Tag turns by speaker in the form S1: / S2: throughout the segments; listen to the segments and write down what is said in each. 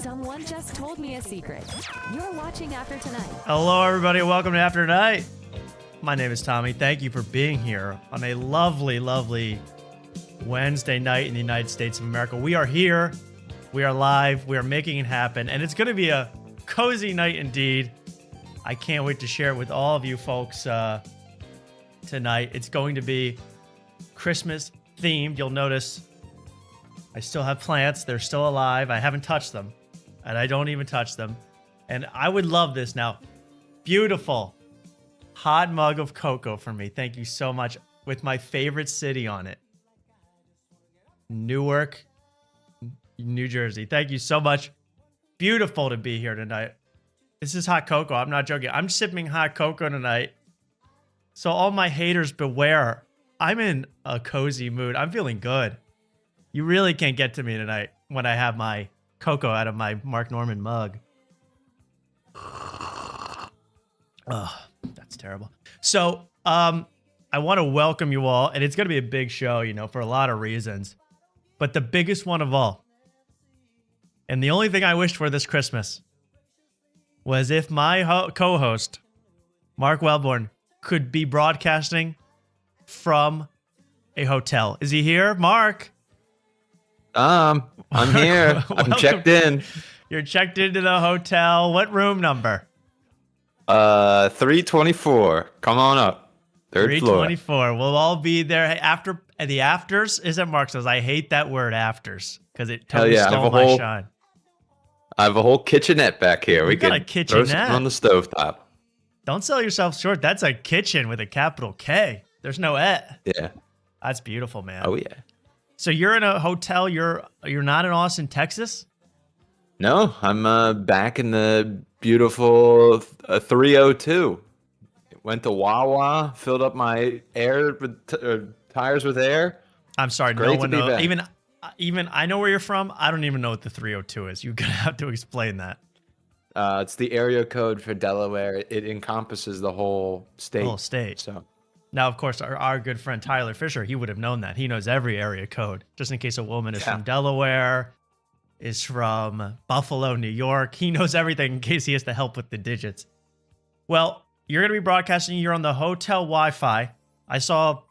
S1: Someone just told me a secret. You're watching After Tonight.
S2: Hello, everybody. Welcome to After Tonight. My name is Tommy. Thank you for being here on a lovely, lovely Wednesday night in the United States of America. We are here. We are live. We are making it happen. And it's going to be a cozy night indeed. I can't wait to share it with all of you folks tonight. It's going to be Christmas themed. You'll notice I still have plants. They're still alive. I haven't touched them. And I don't even touch them. And I would love this now. Beautiful hot mug of cocoa for me. Thank you so much. With my favorite city on it. Newark, New Jersey. Thank you so much. Beautiful to be here tonight. This is hot cocoa. I'm not joking. I'm sipping hot cocoa tonight. So all my haters beware. I'm in a cozy mood. I'm feeling good. You really can't get to me tonight when I have my cocoa out of my Mark Norman mug. Oh, that's terrible. So, I want to welcome you all, and it's going to be a big show, you know, for a lot of reasons. But the biggest one of all, and the only thing I wished for this Christmas, was if my co-host, Mark Wellborn, could be broadcasting from a hotel. Is he here, Mark?
S3: I'm here. I'm checked in.
S2: You're checked into the hotel. What room number?
S3: 324. Come on up. Third floor.
S2: 324. We'll all be there after the afters. Is that Mark says? I hate that word afters because it totally stole my shine.
S3: I have a whole kitchenette back here.
S2: We got a kitchenette
S3: throw something on the stovetop.
S2: Don't sell yourself short. That's a kitchen with a capital K. There's no et.
S3: Yeah.
S2: That's beautiful, man.
S3: Oh yeah.
S2: So you're in a hotel. You're not in Austin, Texas?
S3: No, I'm back in the beautiful 302. Went to Wawa, filled up my tires with air.
S2: I'm sorry, no one knows. Even I know where you're from. I don't even know what the 302 is. You're gonna have to explain that.
S3: It's the area code for Delaware. It encompasses the whole state.
S2: The whole state.
S3: So.
S2: Now, of course, our good friend Tyler Fisher, he would have known that. He knows every area code, just in case a woman is from Delaware, is from Buffalo, New York. He knows everything in case he has to help with the digits. Well, you're going to be broadcasting. You're on the hotel Wi-Fi. I saw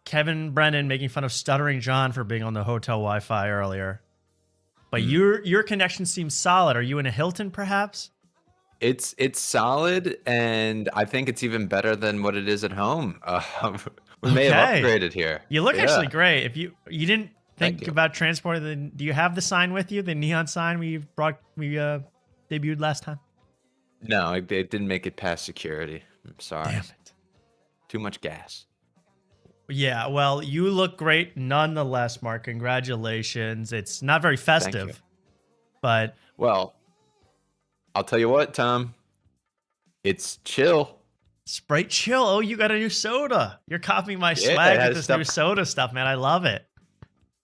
S2: Kevin Brennan making fun of Stuttering John for being on the hotel Wi-Fi earlier. But your connection seems solid. Are you in a Hilton, perhaps?
S3: It's solid, and I think it's even better than what it is at home. We may have upgraded here.
S2: You look actually great. If you didn't think about transporting, do you have the sign with you, the neon sign we debuted last time?
S3: No, it didn't make it past security. I'm sorry.
S2: Damn it.
S3: Too much gas.
S2: Yeah, well, you look great nonetheless, Mark. Congratulations. It's not very festive, but
S3: well. I'll tell you what, Tom. It's chill.
S2: Sprite chill. Oh, you got a new soda. You're copying my swag with this new soda stuff, man. I love it.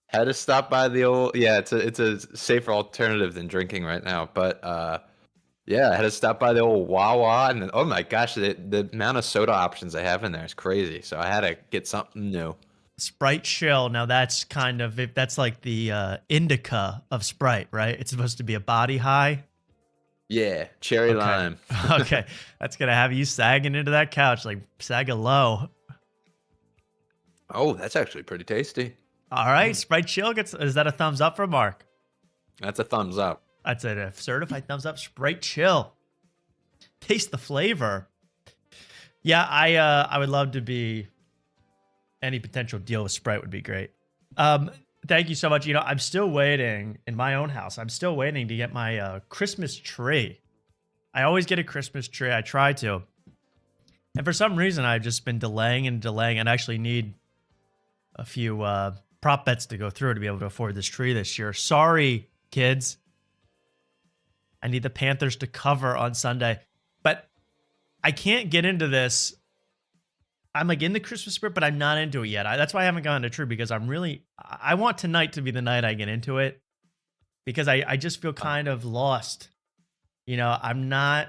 S3: Had to stop by the old. Yeah, it's a safer alternative than drinking right now. But yeah, I had to stop by the old Wawa, and oh my gosh, the amount of soda options they have in there is crazy. So I had to get something new.
S2: Sprite chill. Now that's that's like the indica of Sprite, right? It's supposed to be a body high.
S3: Yeah, cherry lime.
S2: Okay, that's gonna have you sagging into that couch, like sagging low.
S3: Oh, that's actually pretty tasty.
S2: All right, Sprite chill is that a thumbs up for Mark?
S3: That's a thumbs up.
S2: That's a certified thumbs up. Sprite chill. Taste the flavor. Yeah, I would love to be. Any potential deal with Sprite would be great. Thank you so much. You know, I'm still waiting in my own house. I'm still waiting to get my Christmas tree. I always get a Christmas tree. I try to. And for some reason, I've just been delaying and actually need a few prop bets to go through to be able to afford this tree this year. Sorry, kids. I need the Panthers to cover on Sunday. But I can't get into this. I'm like in the Christmas spirit, but I'm not into it yet. That's why I haven't gotten to tree because I want tonight to be the night I get into it because I just feel kind of lost. You know, I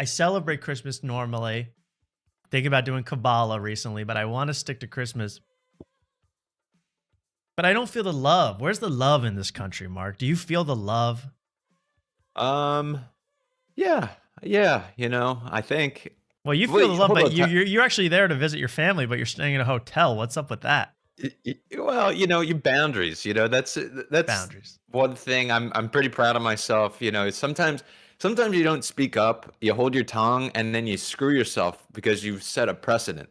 S2: celebrate Christmas normally. Thinking about doing Kabbalah recently, but I want to stick to Christmas. But I don't feel the love. Where's the love in this country, Mark? Do you feel the love?
S3: Um, yeah, yeah. I think.
S2: Well, you feel the
S3: Wait,
S2: love,
S3: hold
S2: but
S3: on.
S2: you're actually there to visit your family, but you're staying in a hotel. What's up with that?
S3: Well, your boundaries. That's
S2: Boundaries.
S3: one thing. I'm pretty proud of myself. Sometimes you don't speak up, you hold your tongue, and then you screw yourself because you've set a precedent.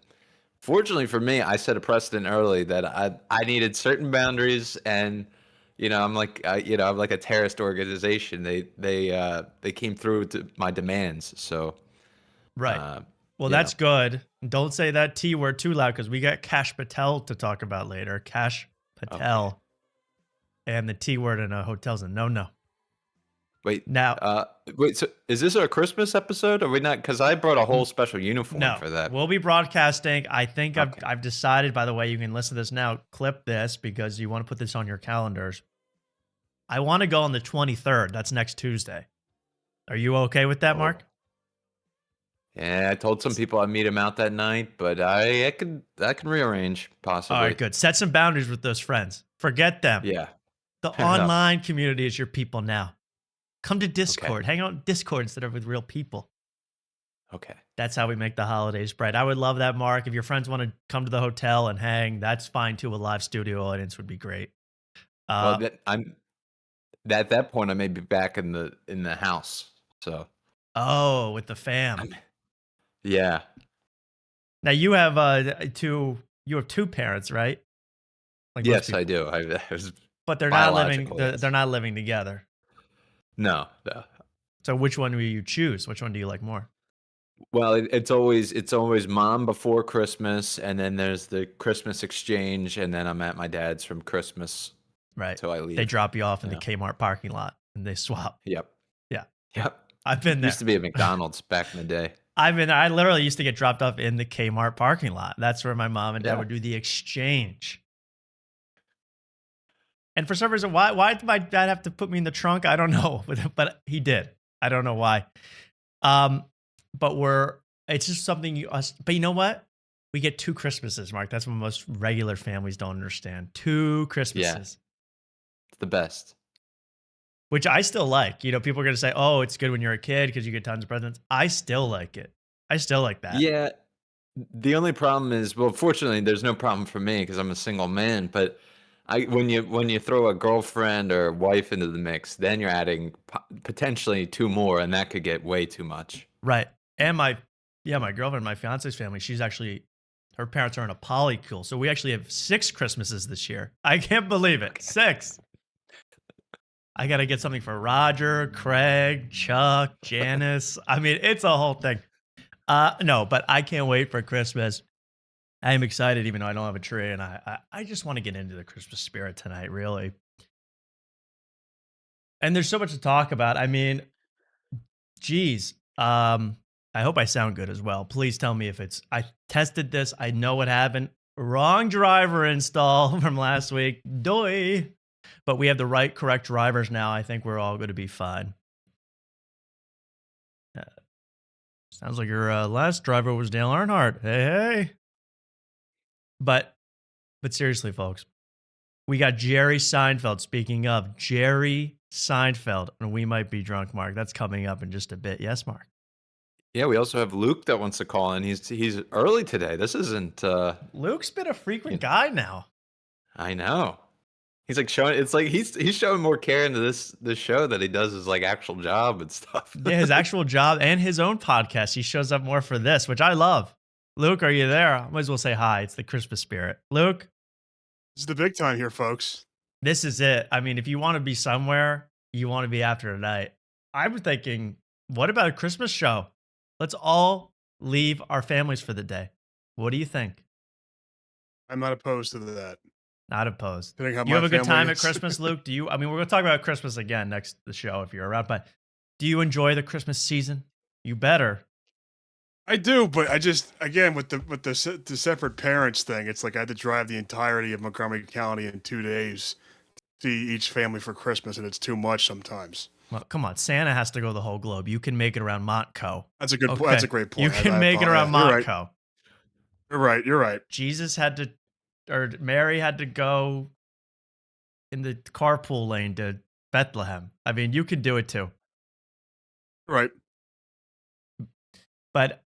S3: Fortunately for me, I set a precedent early that I needed certain boundaries, and I'm like a terrorist organization. They came through to my demands. So
S2: Right.
S3: uh,
S2: Well,
S3: you know,
S2: that's good. Don't say that T word too loud because we got Kash Patel to talk about later. Kash
S3: okay.
S2: Patel and the T word in a hotel's a no.
S3: Wait,
S2: Now,
S3: wait. So is this our Christmas episode? Or are we not? Because I brought a whole special uniform
S2: no,
S3: for that.
S2: we'll be broadcasting. I think
S3: Okay.
S2: I've decided, by the way, you can listen to this now. Clip this because you want to put this on your calendars. I want to go on the 23rd. That's next Tuesday. Are you okay with that,
S3: Oh,
S2: Mark?
S3: yeah. I told some people I'd meet him out that night, but I can rearrange
S2: All right,
S3: possibly.
S2: good. Set some boundaries with those friends. Forget them.
S3: Yeah.
S2: The
S3: Fair enough.
S2: online community is your people now. Come to
S3: Okay.
S2: Discord. Hang out in Discord instead of with real people.
S3: Okay.
S2: That's how we make the holidays bright. I would love that, Mark. If your friends want to come to the hotel and hang, that's fine too. A live studio audience would be great.
S3: Well,
S2: Uh,
S3: at that point I may be back in the house. So
S2: oh, with the fam.
S3: I'm, yeah.
S2: Now you have two parents, right? Like most
S3: Yes, I
S2: people,
S3: do. I was
S2: but they're not living.
S3: biological.
S2: They're
S3: Yes.
S2: not living together.
S3: No. No.
S2: So which one will you choose? Which one do you like more?
S3: Well, it's always mom before Christmas, and then there's the Christmas exchange, and then I'm at my dad's from Christmas
S2: Right.
S3: till I
S2: They
S3: leave.
S2: drop you off in the
S3: Yeah.
S2: Kmart parking lot and they swap.
S3: Yep.
S2: Yeah.
S3: Yep.
S2: I've been
S3: Used
S2: there.
S3: to be a McDonald's back in the day.
S2: I literally used to get dropped off in the Kmart parking lot. That's where my mom and dad
S3: Yeah.
S2: would do the exchange. And for some reason, why did my dad have to put me in the trunk? I don't know, but he did. I don't know why. Um, but it's just something but you know what? We get 2 Christmases, Mark. That's what most regular families don't understand. 2
S3: Yeah.
S2: Christmases,
S3: It's the best.
S2: which I still like. People are going to say, oh, it's good when you're a kid because you get tons of presents. I still like it. I still like that.
S3: Yeah. The only problem is, well, fortunately, there's no problem for me because I'm a single man. But when you throw a girlfriend or wife into the mix, then you're adding potentially 2 more, and that could get way too much.
S2: Right. And my girlfriend, my fiance's family, her parents are in a polycule. So we actually have 6 Christmases this year. I can't believe it. 6. I got to get something for Roger, Craig, Chuck, Janice. I mean, it's a whole thing. No, but I can't wait for Christmas. I am excited, even though I don't have a tree. And I just want to get into the Christmas spirit tonight, really. And there's so much to talk about. I mean, geez. I hope I sound good as well. Please tell me if I tested this. I know what happened. Wrong driver install from last week. Doy. But we have the correct drivers now. I think we're all going to be fine. Sounds like your last driver was Dale Earnhardt. Hey. But seriously, folks, we got Jerry Seinfeld. Speaking of Jerry Seinfeld, and we might be drunk, Mark. That's coming up in just a bit. Yes, Mark.
S3: Yeah, we also have Luke that wants to call in. He's early today. This isn't.
S2: Luke's been a frequent guy now.
S3: I know. He's like showing. It's like he's showing more care into this show than he does his like actual job and stuff.
S2: Yeah, his actual job and his own podcast. He shows up more for this, which I love. Luke, are you there? I might as well say hi. It's the Christmas spirit. Luke?
S4: This is the big time here, folks.
S2: This is it. I mean, if you want to be somewhere, you want to be after tonight. I'm thinking, what about a Christmas show? Let's all leave our families for the day. What do you think?
S4: I'm not opposed to that.
S2: Not opposed.
S4: Depending how
S2: You
S4: my
S2: have a good
S4: family
S2: time at
S4: is.
S2: Christmas, Luke? We're going to talk about Christmas again next the show if you're around, but do you enjoy the Christmas season? You better.
S4: I do, but I just again with the separate parents thing, it's like I had to drive the entirety of Montgomery County in 2 days to see each family for Christmas, and it's too much sometimes.
S2: Well, come on. Santa has to go the whole globe. You can make it around Montco.
S4: That's a good.
S2: Okay.
S4: That's a great point.
S2: You can make it around Montco.
S4: You're right. You're right.
S2: Jesus had to, or Mary had to go in the carpool lane to Bethlehem. I mean, you can do it too.
S4: Right.
S2: But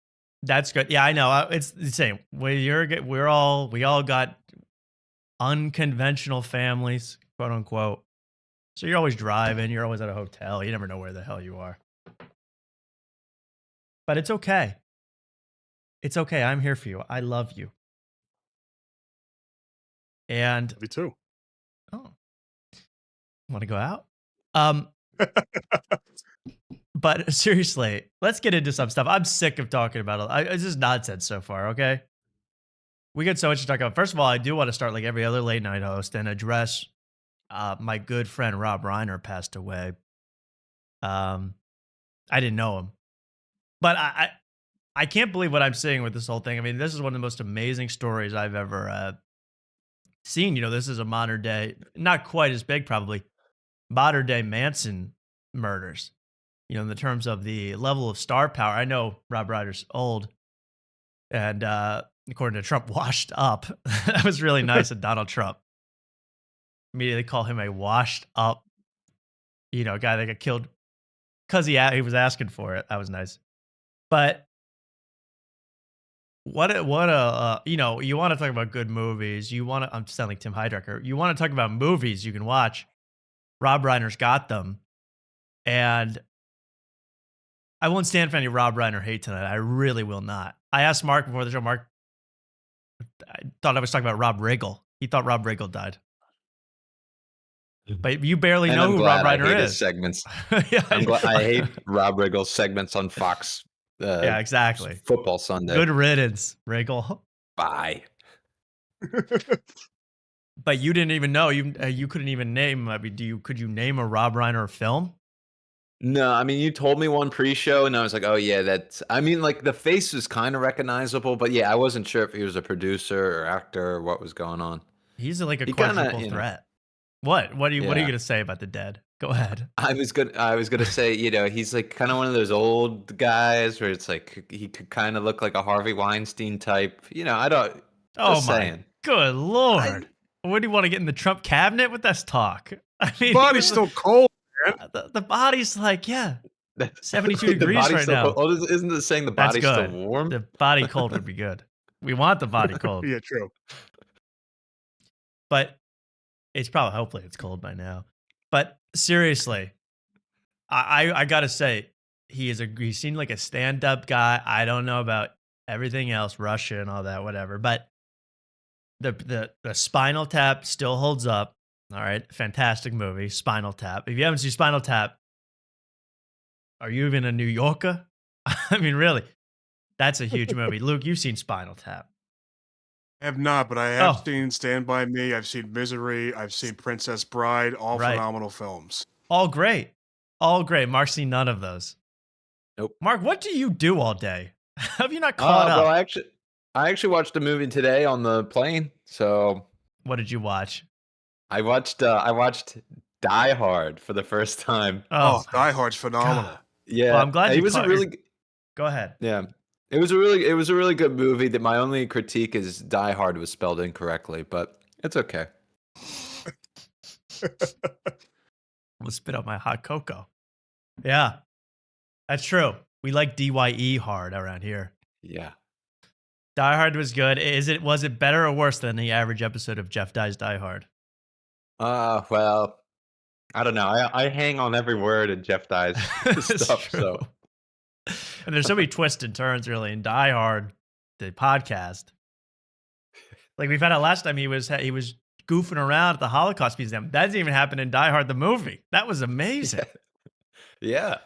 S2: that's good. Yeah, I know. It's the same. We all got unconventional families, quote unquote. So you're always driving. You're always at a hotel. You never know where the hell you are. But it's okay. It's okay. I'm here for you. I love you. And
S4: Me too.
S2: oh, want to go out? But seriously, let's get into some stuff. I'm sick of talking about it. It's just nonsense so far. Okay, we got so much to talk about. First of all, I do want to start like every other late night host and address my good friend Rob Reiner passed away. I didn't know him, but I can't believe what I'm seeing with this whole thing. I mean, this is one of the most amazing stories I've ever seen. You know, this is a modern day, not quite as big, probably modern day Manson murders. You know, in the terms of the level of star power. I know Rob Reiner's old, and according to Trump, washed up. That was really nice of Donald Trump. Immediately call him a washed up, guy that got killed because he was asking for it. That was nice. But you want to talk about good movies. I'm sounding like Tim Heidecker. You want to talk about movies you can watch. Rob Reiner's got them. And I won't stand for any Rob Reiner hate tonight. I really will not. I asked Mark before the show. Mark, I thought I was talking about Rob Riggle. He thought Rob Riggle died. But you barely
S3: And
S2: know
S3: I'm
S2: who
S3: glad
S2: Rob Reiner
S3: I hate
S2: is.
S3: his segments.
S2: Yeah,
S3: I hate Rob Riggle's segments on Fox.
S2: Yeah, exactly.
S3: Football Sunday.
S2: Good riddance, Riggle.
S3: Bye.
S2: But you didn't even know. You couldn't even name. I mean, could you name a Rob Reiner film?
S3: No, I mean, you told me one pre-show, and I was like, oh, yeah, like, the face was kind of recognizable, but yeah, I wasn't sure if he was a producer or actor or what was going on.
S2: He's like a quadruple threat. What? What are you going to say about the dead? Go ahead.
S3: I was gonna say, he's like kind of one of those old guys where it's like he could kind of look like a Harvey Weinstein type. I don't.
S2: Oh
S3: just
S2: my
S3: saying.
S2: good lord! What do you want to get in the Trump cabinet with this talk? I mean,
S4: Body's still cold, man.
S2: The body's like 72 degrees right now.
S3: Isn't it saying the body's still warm?
S2: The body cold would be good. We want the body cold.
S4: Yeah, true.
S2: But it's hopefully it's cold by now. But seriously, I gotta say, he seemed like a stand-up guy. I don't know about everything else, Russia and all that, whatever. But the Spinal Tap still holds up. All right, fantastic movie, Spinal Tap. If you haven't seen Spinal Tap, are you even a New Yorker? I mean, really, that's a huge movie. Luke, you've seen Spinal Tap.
S4: I have not, but I have seen Stand By Me. I've seen Misery. I've seen Princess Bride. All phenomenal films.
S2: All great. All great. Mark's seen none of those.
S3: Nope.
S2: Mark, what do you do all day? Have you not caught up?
S3: Well, I actually watched a movie today on the plane. So
S2: what did you watch?
S3: I watched Die Hard for the first time.
S4: Oh, Die Hard's phenomenal.
S2: God.
S3: Yeah.
S2: Well, I'm glad
S3: it was a really.
S2: Go ahead.
S3: Yeah. It was a really good movie. That my only critique is Die Hard was spelled incorrectly, but it's okay.
S2: I'm gonna spit out my hot cocoa. Yeah, that's true. We like DYE hard around here.
S3: Yeah.
S2: Die Hard was good. Was it better or worse than the average episode of Jeff Dye's Die Hard?
S3: Well, I don't know. I hang on every word in Jeff Dye's stuff. So.
S2: And there's so many twists and turns really in Die Hard, the podcast. Like we found out last time he was goofing around at the Holocaust Museum. That didn't even happen in Die Hard the movie. That was amazing.
S3: Yeah.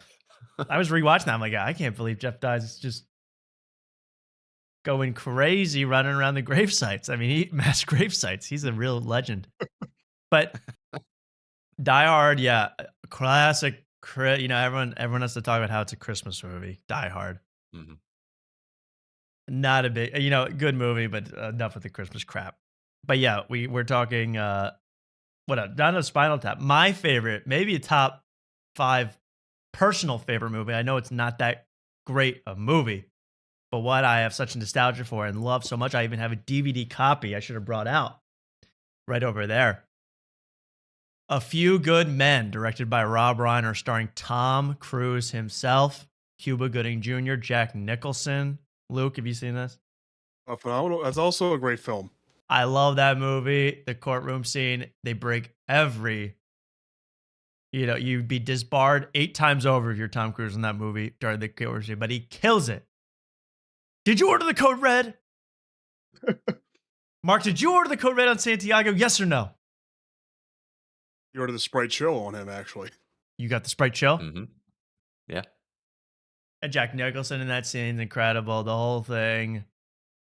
S2: I was rewatching that. I'm like, I can't believe Jeff Dye's just going crazy running around the grave sites. I mean, mass grave sites. He's a real legend. But Die Hard, yeah, classic. Everyone has to talk about how it's a Christmas movie. Die Hard.
S3: Mm-hmm.
S2: Not a big, good movie, but enough with the Christmas crap. But yeah, we're talking. Down to Spinal Tap. My favorite, maybe a top 5 personal favorite movie. I know it's not that great a movie, but what I have such nostalgia for and love so much, I even have a DVD copy I should have brought out right over there. A Few Good Men, directed by Rob Reiner, starring Tom Cruise himself, Cuba Gooding Jr., Jack Nicholson. Luke, have you seen this?
S4: Phenomenal. That's also a great film.
S2: I love that movie. The courtroom scene, they break you'd be disbarred 8 times over if you're Tom Cruise in that movie during the courtroom scene, but he kills it. Did you order the code red? Mark, did you order the code red on Santiago? Yes or no?
S4: You ordered the Sprite Chill on him, actually.
S2: You got the Sprite Chill?
S3: Mm-hmm. Yeah.
S2: And Jack Nicholson in that scene's incredible. The whole thing.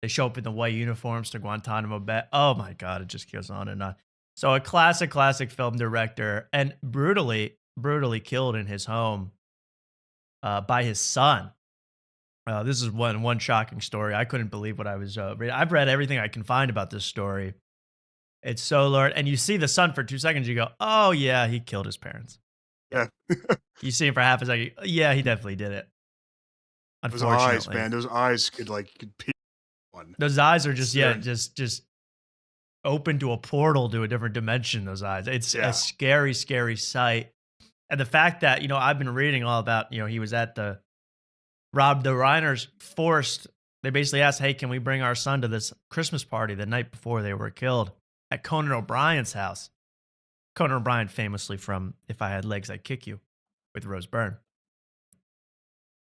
S2: They show up in the white uniforms to Guantanamo Bay. Oh my God, it just goes on and on. So a classic film director, and brutally killed in his home by his son. This is one shocking story. I couldn't believe what I was reading. I've read everything I can find about this story. It's so Lord, and you see the son for 2 seconds, you go, oh yeah, he killed his parents.
S4: Yeah.
S2: You see him for half a second, yeah, he definitely did it.
S4: Those
S2: Unfortunately.
S4: eyes, man. Those eyes could peek one.
S2: Those eyes are just open to a portal to a different dimension, those eyes. It's a scary, scary sight. And the fact that, I've been reading all about, he was at the Reiners they basically asked, hey, can we bring our son to this Christmas party the night before they were killed at Conan O'Brien's house? Conan O'Brien famously from If I Had Legs, I'd Kick You with Rose Byrne.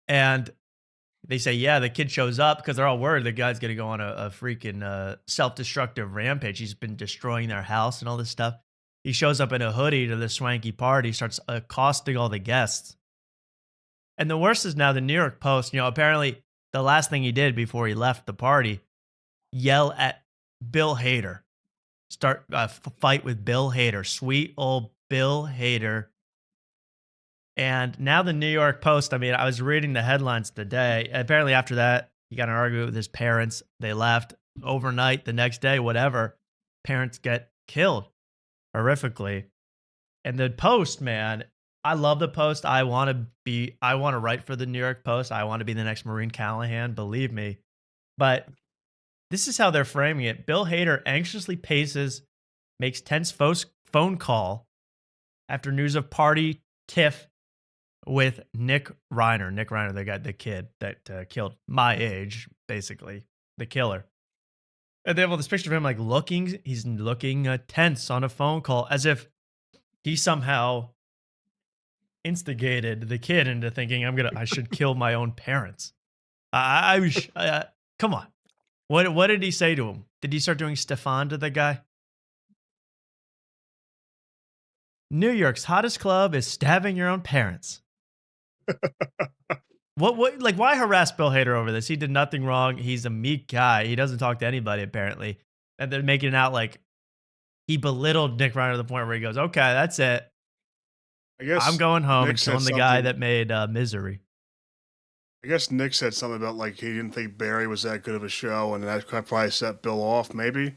S2: And they say, yeah, the kid shows up because they're all worried the guy's going to go on a freaking self-destructive rampage. He's been destroying their house and all this stuff. He shows up in a hoodie to the swanky party, starts accosting all the guests. And the worst is now the New York Post, apparently the last thing he did before he left the party, yell at Bill Hader. Start a fight with Bill Hader, sweet old Bill Hader. And now the New York Post, I was reading the headlines today. Apparently after that, he got in an argument with his parents. They left overnight, the next day, whatever. Parents get killed horrifically. And the Post, man, I love the Post. I want to write for the New York Post. I want to be the next Maureen Callahan, believe me. But this is how they're framing it. Bill Hader anxiously paces, makes tense phone call after news of party tiff with Nick Reiner. Nick Reiner, the kid that killed my age, basically, the killer. And they have all this picture of him he's looking tense on a phone call, as if he somehow instigated the kid into thinking I should kill my own parents. Come on. What did he say to him? Did he start doing Stefan to the guy? New York's hottest club is stabbing your own parents. Why harass Bill Hader over this? He did nothing wrong. He's a meek guy. He doesn't talk to anybody, apparently. And they're making it out like he belittled Nick Reiner to the point where he goes, okay, that's it.
S4: I guess
S2: I'm going home
S4: Nick
S2: and killing the guy that made Misery.
S4: I guess Nick said something about he didn't think Barry was that good of a show, and that probably set Bill off, maybe.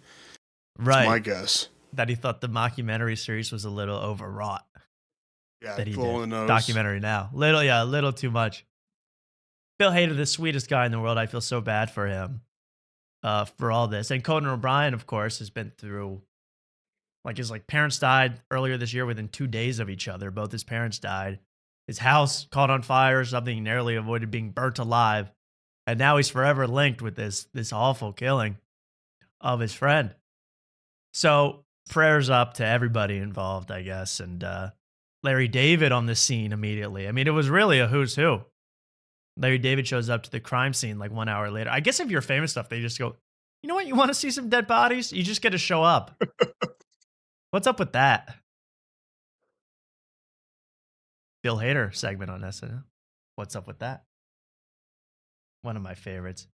S2: Right.
S4: That's my guess.
S2: That he thought the mockumentary series was a little overwrought.
S4: Yeah,
S2: that he did.
S4: in the nose.
S2: Documentary now. A little too much. Bill Hader, the sweetest guy in the world. I feel so bad for him for all this. And Conan O'Brien, of course, has been through, his parents died earlier this year within 2 days of each other. Both his parents died. His house caught on fire, something he narrowly avoided being burnt alive. And now he's forever linked with this awful killing of his friend. So prayers up to everybody involved, I guess. And Larry David on the scene immediately. It was really a who's who. Larry David shows up to the crime scene 1 hour later. I guess if you're famous stuff, they just go, you know what? You want to see some dead bodies? You just get to show up. What's up with that? Bill Hader segment on SNL. What's up with that? One of my favorites.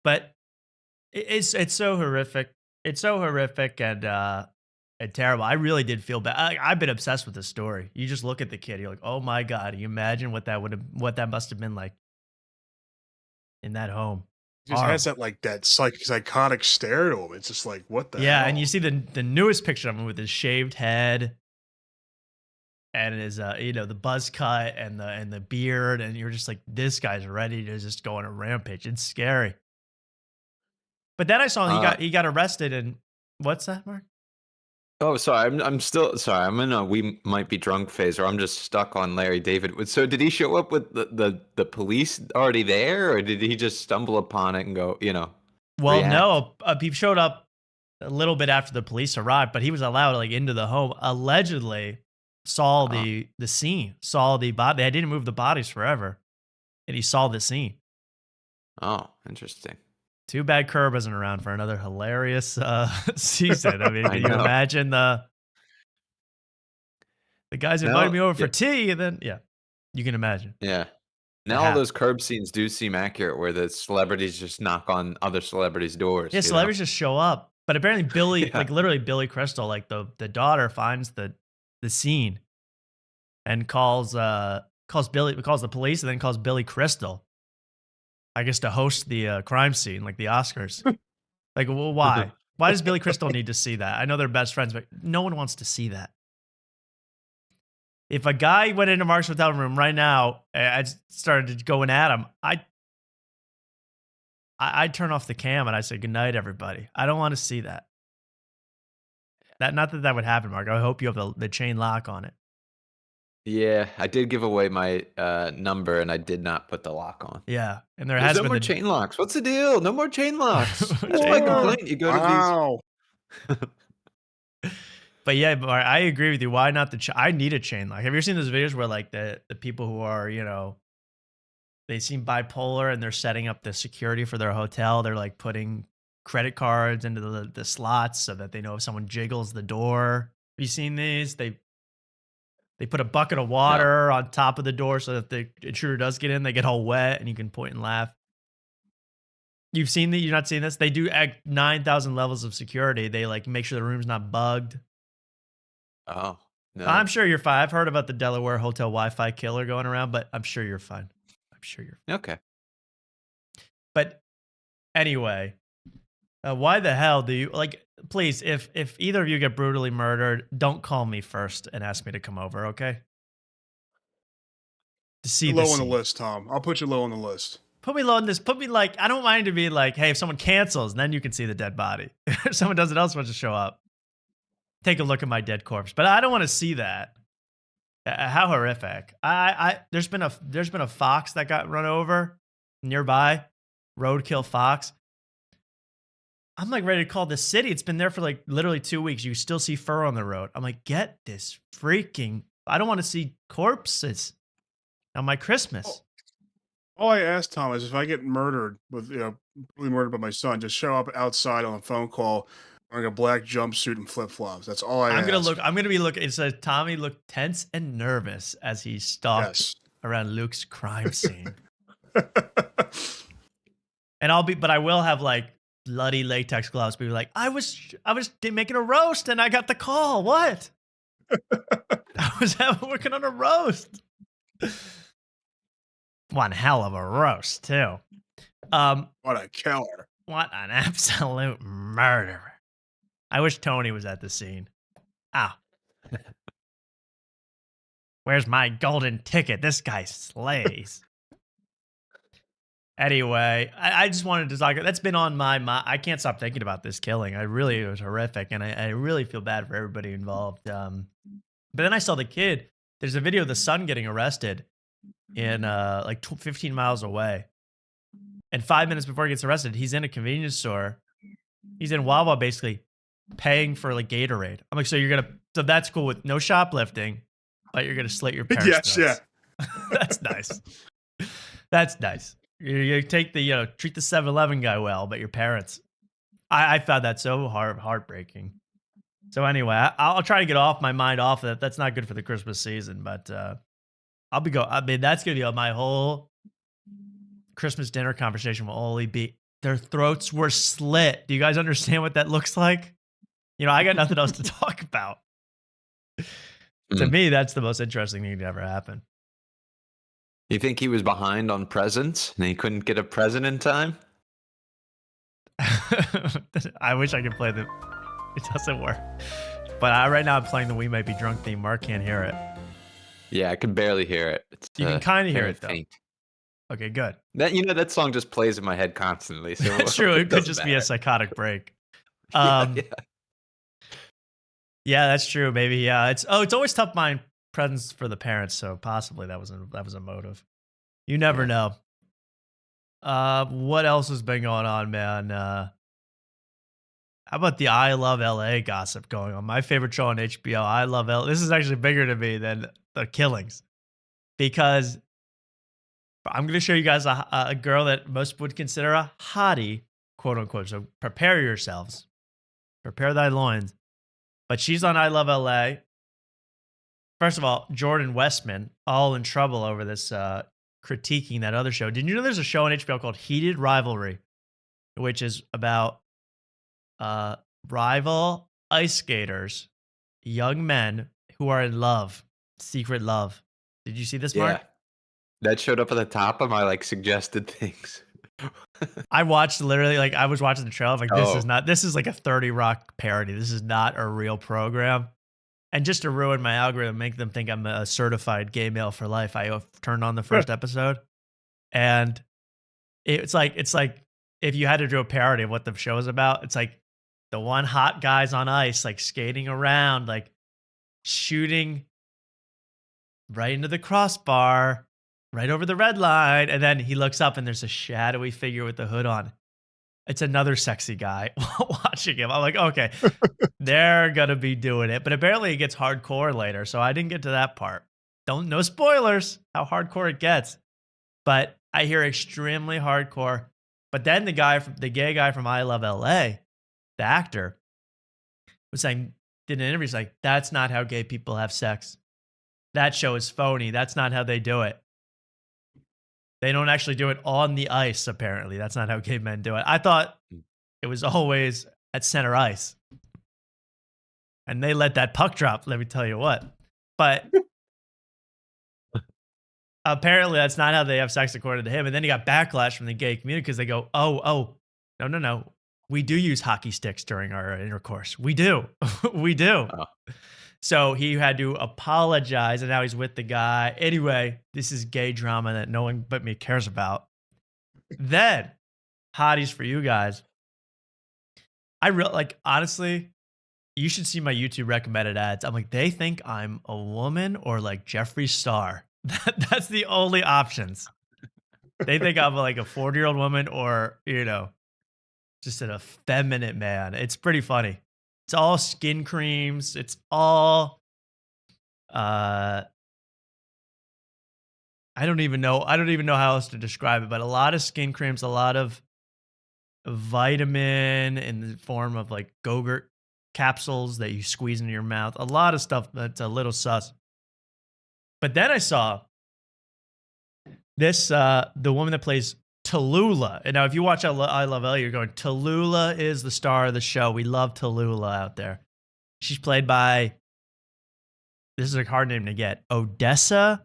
S2: But it's so horrific. It's so horrific and terrible. I really did feel bad. I've been obsessed with this story. You just look at the kid. You're like, oh my God. You imagine what that must have been like in that home.
S4: He just has that psychotic stare to him. It's just what the hell?
S2: And you see the newest picture of him with his shaved head and his the buzz cut and the beard, and you're just like, this guy's ready to just go on a rampage. It's scary. But then I saw he got arrested, and what's that, Mark?
S3: Oh, sorry. I'm still sorry. I'm in a we might be drunk phase, or I'm just stuck on Larry David. So did he show up with the police already there, or did he just stumble upon it and go,
S2: Well,
S3: react?
S2: no, he showed up a little bit after the police arrived, but he was allowed like into the home. Allegedly, saw
S3: Oh,
S2: the scene, saw the body. They didn't move the bodies forever, and he saw the scene.
S3: oh, interesting.
S2: Too bad Curb isn't around for another hilarious season. I mean,
S3: I
S2: can you
S3: know.
S2: imagine the guys invited
S3: Now,
S2: me over
S3: yeah,
S2: for tea, and then yeah, you can imagine
S3: yeah.
S2: the
S3: Now all
S2: hap.
S3: those curb scenes do seem accurate, where the celebrities just knock on other celebrities' doors.
S2: Yeah, celebrities just show up, but apparently Billy,
S3: Yeah.
S2: like literally Billy Crystal, like the daughter finds the scene and calls the police, and then calls Billy Crystal, I guess, to host the crime scene, like the Oscars. Like, well, why? Why does Billy Crystal need to see that? I know they're best friends, but no one wants to see that. If a guy went into Mark's hotel room right now and I started going at him, I'd turn off the cam and I say, good night, everybody. I don't want to see that. Not that would happen, Mark. I hope you have the chain lock on it.
S3: Yeah, I did give away my number, and I did not put the lock on.
S2: Yeah. And there
S3: There's
S2: has
S3: no
S2: been
S3: more
S2: the
S3: chain locks. What's the deal? No more chain locks. That's my
S2: chain lock.
S3: complaint. You go to these.
S4: Wow.
S2: But yeah, Mark, I agree with you. Why not I need a chain lock. Have you ever seen those videos where like the people who are, they seem bipolar and they're setting up the security for their hotel? They're like putting credit cards into the slots so that they know if someone jiggles the door. Have you seen these? They put a bucket of
S3: No.
S2: water on top of the door so that the intruder does get in, they get all wet and you can point and laugh. You've seen that? You've not seen this? They do 9,000 levels of security. They like make sure the room's not bugged.
S3: Oh, no.
S2: I'm sure you're fine. I've heard about the Delaware hotel Wi-Fi killer going around, but I'm sure you're fine. I'm sure you're fine.
S3: Okay.
S2: But anyway, why the hell do you like? Please, if either of you get brutally murdered, don't call me first and ask me to come over, okay? To see
S4: You're
S2: the
S4: low on the
S2: scene.
S4: list, Tom. I'll put you low on the list.
S2: Put me low on this. Put me like, I don't mind to be like, hey, if someone cancels, then you can see the dead body. If someone doesn't else wants to show up, take a look at my dead corpse. But I don't want to see that. How horrific! There's been a fox that got run over nearby, roadkill fox. I'm like ready to call the city. It's been there for like literally 2 weeks. You still see fur on the road. I'm like, get this freaking. I don't want to see corpses on my Christmas.
S4: All I ask, Tom, is if I get murdered brutally murdered by my son, just show up outside on a phone call wearing a black jumpsuit and flip flops. That's all I ask.
S2: I'm gonna be looking. It says Tommy looked tense and nervous as he stalked
S4: Yes.
S2: around Luke's crime scene. And I will have like bloody latex gloves. Be like, I was making a roast and I got the call. What? I was working on a roast. One hell of a roast too.
S4: What a killer.
S2: What an absolute murderer. I wish Tony was at the scene. Ow. Where's my golden ticket? This guy slays. Anyway, I just wanted to talk. That's been on my mind. I can't stop thinking about this killing. It was horrific, and I really feel bad for everybody involved. But then I saw the kid. There's a video of the son getting arrested in like 15 miles away. And 5 minutes before he gets arrested, he's in a convenience store. He's in Wawa basically paying for like Gatorade. I'm like, so that's cool with no shoplifting, but you're gonna slit your parents'
S4: Yes,
S2: throats. That's nice. That's nice. You take the treat the 7-Eleven guy well, but your parents. I found that so heartbreaking. So anyway, I'll try to get my mind off of that. That's not good for the Christmas season, but that's gonna be my whole Christmas dinner conversation will only be their throats were slit. Do you guys understand what that looks like? I got nothing else to talk about. To me, that's the most interesting thing to ever happen.
S3: You think he was behind on presents and he couldn't get a present in time?
S2: I wish I could play it doesn't work. But right now I'm playing the We Might Be Drunk theme. Mark can't hear it.
S3: Yeah, I can barely hear it.
S2: You can kind of hear
S3: very
S2: it though.
S3: faint.
S2: Okay, good.
S3: That song just plays in my head constantly. So
S2: That's true. It could
S3: doesn't
S2: just be a
S3: matter.
S2: psychotic break.
S3: Yeah.
S2: Yeah, that's true. Maybe. Yeah. It's always tough buying presents for the parents, so possibly that was a motive. You never
S3: Yeah.
S2: know. What else has been going on, man? How about the I Love LA gossip going on? My favorite show on HBO, I Love LA. This is actually bigger to me than The Killings because I'm going to show you guys a girl that most would consider a hottie, quote unquote. So prepare yourselves, prepare thy loins. But she's on I Love LA. First of all, Jordan Westman, all in trouble over this critiquing that other show. Did you know there's a show on HBO called Heated Rivalry, which is about rival ice skaters, young men who are in love, secret love. Did you see this, Mark?
S3: Yeah. That showed up at the top of my like suggested things.
S2: I watched literally like I was watching the trailer. I'm like, this is like a 30 Rock parody. This is not a real program. And just to ruin my algorithm, make them think I'm a certified gay male for life, I turned on the first episode, and it's like if you had to do a parody of what the show is about, it's like the one hot guy's on ice, like skating around, like shooting right into the crossbar, right over the red line, and then he looks up and there's a shadowy figure with the hood on. It's another sexy guy watching him. I'm like, okay, they're gonna be doing it, but apparently it gets hardcore later, so I didn't get to that part. No spoilers how hardcore it gets, but I hear extremely hardcore. But then the gay guy from I Love LA, the actor, was saying, did an interview, he's like, that's not how gay people have sex. That show is phony. That's not how they do it. They don't actually do it on the ice, apparently. That's not how gay men do it. I thought it was always at center ice. And they let that puck drop, let me tell you what. But apparently that's not how they have sex according to him. And then he got backlash from the gay community because they go, no. We do use hockey sticks during our intercourse. We do. We do.
S3: Oh.
S2: So he had to apologize, and now he's with the guy. Anyway, this is gay drama that no one but me cares about. Then, hotties for you guys. Honestly, you should see my YouTube recommended ads. I'm like, they think I'm a woman or like Jeffree Star. That's the only options. They think I'm like a 40-year-old woman or, just an effeminate man. It's pretty funny. It's all skin creams. It's all, I don't even know how else to describe it, but a lot of skin creams, a lot of vitamin in the form of like Go-Gurt capsules that you squeeze into your mouth. A lot of stuff that's a little sus. But then I saw this, the woman that plays Tallulah. And now if you watch I Love LA, you're going, Tallulah is the star of the show. We love Tallulah out there. She's played by, this is a hard name to get, Odessa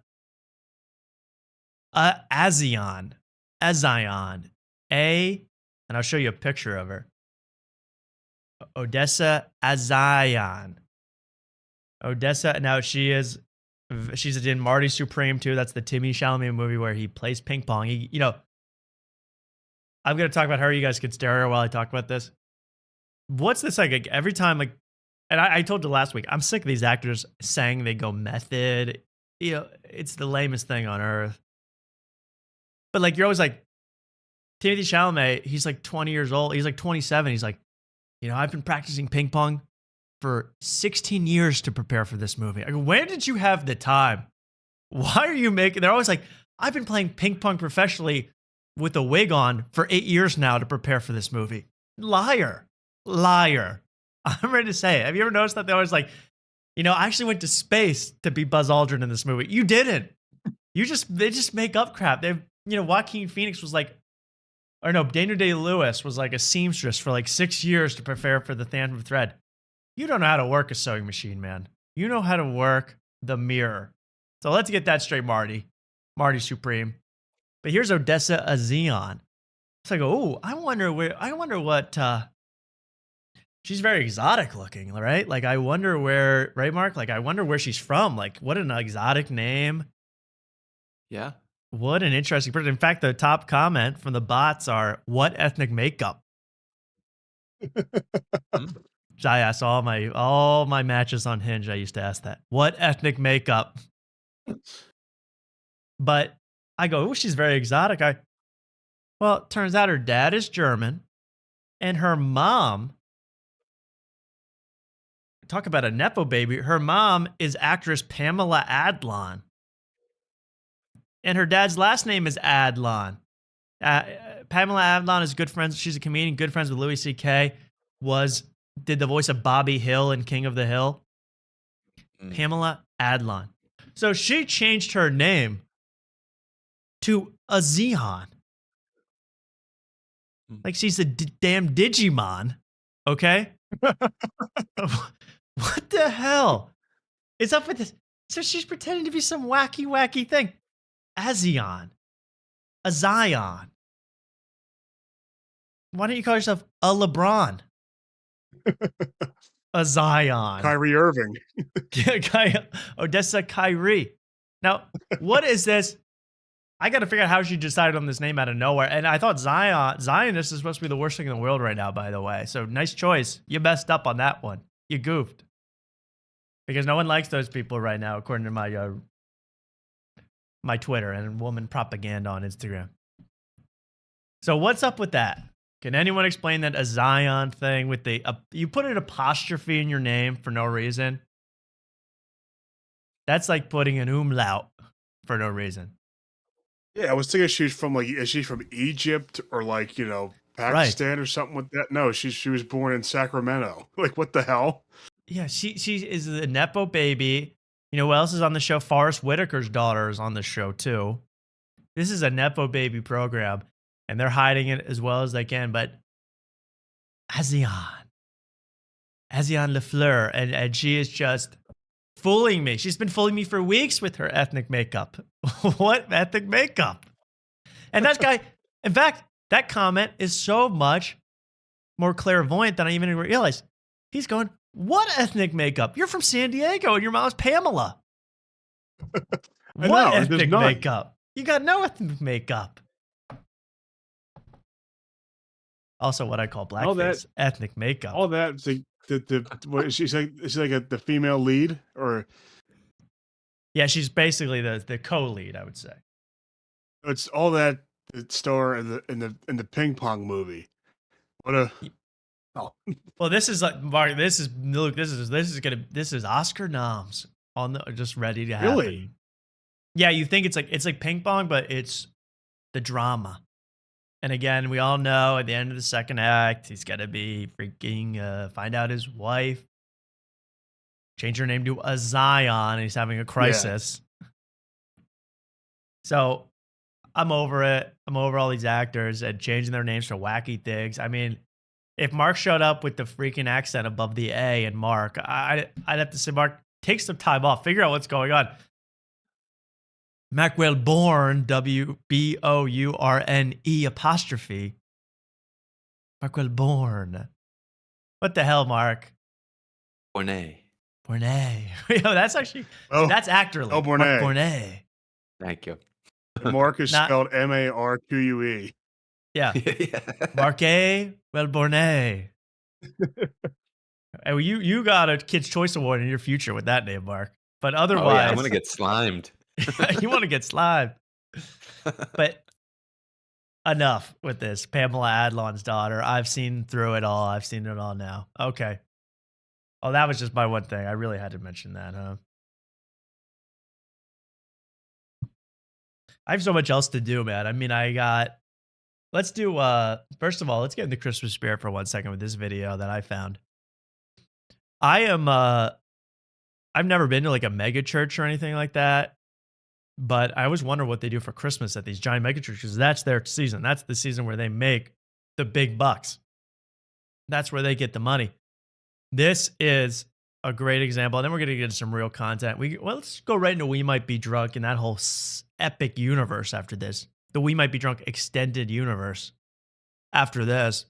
S2: A'zion. And I'll show you a picture of her. Odessa A'zion. Now she's in Marty Supreme too. That's the Timmy Chalamet movie where he plays ping pong. I'm going to talk about her. You guys can stare at her while I talk about this. What's this like every time, like, and I told you last week, I'm sick of these actors saying they go method. It's the lamest thing on earth. But like, you're always like, Timothy Chalamet, he's like 20 years old. He's like 27. He's like, I've been practicing ping pong for 16 years to prepare for this movie. I go, when did you have the time? Why are you making, they're always like, I've been playing ping pong professionally with a wig on for 8 years now to prepare for this movie. Liar. I'm ready to say it. Have you ever noticed that they're always like, I actually went to space to be Buzz Aldrin in this movie. You didn't. They just make up crap. Joaquin Phoenix was like, or no, Daniel Day-Lewis was like a seamstress for like 6 years to prepare for the Phantom Thread. You don't know how to work a sewing machine, man. You know how to work the mirror. So let's get that straight, Marty Supreme. But here's Odessa A'zion. So I go, I wonder what, she's very exotic looking, right? Like, I wonder where, right, Mark? Like, I wonder where she's from. Like, what an exotic name.
S3: Yeah.
S2: What an interesting person. In fact, the top comment from the bots are, what ethnic makeup? I asked all my matches on Hinge. I used to ask that. What ethnic makeup? But I go, oh, she's very exotic. Well, it turns out her dad is German, and her mom. Talk about a nepo baby. Her mom is actress Pamela Adlon, and her dad's last name is Adlon. Pamela Adlon is good friends. She's a comedian, good friends with Louis C.K. Did the voice of Bobby Hill in King of the Hill. Pamela Adlon. So she changed her name to A'zion. Like she's a damn Digimon. Okay? What the hell is up with this? So she's pretending to be some wacky thing. A'zion. Why don't you call yourself a LeBron? A Zion.
S4: Kyrie Irving.
S2: Odessa Kyrie. Now, what is this? I got to figure out how she decided on this name out of nowhere. And I thought Zionist is supposed to be the worst thing in the world right now, by the way. So nice choice. You messed up on that one. You goofed. Because no one likes those people right now, according to my Twitter and woman propaganda on Instagram. So what's up with that? Can anyone explain that A'zion thing with you put an apostrophe in your name for no reason? That's like putting an umlaut for no reason.
S4: Yeah, I was thinking is she from Egypt or Pakistan or something with that? No, she was born in Sacramento. Like, what the hell?
S2: Yeah, she is the nepo baby. You know who else is on the show? Forrest Whitaker's daughter is on the show too. This is a nepo baby program. And they're hiding it as well as they can. But A'zion LaFleur, and she is just fooling me. She's been fooling me for weeks with her ethnic makeup. What ethnic makeup? And that guy, in fact, that comment is so much more clairvoyant than I even realized. He's going, what ethnic makeup? You're from San Diego and your mom's Pamela. What ethnic makeup? You got no ethnic makeup. Also, what I call blackface, ethnic makeup.
S4: All that, what is she like? Is she like the female lead, or?
S2: Yeah, she's basically the co-lead, I would say.
S4: It's all that star in the ping pong movie. What a. Oh.
S2: Well, this is like Mark. This is Oscar noms on just ready to happen.
S4: Really?
S2: Yeah, you think it's like ping pong, but it's the drama. And again, we all know at the end of the second act, he's got to be freaking find out his wife, change her name to A'zion, and he's having a crisis. Yeah. So I'm over it. I'm over all these actors and changing their names for wacky things. I mean, if Mark showed up with the freaking accent above the A and Mark, I'd have to say, Mark, take some time off, figure out what's going on. Wellborn, WBOURNE apostrophe. Mark Wellborn. What the hell, Mark?
S3: Bornay.
S2: That's actually, that's actorly.
S4: Oh, Bornay.
S2: Mark Bornay.
S3: Thank you.
S4: Mark is spelled Marque.
S2: Yeah. Marque Wellborn. You got a Kids' Choice Award in your future with that name, Mark. But otherwise,
S3: I'm going to get slimed.
S2: You want to get slimed. But enough with this. Pamela Adlon's daughter. I've seen through it all. I've seen it all now. Okay. Oh, that was just my one thing. I really had to mention that, huh? I have so much else to do, man. I mean, let's do, first of all, let's get in the Christmas spirit for 1 second with this video that I found. I've never been to like a mega church or anything like that. But I always wonder what they do for Christmas at these giant mega churches. That's their season. That's the season where they make the big bucks. That's where they get the money. This is a great example. And then we're going to get into some real content. Let's go right into We Might Be Drunk and that whole epic universe after this. The We Might Be Drunk extended universe after this.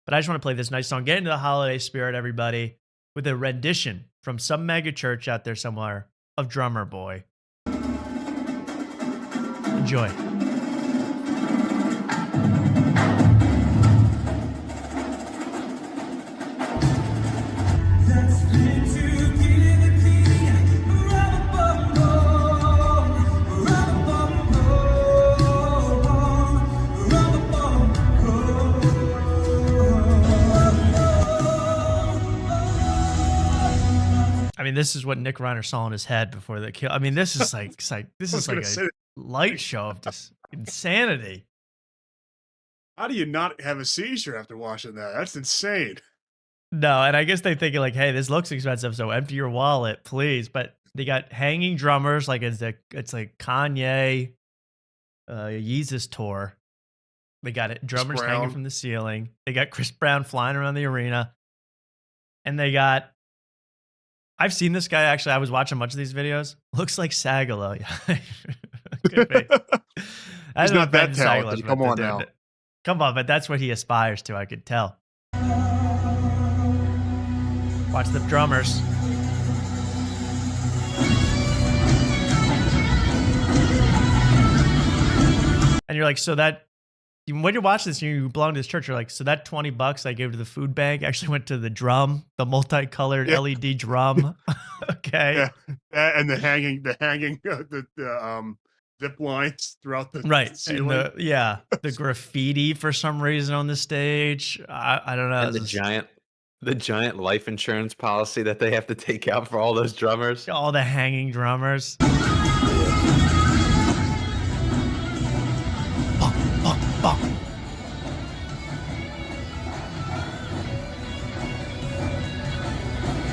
S2: But I just want to play this nice song. Get into the holiday spirit, everybody, with a rendition from some mega church out there somewhere of Drummer Boy. Enjoy. mean, this is what Nick Reiner saw in his head before the kill. I mean, this is like this is like a light show of just insanity.
S4: How do you not have a seizure after watching that? That's insane.
S2: No, and I guess they think like, hey, this looks expensive, so empty your wallet, please. But they got hanging drummers, like it's like Kanye, Yeezus tour. They got it, drummers hanging from the ceiling. They got Chris Brown flying around the arena, and they got. I've seen this guy actually. I was watching much of these videos. Looks like Sagalo. Could be.
S4: He's not that talented. Come on now.
S2: Come on, but that's what he aspires to. I could tell. Watch the drummers. And you're like, so that when you watch this and you belong to this church, you're like, so that $20 I gave to the food bank actually went to the drum, the multicolored LED drum. Okay.
S4: Yeah. And the hanging zip lines throughout the ceiling.
S2: The graffiti for some reason on the stage. I don't know.
S3: And the giant life insurance policy that they have to take out for all those drummers.
S2: All the hanging drummers.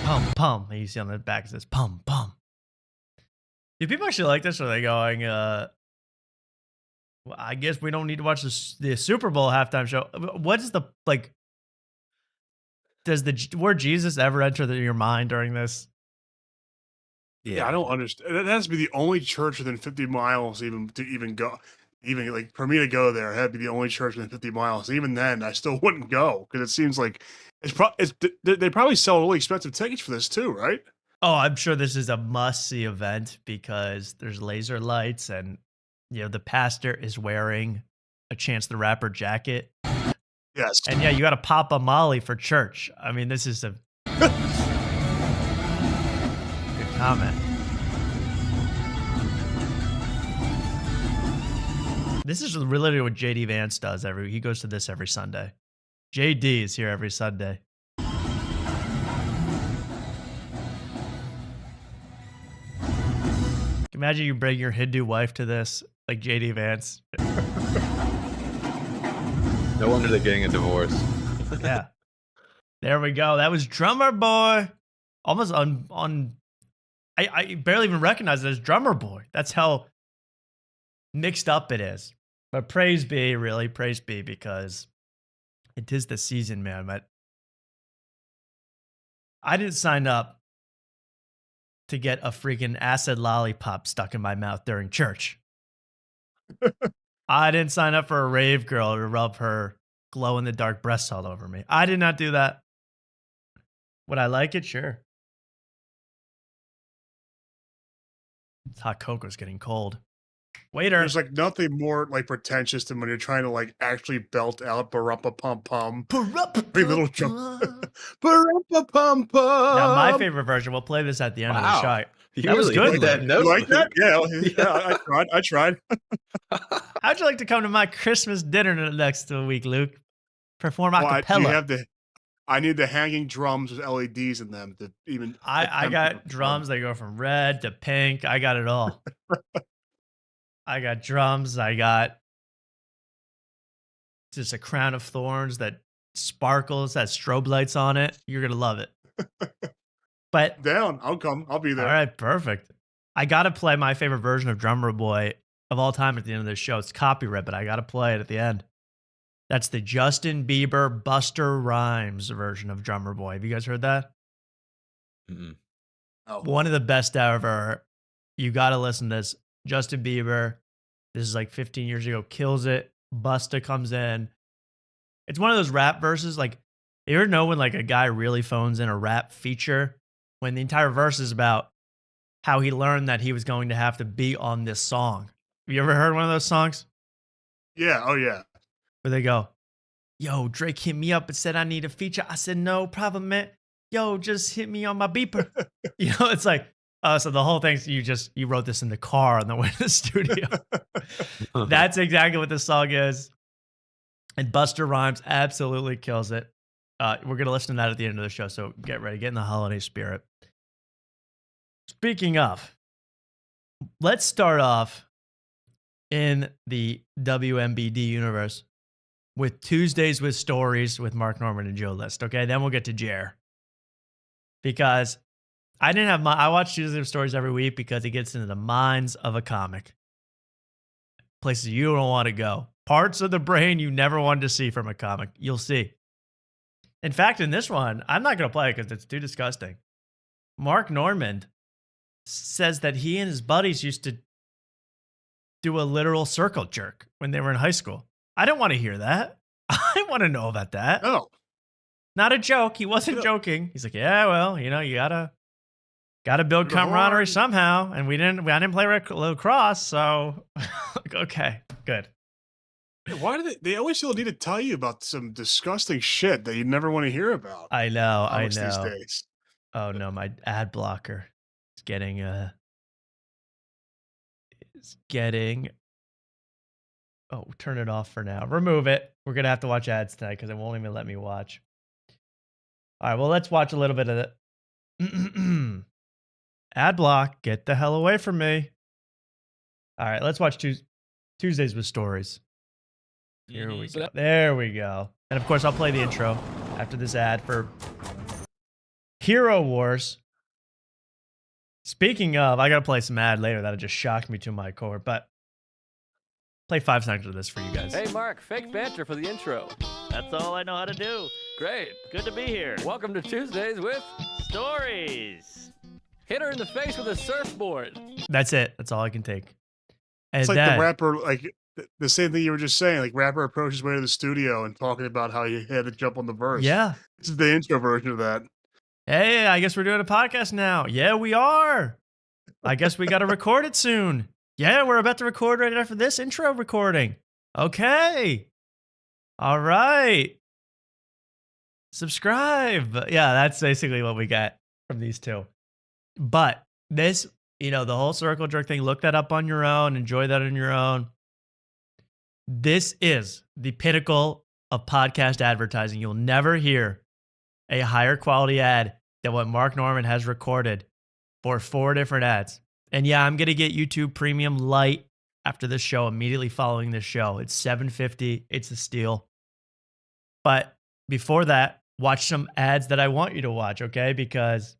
S2: Pum, pum. You see on the back it says pum, pum. Do people actually like this? Or are they going, well, I guess we don't need to watch the Super Bowl halftime show. What is the, like, does the word Jesus ever enter your mind during this?
S4: Yeah, I don't understand. It has to be the only church within 50 miles even go. Even like for me to go there, it had to be the only church within 50 miles. Even then, I still wouldn't go because it seems like they probably sell really expensive tickets for this too, right?
S2: Oh, I'm sure this is a must-see event because there's laser lights and, you know, the pastor is wearing a Chance the Rapper jacket.
S4: Yes.
S2: And yeah, you got to pop a Molly for church. I mean, this is a good comment. This is literally what JD Vance does he goes to this every Sunday. JD is here every Sunday. Imagine you bring your Hindu wife to this, like JD Vance.
S3: No wonder they're getting a divorce.
S2: Yeah. There we go. That was Drummer Boy. Almost I barely even recognize it as Drummer Boy. That's how mixed up it is. But praise be, really, praise be, because it is the season, man. But I didn't sign up to get a freaking acid lollipop stuck in my mouth during church. I didn't sign up for a rave girl to rub her glow-in-the-dark breasts all over me. I did not do that. Would I like it? Sure. This hot cocoa's getting cold. Waiter.
S4: There's like nothing more like pretentious than when you're trying to like actually belt out "Barumpa Pum Pum." Pretty little jump. Barumpa Pum Pum.
S2: Now my favorite version. We'll play this at the end of the show.
S3: That was good.
S4: Like that. You like that? Yeah, I tried.
S2: How'd you like to come to my Christmas dinner next week, Luke? Perform a cappella.
S4: I need the hanging drums with LEDs in them to even.
S2: I got drums that go from red to pink. I got it all. I got drums. I got just a crown of thorns that sparkles, that strobe lights on it. You're going to love it. But
S4: down, I'll come. I'll be there.
S2: All right, perfect. I got to play my favorite version of Drummer Boy of all time at the end of this show. It's copyright, but I got to play it at the end. That's the Justin Bieber Buster Rhymes version of Drummer Boy. Have you guys heard that?
S3: Mm-mm.
S4: Oh.
S2: One of the best ever. You got to listen to this. Justin Bieber, this is like 15 years ago, kills it. Busta comes in. It's one of those rap verses. Like, you ever know when like a guy really phones in a rap feature when the entire verse is about how he learned that he was going to have to be on this song? Have you ever heard one of those songs?
S4: Yeah. Oh, yeah.
S2: Where they go, yo, Drake hit me up and said I need a feature. I said, no problem, man. Yo, just hit me on my beeper. You know, it's like, so the whole thing's you wrote this in the car on the way to the studio. That's exactly what this song is. And Buster Rhymes absolutely kills it. We're going to listen to that at the end of the show. So get ready, get in the holiday spirit. Speaking of, let's start off in the WMBD universe with Tuesdays with Stories with Mark Norman and Joe List. Okay, then we'll get to Jer. Because I watch Tuesdays with Stories every week because it gets into the minds of a comic. Places you don't want to go. Parts of the brain you never wanted to see from a comic. You'll see. In fact, in this one, I'm not going to play it because it's too disgusting. Mark Norman says that he and his buddies used to do a literal circle jerk when they were in high school. I don't want to hear that. I want to know about that.
S4: No.
S2: Not a joke. He wasn't joking. He's like, yeah, well, you gotta build camaraderie somehow. And I didn't play lacrosse, so okay, good.
S4: Why do they always feel the need to tell you about some disgusting shit that you never want to hear about?
S2: I know.
S4: These days.
S2: Oh no, my ad blocker is getting oh, turn it off for now. Remove it. We're gonna have to watch ads tonight because it won't even let me watch. All right, well, let's watch a little bit of it. Ad block, get the hell away from me. All right, let's watch Tuesdays with Stories. Here we go. There we go. And of course, I'll play the intro after this ad for Hero Wars. Speaking of, I got to play some ad later that just shocked me to my core, but play 5 seconds of this for you guys.
S5: Hey, Mark, fake banter for the intro.
S6: That's all I know how to do.
S5: Great.
S6: Good to be here.
S5: Welcome to Tuesdays with
S6: Stories.
S5: Hit her in the face with a surfboard.
S2: That's it. That's all I can take. And
S4: It's like
S2: then,
S4: the rapper, like the same thing you were just saying. Like rapper approaches his way to the studio and talking about how he had to jump on the verse.
S2: yeah.
S4: This is the intro version of that.
S2: Hey, I guess we're doing a podcast now. Yeah, we are. I guess we got to record it soon. Yeah, we're about to record right after this intro recording. Okay. All right. Subscribe. Yeah, that's basically what we got from these two. But this, the whole circle jerk thing, look that up on your own. Enjoy that on your own. This is the pinnacle of podcast advertising. You'll never hear a higher quality ad than what Mark Norman has recorded for 4 different ads. And yeah, I'm going to get YouTube Premium Lite after this show, immediately following this show. It's $7.50. It's a steal. But before that, watch some ads that I want you to watch, okay? Because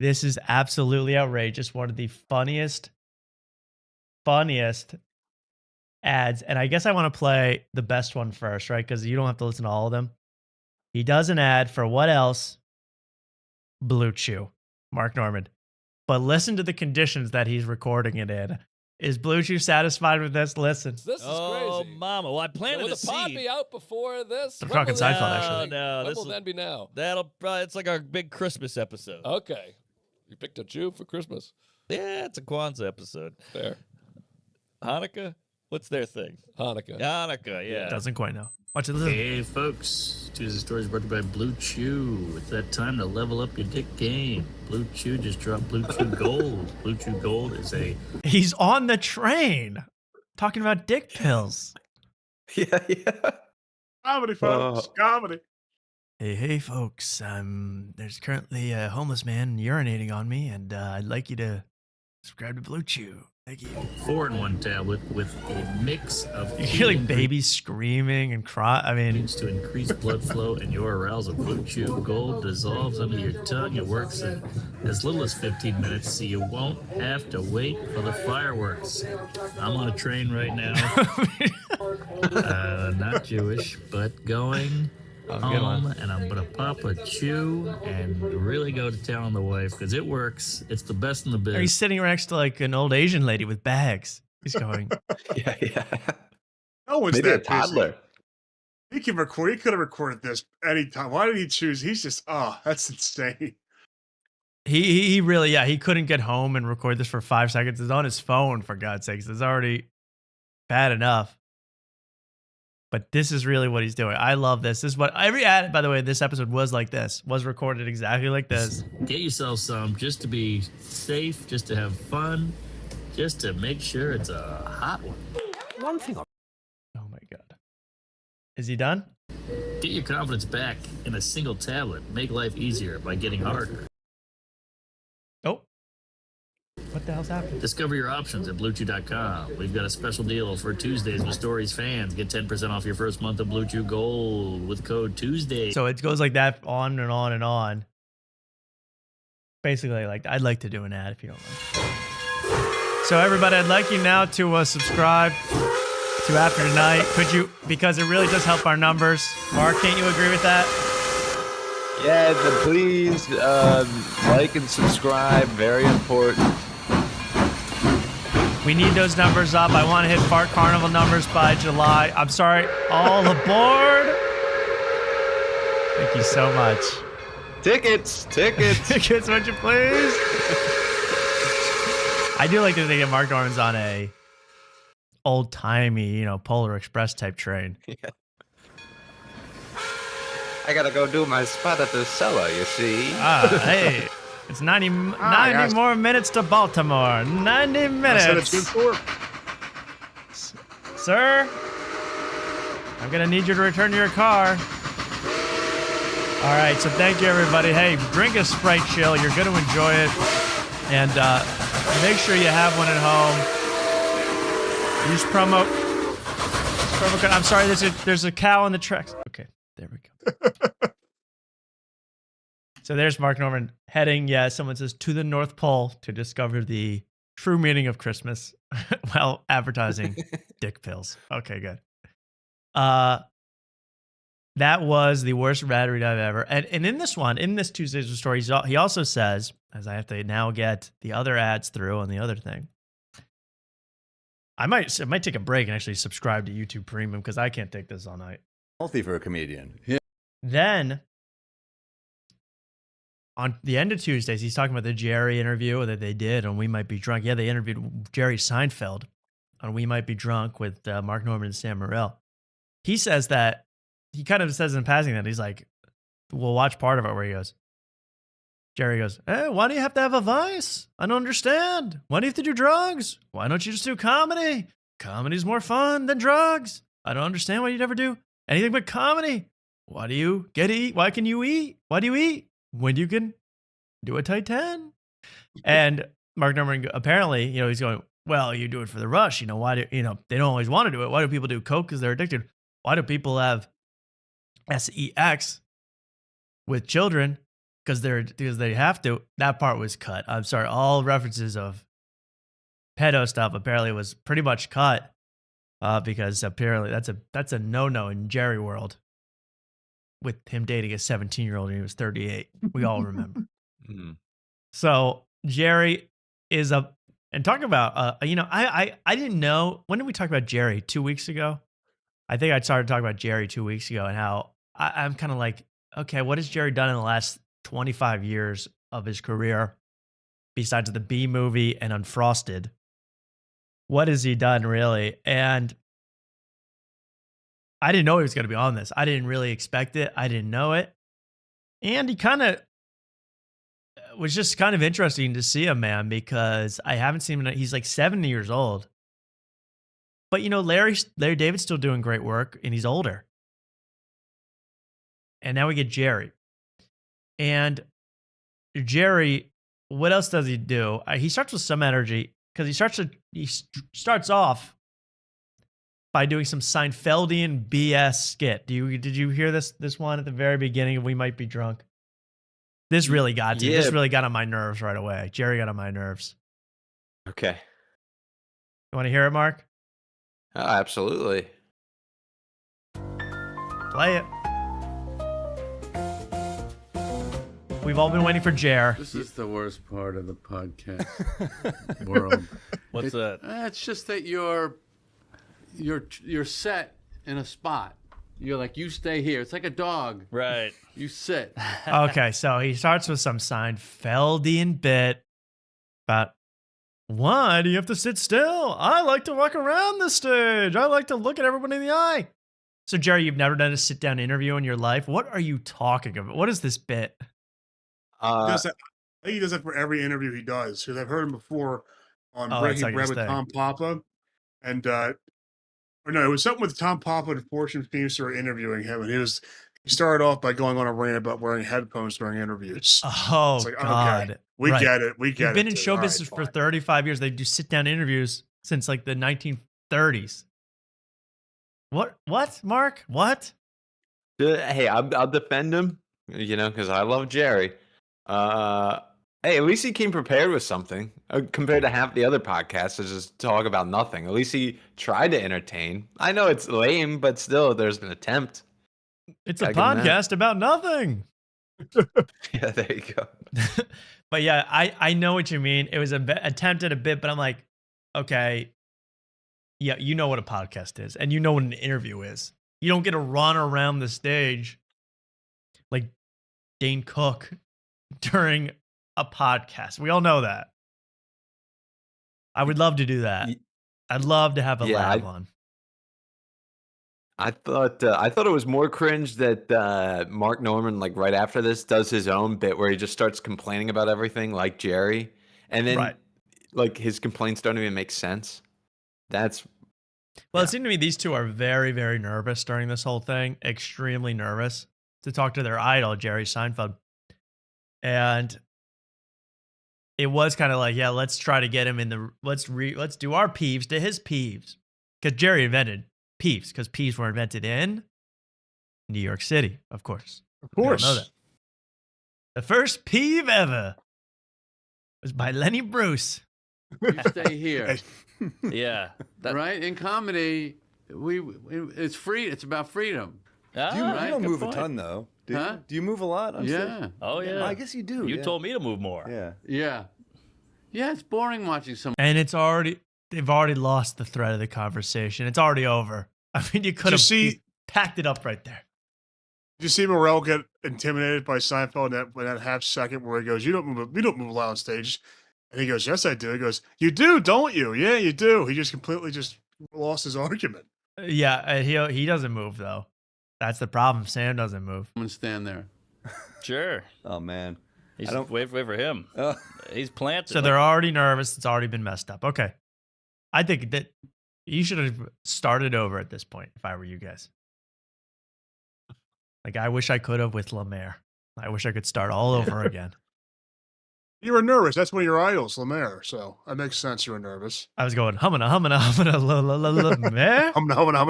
S2: this is absolutely outrageous. One of the funniest ads. And I guess I want to play the best one first, right? Because you don't have to listen to all of them. He does an ad for what else? Blue Chew, Mark Norman. But listen to the conditions that he's recording it in. Is Blue Chew satisfied with this? Listen.
S5: This is
S6: Oh,
S5: crazy.
S6: mama. Well, I planted
S5: Will
S6: a
S5: the pod
S6: seed.
S5: be out before this?
S2: They're
S5: When
S2: talking
S5: will that
S2: Seinfeld,
S5: be?
S2: actually.
S6: No,
S5: When
S6: this
S5: will
S6: will-
S5: that be now?
S6: That'll probably, it's like our big Christmas episode.
S5: Okay. You picked a Jew for Christmas.
S6: Yeah, it's a Kwanzaa episode.
S5: Fair.
S6: Hanukkah? What's their thing?
S5: Hanukkah.
S6: Hanukkah, yeah.
S2: Doesn't quite know. Watch it. Listen.
S7: Hey folks, Tuesday Stories brought to you by Blue Chew. It's that time to level up your dick game. Blue Chew just dropped Blue Chew Gold. Blue Chew Gold is a
S2: He's on the train talking about dick pills.
S3: Yeah.
S4: Comedy, folks. Comedy.
S2: Hey, folks. There's currently a homeless man urinating on me, and I'd like you to subscribe to Blue Chew. Thank you.
S7: 4-in-1 tablet with a mix of
S2: You hear like babies screaming and cry. I mean,
S7: ingredients to increase blood flow and your arousal. Blue Chew Gold dissolves under your tongue. It works in as little as 15 minutes, so you won't have to wait for the fireworks. I'm on a train right now. Not Jewish, but going
S2: good
S7: home,
S2: one.
S7: and I'm gonna pop a chew and really go to town on the wife because it works. It's the best in the biz.
S2: he's sitting right next to like an old Asian lady with bags. He's going,
S3: Yeah.
S4: No one's
S3: Maybe a
S4: that busy.
S3: toddler.
S4: He can record. He could have recorded this anytime. Why did he choose? He's just, that's insane.
S2: he really, he couldn't get home and record this for 5 seconds. It's on his phone, for God's sakes. It's already bad enough. But this is really what he's doing. I love this. This is what every ad, by the way, this episode was like this, was recorded exactly like this.
S7: Get yourself some just to be safe, just to have fun, just to make sure it's a hot one.
S2: Oh my God. Is he done?
S7: Get your confidence back in a single tablet. Make life easier by getting harder.
S2: Oh, the hell's happening?
S7: Discover your options at BlueChew.com. We've got a special deal for Tuesdays with Stories fans. Get 10% off your first month of Blue Chew Gold with code Tuesday.
S2: So it goes like that on and on and on. Basically, like I'd like to do an ad if you don't mind. So everybody, I'd like you now to subscribe to After Tonight. Could you? Because it really does help our numbers. Mark, can't you agree with that?
S3: Yeah, please like and subscribe. Very important.
S2: We need those numbers up. I want to hit Fart Carnival numbers by July. I'm sorry. All aboard. Thank you so much.
S3: Tickets.
S2: Tickets, would you please? I do like to think that Mark Norman's on a old-timey, Polar Express type train.
S3: Yeah. I gotta go do my spot at the cellar, you see.
S2: Hey, it's 90 more minutes to Baltimore. 90 minutes.
S4: I said it's good for.
S2: Sir, I'm going to need you to return to your car. All right, so thank you, everybody. Hey, drink a Sprite Chill. You're going to enjoy it. And make sure you have one at home. Use promo code. I'm sorry, there's a cow in the tracks. Okay, there we go. So there's Mark Norman heading, someone says, to the North Pole to discover the true meaning of Christmas while advertising dick pills. Okay, good. That was the worst rad read I've ever. And in this Tuesday's story, he also says, as I have to now get the other ads through on the other thing, I might take a break and actually subscribe to YouTube Premium because I can't take this all night.
S8: Healthy for a comedian.
S2: Then, on the end of Tuesdays, he's talking about the Jerry interview that they did on We Might Be Drunk. Yeah, they interviewed Jerry Seinfeld on We Might Be Drunk with Mark Norman and Sam Morril. He says that, he kind of says in passing that, he's like, we'll watch part of it where he goes, Jerry goes, hey, why do you have to have a vice? I don't understand. Why do you have to do drugs? Why don't you just do comedy? Comedy's more fun than drugs. I don't understand why you never do anything but comedy. Why do you get to eat? Why can you eat? Why do you eat when you can do a tight 10? And Mark Norman apparently, he's going, well, you do it for the rush. Why do, they don't always want to do it. Why do people do coke? Because they're addicted. Why do people have sex with children? Because they have to. That part was cut. I'm sorry. All references of pedo stuff apparently was pretty much cut because apparently that's a no-no in Jerry world. With him dating a 17-year-old and he was 38. We all remember.
S3: Mm.
S2: So Jerry is up and talking about, I didn't know. When did we talk about Jerry? 2 weeks ago? I think I started talking about Jerry 2 weeks ago and how I'm kind of like, okay, what has Jerry done in the last 25 years of his career besides the B movie and Unfrosted? What has he done really? And I didn't know he was going to be on this. I didn't really expect it. I didn't know it. And he kind of was just kind of interesting to see him, man, because I haven't seen him. He's like 70 years old. But, Larry David's still doing great work, and he's older. And now we get Jerry. And Jerry, what else does he do? He starts with some energy because he starts off by doing some Seinfeldian BS skit. Did you hear this one at the very beginning of We Might Be Drunk? This really got to me. This really got on my nerves right away. Jerry got on my nerves.
S3: Okay.
S2: You want to hear it, Mark?
S3: Oh, absolutely.
S2: Play it. We've all been waiting for Jer.
S9: This is the worst part of the podcast world.
S6: What's that?
S9: It's just that you're set in a spot. You're like, you stay here. It's like a dog.
S6: Right.
S9: You sit.
S2: Okay, so he starts with some Seinfeldian bit about, why do you have to sit still? I like to walk around the stage. I like to look at everybody in the eye. So, Jerry, you've never done a sit-down interview in your life. What are you talking about? What is this bit?
S4: I think he does that for every interview he does. Because I've heard him before on Breaking
S2: like
S4: Bread
S2: his
S4: with
S2: thing.
S4: Tom Papa. And, or no, it was something with Tom Papa and Fortune Feimster were interviewing him. And he He started off by going on a rant about wearing headphones during interviews.
S2: Oh,
S4: It's like,
S2: God.
S4: okay, we
S2: Right.
S4: get it. We get
S2: You've
S4: it.
S2: been in
S4: dude.
S2: show
S4: All right,
S2: business for
S4: fine.
S2: 35 years. They do sit-down interviews since like the 1930s. What, Mark? What?
S3: Hey, I'll defend him, because I love Jerry. Hey, at least he came prepared with something compared to half the other podcasts that just talk about nothing. At least he tried to entertain. I know it's lame, but still, there's an attempt.
S2: It's a
S3: Gotta give him that.
S2: podcast about nothing.
S3: Yeah, there you go.
S2: But yeah, I know what you mean. It was attempted a bit, but I'm like, okay, yeah, you know what a podcast is, and you know what an interview is. You don't get to run around the stage like Dane Cook during a podcast. We all know that. I would love to do that. I'd love to have a lab on.
S3: I thought it was more cringe that Mark Norman, like right after this, does his own bit where he just starts complaining about everything like Jerry, and then like his complaints don't even make sense.
S2: Well, it seemed to me these two are very, very nervous during this whole thing. Extremely nervous to talk to their idol, Jerry Seinfeld. And it was kind of like, yeah, let's try to get him in the let's do our peeves to his peeves. Because Jerry invented peeves, because peeves were invented in New York City, of course.
S4: Of course.
S2: We all know that. The first peeve ever was by Lenny Bruce.
S9: You stay here.
S5: Yeah.
S9: Right? In comedy, it's free. It's about freedom.
S8: You
S9: right?
S8: don't
S9: Good
S8: move
S9: point.
S8: a ton, though. Do
S9: Huh?
S8: you? Do you move a lot on
S9: Yeah.
S8: stage?
S5: Oh, yeah.
S8: I guess you do.
S5: You
S8: yeah.
S5: told me to move more.
S8: Yeah.
S9: Yeah. Yeah, it's boring watching someone.
S2: And they've already lost the thread of the conversation. It's already over. I mean, you could have packed it up right there.
S4: Did you see Morel get intimidated by Seinfeld in that half second where he goes, we don't move a lot on stage. And he goes, yes, I do. He goes, you do, don't you? Yeah, you do. He just completely lost his argument.
S2: Yeah, he doesn't move, though. That's the problem. Sam doesn't move.
S9: I'm going to stand there.
S5: Sure.
S8: Oh, man.
S5: He's wait for him. He's planted.
S2: So they're already nervous. It's already been messed up. Okay. I think that you should have started over at this point if I were you guys. Like, I wish I could have with Lemaire. I wish I could start all over again.
S4: You were nervous. That's one of your idols, Lemaire. So that makes sense. You were nervous.
S2: I was going, Lemaire.
S4: Humana.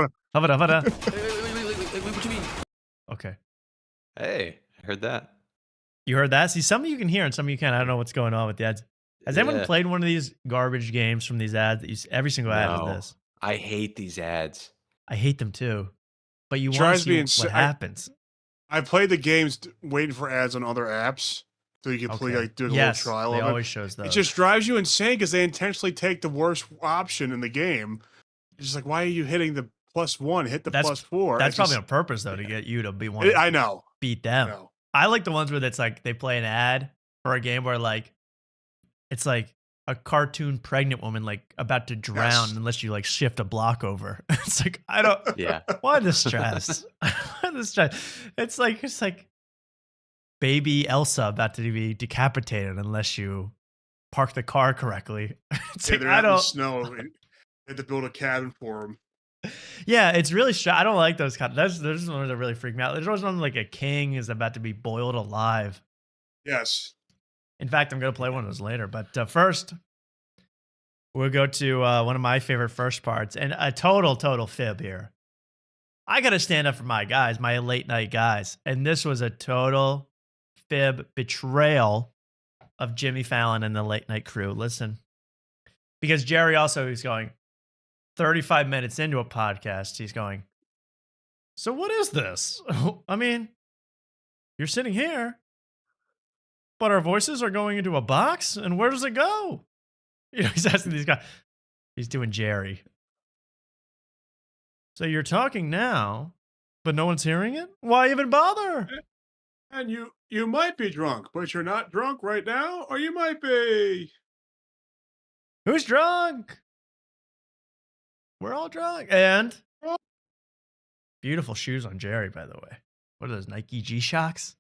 S9: What you mean?
S2: Okay.
S3: Hey, I heard that.
S2: You heard that? See, some of you can hear and some of you can't. I don't know what's going on with the ads. Has anyone played one of these garbage games from these ads? Every single ad is this.
S3: I hate these ads.
S2: I hate them too. But you want to see what happens.
S4: I played the games waiting for ads on other apps. So you can play, do a little trial of it.
S2: Always shows those.
S4: It just drives you insane because they intentionally take the worst option in the game. It's just like, why are you hitting the +1? Hit the +4.
S2: That's probably on purpose, though, to get you to be one.
S4: I know.
S2: Beat them. I like the ones where it's like they play an ad for a game where like it's like a cartoon pregnant woman like about to drown unless you like shift a block over. It's like I don't.
S3: Yeah.
S2: Why the stress? Why the stress? It's like baby Elsa about to be decapitated unless you park the car correctly. It's like,
S4: they're out in the snow. They had to build a cabin for them.
S2: Yeah, it's really I don't like those kind. There's one that really freak me out. There's always one like a king is about to be boiled alive.
S4: Yes.
S2: In fact, I'm gonna play one of those later. But first, we'll go to one of my favorite first parts and a total fib here. I gotta stand up for my guys, my late night guys, and this was a total fib betrayal of Jimmy Fallon and the late night crew. Listen, because Jerry also is going 35 minutes into a podcast. He's going, so what is this? I mean, you're sitting here, but our voices are going into a box, and where does it go? You know, he's asking these guys. He's doing Jerry. So you're talking now, but no one's hearing it? Why even bother?
S4: And you might be drunk, but you're not drunk right now, or you might be.
S2: Who's drunk? We're all drunk. And beautiful shoes on Jerry, by the way. What are those, Nike G-Shocks?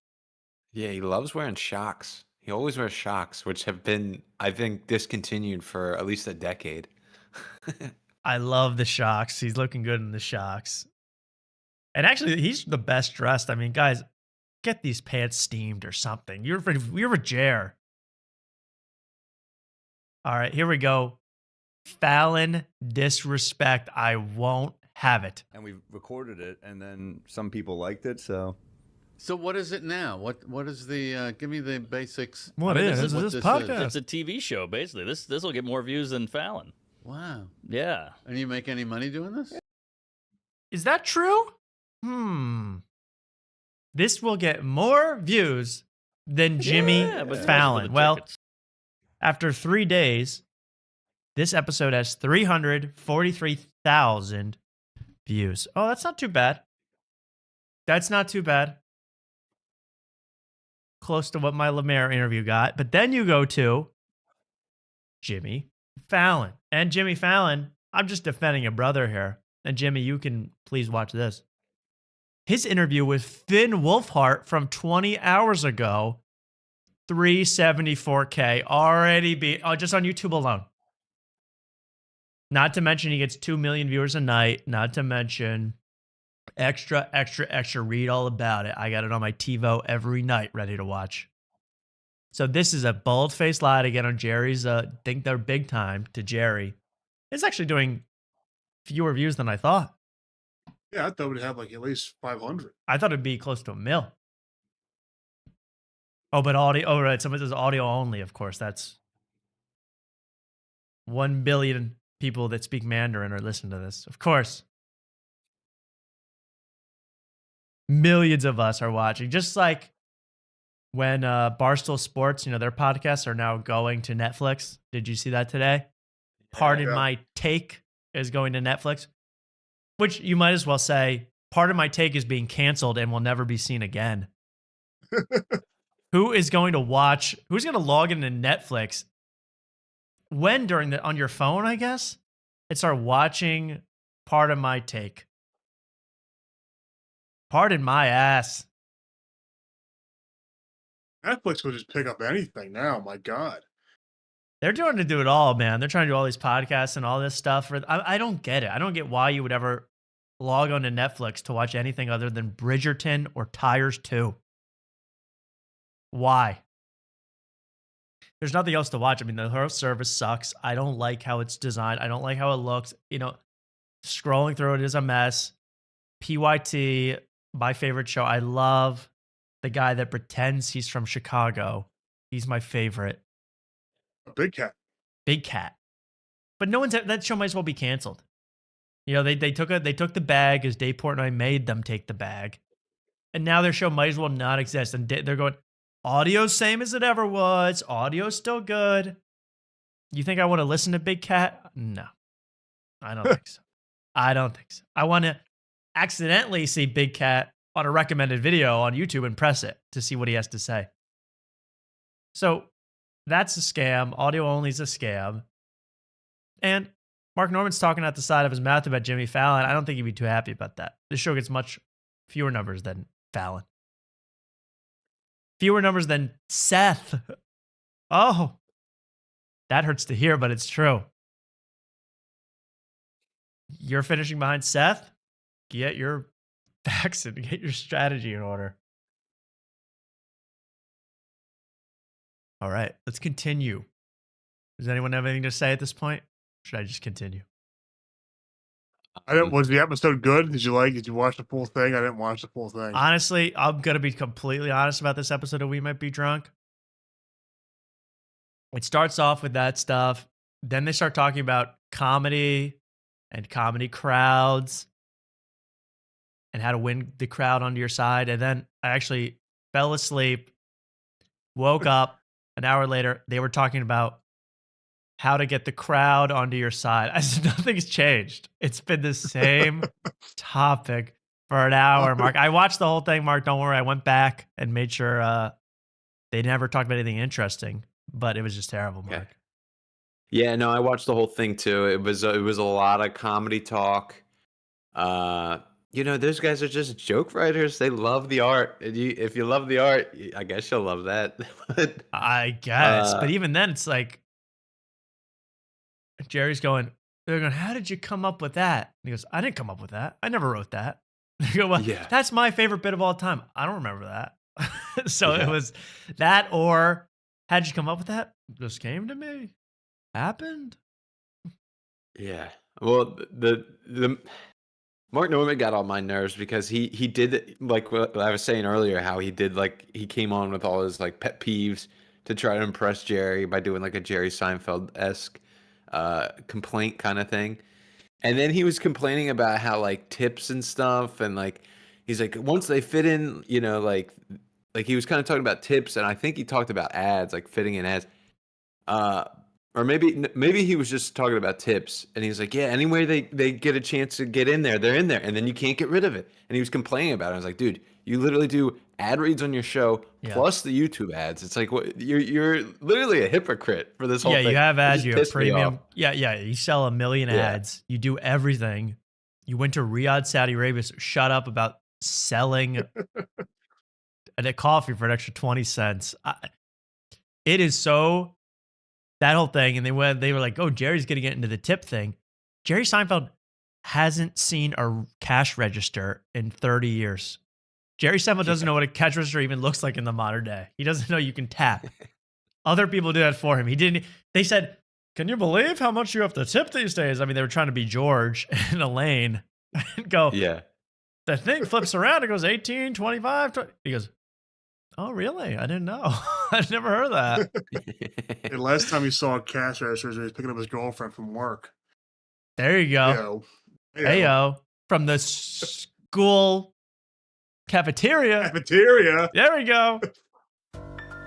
S3: Yeah, he loves wearing shocks. He always wears shocks, which have been, I think, discontinued for at least a decade.
S2: I love the shocks. He's looking good in the shocks. And actually, he's the best dressed. I mean, guys, get these pants steamed or something. You're a Jer. All right, here we go. Fallon disrespect. I won't have it.
S8: And we recorded it, and then some people liked it, so.
S9: So what is it now? What is the? Give me the basics.
S2: What
S5: I mean,
S2: is
S9: what
S2: this
S9: this
S2: podcast?
S5: It's a TV show, basically. This will get more views than Fallon.
S9: Wow.
S5: Yeah.
S9: And you make any money doing this?
S2: Is that true? This will get more views than Jimmy
S5: Yeah, but
S2: Fallon.
S5: the
S2: Well,
S5: tickets.
S2: after 3 days, this episode has 343,000 views. Oh, that's not too bad. That's not too bad. Close to what my Lemaire interview got. But then you go to Jimmy Fallon. And Jimmy Fallon, I'm just defending a brother here. And Jimmy, you can please watch this. His interview with Finn Wolfhard from 20 hours ago, 374K already just on YouTube alone. Not to mention he gets 2 million viewers a night. Not to mention extra. Read all about it. I got it on my TiVo every night ready to watch. So this is a bold-faced lie to get on Jerry's think they're big time to Jerry. It's actually doing fewer views than I thought.
S4: Yeah, I thought we'd have like at least 500.
S2: I thought it'd be close to 1 mil. Oh, but audio. Oh, right. Someone says audio only. Of course, that's 1 billion people that speak Mandarin are listening to this. Of course, millions of us are watching. Just like when Barstool Sports, their podcasts are now going to Netflix. Did you see that today? Pardon my take is going to Netflix. Which you might as well say, part of my take is being canceled and will never be seen again. Who's going to log into Netflix when on your phone, I guess, and start watching part of my take? Pardon my ass.
S4: Netflix will just pick up anything now. My God.
S2: They're trying to do it all, man. They're trying to do all these podcasts and all this stuff. I don't get it. I don't get why you would ever log on to Netflix to watch anything other than Bridgerton or Tires 2. Why? There's nothing else to watch. I mean, the whole service sucks. I don't like how it's designed. I don't like how it looks. Scrolling through it is a mess. PYT, my favorite show. I love the guy that pretends he's from Chicago. He's my favorite.
S4: Big Cat.
S2: Big Cat. But that show might as well be canceled. They took the bag as Dave Portnoy made them take the bag. And now their show might as well not exist. And they're going, audio's same as it ever was. Audio's still good. You think I want to listen to Big Cat? No. I don't think so. I don't think so. I want to accidentally see Big Cat on a recommended video on YouTube and press it to see what he has to say. So that's a scam. Audio only is a scam. And Mark Norman's talking out the side of his mouth about Jimmy Fallon. I don't think he'd be too happy about that. This show gets much fewer numbers than Fallon. Fewer numbers than Seth. Oh, that hurts to hear, but it's true. You're finishing behind Seth? Get your facts and get your strategy in order. All right, let's continue. Does anyone have anything to say at this point? Should I just continue?
S4: Was the episode good? Did you watch the full thing? I didn't watch the full thing.
S2: Honestly, I'm going to be completely honest about this episode of We Might Be Drunk. It starts off with that stuff. Then they start talking about comedy and comedy crowds and how to win the crowd onto your side. And then I actually fell asleep, woke up an hour later. They were talking about how to get the crowd onto your side. I said, nothing's changed. It's been the same topic for an hour, Mark. I watched the whole thing, Mark. Don't worry. I went back and made sure they never talked about anything interesting, but it was just terrible, Mark.
S3: Okay. Yeah, no, I watched the whole thing too. It was a lot of comedy talk. Those guys are just joke writers. They love the art. If you love the art, I guess you'll love that.
S2: I guess. But even then, it's like, they're going, how did you come up with that? And he goes, I didn't come up with that. I never wrote that. They go, well,
S3: Yeah.
S2: that's my favorite bit of all time. I don't remember that. So it
S3: Yeah.
S2: was that, or how'd you come up with that? Just came to me. Happened.
S3: Yeah. Well, the Mark Norman got on my nerves because he did, like what I was saying earlier, how he did, like, he came on with all his like pet peeves to try to impress Jerry by doing like a Jerry Seinfeld-esque complaint kind of thing. And then he was complaining about how like tips and stuff, and like he's like, once they fit in, like he was kind of talking about tips, and I think he talked about ads, like fitting in ads. Or maybe he was just talking about tips, and he's like, yeah, anyway they get a chance to get in there, they're in there, and then you can't get rid of it. And he was complaining about it. I was like, dude, you literally do ad reads on your show plus the YouTube ads. It's like, what, you're literally a hypocrite for this whole thing.
S2: You have
S3: It
S2: ads,
S3: just
S2: you have
S3: pissed me
S2: premium.
S3: off.
S2: Yeah, you sell 1 million ads. You do everything. You went to Riyadh, Saudi Arabia. So shut up about selling a coffee for an extra 20 cents. It is so, that whole thing. And they were like, oh, Jerry's going to get into the tip thing. Jerry Seinfeld hasn't seen a cash register in 30 years. Jerry Seinfeld doesn't know what a cash register even looks like in the modern day. He doesn't know you can tap. Other people do that for him. He didn't. They said, can you believe how much you have to tip these days? I mean, they were trying to be George and Elaine and go,
S3: Yeah.
S2: the thing flips around. It goes 18, 25. 20. He goes, oh, really? I didn't know. I've never heard of that.
S4: The last time he saw a cash register, he was picking up his girlfriend from work.
S2: There you go.
S4: Heyo.
S2: Heyo. From the school cafeteria.
S4: Cafeteria.
S2: There we go.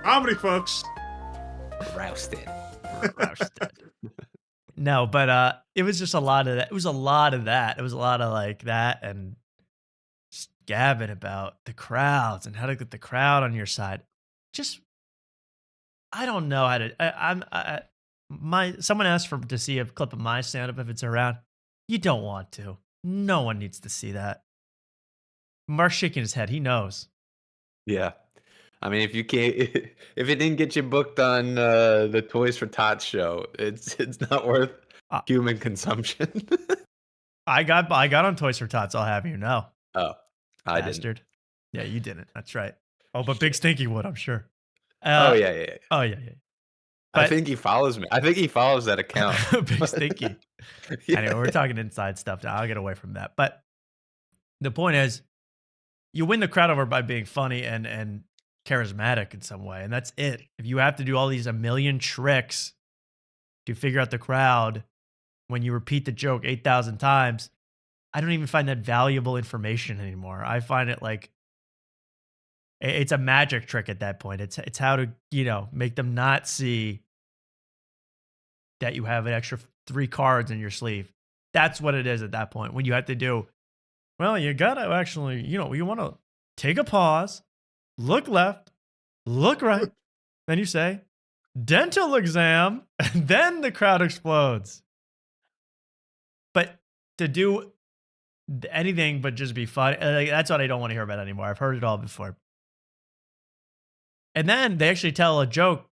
S4: Comedy, folks.
S3: Rousted.
S2: No, but it was just a lot of that. It was a lot of that. It was a lot of like that and just gabbing about the crowds and how to get the crowd on your side. Just, I don't know how to. Someone asked to see a clip of my stand-up if it's around. You don't want to. No one needs to see that. Mark's shaking his head. He knows.
S3: Yeah. I mean, if you can't, if it didn't get you booked on the Toys for Tots show, it's not worth human consumption.
S2: I got on Toys for Tots. I'll have you know.
S3: Oh, I
S2: Bastard.
S3: didn't.
S2: Yeah, you didn't. That's right. Oh, but Big Stinky would, I'm sure.
S3: Oh yeah.
S2: Oh yeah.
S3: I think he follows me. I think he follows that account.
S2: Big Stinky.
S3: Yeah.
S2: Anyway, we're talking inside stuff now. I'll get away from that. But the point is, you win the crowd over by being funny and charismatic in some way, and that's it. If you have to do all these 1 million tricks to figure out the crowd when you repeat the joke 8,000 times, I don't even find that valuable information anymore. I find it like it's a magic trick at that point. It's how to, make them not see that you have an extra 3 cards in your sleeve. That's what it is at that point. When you have to do, well, you got to actually, you want to take a pause, look left, look right. Then you say, dental exam, and then the crowd explodes. But to do anything but just be funny, that's what I don't want to hear about anymore. I've heard it all before. And then they actually tell a joke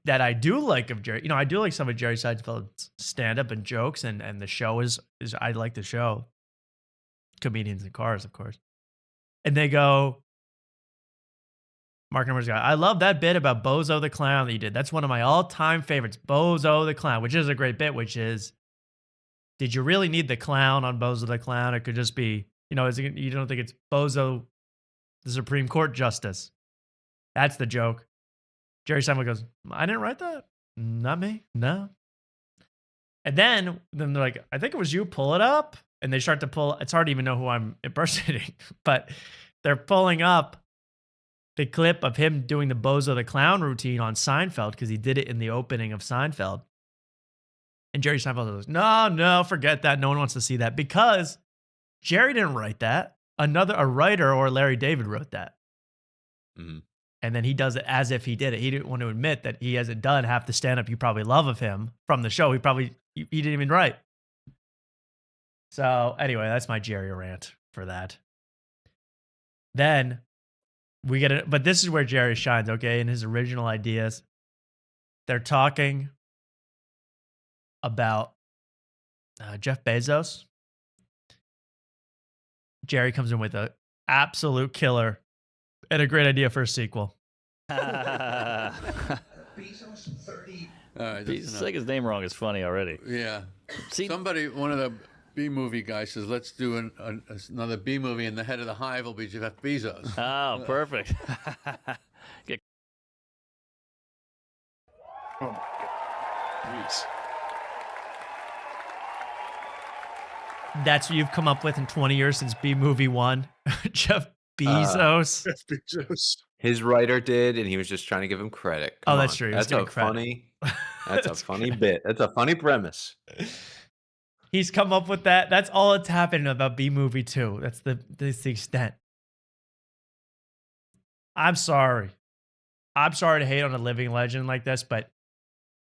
S2: that I do like of Jerry. I do like some of Jerry Seinfeld's stand-up and jokes, and the show is I like the show. Comedians in Cars, of course. And they go, Mark Numbers guy, I love that bit about Bozo the Clown that you did. That's one of my all-time favorites, Bozo the Clown, which is a great bit, which is, did you really need the clown on Bozo the Clown? It could just be, you don't think it's Bozo, the Supreme Court Justice. That's the joke. Jerry Seinfeld goes, I didn't write that. Not me. No. And then they're like, I think it was you. Pull it up. And they start to pull. It's hard to even know who I'm impersonating, but they're pulling up the clip of him doing the Bozo the Clown routine on Seinfeld because he did it in the opening of Seinfeld. And Jerry Seinfeld goes, no, forget that. No one wants to see that because Jerry didn't write that. A writer or Larry David wrote that.
S3: Mm-hmm.
S2: And then he does it as if he did it. He didn't want to admit that he hasn't done half the stand-up you probably love of him from the show. He didn't even write. So anyway, that's my Jerry rant for that. Then we get it, but this is where Jerry shines, okay? In his original ideas, they're talking about Jeff Bezos. Jerry comes in with a absolute killer and a great idea for a sequel.
S9: All right, that's enough.
S5: Saying his name wrong is funny already.
S9: Yeah.
S5: See-
S9: Somebody, one of the B movie guys says, let's do another B movie, and the head of the hive will be Jeff Bezos.
S5: Oh, perfect.
S4: Oh my god. Jeez.
S2: That's what you've come up with in 20 years since B movie 1. Jeff Bezos.
S4: Jeff Bezos.
S3: His writer did, and he was just trying to give him credit. Come
S2: that's
S3: on.
S2: true. He was
S3: That's a
S2: getting credit.
S3: funny. That's a funny bit. That's a funny premise.
S2: He's come up with that. That's all it's happened about B movie 2. That's the extent. I'm sorry. I'm sorry to hate on a living legend like this, but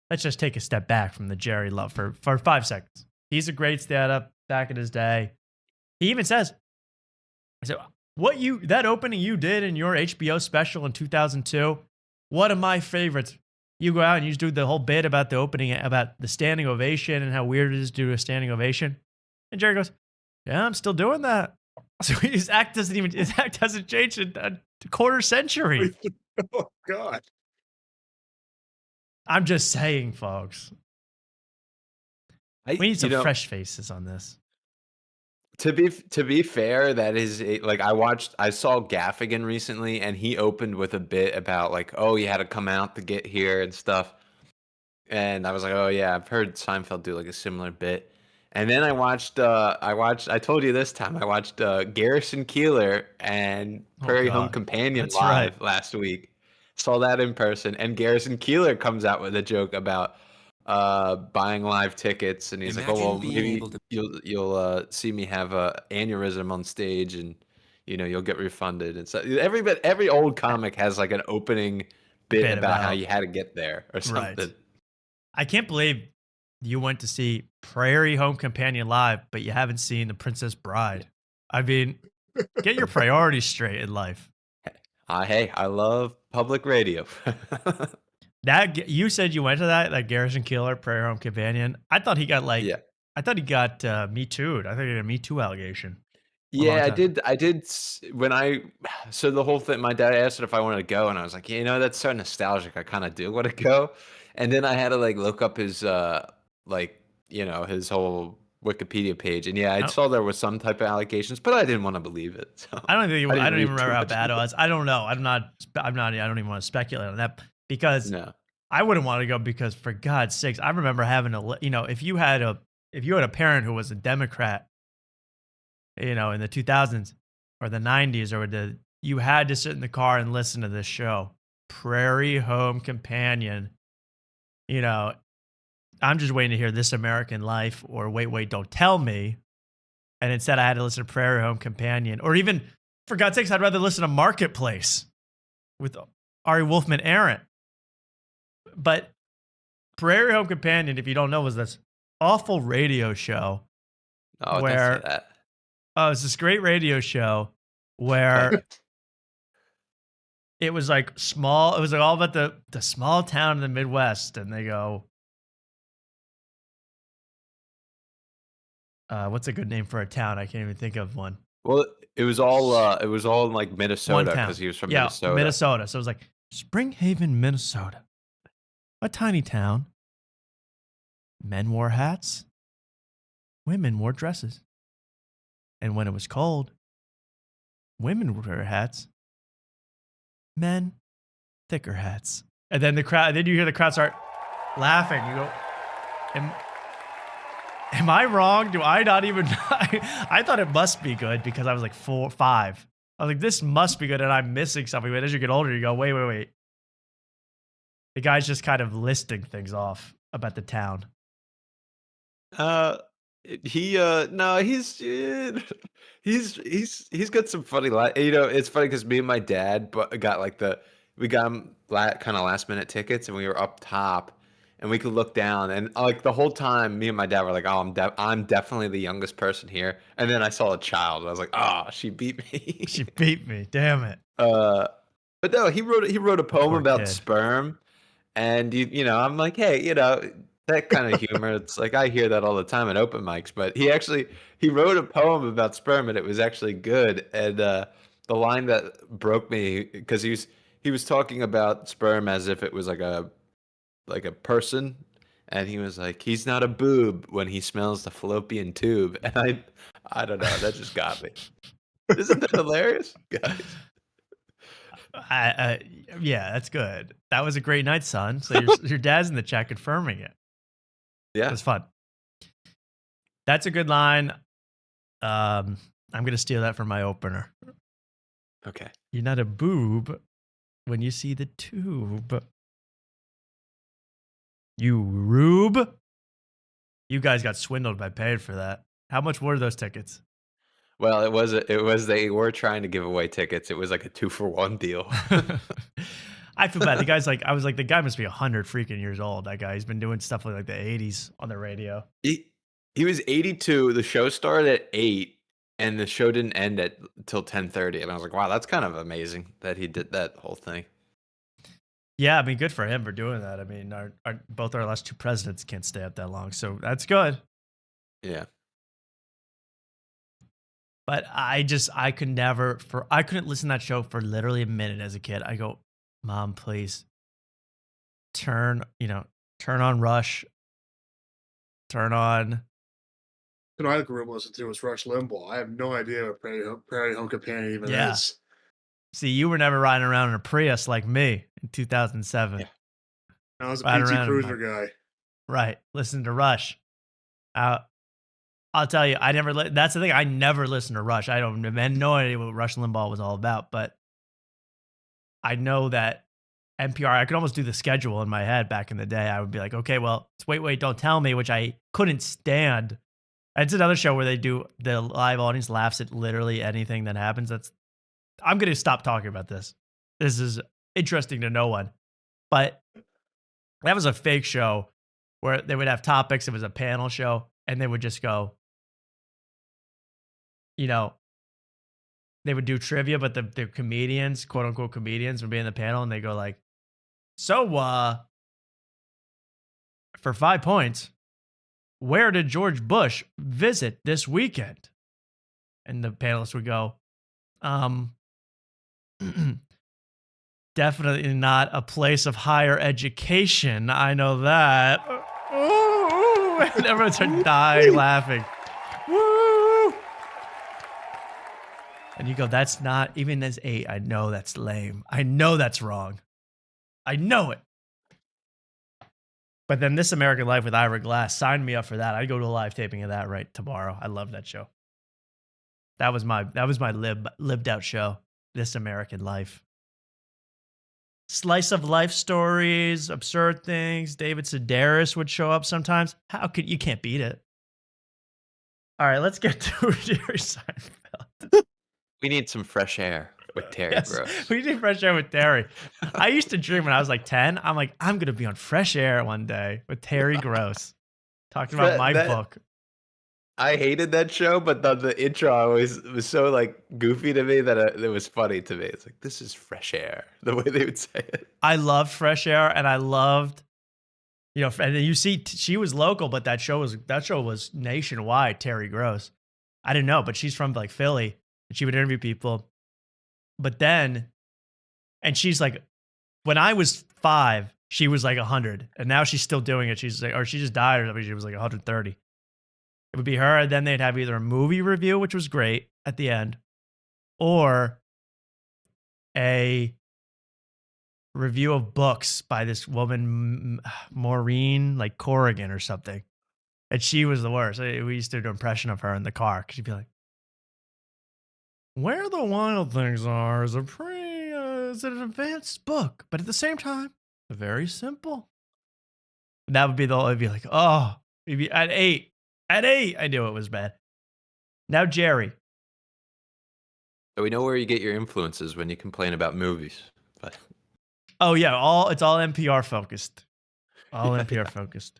S2: let's just take a step back from the Jerry love for 5 seconds. He's a great stand-up back in his day. He even says, so that opening you did in your HBO special in 2002, one of my favorites. You go out and you just do the whole bit about the opening, about the standing ovation and how weird it is to do a standing ovation. And Jerry goes, yeah, I'm still doing that. So his act hasn't changed in a quarter century.
S4: Oh god.
S2: I'm just saying, folks. We need some fresh faces on this.
S3: To be fair, that is like I saw Gaffigan recently, and he opened with a bit about like, oh, you had to come out to get here and stuff. And I was like, oh yeah, I've heard Seinfeld do like a similar bit. And then I told you this time, I watched Garrison Keillor and Prairie Home Companion live last week. Saw that in person, and Garrison Keillor comes out with a joke about buying live tickets, and he's like, oh well, maybe you'll see me have a aneurysm on stage, and you'll get refunded. And so every old comic has like an opening bit about how you had to get there or something.
S2: Right. I can't believe you went to see Prairie Home Companion live, but you haven't seen The Princess Bride. I mean, get your priorities straight in life.
S3: Hey, I love public radio.
S2: That you said you went to that Garrison Keillor Prairie Home Companion. I thought he got I thought he got Me Too'd. I thought he had a Me Too allegation.
S3: Yeah, I did. So the whole thing, my dad asked if I wanted to go, and I was like, that's so nostalgic. I kind of do want to go. And then I had to look up his his whole Wikipedia page, and I saw there was some type of allegations, but I didn't want to believe it. So
S2: I don't even remember how bad it was. I don't know. I don't even want to speculate on that because I wouldn't want to go because for God's sakes, I remember having if you had a parent who was a Democrat, in the 2000s or the 90s or you had to sit in the car and listen to this show, Prairie Home Companion. I'm just waiting to hear This American Life or Wait, Don't Tell Me. And instead I had to listen to Prairie Home Companion. Or even, for God's sakes, I'd rather listen to Marketplace with Ari Wolfman Arent. But Prairie Home Companion, if you don't know, was this awful radio show.
S3: Oh, don't say that.
S2: Oh, it's this great radio show where it was small. It was all about the small town in the Midwest. And they go, what's a good name for a town? I can't even think of one.
S3: Well, it was all in Minnesota because he was from Minnesota.
S2: Minnesota. So it was Spring Haven, Minnesota, a tiny town. Men wore hats, women wore dresses, and when it was cold, women wore hats, men thicker hats. And then then you hear the crowd start laughing. You go, Am I wrong? Do I not even? I thought it must be good because I was 4 or 5. I was like, this must be good, and I'm missing something. But as you get older, you go, wait. The guy's just kind of listing things off about the town.
S3: He's got some funny it's funny because me and my dad got we got him kind of last minute tickets, and we were up top. And we could look down, and the whole time, me and my dad were like, "Oh, I'm definitely the youngest person here." And then I saw a child, and I was like, "Oh, she beat me."
S2: She beat me. Damn it.
S3: But no, he wrote a poem
S2: Poor
S3: about
S2: kid.
S3: sperm, and I'm like, hey, that kind of humor. It's like I hear that all the time at open mics. But he wrote a poem about sperm, and it was actually good. And the line that broke me, because he was talking about sperm as if it was like a person, and he was like, he's not a boob when he smells the fallopian tube. And I don't know, that just got me. Isn't that hilarious, guys?
S2: Yeah, that's good. That was a great night, son. So your dad's in the chat confirming it.
S3: Yeah,
S2: It was fun. That's a good line. I'm gonna steal that for my opener.
S3: okay.
S2: You're not a boob when you see the tube. You rube. You guys got swindled by paying for that. How much were those tickets?
S3: Well, they were trying to give away tickets. It was like a 2-for-1 deal.
S2: I feel bad. The guy's like, I was like, the guy must be 100 freaking years old. That guy, he's been doing stuff like the 80s on the radio.
S3: He was 82. The show started at 8, and the show didn't end till 10:30. And I was like, wow, that's kind of amazing that he did that whole thing.
S2: Yeah, I mean, good for him for doing that. I mean, both our last two presidents can't stay up that long, so that's good.
S3: Yeah.
S2: But I couldn't listen to that show for literally a minute as a kid. I go, Mom, please turn on Rush. Turn on.
S4: You know, I grew up listening to was Rush Limbaugh. I have no idea what Prairie Home Companion even
S2: Yeah.
S4: is.
S2: See, you were never riding around in a Prius like me in 2007.
S3: Yeah.
S4: I was a
S2: Riding
S4: PT
S2: around in
S4: Cruiser guy.
S2: Right. Listen to Rush. I'll tell you, that's the thing. I never listened to Rush. I had no idea what Rush Limbaugh was all about, but I know that NPR, I could almost do the schedule in my head back in the day. I would be like, okay, well, it's Wait, Don't Tell Me, which I couldn't stand. It's another show where the live audience laughs at literally anything that happens. I'm going to stop talking about this. This is interesting to no one. But that was a fake show where they would have topics. It was a panel show, and they would just go, they would do trivia, but the comedians, quote unquote comedians, would be in the panel, and they go like, so, for 5 points, where did George Bush visit this weekend? And the panelists would go, definitely not a place of higher education. I know that. Ooh, and everyone started dying laughing. Woo! And you go, that's not, even as 8, I know that's lame. I know that's wrong. I know it. But then This American Life with Ira Glass, signed me up for that. I'd go to a live taping of that right tomorrow. I love that show. That was my lived out show. This American Life. Slice of life stories, absurd things. David Sedaris would show up sometimes. You can't beat it. All right, let's get to Jerry Seinfeld.
S3: We need some fresh air with Terry Gross.
S2: We need fresh air with Terry. I used to dream when I was like 10. I'm like, I'm going to be on Fresh Air one day with Terry Gross. Talking about my book.
S3: I hated that show, but the intro always was so like goofy to me that it was funny to me. It's like, this is fresh air, the way they would say it.
S2: I loved Fresh Air, and I loved, and then you see she was local, but that show was nationwide. Terry Gross, I didn't know, but she's from like Philly, and she would interview people. But then, and she's like, when I was 5, she was like 100, and now she's still doing it. She's like, or she just died or something. She was like 130. It would be her, and then they'd have either a movie review, which was great at the end, or a review of books by this woman, Maureen, like Corrigan or something. And she was the worst. We used to do an impression of her in the car, because she'd be like, Where the Wild Things Are is it's an advanced book, but at the same time, very simple. And that would be it'd be like, oh, maybe at 8. At 8, I knew it was bad. Now, Jerry.
S3: So we know where you get your influences when you complain about movies. But
S2: oh yeah, it's all NPR focused. All NPR focused.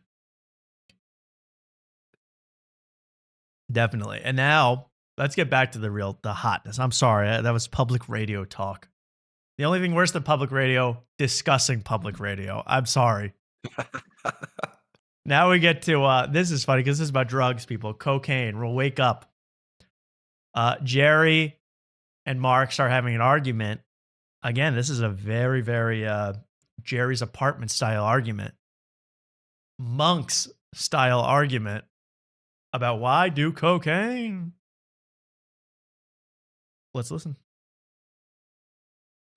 S2: Definitely. And now let's get back to the hotness. I'm sorry, that was public radio talk. The only thing worse than public radio, discussing public radio. I'm sorry. Now we get to this is funny because this is about drugs, people. Cocaine. We'll wake up. Jerry and Mark start having an argument. Again, this is a very, very Jerry's apartment style argument. Monk's style argument about why do cocaine. Let's listen.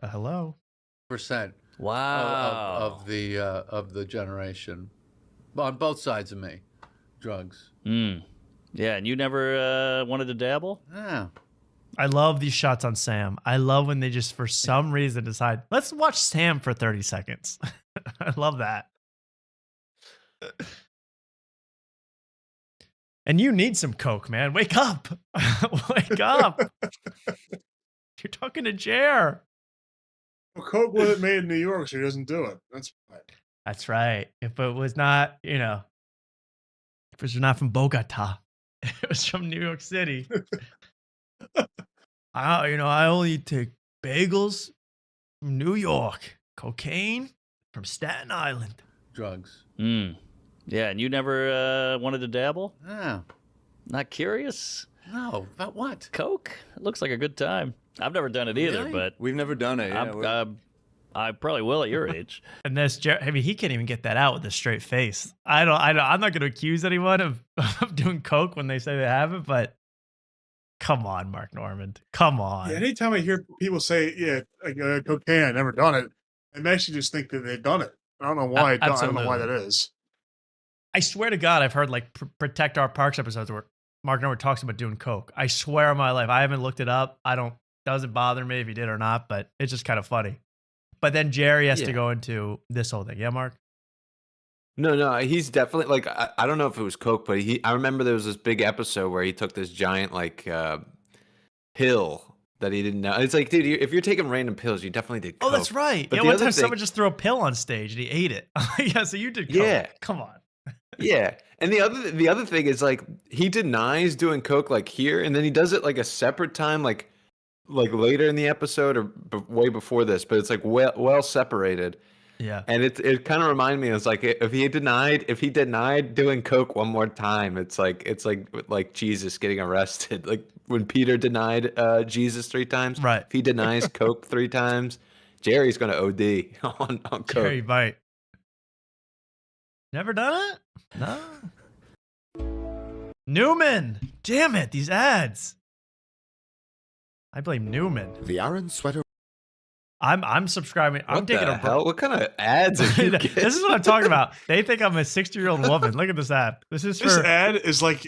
S2: Hello.
S9: Percent
S5: Wow.
S9: of the generation, on both sides of me, drugs.
S5: Yeah, and you never wanted to dabble?
S9: Yeah.
S2: I love these shots on Sam. I love when they just, for some reason, decide, let's watch Sam for 30 seconds. I love that. And you need some Coke, man. Wake up. Wake up. You're talking to Jer.
S4: Well, Coke wasn't made in New York, so he doesn't do it. That's fine.
S2: That's right. If it was not, if it was not from Bogota, it was from New York City. I only take bagels from New York, cocaine from Staten Island.
S9: Drugs.
S5: Yeah, and you never wanted to dabble?
S9: Yeah.
S5: Not curious?
S9: No. About what?
S5: Coke? It looks like a good time. I've never done it either,
S9: Really?
S5: but
S8: We've never done it. Yeah,
S5: I probably will at your age.
S2: And he can't even get that out with a straight face. I'm not going to accuse anyone of doing coke when they say they haven't, but come on, Mark Normand. Come on.
S4: Yeah, anytime I hear people say, cocaine, I never done it, I actually just think that they've done it. I don't know why. I don't know why that is.
S2: I swear to God, I've heard like Protect Our Parks episodes where Mark Normand talks about doing coke. I swear on my life. I haven't looked it up. Doesn't bother me if he did or not, but it's just kind of funny. But then Jerry has to go into this whole thing. Yeah, Mark?
S3: No, he's definitely like I don't know if it was coke, but I remember there was this big episode where he took this giant pill that he didn't know. It's like, dude, if you're taking random pills, you definitely did coke.
S2: Oh, that's right.
S3: But
S2: yeah, one time someone just threw a pill on stage and he ate it. Yeah, so you did coke.
S3: Yeah.
S2: Come on.
S3: Yeah. And the other thing is like he denies doing coke like here, and then he does it like a separate time, like later in the episode or way before this, but it's like well separated.
S2: Yeah.
S3: And it kind of reminded me, it's like if he denied doing coke one more time, it's like Jesus getting arrested. Like when Peter denied Jesus 3 times.
S2: Right.
S3: If he denies coke 3 times, Jerry's gonna OD on coke.
S2: Jerry bite. Never done it? No. Newman. Damn it, these ads. I blame Newman.
S10: The Aaron Sweater.
S2: I'm subscribing. I'm taking a
S3: hell? What kind of ads are you getting?
S2: This is what I'm talking about. They think I'm a 60-year-old woman. Look at this ad. This
S4: ad is like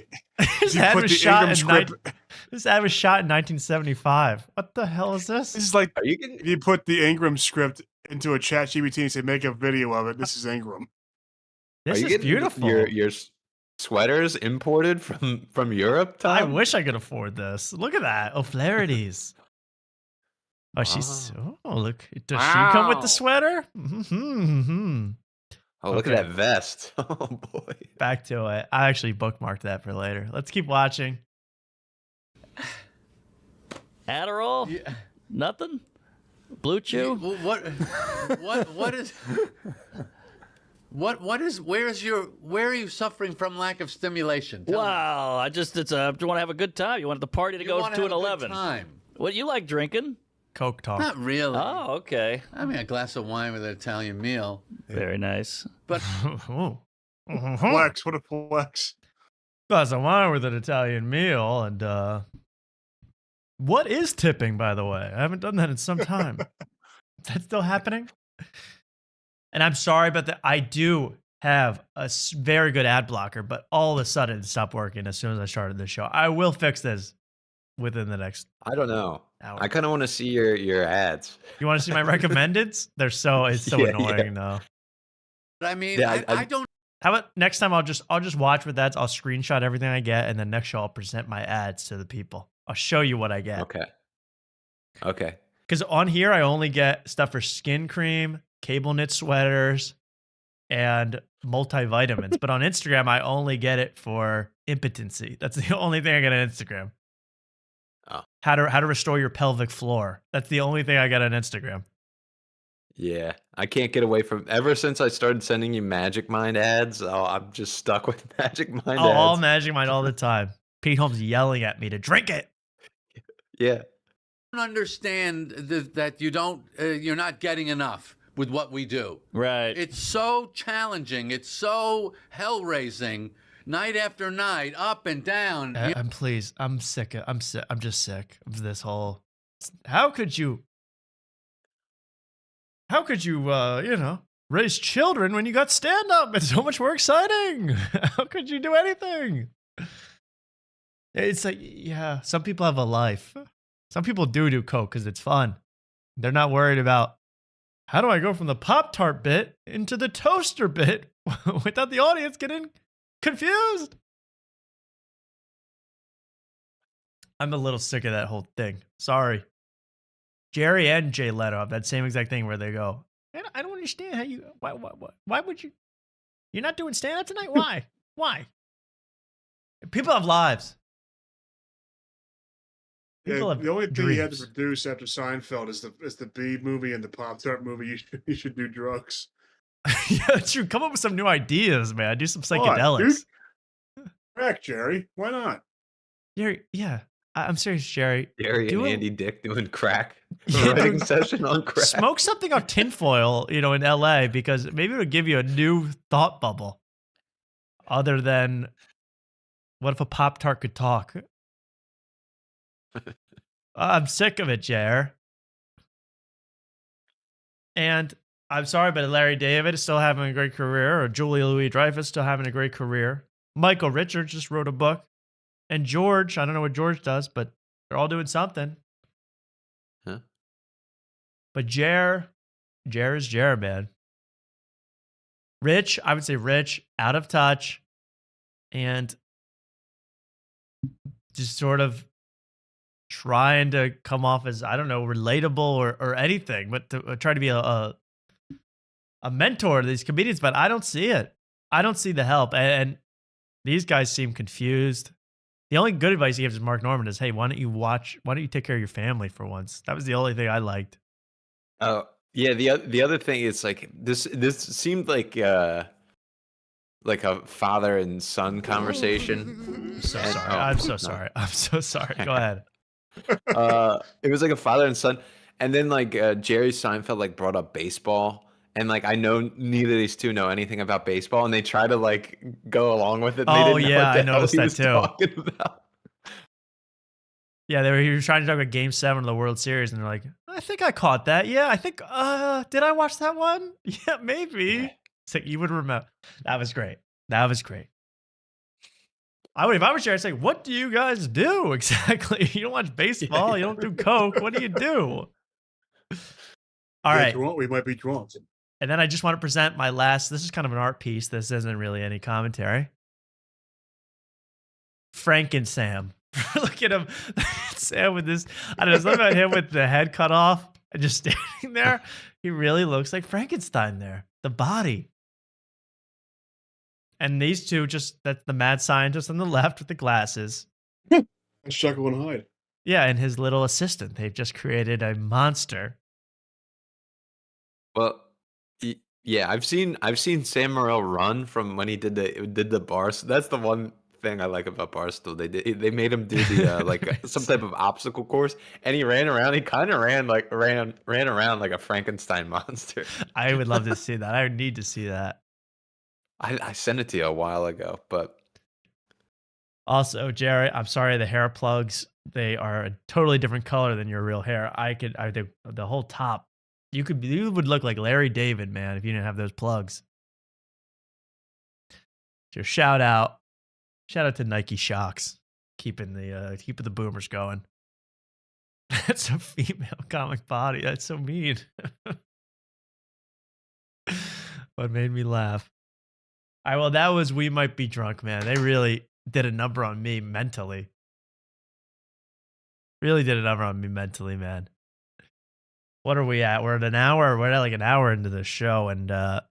S2: this ad was shot in 1975. What the hell is this?
S4: This is like if you put the Ingram script into a chat GPT and say make a video of it. This is Ingram.
S2: This is beautiful.
S3: Your sweaters imported from Europe, Tom?
S2: I wish I could afford this. Look at that. O'Flaherty's. Oh, look. Does she come with the sweater? Mm-hmm.
S3: Oh, look at that vest. Oh, boy.
S2: Back to it. I actually bookmarked that for later. Let's keep watching.
S5: Adderall?
S9: Yeah.
S5: Nothing? Blue Chew?
S9: What is... Where are you suffering from lack of stimulation? Tell me.
S5: Wow, I want to have a good time. You want the party to go
S9: wanna
S5: to
S9: have
S5: an
S9: a good
S5: 11.
S9: time.
S5: What you like drinking?
S2: Coke talk.
S9: Not really.
S5: Oh, okay.
S9: I mean, a glass of wine with an Italian meal.
S5: Very nice.
S9: But
S4: Flex, what a flex.
S2: Glass of wine with an Italian meal. And what is tipping, by the way? I haven't done that in some time. Is that still happening? And I'm sorry about that. I do have a very good ad blocker, but all of a sudden it stopped working as soon as I started the show. I will fix this within the next
S3: I don't know.
S2: hour.
S3: I kind of want to see your ads.
S2: You want to see my recommendeds? It's so annoying though.
S9: I mean, I don't.
S2: How about next time I'll just watch with ads. I'll screenshot everything I get, and then next show I'll present my ads to the people. I'll show you what I get.
S3: Okay.
S2: Because on here I only get stuff for skin cream, cable knit sweaters, and multivitamins. But on Instagram I only get it for impotency. That's the only thing I get on Instagram.
S3: Oh.
S2: How to restore your pelvic floor. That's the only thing I get on Instagram.
S3: Yeah, I can't get away from. Ever since I started sending you Magic Mind ads, I'm just stuck with Magic Mind
S2: Oh, all
S3: ads.
S2: Magic Mind all the time. Pete Holmes yelling at me to drink it.
S3: Yeah.
S9: I don't understand that you don't, you're not getting enough with what we do.
S5: Right.
S9: It's so challenging. It's so hell-raising, night after night, up and down.
S2: I'm pleased. I'm sick. I'm just sick of this whole. How could you? How could you? Raise children when you got stand up? It's so much more exciting. How could you do anything? It's like, yeah, some people have a life. Some people do coke because it's fun. They're not worried about how do I go from the Pop-Tart bit into the toaster bit without the audience getting confused. I'm a little sick of that whole thing. Sorry. Jerry and Jay Leto have that same exact thing where they go, I don't understand how you, why would you, you're not doing stand-up tonight? Why? Why? People have lives. People
S4: Yeah,
S2: have
S4: the only thing he had to
S2: dreams.
S4: produce after Seinfeld is the Bee movie and the Pop-Tart movie. You should do drugs.
S2: Yeah, true. Come up with some new ideas, man. Do some psychedelics.
S4: Dude? Crack, Jerry. Why not?
S2: Jerry, yeah. I'm serious, Jerry.
S3: Jerry
S2: Do
S3: and
S2: a-
S3: Andy Dick doing crack.
S2: Yeah,
S3: Writing
S2: dude.
S3: session on crack.
S2: Smoke something off tinfoil, in LA, because maybe it'll give you a new thought bubble. Other than, what if a Pop-Tart could talk? I'm sick of it, Jer. And I'm sorry, but Larry David is still having a great career, or Julia Louis-Dreyfus still having a great career. Michael Richards just wrote a book. And George, I don't know what George does, but they're all doing something.
S3: Huh?
S2: But Jer is Jer, man. Rich, I would say Rich, out of touch, and just sort of trying to come off as, I don't know, relatable or anything, but to try to be a mentor to these comedians. But I don't see it. I don't see the help. And these guys seem confused. The only good advice he gives Mark Norman is, hey, why don't you take care of your family for once? That was the only thing I liked.
S3: Oh, yeah. The other thing is like this seemed like a father and son conversation.
S2: I'm so
S3: And-
S2: sorry.
S3: oh,
S2: I'm so
S3: no.
S2: sorry. I'm so sorry. Go ahead.
S3: It was like a father and son, and then Jerry Seinfeld brought up baseball, and I know neither of these two know anything about baseball, and they try to go along with it. And
S2: Oh,
S3: they didn't know
S2: yeah,
S3: what the
S2: I
S3: hell
S2: noticed
S3: he
S2: that
S3: was
S2: too.
S3: talking about.
S2: Yeah, he was trying to talk about Game 7 of the World Series, and they're like, I think I caught that. Yeah, I think, did I watch that one? Yeah, maybe.
S3: Yeah.
S2: It's like, you would remember. That was great. That was great. If I was Jerry, I'd say, what do you guys do exactly? You don't watch baseball. You don't do coke. What do you do? All right.
S4: We might be drunk.
S2: And then I just want to present my last, this is kind of an art piece. This isn't really any commentary. Frank and Sam. Look at him. Sam with this, I don't know, something about him with the head cut off and just standing there. He really looks like Frankenstein there. The body. And these two, that's the mad scientist on the left with the glasses.
S4: That's Jekyll and Hyde.
S2: Yeah, and his little assistant. They've just created a monster.
S3: Well, yeah, I've seen Sam Morril run from when he did the bars. That's the one thing I like about Barstool. They made him do the some type of obstacle course, and he ran around. He kind of ran around like a Frankenstein monster.
S2: I would love to see that. I would need to see that.
S3: I sent it to you a while ago, but
S2: Also, Jerry, I'm sorry, the hair plugs, they are a totally different color than your real hair. The whole top, you would look like Larry David, man, if you didn't have those plugs. So shout out to Nike Shocks, keeping the boomers going. That's a female comic body. That's so mean. What made me laugh? All right, well, that was We Might Be Drunk, man. They really did a number on me mentally. Really did a number on me mentally, man. What are we at? We're at an hour. We're at an hour into the show, and I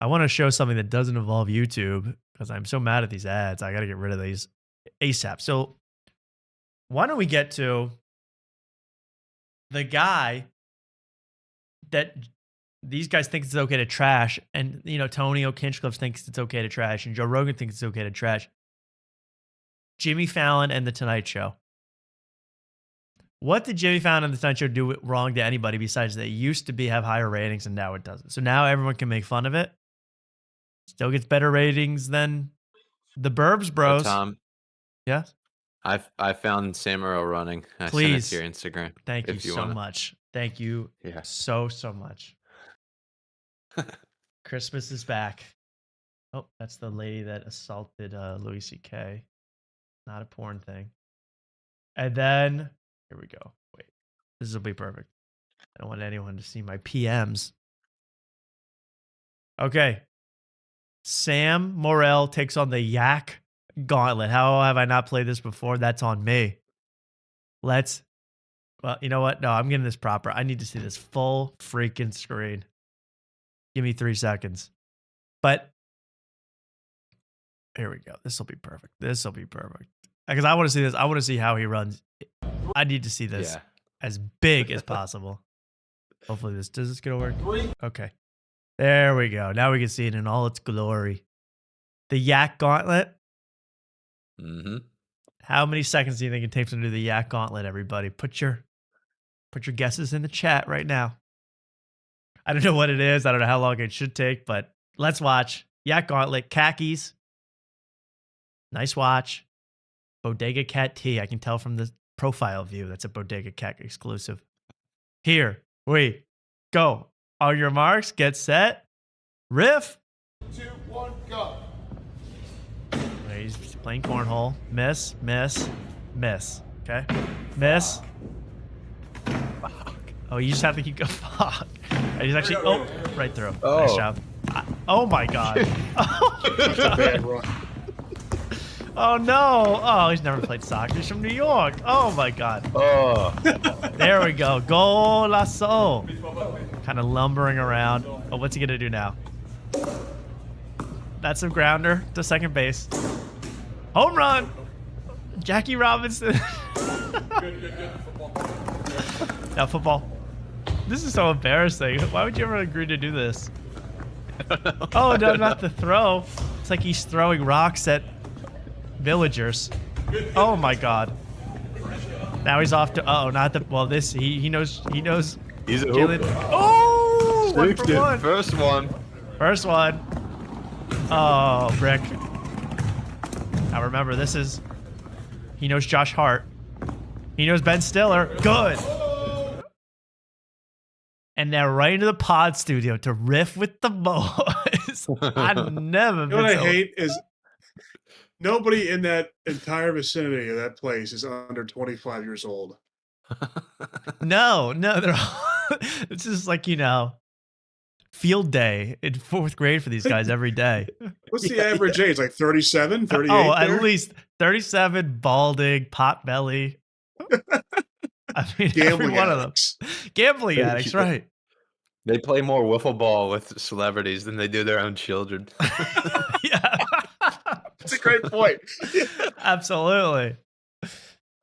S2: want to show something that doesn't involve YouTube because I'm so mad at these ads. I got to get rid of these ASAP. So why don't we get to the guy that these guys think it's okay to trash, and Tony O'Kinchcliffe thinks it's okay to trash, and Joe Rogan thinks it's okay to trash. Jimmy Fallon and The Tonight Show. What did Jimmy Fallon and The Tonight Show do wrong to anybody besides they used to have higher ratings and now it doesn't? So now everyone can make fun of it. Still gets better ratings than the Burbs Bros.
S3: Tom.
S2: Yeah.
S3: I found Sam Morril running. I
S2: Please.
S3: sent it to your Instagram.
S2: Thank you
S3: if
S2: so much. Thank you so much. Christmas is back. Oh, that's the lady that assaulted Louis C.K. Not a porn thing. And then, here we go. Wait, this will be perfect. I don't want anyone to see my PMs. Okay. Sam Morril takes on the Yak Gauntlet. How have I not played this before? That's on me. Well, you know what? No, I'm getting this proper. I need to see this full freaking screen. Give me 3 seconds. But here we go. This will be perfect. This will be perfect. Because I want to see this. I want to see how he runs. I need to see this as big as possible. Hopefully does this gonna work? Okay. There we go. Now we can see it in all its glory. The Yak Gauntlet.
S3: Mm-hmm.
S2: How many seconds do you think it takes to do the Yak Gauntlet, everybody? Put your guesses in the chat right now. I don't know what it is. I don't know how long it should take, but let's watch. Yak Gauntlet, khakis. Nice watch. Bodega Cat T. I can tell from the profile view that's a Bodega Cat exclusive. Here we go. On your marks, get set, riff.
S4: 2, 1, go.
S2: He's playing cornhole. Miss, miss, miss. Okay. Miss. Oh, you just have to keep going. Fuck. He's actually, right through. Nice job. Oh my God. Oh no. Oh, he's never played soccer. He's from New York. Oh my God.
S3: Oh.
S2: There we go. Golazo. Kind of lumbering around. Oh, what's he going to do now? That's a grounder to second base. Home run. Jackie Robinson. Now football. This is so embarrassing. Why would you ever agree to do this? Oh, no, not the throw. It's like he's throwing rocks at villagers. Oh my God. Now he's off to not the this he knows
S3: He's a
S2: Jalen.
S3: hooper.
S2: Oh, 1 for 1.
S3: First one.
S2: First one. Oh, brick. Now remember, he knows Josh Hart. He knows Ben Stiller. Good. And now right into the pod studio to riff with the boys. I've never been
S4: What I
S2: so...
S4: hate is nobody in that entire vicinity of that place is under 25 years old.
S2: No, they're all... It's just like, field day in 4th grade for these guys every day.
S4: What's the average age? Like 37, 38?
S2: Oh, at least 37, balding, pot belly. I mean, every one of them. Gambling addicts, right.
S3: They play more wiffle ball with celebrities than they do their own children.
S2: Yeah.
S4: That's a great point.
S2: Absolutely.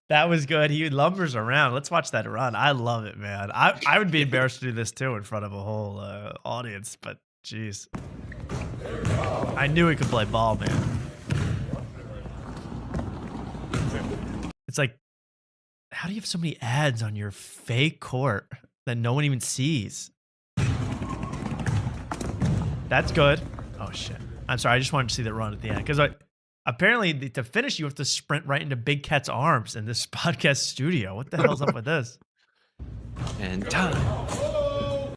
S2: That was good. He lumbers around. Let's watch that run. I love it, man. I would be embarrassed to do this too in front of a whole audience, but geez. I knew he could play ball, man. It's like, how do you have so many ads on your fake court that no one even sees? That's good. Oh, shit. I'm sorry. I just wanted to see the run at the end. Because apparently, to finish, you have to sprint right into Big Cat's arms in this podcast studio. What the hell's up with this?
S3: And time.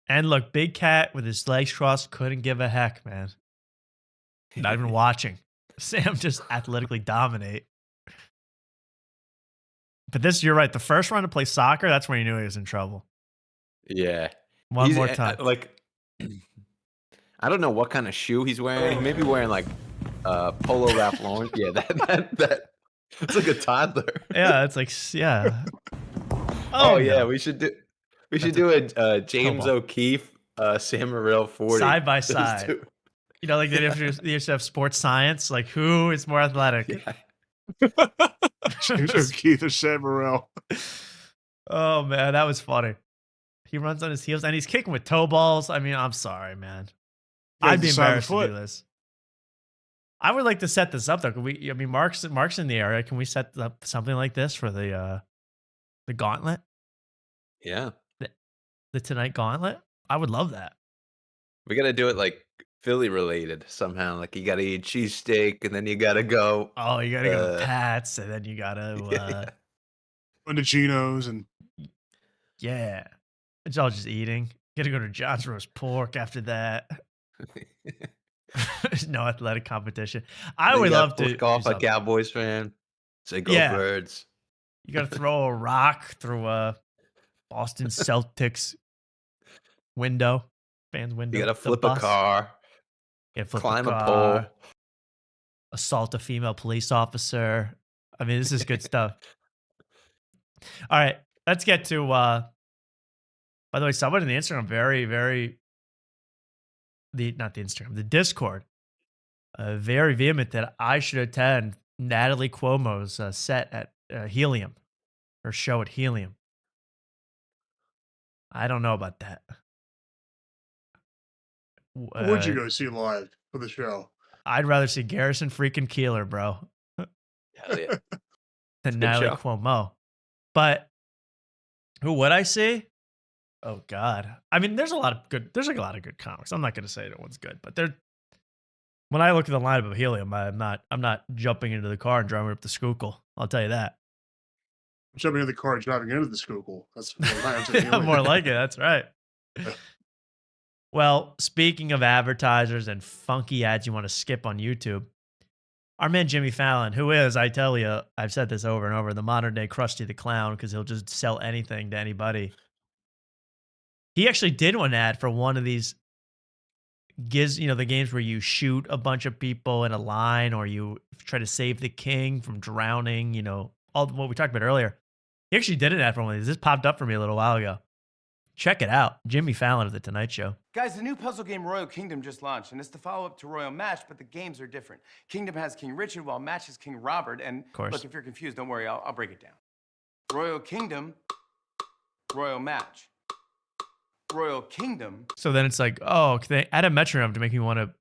S2: And look, Big Cat with his legs crossed couldn't give a heck, man. Not even watching. Sam just athletically dominate. But you're right. The first run to play soccer, that's when you knew he was in trouble.
S3: Yeah.
S2: One more time.
S3: I don't know what kind of shoe he's wearing. He may be wearing like Polo Ralph Lauren. Yeah, that it's like a toddler.
S2: Yeah, it's like, yeah.
S3: Oh yeah, we should do a James O'Keefe, Sam Morril 40
S2: side by side. Like they used to have sports science, like who is more athletic?
S4: Yeah. James O'Keefe or Sam Morril.
S2: Oh man, that was funny. He runs on his heels and he's kicking with toe balls. I mean, I'm sorry, man.
S4: Yeah,
S2: I'd be
S4: decide the
S2: embarrassed to
S4: foot.
S2: do this. I would like to set this up though. Can we? I mean, Mark's in the area. Can we set up something like this for the gauntlet,
S3: Yeah.
S2: the tonight gauntlet? I would love that.
S3: We got to do it like Philly related somehow. Like you got to eat cheesesteak and then you got to go.
S2: Oh, you gotta go to Pat's and then you gotta
S4: On the Geno's and
S2: yeah. It's all just eating. Gotta go to John's roast pork after that. There's no athletic competition. I
S3: Then
S2: would
S3: you gotta
S2: love to.
S3: flick off
S2: do
S3: a
S2: something.
S3: Cowboys fan. Say go
S2: Yeah.
S3: Birds.
S2: You got to throw a rock through a Boston Celtics window, fans' window.
S3: You got to
S2: the
S3: flip a
S2: bus.
S3: car.
S2: Yeah, flip
S3: Climb
S2: a
S3: a
S2: car,
S3: pole.
S2: assault a female police officer. I mean, this is good stuff. All right, let's get to. By the way, someone in the Instagram, the Discord, very vehement that I should attend Natalie Cuomo's set at Helium, her show at Helium. I don't know about that.
S4: would you go see live for the show?
S2: I'd rather see Garrison freaking Keeler, bro,
S3: Hell yeah.
S2: than
S3: good
S2: Natalie
S3: show.
S2: Cuomo. But who would I see? Oh God. I mean, there's like a lot of good comics. I'm not gonna say that one's good, but when I look at the lineup of Helium, I'm not jumping into the car and driving up the Schuylkill. I'll tell you that.
S4: Jumping in the car and driving into the Schuylkill. That's more like it.
S2: Yeah, more like it. That's right. Well, speaking of advertisers and funky ads you want to skip on YouTube, our man Jimmy Fallon, who is, I tell you, I've said this over and over, the modern day Krusty the Clown, because he'll just sell anything to anybody. He actually did one ad for one of these the games where you shoot a bunch of people in a line or you try to save the king from drowning, all what we talked about earlier. He actually did an ad for one of these. This popped up for me a little while ago. Check it out. Jimmy Fallon of The Tonight Show.
S10: Guys, the new puzzle game Royal Kingdom just launched, and it's the follow-up to Royal Match, but the games are different. Kingdom has King Richard, while Match has King Robert, and
S2: course.
S10: look, if you're confused, don't worry, I'll break it down. Royal Kingdom, Royal Match. Royal Kingdom.
S2: So then it's like, oh, can they add a metronome to make me want to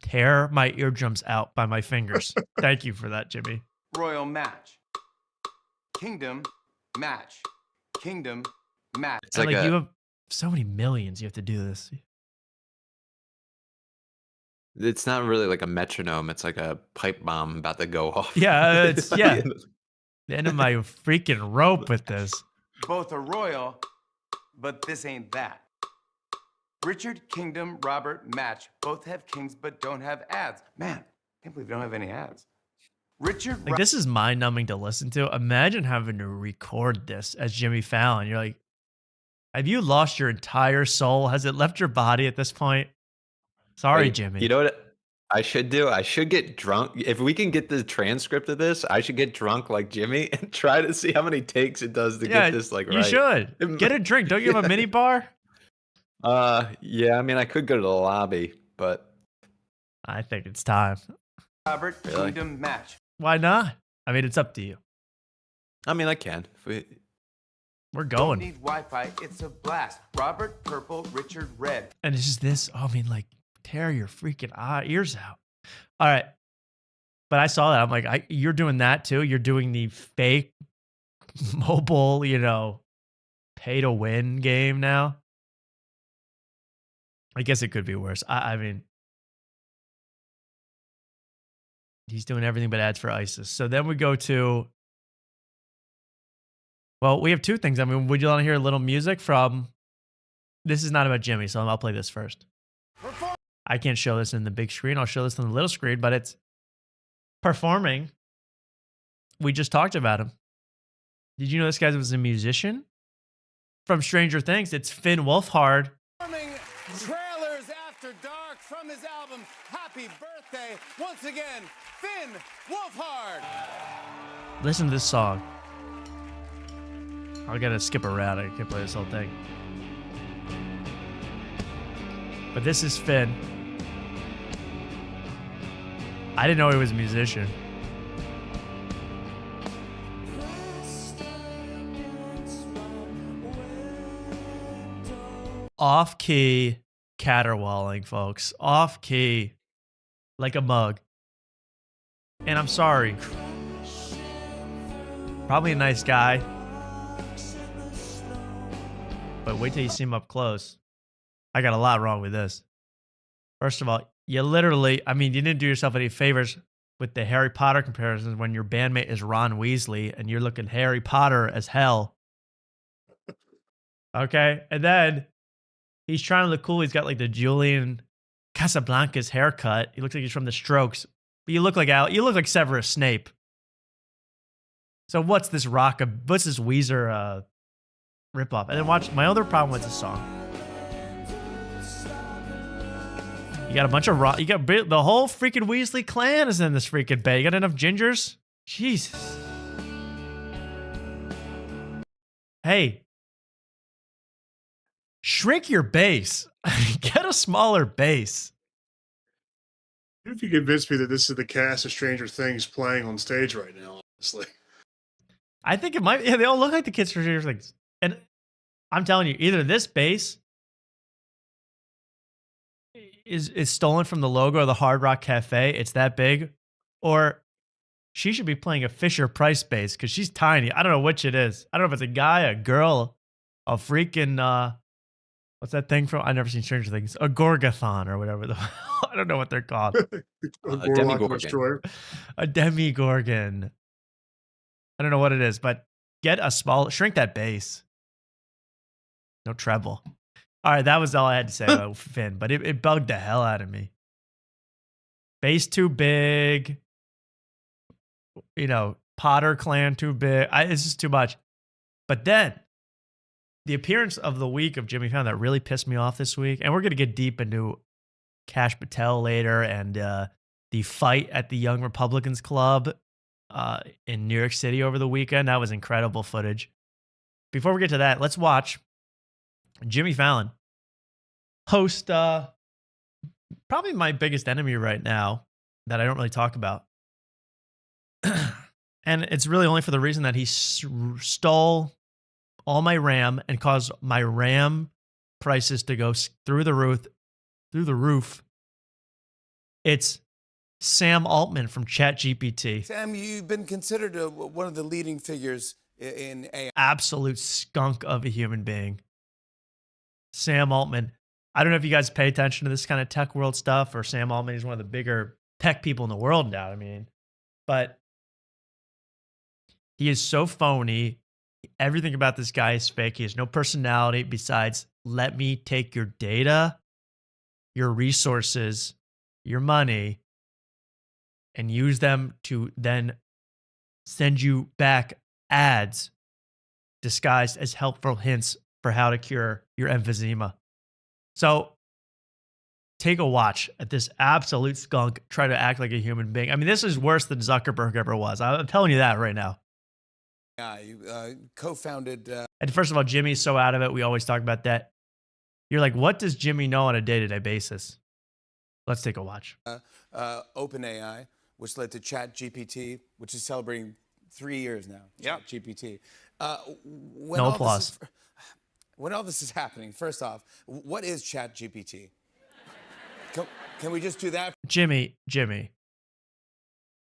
S2: tear my eardrums out by my fingers? Thank you for that, Jimmy.
S10: Royal Match. Kingdom, Match. Kingdom, Match.
S3: It's
S2: And
S3: like
S2: you have so many millions. You have to do this.
S3: it's not really like a metronome. It's like a pipe bomb about to go off.
S2: Yeah, the end of my freaking rope with this.
S10: Both are royal, but this ain't that. Richard, Kingdom, Robert, Match. Both have kings, but don't have ads. Man, can't believe we don't have any ads. Richard,
S2: Like, this is mind-numbing to listen to. Imagine having to record this as Jimmy Fallon. You're like, have you lost your entire soul? Has it left your body at this point? Sorry, Jimmy.
S3: You know what I should do? I should get drunk. If we can get the transcript of this, I should get drunk like Jimmy and try to see how many takes it does to get this like right.
S2: You should. Get a drink. Don't you have a mini bar?
S3: Yeah, I mean, I could go to the lobby, but
S2: I think it's time.
S10: Robert,
S3: Really?
S10: Kingdom, Match.
S2: Why not? I mean, it's up to you.
S3: I mean, I can.
S2: We're
S10: Don't
S2: going.
S10: need Wi-Fi. It's a blast. Robert, purple. Richard, red.
S2: And it's just this. Oh, I mean, like, tear your freaking ears out. All right. But I saw that. I'm like, you're doing that too? You're doing the fake mobile, pay to win game now? I guess it could be worse. I mean, he's doing everything but ads for ISIS. So then we go to, well, we have two things. I mean, would you want to hear a little music from, this is not about Jimmy, so I'll play this first. I can't show this in the big screen. I'll show this on the little screen, but it's performing. We just talked about him. Did you know this guy was a musician? From Stranger Things, it's Finn Wolfhard.
S10: Trailers After Dark from his album Happy Birthday. Once again, Finn Wolfhard.
S2: Listen to this song. I gotta skip around. I can't play this whole thing. But this is Finn. I didn't know he was a musician. off key caterwauling, folks. Off key, like a mug. And I'm sorry. Probably a nice guy. But wait till you see him up close. I got a lot wrong with this. First of all, you literally, I mean, you didn't do yourself any favors with the Harry Potter comparisons when your bandmate is Ron Weasley and you're looking Harry Potter as hell. Okay? And then he's trying to look cool. He's got like the Julian Casablancas haircut. He looks like he's from the Strokes. But you look like Severus Snape. So what's this what's this Weezer ripoff? And then watch, my other problem with this song. You got a bunch of you got the whole freaking Weasley clan is in this freaking band. You got enough gingers? Jesus. Hey. Shrink your bass. Get a smaller bass.
S4: If you convince me that this is the cast of Stranger Things playing on stage right now, honestly.
S2: I think it might. Yeah, they all look like the kids from Stranger Things. And I'm telling you, either this bass is stolen from the logo of the Hard Rock Cafe. It's that big. Or she should be playing a Fisher Price bass because she's tiny. I don't know which it is. I don't know if it's a guy, a girl, a freaking, what's that thing from? I've never seen Stranger Things. A Gorgathon or whatever. I don't know what they're called.
S3: A Demigorgon.
S2: A Demigorgon. I don't know what it is, but get a shrink that bass. No treble. All right, that was all I had to say about Finn, but it bugged the hell out of me. Bass too big. You know, Potter clan too big. It's just too much. But then, the appearance of the week of Jimmy Fallon that really pissed me off this week, and we're going to get deep into Kash Patel later and the fight at the Young Republicans Club in New York City over the weekend. That was incredible footage. Before we get to that, let's watch Jimmy Fallon host probably my biggest enemy right now that I don't really talk about. And it's really only for the reason that he stole all my RAM and caused my RAM prices to go through the roof. It's Sam Altman from ChatGPT.
S10: Sam, you've been considered one of the leading figures in AI.
S2: Absolute skunk of a human being. Sam Altman. I don't know if you guys pay attention to this kind of tech world stuff, or Sam Altman is one of the bigger tech people in the world now. I mean, but he is so phony. Everything about this guy is fake. He has no personality besides, let me take your data, your resources, your money, and use them to then send you back ads disguised as helpful hints for how to cure your emphysema. So take a watch at this absolute skunk try to act like a human being. I mean, this is worse than Zuckerberg ever was. I'm telling you that right now.
S10: You co-founded.
S2: And first of all, Jimmy's so out of it. We always talk about that. You're like, what does Jimmy know on a day-to-day basis? Let's take a watch.
S10: OpenAI, which led to ChatGPT, which is celebrating 3 years now.
S11: Yeah.
S10: GPT.
S2: No applause.
S10: When all this is happening, first off, what is ChatGPT? Can we just do that?
S2: Jimmy,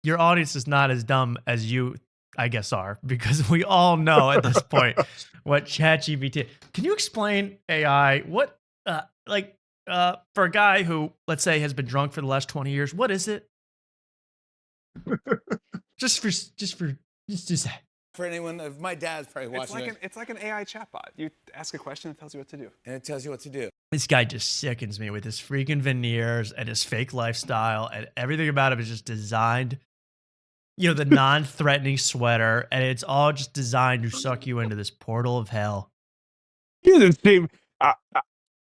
S2: your audience is not as dumb as you, I guess, are, because we all know at this point what ChatGPT. Can you explain AI? What, for a guy who, let's say, has been drunk for the last 20 years, what is it? just
S10: For anyone, if my dad's probably watching
S11: it's like an AI chatbot. You ask a question, it tells you what to do.
S10: and it tells you what to do.
S2: This guy just sickens me with his freaking veneers and his fake lifestyle, and everything about him is just designed, the non-threatening sweater, and it's all just designed to suck you into this portal of hell.
S4: He doesn't seem. I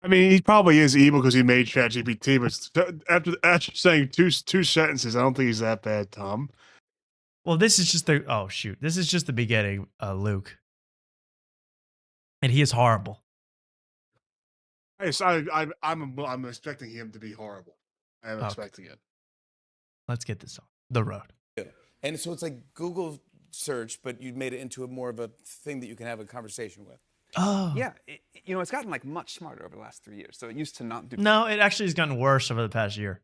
S4: mean, he probably is evil because he made ChatGPT, but after saying two sentences, I don't think he's that bad, Tom.
S2: Well, this is just this is just the beginning, Luke. And he is horrible.
S4: I'm expecting him to be horrible. I am expecting it.
S2: Let's get this on the road.
S10: And so it's like Google search, but you made it into more of a thing that you can have a conversation with.
S2: Oh.
S11: Yeah, it's gotten like much smarter over the last 3 years. So it used to not do.
S2: No, it actually has gotten worse over the past year.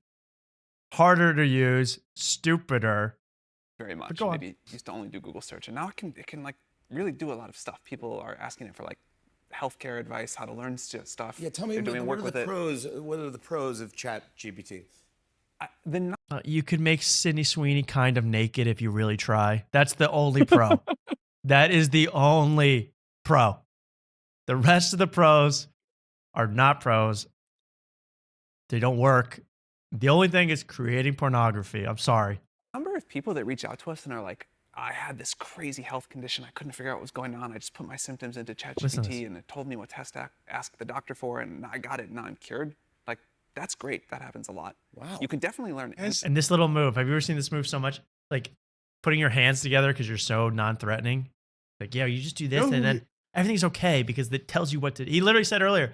S2: Harder to use, stupider.
S11: Very much.
S2: go on.
S11: Maybe it used to only do Google search, and now it can like really do a lot of stuff. People are asking it for like healthcare advice, how to learn stuff.
S12: Yeah, tell me
S11: They're doing
S12: what
S11: work
S12: are the
S11: with it.
S12: pros. What are the pros of Chat GPT?
S2: You could make Sydney Sweeney kind of naked if you really try. That's the only pro. That is the only pro. The rest of the pros are not pros. They don't work. The only thing is creating pornography. I'm sorry.
S11: Number of people that reach out to us and are like, I had this crazy health condition. I couldn't figure out what was going on. I just put my symptoms into
S2: Listen to
S11: ChatGPT
S2: this.
S11: and it told me what test to ask the doctor for, and I got it. And now I'm cured. Like, that's great. That happens a lot.
S12: Wow.
S11: You can definitely learn.
S2: And this little move, have you ever seen this move so much? Like putting your hands together because you're so non-threatening. Like, yeah, you just do this and then everything's okay because it tells you what to. He literally said earlier,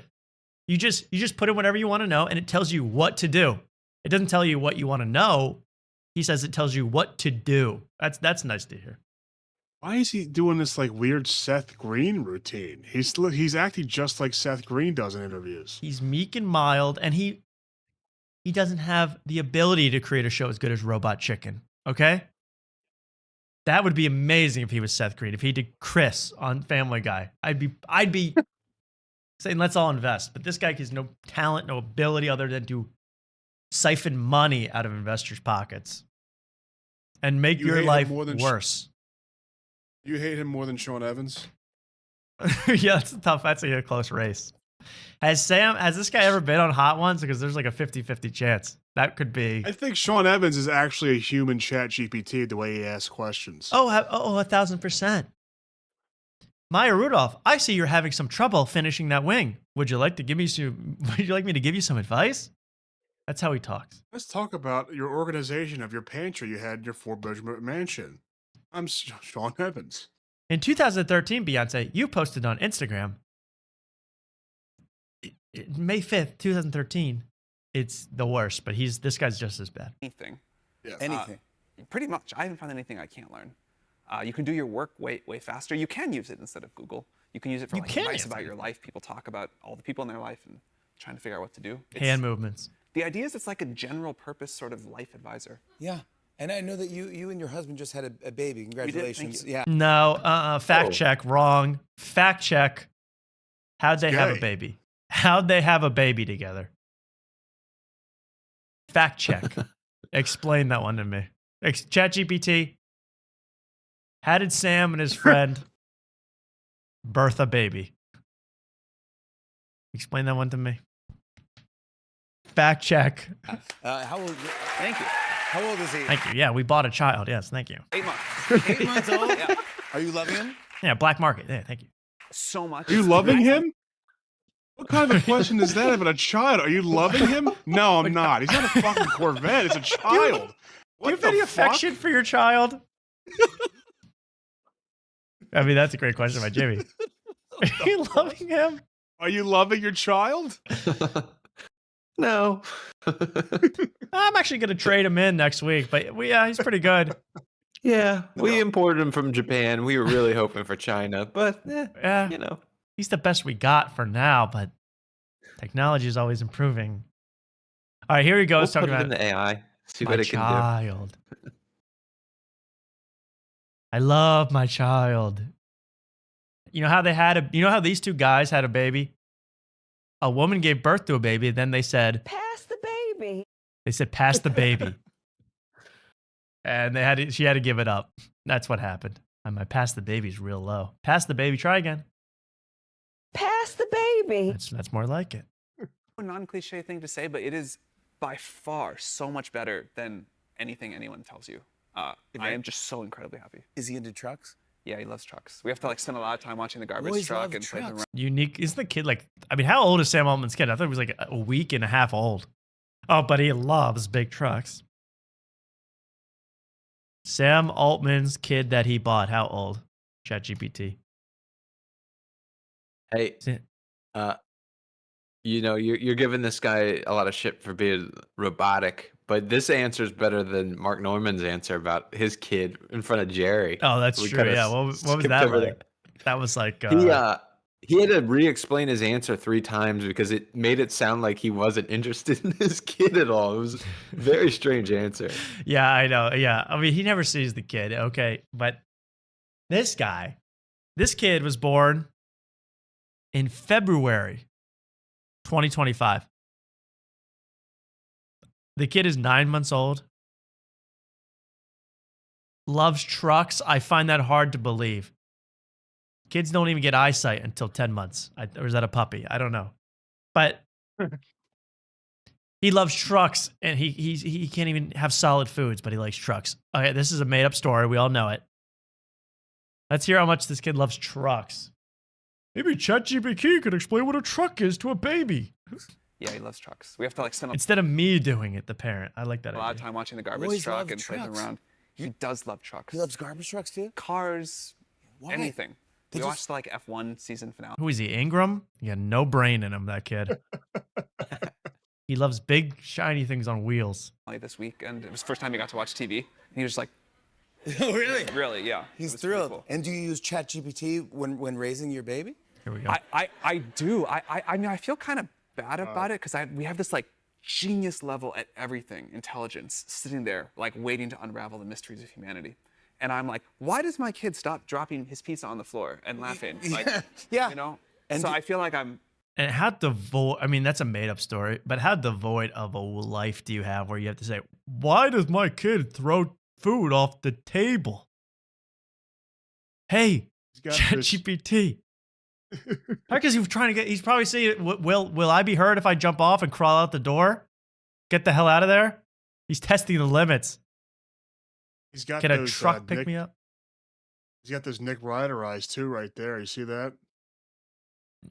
S2: you just put in whatever you want to know and it tells you what to do. It doesn't tell you what you want to know. He says it tells you what to do. That's nice to hear.
S4: Why is he doing this like weird Seth Green routine? He's acting just like Seth Green does in interviews.
S2: He's meek and mild, and he doesn't have the ability to create a show as good as Robot Chicken. Okay, that would be amazing if he was Seth Green. If he did Chris on Family Guy, I'd be saying let's all invest. But this guy has no talent, no ability other than to siphon money out of investors' pockets and make
S4: You
S2: your
S4: hate him
S2: life
S4: more than
S2: worse.
S4: You hate him more than Sean Evans?
S2: Yeah, that's tough. That's a close race. Has this guy ever been on Hot Ones? Because there's like a 50-50 chance. That could be.
S4: I think Sean Evans is actually a human Chat GPT the way he asks questions.
S2: Oh, 1,000%. Maya Rudolph, I see you're having some trouble finishing that wing. Would you like me to give you some advice? That's how he talks.
S4: Let's talk about your organization of your pantry you had in your 4-bedroom mansion. I'm Sean Evans.
S2: In 2013, Beyonce, you posted on Instagram, May 5th, 2013. It's the worst, but this guy's just as bad.
S11: Anything.
S4: Yeah.
S12: Anything.
S11: Pretty much. I haven't found anything I can't learn. You can do your work way faster. You can use it instead of Google. You can use it for like advice about your life. People talk about all the people in their life and trying to figure out what to do.
S2: Hand movements.
S11: The idea is it's like a general purpose sort of life advisor.
S12: Yeah. And I know that you and your husband just had a baby. Congratulations.
S11: Thank you.
S12: Yeah.
S2: No, fact check, wrong. Fact check. How'd they have a baby? How'd they have a baby together? Fact check. Explain that one to me. ChatGPT. How did Sam and his friend birth a baby? Explain that one to me. Fact check.
S12: How old?
S11: Thank you.
S12: How old is he?
S2: Thank you. Yeah, we bought a child. Yes, thank you.
S11: 8 months.
S12: 8 months old?
S11: Yeah.
S12: Are you loving him?
S2: Yeah, black market. Yeah, thank you.
S11: So much.
S4: Are you loving him? What kind of a question is that about a child? Are you loving him? No, I'm not. He's not a fucking Corvette. It's a child.
S2: Do you have any affection for your child? I mean, that's a great question by Jimmy. Are you loving him?
S4: Are you loving your child?
S3: No.
S2: I'm actually going to trade him in next week, but he's pretty good.
S3: Yeah, we imported him from Japan. We were really hoping for China, but
S2: he's the best we got for now, but technology is always improving. All right, here we go.
S3: We'll
S2: Let's talk
S3: put it
S2: about
S3: in the AI. See
S2: my
S3: what it can
S2: child. I love my child. You know how how these two guys had a baby? A woman gave birth to a baby, then they said,
S1: Pass the baby.
S2: They said, pass the baby. And she had to give it up. That's what happened. And my pass the baby's real low. Pass the baby, try again.
S1: Pass the baby.
S2: That's more like it.
S11: A non-cliche thing to say, but it is by far so much better than anything anyone tells you. I am just so incredibly happy.
S12: Is he into trucks?
S11: Yeah, he loves trucks. We have to spend a lot of time watching the garbage
S12: Boys
S11: truck
S12: love
S11: and play them
S12: trucks.
S11: around.
S2: Unique. Isn't the kid how old is Sam Altman's kid? I thought he was like a week and a half old. Oh, but he loves big trucks. Sam Altman's kid that he bought, how old? ChatGPT.
S3: Hey, you're giving this guy a lot of shit for being robotic, but this answer is better than Mark Norman's answer about his kid in front of Jerry.
S2: Oh, that's
S3: We
S2: true.
S3: kinda
S2: Yeah. What was
S3: skipped
S2: that
S3: over
S2: like? That was like.
S3: He had to re-explain his answer 3 times because it made it sound like he wasn't interested in his kid at all. It was a very strange answer.
S2: Yeah, I know. Yeah. I mean, he never sees the kid. Okay. But this kid was born in February 2025. The kid is 9 months old. Loves trucks. I find that hard to believe. Kids don't even get eyesight until 10 months. Or is that a puppy? I don't know. But he loves trucks, and he can't even have solid foods, but he likes trucks. Okay, this is a made-up story. We all know it. Let's hear how much this kid loves trucks. Maybe ChatGPT could explain what a truck is to a baby.
S11: Yeah, he loves trucks. We have to like spend
S2: Instead of me doing it, the parent. I like that
S11: a lot of time watching the garbage
S12: Boys
S11: truck
S12: love
S11: and playing
S12: trucks.
S11: around. He does love trucks.
S12: He loves garbage trucks too?
S11: Cars,
S12: Why?
S11: anything.
S12: They
S11: We
S12: just-
S11: watched the like F1 season finale.
S2: Who is he, Ingram? He got no brain in him, that kid. He loves big, shiny things on wheels.
S11: This week, and it was the first time he got to watch TV. And he was just like,
S12: Oh, really?
S11: really, yeah.
S12: He's
S11: It was pretty
S12: thrilled.
S11: cool.
S12: And do you use ChatGPT when raising your baby?
S2: Here we go.
S11: I do. I mean, I feel kind of bad about it because we have this like genius level at everything, intelligence, sitting there like waiting to unravel the mysteries of humanity. And I'm like, why does my kid stop dropping his pizza on the floor and laughing? Like,
S12: Yeah.
S11: you know?
S12: And
S11: so I feel like I'm
S2: And how devoid, I mean, that's a made up story, but how devoid of a life do you have where you have to say, why does my kid throw food off the table? Hey,
S4: got
S2: ChatGPT. Because he was trying to get, he's probably saying, will I be hurt if I jump off and crawl out the door? Get the hell out of there? He's testing the limits.
S4: He's got
S2: Can a
S4: those,
S2: truck pick
S4: Nick,
S2: me up?
S4: He's got those Nick Ryder eyes too, right there. You see that?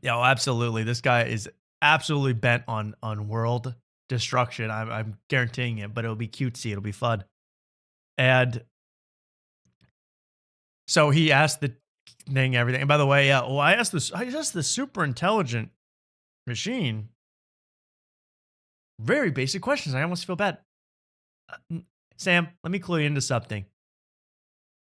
S2: Yeah, absolutely. This guy is absolutely bent on world destruction. I'm guaranteeing it, but it'll be cutesy. It'll be fun. And so he asked the thing everything. And by the way, yeah, well, I asked the super intelligent machine very basic questions. I almost feel bad. Sam, let me clue you into something.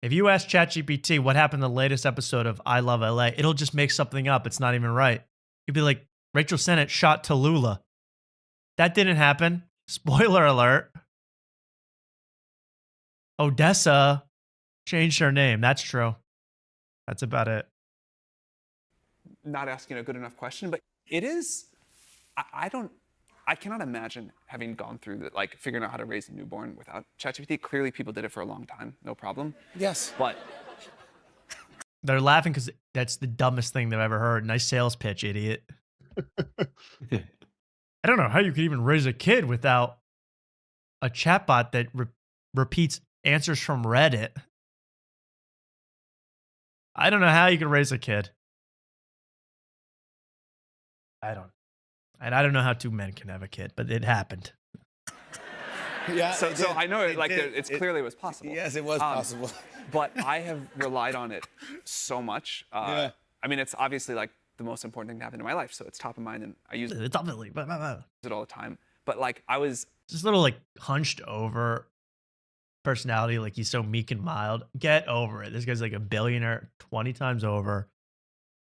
S2: If you ask ChatGPT what happened in the latest episode of I Love LA, it'll just make something up. It's not even right. You'd be like, Rachel Sennett shot Tallulah. That didn't happen. Spoiler alert. Odessa changed her name. That's true. That's about it.
S11: not asking a good enough question, but it is, I cannot imagine having gone through the, like figuring out how to raise a newborn without ChatGPT. Clearly people did it for a long time, no problem.
S12: Yes.
S11: But
S2: they're laughing because that's the dumbest thing they've ever heard. Nice sales pitch, idiot. I don't know how you could even raise a kid without a chatbot that repeats answers from Reddit. I don't know how you could raise a kid. And I don't know how two men can have a kid, but it happened.
S12: Yeah.
S11: So I know it, like it's clearly it was possible.
S12: Yes, it was possible.
S11: But I have relied on it so much.
S12: Yeah.
S11: I mean, it's obviously like the most important thing to happen in my life, so it's top of mind, and I use
S2: It's obviously
S11: it all the time. But like I was
S2: just a little like hunched over personality, like he's so meek and mild. Get over it. This guy's like a billionaire 20 times over,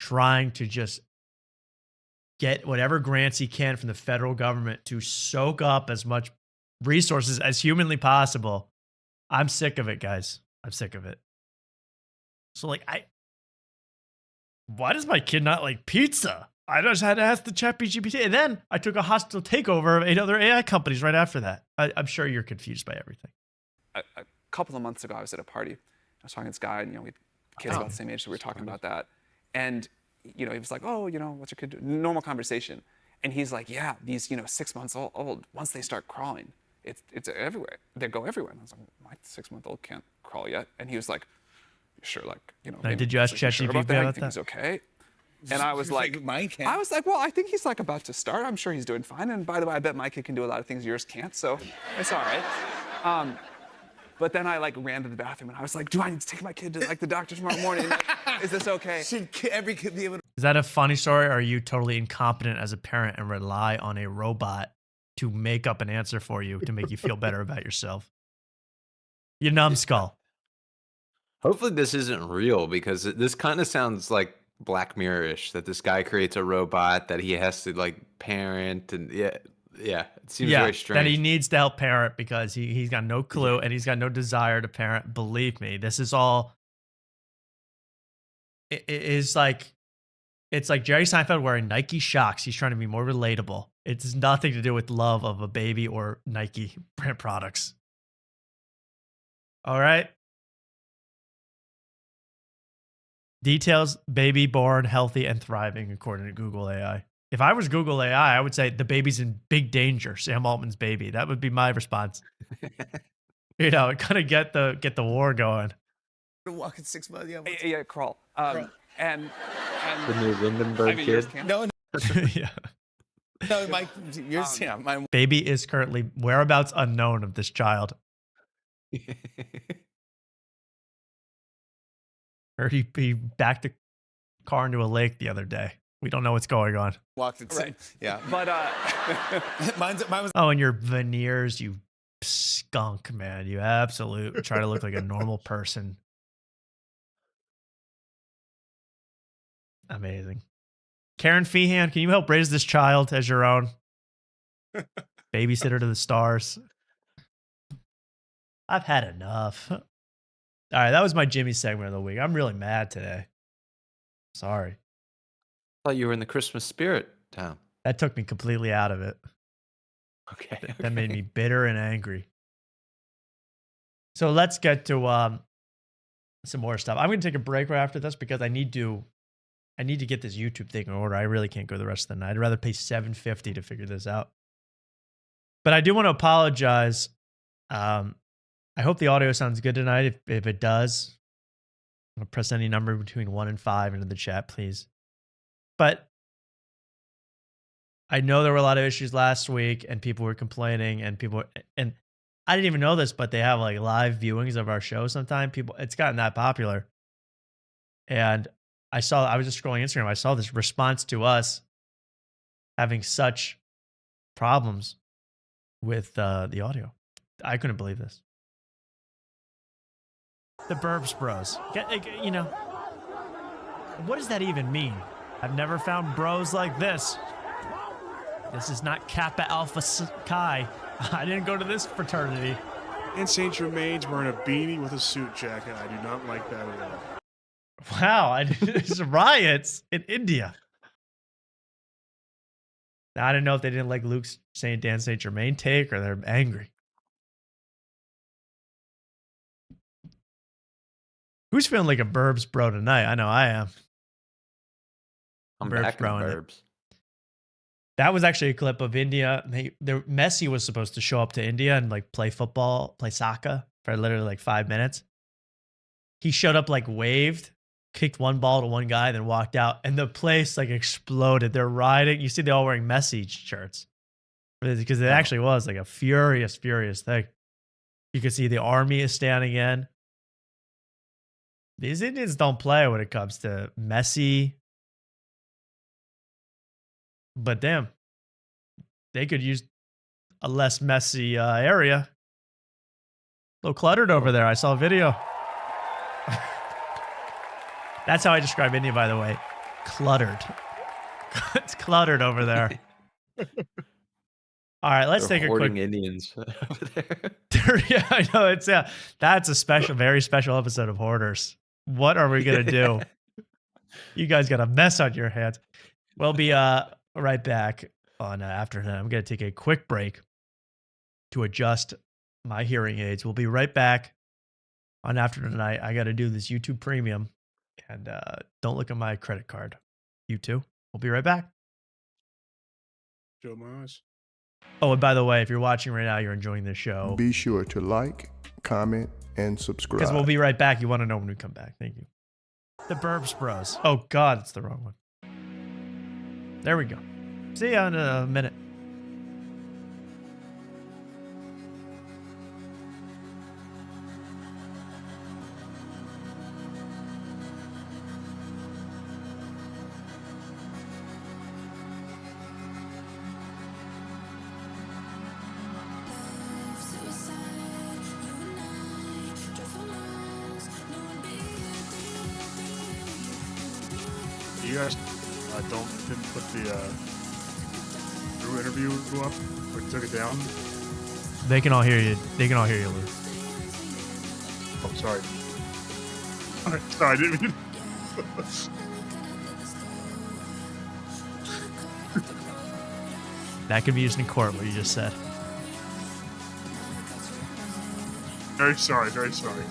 S2: trying to just get whatever grants he can from the federal government to soak up as much resources as humanly possible. I'm sick of it, guys. I'm sick of it. So like why does my kid not like pizza? I just had to ask the ChatGPT, and then I took a hostile takeover of 8 other AI companies right after that. I'm sure you're confused by everything.
S11: a couple of months ago, I was at a party. I was talking to this guy, and we had kids about the same age, so we were talking about that. And he was like, "Oh, what's your kid doing?" Normal conversation. And he's like, "Yeah, these 6 months old, once they start crawling, it's everywhere. They go everywhere." And I was like, "My 6-month-old can't crawl yet." And he was like, "Sure, maybe."
S2: Did you ask
S11: Sure
S2: ChatGPT
S11: about that?
S2: about
S11: You think
S2: that?
S11: he's okay? And I was like,
S12: mine can't.
S11: I was like, well, I think he's like about to start. I'm sure he's doing fine. And by the way, I bet my kid can do a lot of things yours can't, so it's all right. But then I ran to the bathroom and I was like, do I need to take my kid to the doctor tomorrow morning? Is this okay?
S12: Should every kid be able to?
S2: Is that a funny story, or are you totally incompetent as a parent and rely on a robot to make up an answer for you to make you feel better about yourself? You numbskull.
S3: Hopefully this isn't real, because this kind of sounds like Black Mirror-ish, that this guy creates a robot that he has to like parent, and yeah, it seems very strange.
S2: That he needs to help parent because he's got no clue and he's got no desire to parent. Believe me, this is all. It is like, it's like Jerry Seinfeld wearing Nike Shox. He's trying to be more relatable. It's nothing to do with love of a baby or Nike brand products. All right. Details: baby born healthy and thriving, according to Google AI. If I was Google AI, I would say the baby's in big danger. Sam Altman's baby. That would be my response. You know, kind of get the war going.
S12: Walking 6 miles.
S11: Yeah, crawl. And
S3: The new Lindenberg kid.
S12: No,
S2: Yeah.
S12: no, Mike, yours. Yeah, mine.
S2: Baby is currently whereabouts unknown of this child. Heard he backed the car into a lake the other day. We don't know what's going on.
S12: Walked it.
S11: Right.
S12: Yeah.
S11: but
S12: Mine was.
S2: Oh, and your veneers, you skunk, man. You absolute try to look like a normal person. Amazing. Karen Feehan, can you help raise this child as your own? Babysitter to the stars. I've had enough. All right, that was my Jimmy segment of the week. I'm really mad today. Sorry.
S3: I thought you were in the Christmas spirit, Tom.
S2: That took me completely out of it.
S3: Okay.
S2: That made me bitter and angry. So let's get to some more stuff. I'm going to take a break right after this because I need to get this YouTube thing in order. I really can't go the rest of the night. I'd rather pay $7.50 to figure this out. But I do want to apologize. I hope the audio sounds good tonight. If it does, I'm going to press any number between 1 and 5 into the chat, please. But I know there were a lot of issues last week and people were complaining and I didn't even know this, but they have like live viewings of our show sometimes. It's gotten that popular. And I was just scrolling Instagram. I saw this response to us having such problems with the audio. I couldn't believe this. The Burbs Bros. You know, what does that even mean? I've never found bros like this. This is not Kappa Alpha Chi. I didn't go to this fraternity.
S4: And St. Germain's wearing a beanie with a suit jacket. I do not like that at all.
S2: Wow, there's riots in India. Now, I didn't know if they didn't like Luke's St. Dan St. Germain take or they're angry. Who's feeling like a Burbs bro tonight? I know I am.
S3: I'm
S2: Burbs
S3: back in
S2: bro
S3: the
S2: in it.
S3: Burbs.
S2: That was actually a clip of India. Messi was supposed to show up to India and like play football, play soccer for literally like 5 minutes. He showed up, like waved, kicked one ball to one guy, then walked out, and the place like exploded. They're riding. You see, they're all wearing Messi shirts because it actually was like a furious thing. You can see the army is standing in. These Indians don't play when it comes to Messi. But damn, they could use a less messy area. A little cluttered over there. I saw a video. That's how I describe India, by the way. Cluttered. It's cluttered over there. All right, let's take a quick.
S3: Indians over there.
S2: Yeah, I know. That's a very special episode of Hoarders. What are we gonna do? You guys got a mess on your hands. We'll be right back on After Tonight. I'm gonna take a quick break to adjust my hearing aids. We'll be right back on After Tonight. I got to do this YouTube Premium, and don't look at my credit card. You too. We'll be right back.
S4: Joe Maz.
S2: Oh, and by the way, if you're watching right now, you're enjoying this show.
S13: Be sure to like, comment, and subscribe.
S2: Because we'll be right back. You want to know when we come back. Thank you. The Burbs Bros. Oh, God, it's the wrong one. There we go. See you in a minute.
S4: guys didn't put the Drew interview up or took it down.
S2: They can all hear you. They can all hear you, Luke.
S4: Oh, sorry. Sorry, I didn't mean.
S2: That could be used in court, what you just said.
S4: Very sorry, very sorry.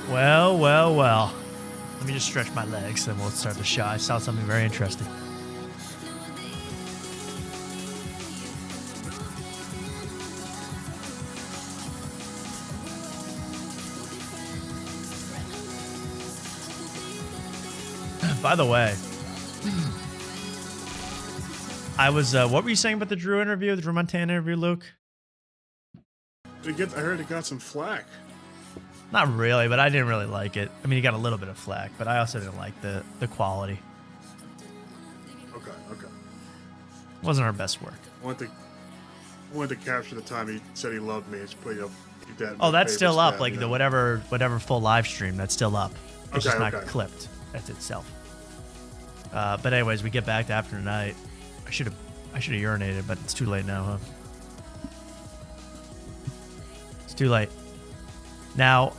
S2: Well, well, well. Let me just stretch my legs and we'll start the show. I saw something very interesting. By the way, I was, what were you saying about the Drew interview, the Drew Montana interview, Luke?
S4: I heard it got some flack.
S2: Not really, but I didn't really like it. I mean, he got a little bit of flack, but I also didn't like the quality.
S4: Okay.
S2: It wasn't our best work.
S4: I wanted to capture the time he said he loved me. It's pretty keep that.
S2: Oh, that's still up.
S4: Stab,
S2: Like the whatever full live stream, that's still up. It's just not
S4: okay.
S2: clipped. That's itself. But anyways, we get back to after tonight. I should have urinated, but it's too late now, huh? It's too late. Now,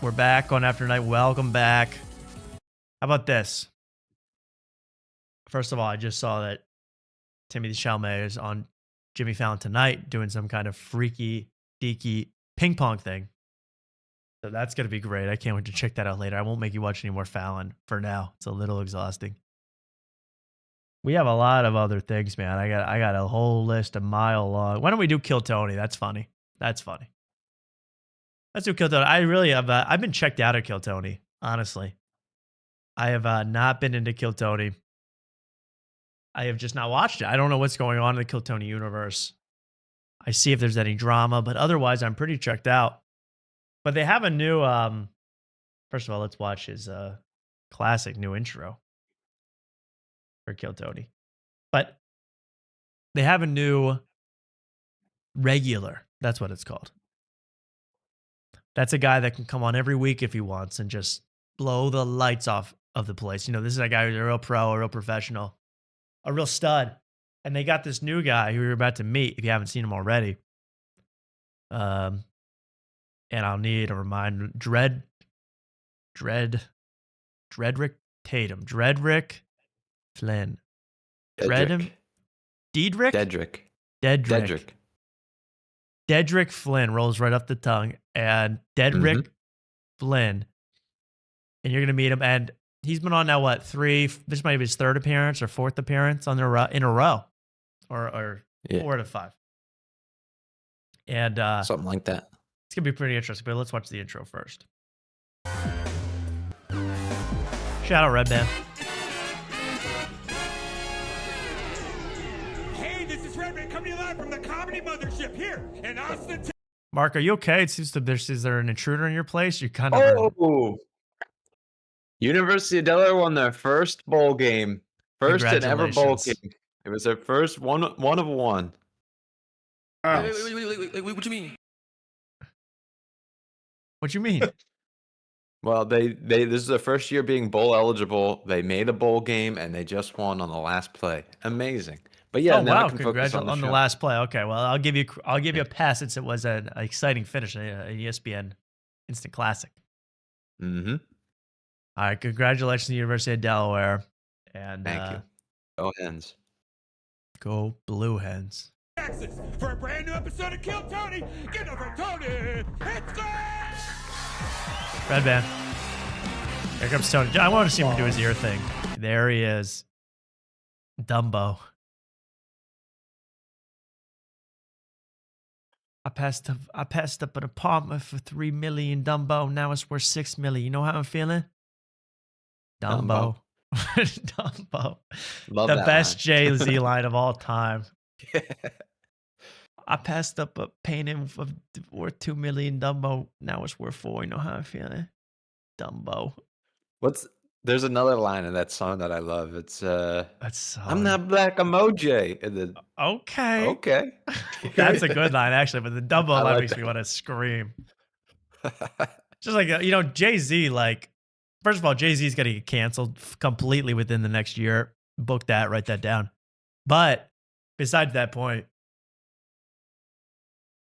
S2: we're back on after night. Welcome back. How about this? First of all, I just saw that Timothy Chalamet is on Jimmy Fallon tonight doing some kind of freaky, deaky ping pong thing. So that's going to be great. I can't wait to check that out later. I won't make you watch any more Fallon for now. It's a little exhausting. We have a lot of other things, man. I got a whole list a mile long. Why don't we do Kill Tony? That's funny. Let's do Kill Tony. I really have. I've been checked out of Kill Tony, honestly. I have not been into Kill Tony. I have just not watched it. I don't know what's going on in the Kill Tony universe. I see if there's any drama, but otherwise, I'm pretty checked out. But they have a new. First of all, let's watch his classic new intro for Kill Tony. But they have a new regular. That's what it's called. That's a guy that can come on every week if he wants and just blow the lights off of the place. You know, this is a guy who's a real pro, a real professional, a real stud. And they got this new guy who you're about to meet if you haven't seen him already. And I'll need a reminder. Dredrick Tatum. Dredrick Flynn. Dedrick Flynn rolls right off the tongue. And Dedrick Flynn. And you're going to meet him. And he's been on now, what, this might be his third appearance or fourth appearance in a row. Or 4 to 5. And
S3: something like that.
S2: It's going to be pretty interesting, but let's watch the intro first. Shout out Red Band.
S14: Hey, this is Red Band coming to you live from the Comedy Mothership here in Austin.
S2: Mark, are you okay? It seems is there an intruder in your place? You kind of.
S3: Oh, University of Delaware won their first bowl game, first and ever bowl game. It was their first one of one.
S14: Wait, what do you mean?
S2: What you mean?
S3: Well, this is their first year being bowl eligible. They made a bowl game and they just won on the last play. Amazing. But yeah, now I can focus on
S2: the last play. Okay, well, I'll give you a pass since it was an exciting finish, an ESPN instant classic.
S3: Mm-hmm.
S2: All right, congratulations to the University of Delaware. And
S3: Thank you. Go Hens.
S2: Go Blue Hens.
S14: Texas for a brand new episode of Kill Tony. Get over Tony. It's go!
S2: Red band. Here comes Tony. I want to see him do his ear thing. There he is. Dumbo. I passed up an apartment for $3 million, Dumbo. Now it's worth $6 million. You know how I'm feeling? Dumbo. Dumbo.
S3: Love
S2: the
S3: that
S2: best
S3: line.
S2: Jay-Z line of all time. I passed up a painting worth $2 million, Dumbo. Now it's worth $4 million. You know how I'm feeling? Dumbo.
S3: There's another line in that song that I love. It's
S2: That's
S3: I'm not black emoji. And then,
S2: okay.
S3: okay.
S2: That's a good line, actually. But the Dumbo
S3: I
S2: line
S3: like
S2: makes
S3: that.
S2: me want to scream. Just like, Jay-Z, like, first of all, Jay-Z's going to get canceled completely within the next year. Book that, write that down. But besides that point,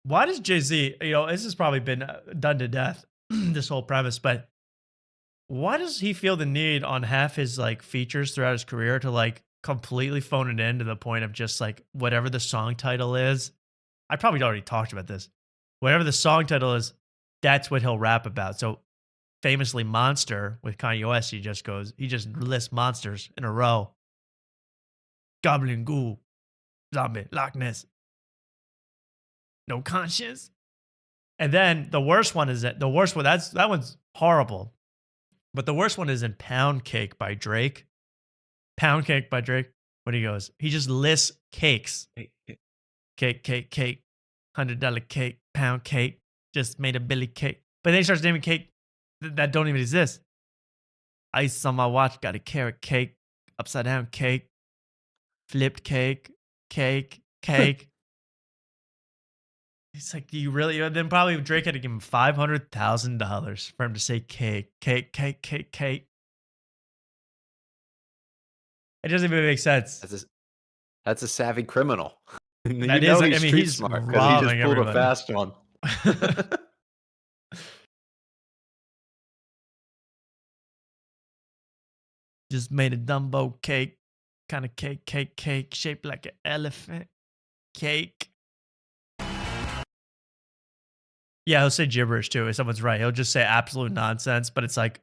S2: why does Jay-Z, this has probably been done to death, this whole premise, but why does he feel the need on half his like features throughout his career to like completely phone it in to the point of just like whatever the song title is? I probably already talked about this. Whatever the song title is, that's what he'll rap about. So famously Monster with Kanye West, he just lists monsters in a row. Goblin, ghoul, zombie, Loch Ness. No conscience. And then the worst one is that that one's horrible. But the worst one is in Pound Cake by Drake. Pound Cake by Drake. When he goes, he just lists cakes. Cake, $100 cake, pound cake, just made a Billy cake. But then he starts naming cake that don't even exist. Ice on my watch, got a carrot cake, upside down cake, flipped cake. It's like, do you really? Then probably Drake had to give him $500,000 for him to say cake. It doesn't even make sense.
S3: That's a savvy criminal.
S2: He's
S3: smart because he just pulled
S2: everybody.
S3: a fast one.
S2: Just made a Dumbo cake, kind of cake, shaped like an elephant. Cake. Yeah, he'll say gibberish too. If someone's right, he'll just say absolute nonsense. But it's like,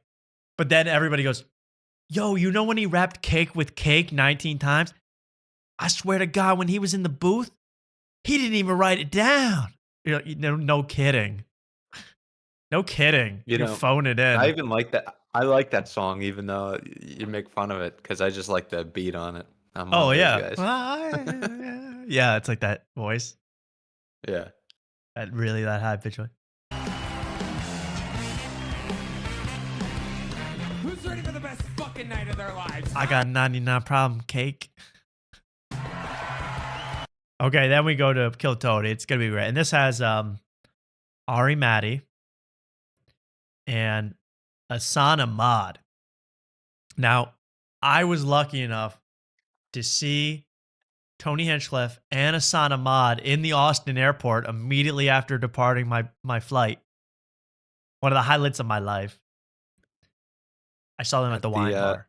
S2: but then everybody goes, "Yo, you know when he rapped cake with cake 19 times? I swear to God, when he was in the booth, he didn't even write it down." No kidding. No kidding. You phone it in.
S3: I even like that. I like that song, even though you make fun of it, because I just like the beat on it. I'm one of those guys.
S2: Yeah, it's like that voice.
S3: Yeah.
S2: That high pitch one.
S14: Who's ready for the best fucking night of their lives?
S2: I got 99 problem cake. Okay, then we go to Kill Tony. It's gonna be great. And this has Ari Matty and Asana Mod. Now, I was lucky enough to see Tony Hinchcliffe and Asana Mod in the Austin airport immediately after departing my flight. One of the highlights of my life. I saw them at the wine bar.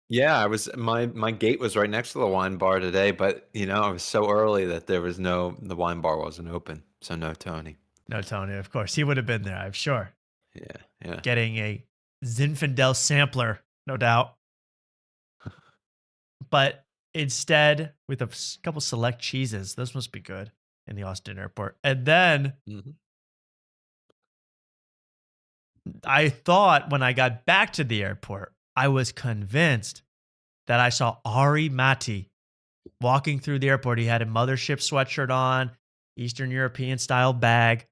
S3: Yeah, my gate was right next to the wine bar today, but it was so early that the wine bar wasn't open, so no Tony.
S2: No Tony, of course. He would have been there, I'm sure.
S3: Yeah.
S2: Getting a Zinfandel sampler, no doubt. But instead, with a couple select cheeses, those must be good in the Austin airport. And then I thought when I got back to the airport, I was convinced that I saw Ari Matti walking through the airport. He had a mothership sweatshirt on, Eastern European style bag.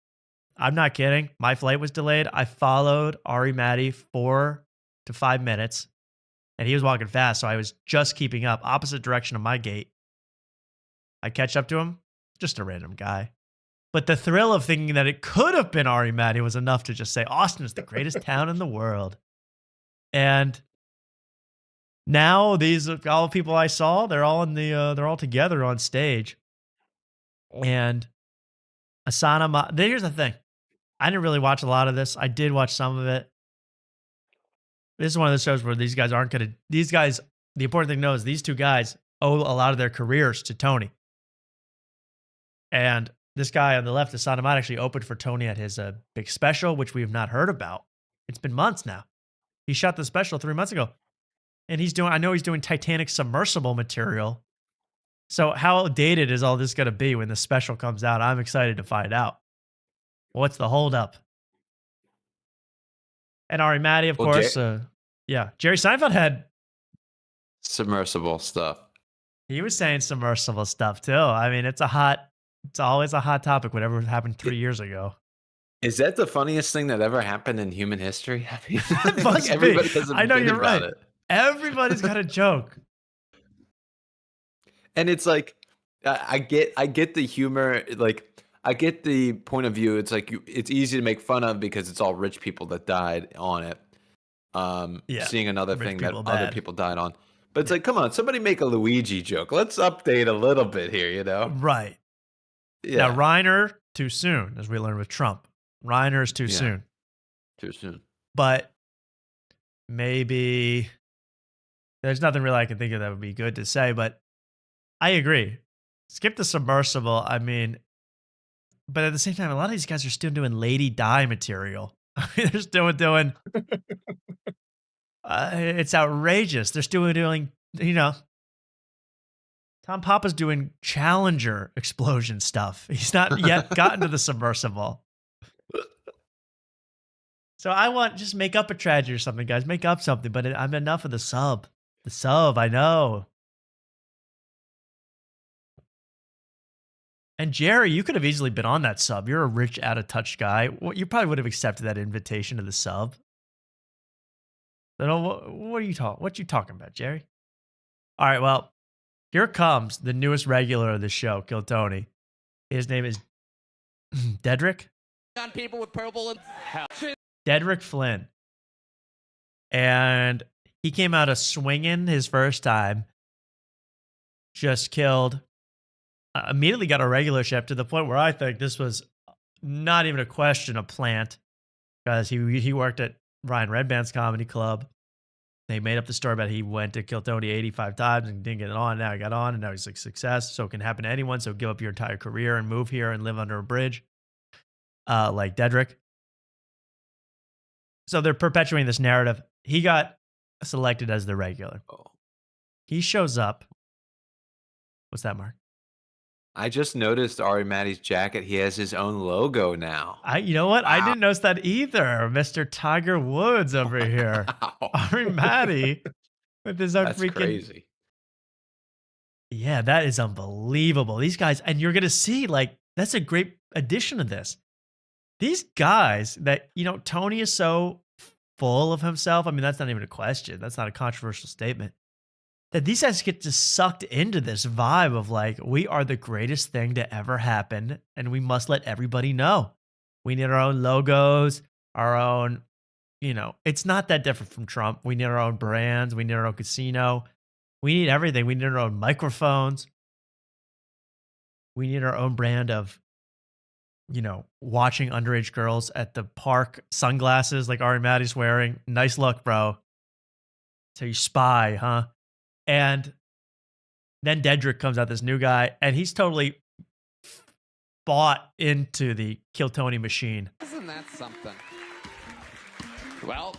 S2: I'm not kidding. My flight was delayed. I followed Ari Matti 4 to 5 minutes, and he was walking fast, so I was just keeping up, opposite direction of my gate. I catch up to him, just a random guy. But the thrill of thinking that it could have been Ari Matti was enough to just say, Austin is the greatest town in the world. And now all the people I saw, they're all they're all together on stage. And Asana, here's the thing. I didn't really watch a lot of this. I did watch some of it. This is one of those shows where these guys aren't going to. These guys, the important thing to know is these two guys owe a lot of their careers to Tony. And this guy on the left, Hassan Ahmad, actually opened for Tony at his big special, which we have not heard about. It's been months now. He shot the special 3 months ago. And I know he's doing Titanic submersible material. So how dated is all this going to be when the special comes out? I'm excited to find out. What's the holdup? And Ari Matty, of course. Yeah. Jerry Seinfeld had
S3: submersible stuff.
S2: He was saying submersible stuff too. I mean, it's always a hot topic, whatever happened 3 years ago.
S3: Is that the funniest thing that ever happened in human history? I mean,
S2: Must
S3: everybody
S2: be.
S3: has a
S2: I know
S3: bit
S2: you're
S3: about
S2: right.
S3: it.
S2: Everybody's got a joke.
S3: And it's like, I get the humor. Like, I get the point of view. It's like it's easy to make fun of because it's all rich people that died on it. Seeing another thing that other people died on. But it's like, come on, somebody make a Luigi joke. Let's update a little bit here, you know?
S2: Right.
S3: Yeah.
S2: Now, Reiner, too soon, as we learned with Trump. Reiner is too soon.
S3: Too soon.
S2: But maybe there's nothing really I can think of that would be good to say, but I agree. Skip the submersible. I mean, but at the same time, a lot of these guys are still doing Lady Di material. They're still doing it's outrageous. They're still doing, you know, Tom Papa's doing Challenger explosion stuff. He's not yet gotten to the submersible. So I want just make up a tragedy or something, guys. Make up something, but I'm enough of the sub. The sub, I know. And Jerry, you could have easily been on that sub. You're a rich, out of touch guy. You probably would have accepted that invitation to the sub. What are you talking about, Jerry? All right, well, here comes the newest regular of the show, Kill Tony. His name is Dedrick.
S15: On people with purple and
S2: Dedrick Flynn. And he came out a swinging his first time. Just killed. Immediately got a regular ship to the point where I think this was not even a question of plant. Because he worked at Ryan Redband's comedy club. They made up the story about he went to Kill Tony 85 times and didn't get it on. Now he got on and now he's a success. So it can happen to anyone. So give up your entire career and move here and live under a bridge. Like Dedrick. So they're perpetuating this narrative. He got selected as the regular. He shows up. What's that, Mark?
S3: I just noticed Ari Matty's jacket. He has his own logo now.
S2: You know what? Wow. I didn't notice that either. Mr. Tiger Woods over here. Ari Matty with his own
S3: That's
S2: freaking.
S3: Crazy.
S2: Yeah, that is unbelievable. These guys, and you're gonna see, like, that's a great addition to this. These guys that, you know, Tony is so full of himself. I mean, that's not even a question. That's not a controversial statement. That these guys get just sucked into this vibe of like, we are the greatest thing to ever happen, and we must let everybody know. We need our own logos, our own, you know, it's not that different from Trump. We need our own brands. We need our own casino. We need everything. We need our own microphones. We need our own brand of, you know, watching underage girls at the park, sunglasses like Ari Matty's wearing. Nice look, bro. So you spy, huh? And then Dedrick comes out, this new guy, and he's totally bought into the Kill Tony machine.
S15: Isn't that something? Well,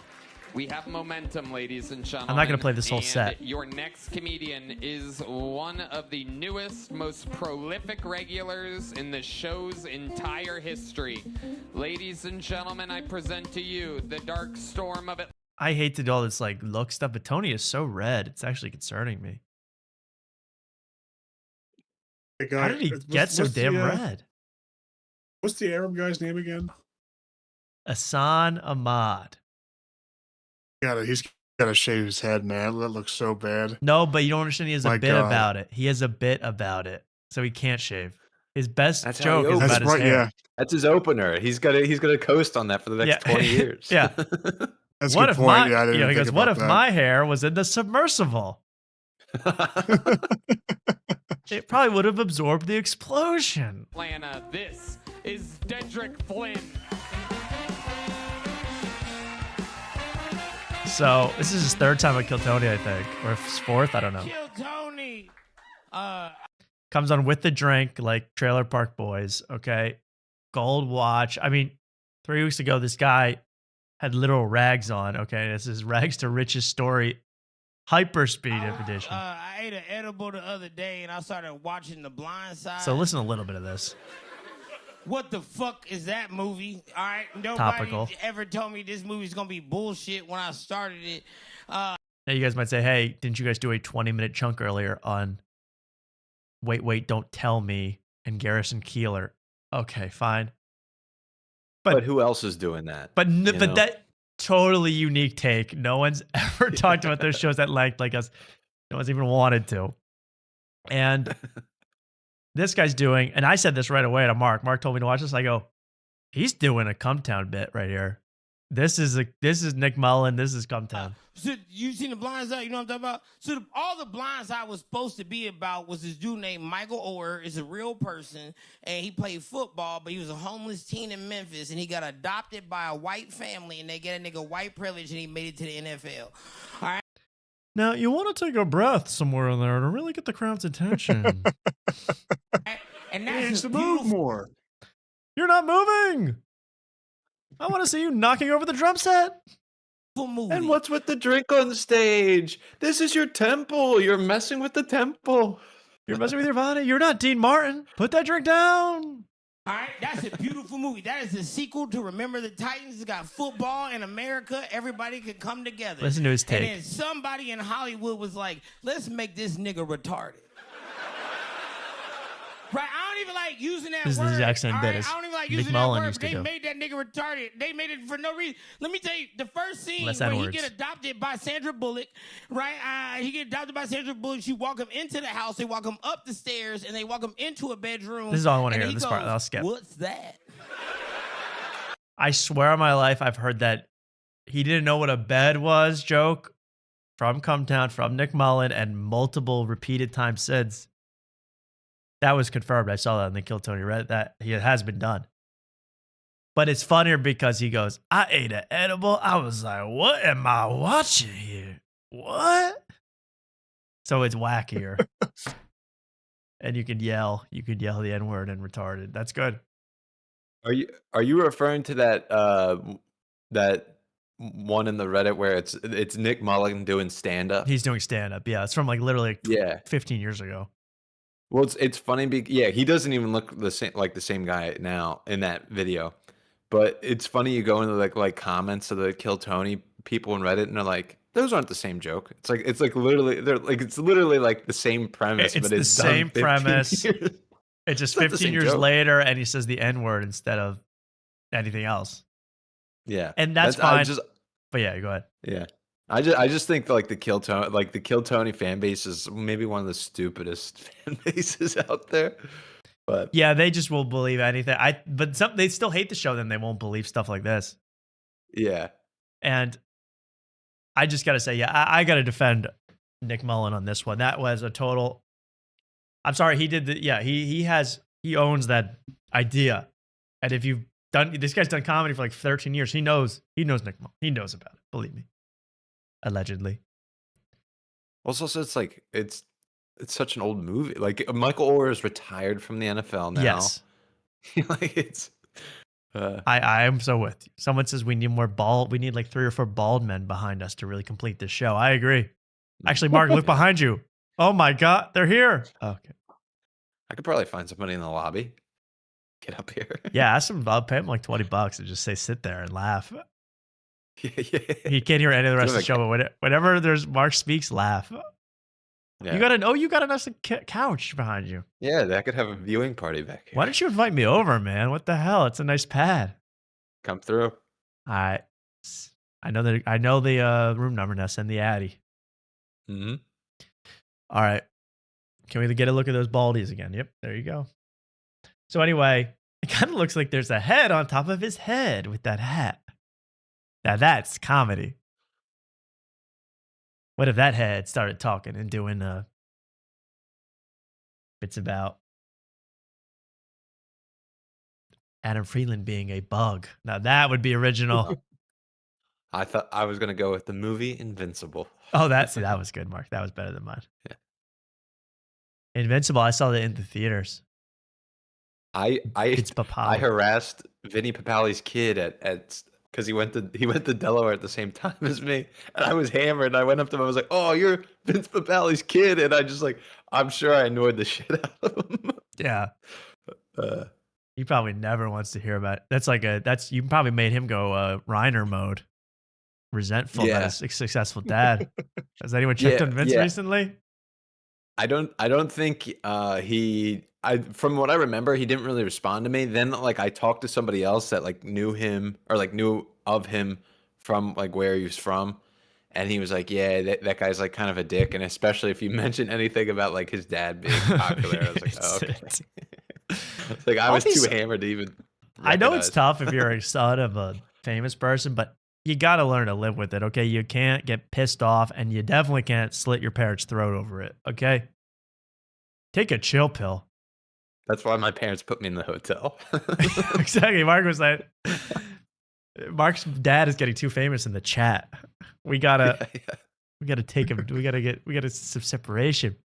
S15: we have momentum, ladies and gentlemen.
S2: I'm not going to play this whole
S15: and
S2: set.
S15: Your next comedian is one of the newest, most prolific regulars in the show's entire history. Ladies and gentlemen, I present to you the dark storm of it.
S2: I hate to do all this like look stuff, but Tony is so red. It's actually concerning me. How did he get so damn red?
S4: What's the Arab guy's name again?
S2: Hassan Ahmad.
S4: He's got to shave his head, man. That looks so bad.
S2: No, but you don't understand. He has
S4: My
S2: a bit
S4: God.
S2: about it. He has a bit about it, so he can't shave. His best
S3: That's
S2: joke is about his hair.
S3: Yeah. That's his opener. He's gonna coast on that for the next 20 years.
S2: Yeah.
S4: That's
S2: what
S4: a
S2: if
S4: good point.
S2: my,
S4: Yeah, I didn't
S2: you know, he
S4: think
S2: goes, what
S4: about
S2: if
S4: that.
S2: my hair was in the submersible? It probably would have absorbed the explosion.
S15: Atlanta, this is Dedrick Flynn.
S2: So this is his third time at Kill Tony, I think, or his fourth. I don't know.
S14: Kill Tony.
S2: Comes on with the drink, like Trailer Park Boys. Okay, gold watch. I mean, 3 weeks ago, this guy had literal rags on. Okay, this is rags to riches story, hyperspeed edition.
S14: I ate an edible the other day and I started watching The Blind Side.
S2: So listen to a little bit of this.
S14: What the fuck is that movie? All right, nobody
S2: Topical.
S14: ever told me this movie's gonna be bullshit when I started it.
S2: Now you guys might say, "Hey, didn't you guys do a 20-minute chunk earlier on Wait, Don't Tell Me and Garrison Keillor?" Okay, fine.
S3: But who else is doing that?
S2: But
S3: you know?
S2: that totally unique take. No one's ever talked about those shows at length like us. No one's even wanted to. And this guy's doing, and I said this right away to Mark. Mark told me to watch this. I go, he's doing a Cumtown bit right here. This is Nick Mullen. This is Cumtown.
S14: So you seen The Blind Side? You know what I'm talking about? So all The Blind Side was supposed to be about was this dude named Michael Orr. Is a real person, and he played football, but he was a homeless teen in Memphis, and he got adopted by a white family, and they get a nigga white privilege, and he made it to the NFL. All right.
S2: Now, you want to take a breath somewhere in there to really get the crowd's attention.
S14: And
S4: He
S14: that's
S4: needs
S14: a
S4: to move
S14: beautiful
S4: more.
S2: You're not moving. I want to see you knocking over the drum set.
S14: movie.
S3: And what's with the drink on stage? This is your temple. You're messing with the temple.
S2: You're messing with your body. You're not Dean Martin. Put that drink down.
S14: All right, that's a beautiful movie. That is the sequel to Remember the Titans. It's got football in America. Everybody could come together.
S2: Listen to his take.
S14: And then somebody in Hollywood was like, let's make this nigga retarded. Right, I don't even like using that
S2: This is
S14: word.
S2: the exact same
S14: all
S2: bit
S14: right?
S2: as
S14: I don't even like
S2: Nick
S14: using
S2: Mullen
S14: that word,
S2: used
S14: but
S2: to
S14: they
S2: do.
S14: made that nigga retarded. They made it for no reason. Let me tell you, the first scene
S2: Less
S14: where he
S2: N-words.
S14: get adopted by Sandra Bullock, right? He get adopted by Sandra Bullock. She walk him into the house. They walk him up the stairs, and they walk him into a bedroom.
S2: This is all I want to
S14: and
S2: hear.
S14: he
S2: This part,
S14: goes,
S2: I'll skip.
S14: What's that?
S2: I swear on my life, I've heard that he didn't know what a bed was joke from Cumtown, from Nick Mullen, and multiple repeated times since. That was confirmed. I saw that on the Kill Tony Reddit. That it has been done. But it's funnier because he goes, I ate an edible. I was like, what am I watching here? What? So it's wackier. And you can yell. You could yell the N-word and retarded. That's good.
S3: Are you referring to that that one in the Reddit where it's Nick Mullen doing stand up?
S2: He's doing stand up. Yeah, it's from like literally
S3: Yeah.
S2: 15 years ago.
S3: Well, it's funny yeah, he doesn't even look the same guy now in that video. But it's funny you go into like comments of the Kill Tony people in Reddit and they're like, those aren't the same joke. It's like literally it's literally like the same premise,
S2: It's
S3: but
S2: the
S3: it's done
S2: same
S3: 15
S2: premise.
S3: years.
S2: It's just
S3: It's not the
S2: 15
S3: same
S2: years
S3: joke.
S2: later, and he says the N-word instead of anything else.
S3: Yeah.
S2: And that's
S3: I
S2: fine. But yeah, go ahead.
S3: Yeah. I just think like the Kill Tony fan base is maybe one of the stupidest fan bases out there. But
S2: Yeah, they just will believe anything. But they still hate the show, then they won't believe stuff like this.
S3: yeah.
S2: And I just gotta say, yeah, I gotta defend Nick Mullen on this one. That was a total. I'm sorry, he did the. Yeah, he owns that idea. And if you've done, this guy's done comedy for like 13 years. He knows Nick Mullen. He knows about it. Believe me. Allegedly.
S3: Also, it's like it's such an old movie. Like Michael Orr is retired from the NFL now.
S2: Yes.
S3: Like it's.
S2: I am so with you. Someone says we need more bald. We need like 3 or 4 bald men behind us to really complete this show. I agree. Actually, Mark, look behind you. Oh my God, they're here. Okay.
S3: I could probably find somebody in the lobby. Get up here.
S2: Yeah, ask him. I'll pay him like $20 and just say sit there and laugh.
S3: Yeah.
S2: He can't hear any of the rest of the
S3: Like-
S2: show, but whenever there's Mark speaks, laugh.
S3: Yeah.
S2: You got a nice couch behind you.
S3: Yeah, that could have a viewing party back here.
S2: Why don't you invite me over, man? What the hell? It's a nice pad.
S3: Come through.
S2: I know the room number now. Send the Addy.
S3: Mm-hmm.
S2: All right. Can we get a look at those baldies again? Yep, there you go. So anyway, it kind of looks like there's a head on top of his head with that hat. Now that's comedy. What if that head started talking and doing bits about Adam Freeland being a bug? Now that would be original.
S3: I thought I was gonna go with the movie Invincible.
S2: Oh, that was good, Mark. That was better than mine. Yeah. Invincible. I saw that in the theaters.
S3: I
S2: Papali.
S3: harassed Vinny Papali's kid at because he went to Delaware at the same time as me, and I was hammered. And I went up to him. I was like, "Oh, you're Vince Papali's kid," and I just I'm sure I annoyed the shit out of him.
S2: Yeah. He probably never wants to hear about it. You probably made him go Reiner mode, resentful as a successful dad. Has anyone checked on Vince recently?
S3: I don't think from what I remember, he didn't really respond to me. Then I talked to somebody else that knew him or knew of him from where he was from, and he was like, yeah, that guy's kind of a dick, and especially if you mention anything about his dad being popular. I was like, oh, okay. I was too hammered to even
S2: I know it's tough if you're a son of a famous person, but you got to learn to live with it, okay? You can't get pissed off, and you definitely can't slit your parents' throat over it, okay? Take a chill pill.
S3: That's why my parents put me in the hotel.
S2: Exactly. Mark was like, Mark's dad is getting too famous in the chat. We gotta take him. We gotta some separation.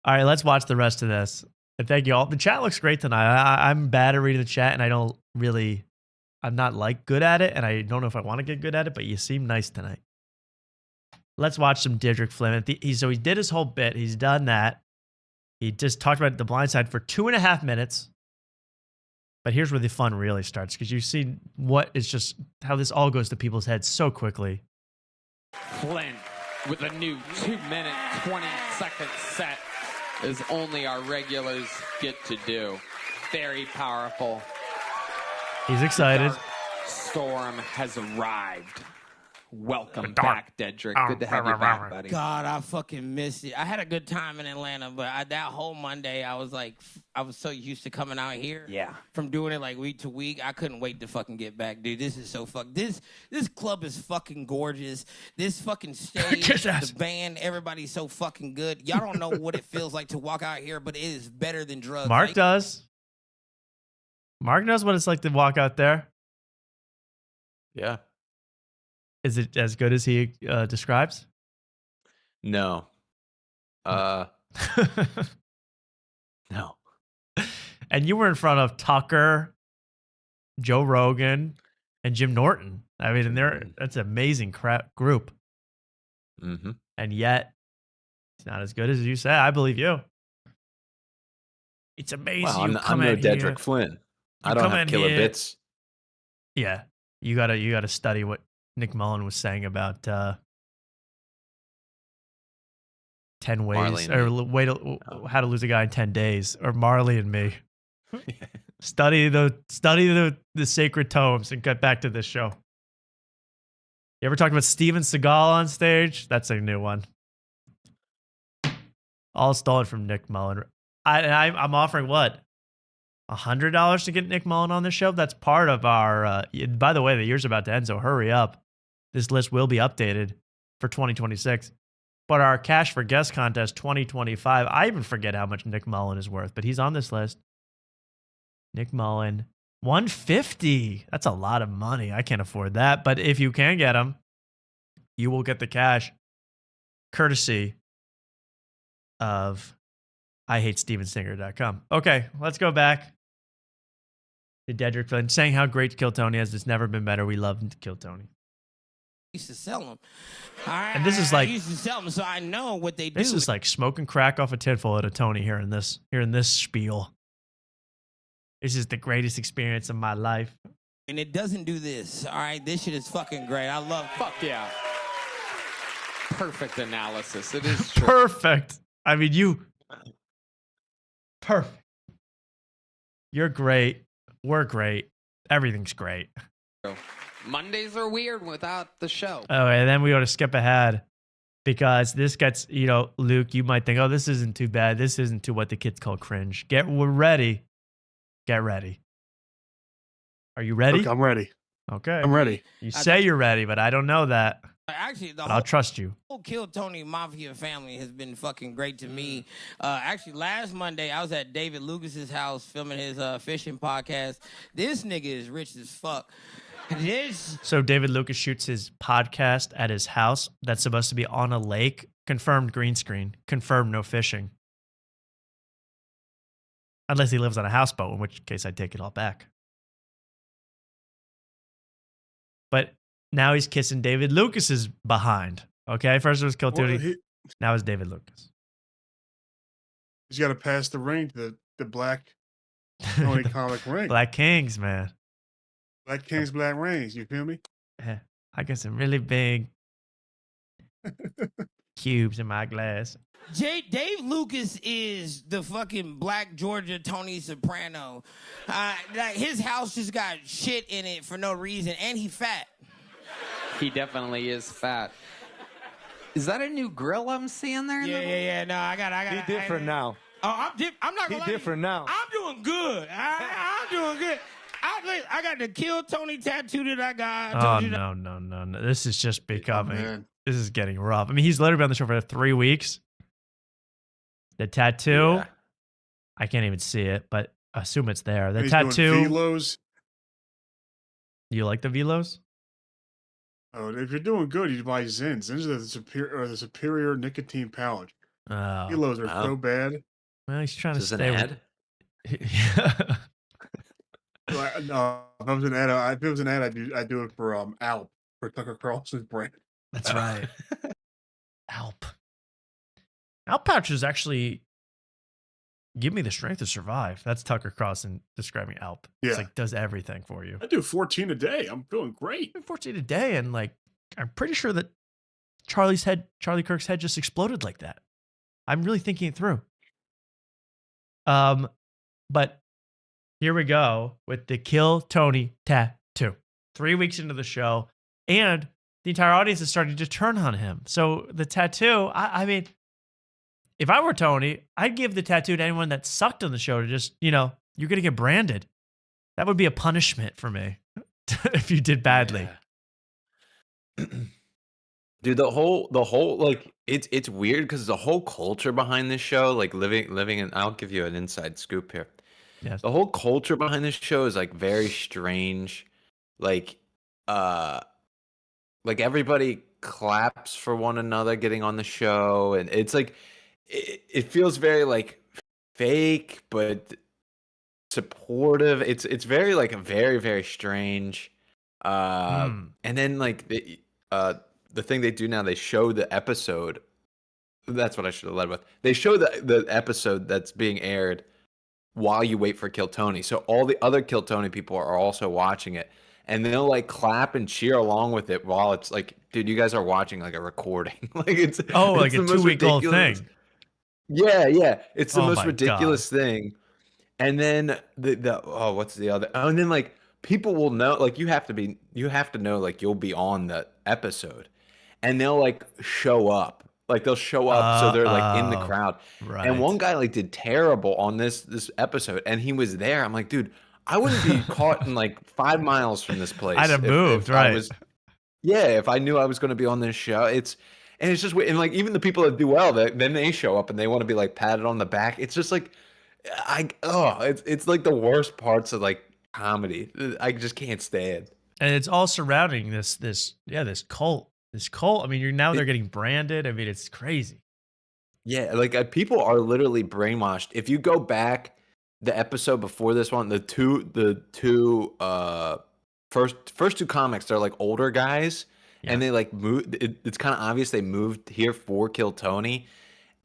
S2: All right, let's watch the rest of this. And thank you all. The chat looks great tonight. I'm bad at reading the chat, and I'm not good at it, and I don't know if I want to get good at it, but you seem nice tonight. Let's watch some Didrik Flynn. So he did his whole bit. He's done that. He just talked about The Blind Side for 2.5 minutes. But here's where the fun really starts, because you see how this all goes to people's heads so quickly.
S15: Flynn with a new 2-minute, 20-second set is only our regulars get to do. Very powerful.
S2: He's excited.
S15: Storm has arrived. Welcome back, Dedrick. Good to have you back, buddy.
S14: God, I fucking missed it. I had a good time in Atlanta, but that whole Monday, I was so used to coming out here.
S15: Yeah.
S14: From doing it week to week, I couldn't wait to fucking get back, dude. This is so This club is fucking gorgeous. This fucking stage, the band, everybody's so fucking good. Y'all don't know what it feels like to walk out here, but it is better than drugs.
S2: Mark does. Mark knows what it's like to walk out there.
S3: Yeah.
S2: Is it as good as he describes?
S3: No. No.
S2: And you were in front of Tucker, Joe Rogan, and Jim Norton. I mean, that's an amazing group.
S3: Mm-hmm.
S2: And yet, it's not as good as you say. I believe you. It's amazing.
S3: Well, I'm no Dedrick Flynn. I don't have killer bits.
S2: Yeah, you gotta study what Nick Mullen was saying about 10 ways how to lose a guy in 10 days, or Marley and Me. Study the sacred tomes and get back to this show. You ever talked about Steven Seagal on stage? That's a new one. All stolen from Nick Mullen. I'm offering what? $100 to get Nick Mullen on the show? That's part of our... by the way, the year's about to end, so hurry up. This list will be updated for 2026. But our Cash for Guest contest 2025, I even forget how much Nick Mullen is worth, but he's on this list. Nick Mullen, $150. That's a lot of money. I can't afford that. But if you can get him, you will get the cash courtesy of IHateStevenSinger.com. Okay, let's go back to Dedrick Flynn saying how great Kill Tony is. It's never been better. We love Kill Tony.
S14: Used to sell them.
S2: And this is
S14: I used to sell them, so I know what they do.
S2: This is like smoking crack off a tinfoil at a Tony here in this spiel. This is the greatest experience of my life.
S14: And it doesn't do this. All right, this shit is fucking great. I love it.
S15: Fuck yeah. Perfect analysis. It is true.
S2: Perfect. I mean, perfect. You're great. We're great. Everything's great.
S15: Mondays are weird without the show.
S2: Oh, and then we ought to skip ahead because this gets, Luke, you might think, oh, this isn't too bad. This isn't too what the kids call cringe. We're ready. Get ready. Are you ready?
S4: Look, I'm ready.
S2: Okay.
S4: I'm ready.
S2: You say you're ready, but I don't know that.
S14: Actually,
S2: I'll trust you.
S14: The whole Kill Tony Mafia family has been fucking great to me. Actually, last Monday, I was at David Lucas's house filming his fishing podcast. This nigga is rich as fuck. This.
S2: So David Lucas shoots his podcast at his house that's supposed to be on a lake. Confirmed green screen. Confirmed no fishing. Unless he lives on a houseboat, in which case I'd take it all back. But now he's kissing David Lucas's behind. Okay, first it was Kill Tootie. Now it's David Lucas.
S4: He's got to pass the ring to the Black Tony comic ring.
S2: Black Kings, man.
S4: Black Kings, Black Rings. You feel me?
S2: Yeah, I got some really big cubes in my glass.
S14: Dave Lucas is the fucking Black Georgia Tony Soprano. Like his house just got shit in it for no reason, and he fat.
S15: He definitely is fat. Is that a new grill I'm seeing there?
S14: Yeah. No, I got.
S16: He different now.
S14: Oh, I'm not gonna
S16: He
S14: lie.
S16: different now.
S14: I'm doing good. I'm doing good. I got the Kill Tony tattoo that I got.
S2: Oh, no. This is just becoming, this is getting rough. I mean, he's literally been on the show for 3 weeks. The tattoo, I can't even see it, but I assume it's there. The
S4: He's
S2: tattoo.
S4: doing velos.
S2: You like the velos?
S4: Oh, if you're doing good, you buy Zins. Zins are the superior nicotine pouch.
S2: Oh,
S4: Velos are so bad.
S2: Well, he's trying to
S3: Is this
S2: stay
S3: an
S2: with.
S3: ad?
S4: No, if it was an ad, I'd do it for Alp, for Tucker Carlson's brand.
S2: That's right. Alp. Alp pouches actually give me the strength to survive. That's Tucker Carlson describing Alp.
S4: Yeah.
S2: It's like does everything for you.
S4: I do 14 a day. I'm feeling great.
S2: 14 a day, and like I'm pretty sure that Charlie Kirk's head just exploded like that. I'm really thinking it through. But here we go with the Kill Tony tattoo. 3 weeks into the show, and the entire audience is starting to turn on him. So the tattoo, I mean, if I were Tony, I'd give the tattoo to anyone that sucked on the show to just, you're going to get branded. That would be a punishment for me if you did badly.
S3: Yeah. Dude, the whole like it's weird because the whole culture behind this show, like living in, I'll give you an inside scoop here.
S2: Yes.
S3: The whole culture behind this show is like very strange. Like everybody claps for one another getting on the show, and it's like it feels very like fake but supportive. It's very like a very, very strange. And then like the thing they do now, they show the episode. That's what I should have led with. They show the episode that's being aired while you wait for Kill Tony. So all the other Kill Tony people are also watching it, and they'll like clap and cheer along with it while it's like, dude, you guys are watching like a recording. Like it's
S2: like
S3: it's
S2: a 2-week-old thing.
S3: Yeah. It's the
S2: Oh
S3: most
S2: my
S3: ridiculous thing. And then what's the other? Oh, and then like people will know, like you have to know like you'll be on the episode, and they'll like show up. Like they'll show up, so they're like in the crowd.
S2: Right.
S3: And one guy like did terrible on this episode, and he was there. I'm like, dude, I wouldn't be caught in like 5 miles from this place.
S2: I'd have moved, right?
S3: If I knew I was going to be on this show, it's just weird. And like even the people that do well, then they show up and they want to be like patted on the back. It's just like, it's like the worst parts of like comedy. I just can't stand.
S2: And it's all surrounding this cult. This cult. I mean, they're getting branded. I mean, it's crazy.
S3: Yeah, like people are literally brainwashed. If you go back the episode before this one, the two first two comics, they're like older guys, and they like moved. It's kind of obvious they moved here for Kill Tony,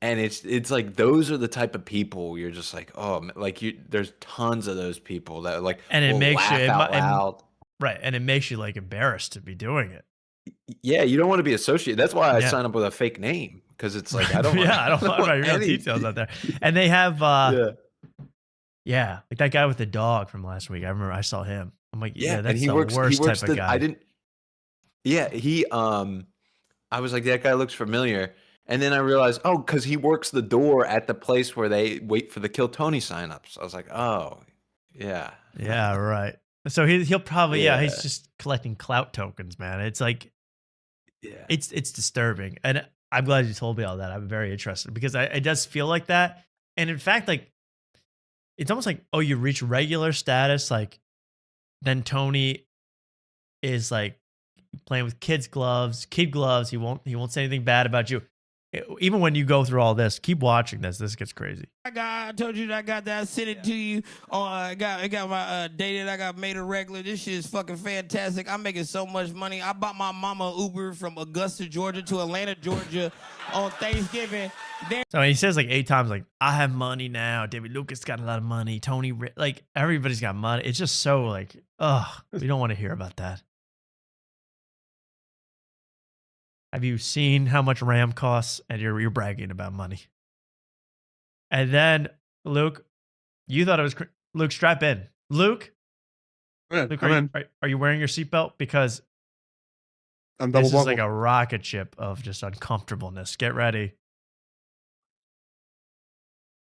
S3: and it's like those are the type of people you're just like, oh, like there's tons of those people that like,
S2: and it makes you
S3: out loud.
S2: Right, and it makes you like embarrassed to be doing it.
S3: Yeah, you don't want to be associated. That's why I sign up with a fake name, because it's like I don't.
S2: I don't want my real details out there. And they have, like that guy with the dog from last week. I remember I saw him. I'm like, that's the worst type of guy.
S3: I was like, that guy looks familiar, and then I realized, because he works the door at the place where they wait for the Kill Tony signups. I was like, oh, yeah,
S2: right. So he'll probably he's just collecting clout tokens, man. It's like, it's disturbing, and I'm glad you told me all that. I'm very interested because it does feel like that, and in fact, like it's almost like, you reach regular status, like then Tony is like playing with kid gloves. He won't say anything bad about you. Even when you go through all this, keep watching this. This gets crazy.
S14: I told you that I got that. I sent it to you. I got my day that I got made a regular. This shit is fucking fantastic. I'm making so much money. I bought my mama Uber from Augusta, Georgia to Atlanta, Georgia on Thanksgiving.
S2: So he says like 8 times, like, I have money now. David Lucas got a lot of money. Tony, like, everybody's got money. It's just so like, we don't want to hear about that. Have you seen how much RAM costs? And you're bragging about money. And then Luke, you thought it was Luke. Strap in, Luke. Luke, are you wearing your seatbelt? Because
S4: I'm double
S2: this is
S4: buckled.
S2: like a rocket ship of just uncomfortableness. Get ready.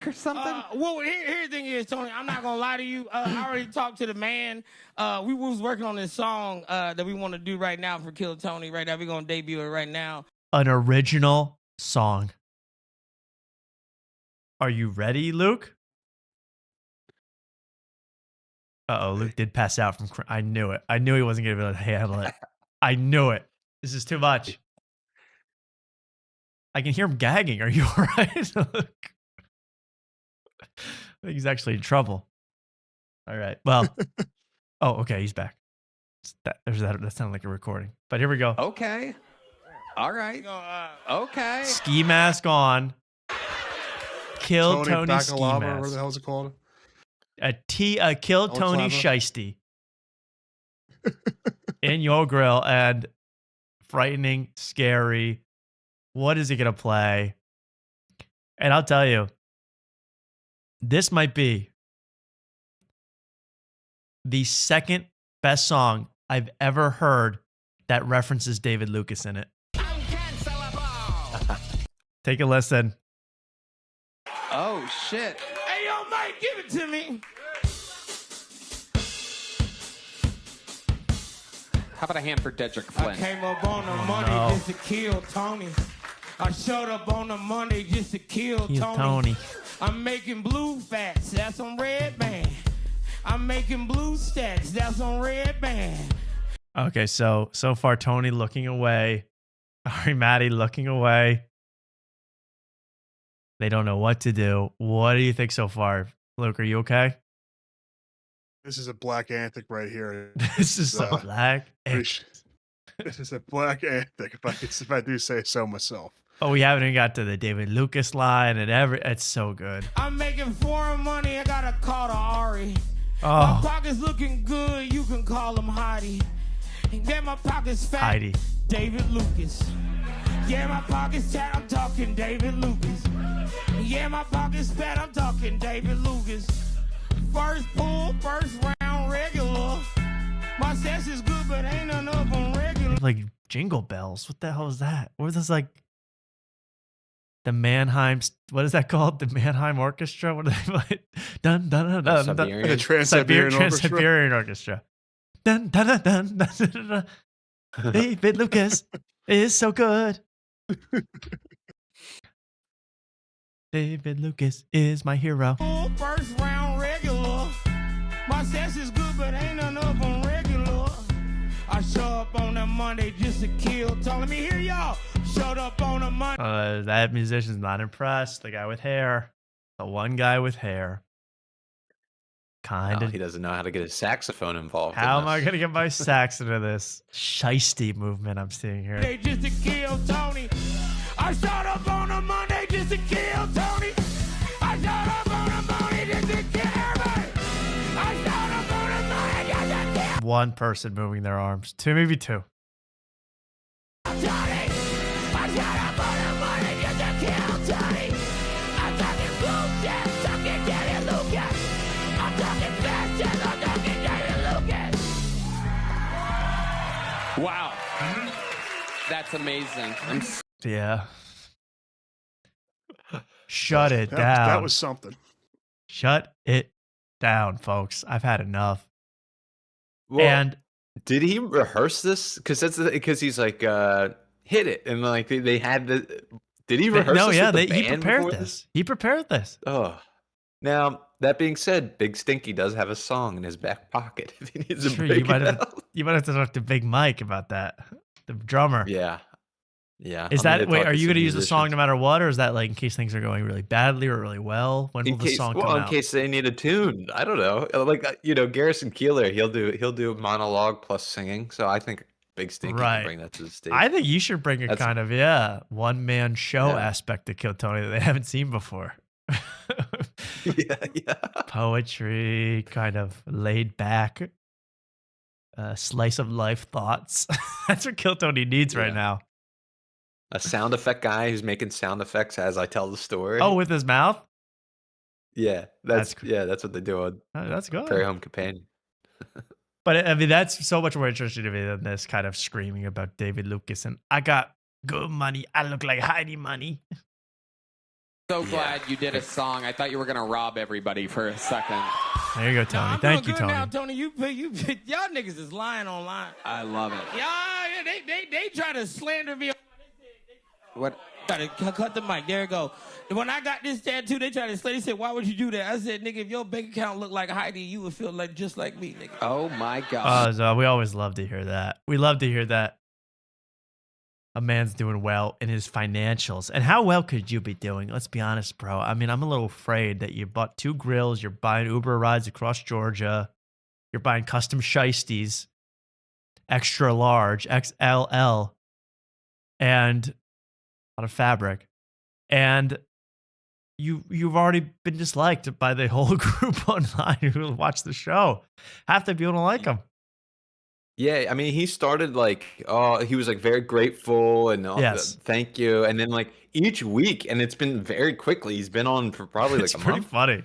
S14: Or something. Well, here's the thing is, Tony, I'm not gonna lie to you. I already talked to the man. We was working on this song that we want to do right now for Kill Tony. Right now, we're gonna debut it right now.
S2: An original song. Are you ready, Luke? Luke did pass out from. I knew it. I knew he wasn't gonna be able to handle it. I knew it. This is too much. I can hear him gagging. Are you all right, Luke? I think he's actually in trouble. All right. Well. Okay. He's back. That sounded like a recording. But here we go.
S15: Okay. All right. Okay.
S2: Ski mask on. Kill Tony ski
S4: Bakalava,
S2: mask.
S4: what the hell is it called?
S2: Kill Tony Shiesty. In your grill, and frightening, scary. What is he gonna play? And I'll tell you, this might be the second best song I've ever heard that references David Lucas in it. Take a listen.
S15: Oh, shit.
S14: Hey, yo, Mike, give it to me.
S15: How about a hand for Dedrick Flynn?
S14: I came up on the money just to kill Tony. I showed up on the Monday just to kill Tony. I'm making blue fats, that's on red band. I'm making blue stacks, that's on red band.
S2: Okay, so far Tony looking away. Ari Maddie looking away. They don't know what to do. What do you think so far? Luke, are you okay?
S4: This is a black anthic right here.
S2: This is a black anthic.
S4: This is a black anthic, if I do say so myself.
S2: Oh, we haven't even got to the David Lucas line and it's so good.
S14: I'm making foreign money, I gotta call to Ari.
S2: Oh.
S14: My pockets looking good, you can call him Heidi. Yeah, my pockets fat,
S2: Heidi.
S14: David Lucas. Yeah, my pockets fat, I'm talking David Lucas. Yeah, my pockets fat, I'm talking David Lucas. First pull, first round, regular. My sex is good, but ain't none of them regular.
S2: Like Jingle Bells. What the hell is that? What was this like? The Mannheim, what is that called? The Mannheim Orchestra? What do they play? Dun, dun, dun, dun, dun.
S4: The Trans-Siberian
S2: Orchestra. Dun, dun, dun, dun, dun, dun, dun. David Lucas is so good. David Lucas is my hero.
S14: First round regular. My sex is good, but ain't none of them regular. I show up on a Monday just to kill. Let me hear y'all. Showed up on a Monday.
S2: That musician's not impressed. The guy with hair. The one guy with hair. Kind of.
S3: He doesn't know how to get his saxophone involved.
S2: How am I going to get my sax into this shiesty movement I'm seeing here?
S14: They just to kill Tony. I showed up on a Monday just to kill Tony. I showed up on a Monday just to kill everybody. I showed up on a Monday just to kill.
S2: One person moving their arms. Maybe two.
S14: Tony. I showed up on a Monday just to kill Tony. I'm talking bullshit, talking David Lucas. I'm talking fast, I'm talking David Lucas.
S15: Wow. That's amazing.
S2: Yeah. Shut it down.
S4: That was something.
S2: Shut it down, folks. I've had enough.
S3: Well,
S2: and
S3: did he rehearse this? Because he's like, hit it, and like they had the. Did he rehearse?
S2: No,
S3: this
S2: yeah,
S3: with the
S2: he
S3: band
S2: prepared
S3: before
S2: this. He prepared this.
S3: Oh, Now, that being said, Big Stinky does have a song in his back pocket if he needs to
S2: Sure,
S3: break it out.
S2: you might have to talk to Big Mike about that, the drummer.
S3: Yeah. Yeah.
S2: Is
S3: I'll need
S2: that
S3: to
S2: wait?
S3: talk
S2: Are
S3: to
S2: you
S3: some
S2: going to use the song
S3: musicians.
S2: no matter what, or is that like in case things are going really badly or really well? When will
S3: In
S2: the
S3: case,
S2: song
S3: well,
S2: come
S3: in
S2: out?
S3: case they need a tune, I don't know. Like Garrison Keillor, he'll do monologue plus singing. So I think Big Stinky can
S2: Right.
S3: bring that to the stage.
S2: I think you should bring a
S3: That's-
S2: kind of one man show
S3: Yeah.
S2: aspect to Kill Tony that they haven't seen before.
S3: yeah.
S2: Poetry, kind of laid back, slice of life thoughts. That's what Kill Tony needs right
S3: Yeah.
S2: now.
S3: A sound effect guy who's making sound effects as I tell the story.
S2: Oh, with his mouth?
S3: yeah,
S2: That's
S3: that's what they do on
S2: That's good.
S3: Prairie Home Companion.
S2: But I mean, that's so much more interesting to me than this kind of screaming about David Lucas and I got good money. I look like Heidi money.
S15: So glad you did a song. I thought you were going to rob everybody for a second.
S2: There you go, Tony.
S14: I'm
S2: Thank
S14: doing
S2: you,
S14: good
S2: Tony.
S14: now, Tony. Y'all niggas is lying online.
S15: I love it.
S14: Yeah, they try to slander me.
S15: What?
S14: Try to cut the mic. There you go. When I got this tattoo, they tried to slay. They said, "Why would you do that?" I said, "Nigga, if your bank account looked like Heidi, you would feel like just like me, nigga."
S15: Oh my God.
S2: So we always love to hear that. We love to hear that a man's doing well in his financials. And how well could you be doing? Let's be honest, bro. I mean, I'm a little afraid that you bought 2 grills, you're buying Uber rides across Georgia, you're buying custom shiesties, extra large, XLL, and a lot of fabric. And you've already been disliked by the whole group online who watch the show. Half the people don't like him.
S3: Yeah, I mean, he started like, he was like very grateful and
S2: Yes.
S3: thank you, and then like each week, and it's been very quickly. He's been on for probably like
S2: It's
S3: a
S2: pretty
S3: month,
S2: funny.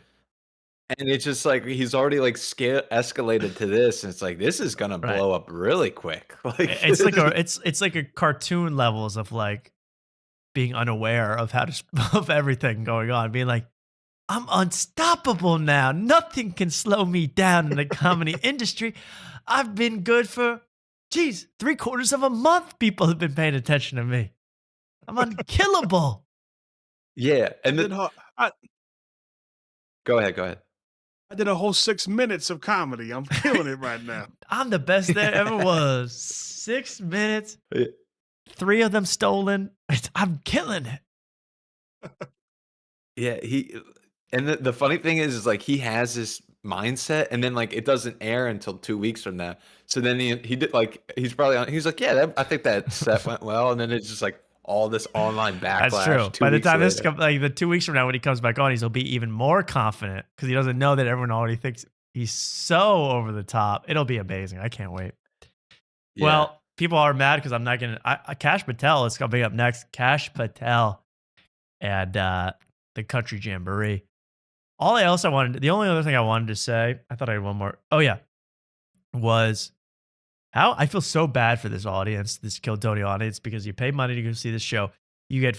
S3: and it's just like he's already like escalated to this, and it's like this is gonna
S2: Right.
S3: blow up really quick. Like
S2: It's like it's like a cartoon levels of like being unaware of how to of everything going on, being like, I'm unstoppable now. Nothing can slow me down in the comedy industry. I've been good for, 3/4 of a month. People have been paying attention to me. I'm unkillable.
S3: yeah, and
S4: Did
S3: then
S4: ho- I,
S3: go ahead.
S4: I did a whole 6 minutes of comedy. I'm killing it right now.
S2: I'm the best there ever was. 6 minutes, 3 of them stolen. I'm killing it.
S3: Yeah, and the funny thing is like he has this mindset, and then like it doesn't air until 2 weeks from now. So then he did like he's probably on. He's like, yeah, I think that set went well, and then it's just like all this online backlash.
S2: That's true.
S3: 2
S2: By the
S3: weeks
S2: time this
S3: later.
S2: comes, like the 2 weeks from now, when he comes back on, he'll be even more confident because he doesn't know that everyone already thinks he's so over the top. It'll be amazing. I can't wait.
S3: Yeah.
S2: Well, people are mad because I'm not going to. Kash Patel is coming up next. Kash Patel and the Country Jamboree. The only other thing I wanted to say, I thought I had one more. Oh, yeah. Was how I feel so bad for this audience, this Kill Tony audience, because you pay money to go see this show. You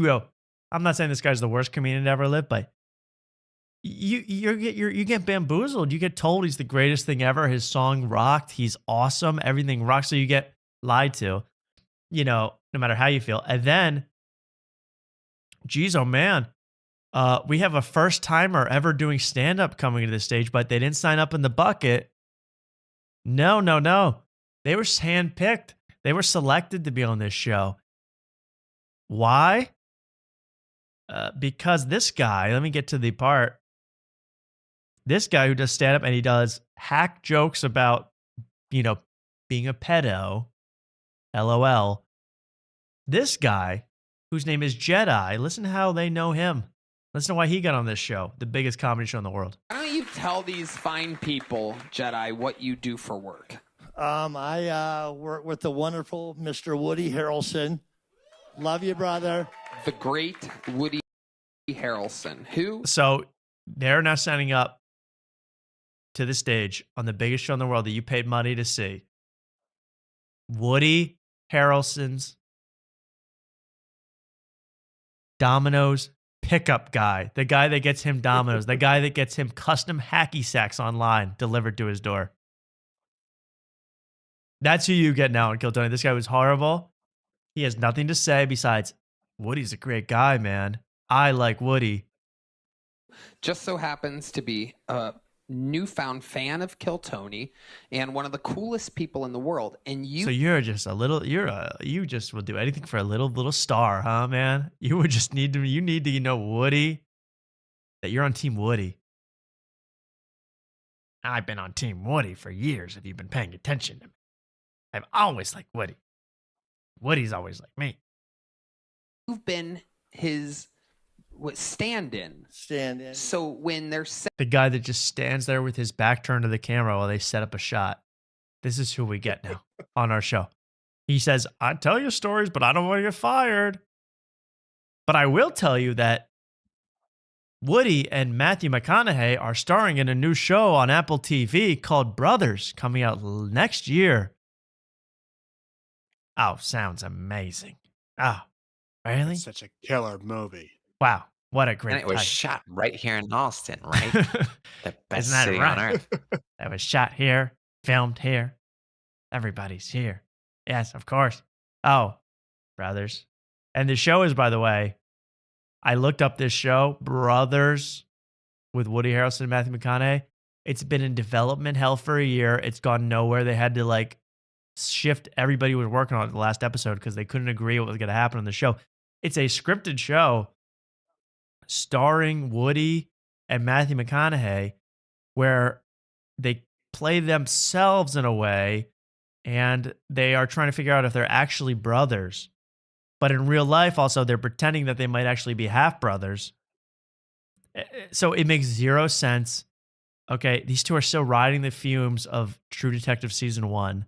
S2: go, I'm not saying this guy's the worst comedian to ever live, but you get bamboozled. You get told he's the greatest thing ever. His song rocked. He's awesome. Everything rocks. So you get lied to, no matter how you feel. And then, geez, oh man, we have a first timer ever doing stand up coming to the stage, but they didn't sign up in the bucket. No. They were handpicked. They were selected to be on this show. Why? Because this guy, let me get to the part. This guy who does stand up and he does hack jokes about, being a pedo, LOL. This guy, whose name is Jedi, listen to how they know him. Listen to why he got on this show, the biggest comedy show in the world.
S15: Why don't you tell these fine people, Jedi, what you do for work?
S16: I work with the wonderful Mr. Woody Harrelson. Love you, brother.
S15: The great Woody Harrelson. Who?
S2: So they're now signing up to the stage on the biggest show in the world that you paid money to see. Woody Harrelson's Domino's pickup guy, the guy that gets him Domino's, the guy that gets him custom hacky sacks online delivered to his door. That's who you get now on Kill Tony. This guy was horrible. He has nothing to say besides, Woody's a great guy, man. I like Woody.
S15: just so happens to be a newfound fan of Kill Tony and one of the coolest people in the world. And
S2: So you're just a little. You just will do anything for a little star, huh, man? You would just need to. You need to know Woody. That you're on Team Woody. I've been on Team Woody for years. If you've been paying attention to me, I've always liked Woody. Woody's always like me.
S15: you've been his stand-in. So when they're
S2: The guy that just stands there with his back turned to the camera while they set up a shot. This is who we get now on our show. He says, I tell you stories, but I don't want to get fired. But I will tell you that Woody and Matthew McConaughey are starring in a new show on Apple TV called Brothers, coming out next year. Oh, sounds amazing. Oh, really?
S4: It's such a killer movie.
S2: Wow. What a great
S3: And it was
S2: title.
S3: shot right here in Austin, right? The best
S2: Isn't that
S3: city
S2: right?
S3: on earth.
S2: That was shot here, filmed here. Everybody's here. Yes, of course. Oh, Brothers. And the show is, by the way, I looked up this show, Brothers, with Woody Harrelson and Matthew McConaughey. It's been in development hell for a year. It's gone nowhere. They had to shift everybody who was working on it the last episode because they couldn't agree what was going to happen on the show. It's a scripted show starring Woody and Matthew McConaughey where they play themselves in a way and they are trying to figure out if they're actually brothers. But in real life, also, they're pretending that they might actually be half brothers. So it makes zero sense. Okay, these two are still riding the fumes of True Detective Season 1.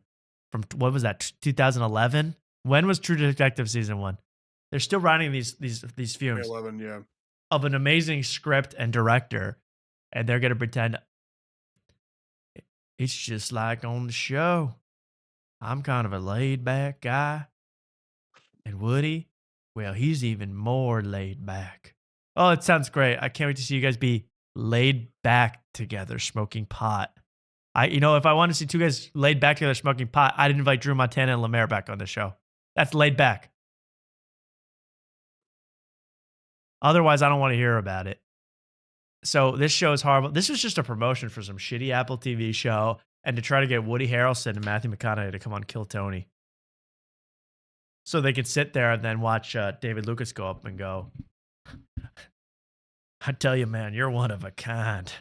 S2: From, what was that, 2011? When was True Detective Season 1? They're still riding these fumes
S4: 2011, yeah.
S2: of an amazing script and director. And they're going to pretend it's just like on the show. I'm kind of a laid back guy. And Woody, well, he's even more laid back. Oh, it sounds great. I can't wait to see you guys be laid back together smoking pot. If I want to see two guys laid back together smoking pot, I'd invite Drew Montana and Lemaire back on the show. That's laid back. Otherwise, I don't want to hear about it. So this show is horrible. This was just a promotion for some shitty Apple TV show and to try to get Woody Harrelson and Matthew McConaughey to come on Kill Tony. So they could sit there and then watch David Lucas go up and go, I tell you, man, you're one of a kind.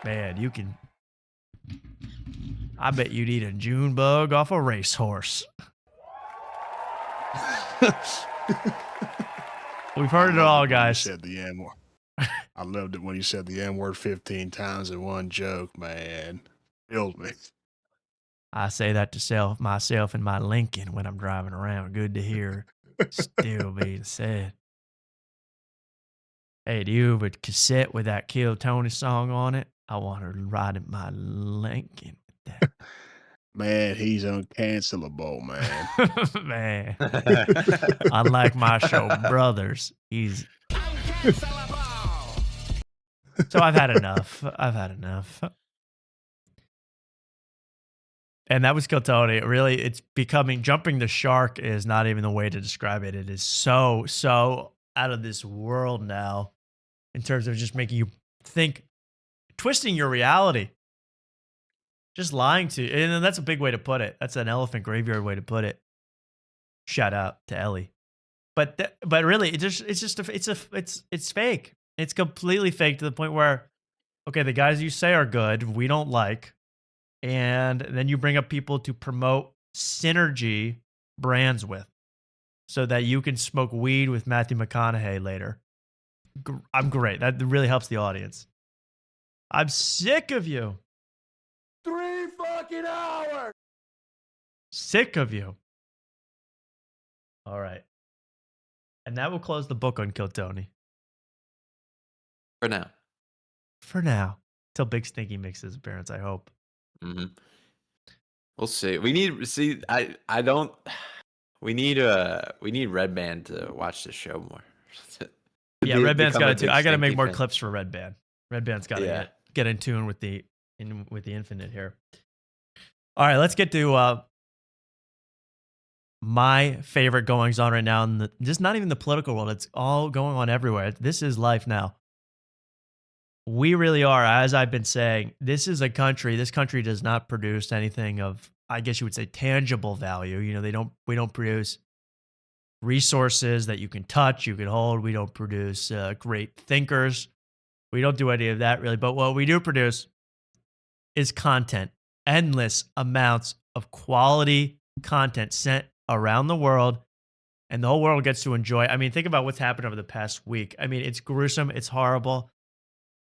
S2: Man, you can... I bet you'd eat a June bug off a racehorse. We've heard it all, guys.
S4: Said the N word. I loved it when you said the N word 15 times in one joke, man. Killed me.
S2: I say that to myself in my Lincoln when I'm driving around. Good to hear. Still being said. Hey, do you have a cassette with that Kill Tony song on it? I want to ride in my Lincoln with that.
S4: Man, he's uncancelable, man.
S2: Man. Unlike my show, Brothers, he's... So I've had enough. And that was Kill Tony. Really, it's becoming... Jumping the shark is not even the way to describe it. It is so out of this world now in terms of just making you think, twisting your reality. Just lying to you. And that's a big way to put it. That's an elephant graveyard way to put it. Shout out to Ellie. But really, it's fake. It's completely fake to the point where, okay, the guys you say are good, we don't like. And then you bring up people to promote synergy brands with so that you can smoke weed with Matthew McConaughey later. I'm great. That really helps the audience. I'm sick of you.
S12: 3 fucking hours.
S2: Sick of you. All right. And that will close the book on Kill Tony. For now. Till Big Stinky makes his appearance, I hope.
S3: Mm-hmm. We'll see. We need Red Band to watch the show more.
S2: Yeah, Red Band's got to. I got to make more clips for Red Band. Red Band's got to get in tune with the infinite here. All right, let's get to my favorite goings on right now in the, just not even the political world. It's all going on everywhere. This is life now. We really are, as I've been saying, this country does not produce anything of, I guess you would say, tangible value. You know, we don't produce resources that you can touch, you can hold. We don't produce great thinkers. We don't do any of that really. But what we do produce is content, endless amounts of quality content sent around the world, and the whole world gets to enjoy. I mean, think about what's happened over the past week. I mean, it's gruesome, it's horrible,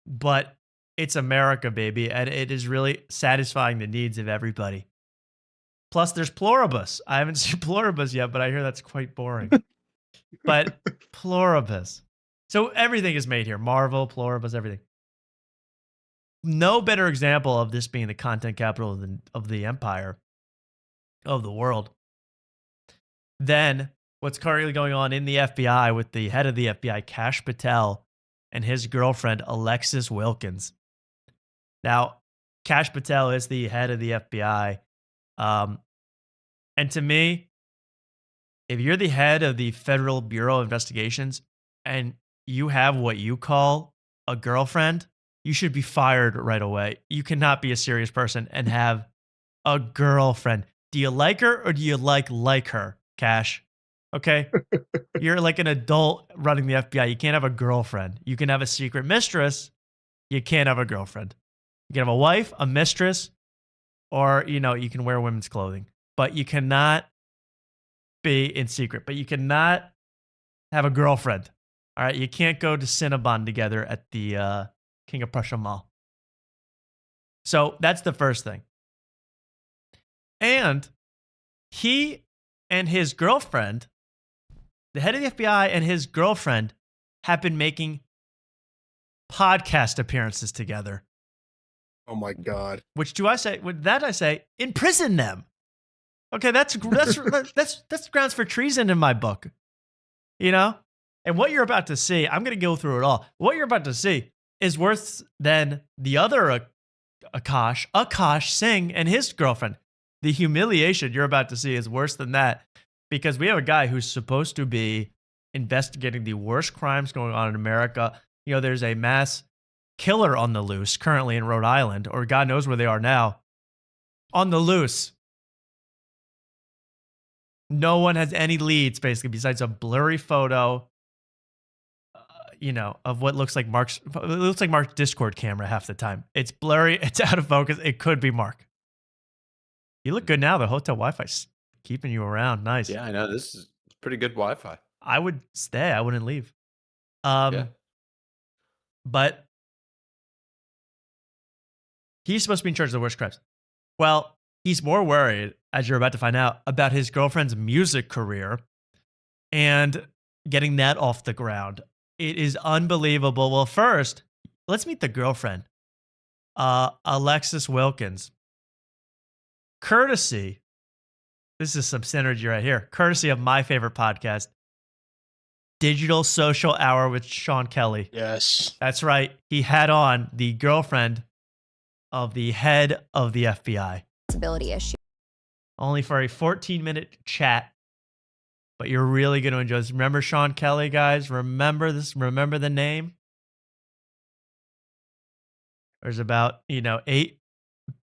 S2: but it's America, baby, and it is really satisfying the needs of everybody. Plus, there's Pluribus. I haven't seen Pluribus yet, but I hear that's quite boring. But Pluribus. So everything is made here. Marvel, Pluribus, everything. No better example of this being the content capital of the empire, of the world, than what's currently going on in the FBI with the head of the FBI, Kash Patel, and his girlfriend, Alexis Wilkins. Now, Kash Patel is the head of the FBI. And to me, if you're the head of the Federal Bureau of Investigations and you have what you call a girlfriend, you should be fired right away. You cannot be a serious person and have a girlfriend. Do you like her or do you like her, Kash? Okay. You're like an adult running the FBI. You can't have a girlfriend. You can have a secret mistress. You can't have a girlfriend. You can have a wife, a mistress, or, you know, you can wear women's clothing, but you cannot be in secret, but you cannot have a girlfriend. All right. You can't go to Cinnabon together at the King of Prussia Mall. So that's the first thing. And he and his girlfriend, the head of the FBI and his girlfriend, have been making podcast appearances together.
S4: Oh my God!
S2: Which do I say? With that I say, imprison them. Okay, that's grounds for treason in my book. You know, and what you're about to see, I'm going to go through it all. What you're about to see is worse than the other Akash Singh and his girlfriend. The humiliation you're about to see is worse than that, because we have a guy who's supposed to be investigating the worst crimes going on in America. You know, there's a mass killer on the loose currently in Rhode Island, or God knows where they are now. On the loose. No one has any leads, basically, besides a blurry photo, you know, of what looks like Mark's Discord camera half the time. It's blurry. It's out of focus. It could be Mark. You look good now. The hotel Wi-Fi's keeping you around. Nice.
S3: Yeah, I know. This is pretty good Wi-Fi.
S2: I would stay. I wouldn't leave.
S3: Yeah.
S2: But he's supposed to be in charge of the worst crimes. Well, he's more worried, as you're about to find out, about his girlfriend's music career and getting that off the ground. It is unbelievable. Well, first, let's meet the girlfriend, Alexis Wilkins. Courtesy, this is some synergy right here, courtesy of my favorite podcast, Digital Social Hour with Sean Kelly.
S4: Yes.
S2: That's right. He had on the girlfriend of the head of the FBI.
S17: Ability issue.
S2: Only for a 14-minute chat, but you're really going to enjoy this. Remember Sean Kelly, guys? Remember this? Remember the name? There's about, 8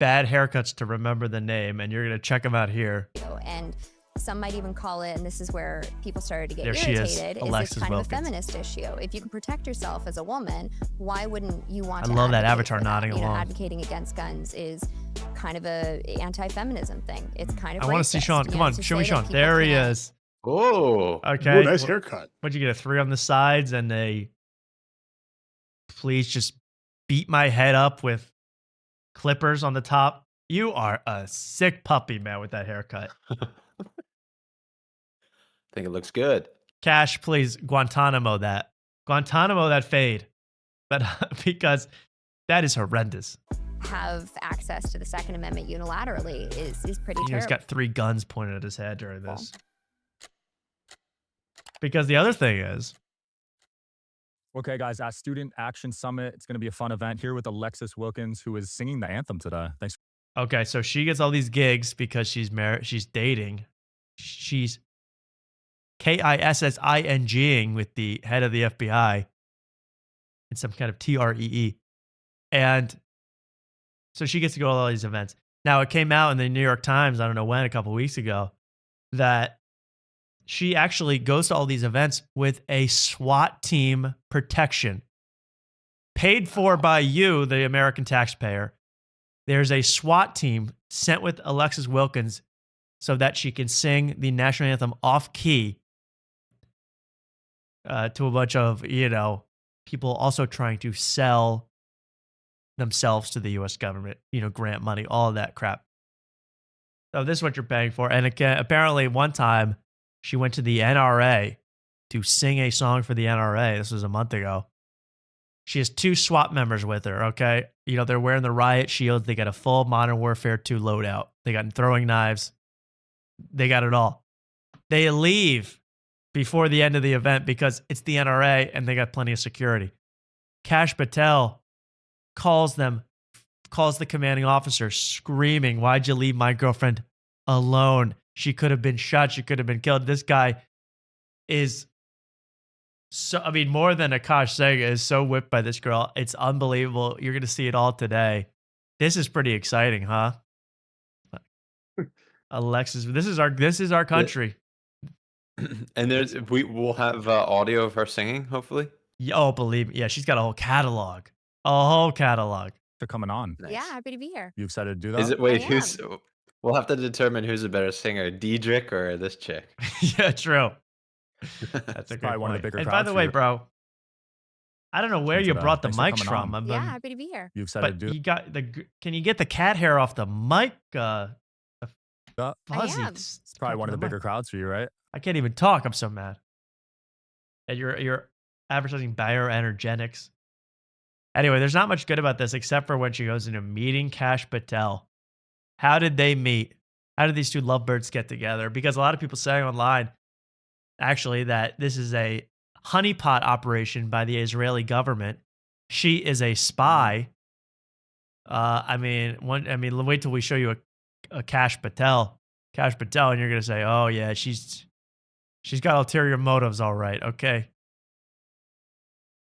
S2: bad haircuts to remember the name, and you're going to check them out here.
S17: And some might even call it, and this is where people started to get
S2: There she is,
S17: irritated,
S2: Alexis
S17: it's kind
S2: Wilkins.
S17: of a feminist issue. If you can protect yourself as a woman, why wouldn't you want
S2: I
S17: to
S2: love that
S17: advocate
S2: avatar
S17: for that?
S2: nodding
S17: You know,
S2: along.
S17: advocating against guns is kind of a anti-feminism thing. It's kind of
S2: I want to see
S17: racist,
S2: Sean.
S17: you
S2: Come
S17: know,
S2: on,
S17: to
S2: show me
S17: say that
S2: Sean.
S17: people
S2: There he
S17: can't-
S2: is.
S3: Oh,
S2: Okay.
S4: Ooh, nice haircut.
S2: What'd you get, a 3 on the sides and a please just beat my head up with clippers on the top? You are a sick puppy, man, with that haircut.
S3: I think it looks good.
S2: Cash, please Guantanamo that. Guantanamo that fade. But because that is horrendous.
S17: have access to the Second Amendment unilaterally is pretty
S2: He's
S17: terrible.
S2: got 3 guns pointed at his head during this. Because the other thing is,
S18: Okay, guys, at Student Action Summit, it's going to be a fun event here with Alexis Wilkins, who is singing the anthem today. Thanks.
S2: okay, so she gets all these gigs because she's married, she's dating she's KISSINGing with the head of the FBI in some kind of TREE. And so she gets to go to all these events. Now, it came out in the New York Times, I don't know when, a couple weeks ago, that she actually goes to all these events with a SWAT team protection paid for by you, the American taxpayer. There's a SWAT team sent with Alexis Wilkins so that she can sing the national anthem off key to a bunch of, people also trying to sell themselves to the U.S. government, grant money, all of that crap. So this is what you're paying for. And again, apparently one time she went to the NRA to sing a song for the NRA. This was a month ago. She has 2 SWAT members with her, okay? They're wearing the riot shields. They got a full Modern Warfare 2 loadout. They got throwing knives. They got it all. They leave before the end of the event because it's the NRA and they got plenty of security. Kash Patel calls the commanding officer screaming, "Why'd you leave my girlfriend alone? She could have been shot. She could have been killed." This guy is more than Akash Sega is so whipped by this girl. It's unbelievable. You're going to see it all today. This is pretty exciting, huh? Alexis, this is our country.
S3: And we'll have audio of her singing, hopefully.
S2: Oh, believe me. Yeah, she's got a whole catalog. A whole catalog.
S18: For coming on.
S17: Yeah, happy to be here.
S18: You excited to do that?
S3: Is it? Wait, we'll have to determine who's a better singer, Diedrich or this chick.
S2: Yeah, true. That's a
S18: probably
S2: good
S18: one of the
S2: point.
S18: bigger
S2: And by
S18: crowds
S2: the
S18: for
S2: way,
S18: you.
S2: bro, I don't know where you brought the
S18: Thanks for
S2: mics
S18: coming
S2: from.
S18: on.
S17: Yeah, happy to be here.
S18: You excited to
S2: But
S18: do
S2: you got can you get the cat hair off the mic?
S18: that?
S2: Fuzzy.
S17: am.
S18: It's probably one of the bigger crowds for you, right?
S2: I can't even talk. I'm so mad. And you're advertising bioenergetics. Anyway, there's not much good about this except for when she goes into meeting Kash Patel. How did they meet? How did these 2 lovebirds get together? Because a lot of people say online, actually, that this is a honeypot operation by the Israeli government. She is a spy. Wait till we show you a Kash Patel, and you're gonna say, "Oh yeah, she's got ulterior motives, all right." Okay,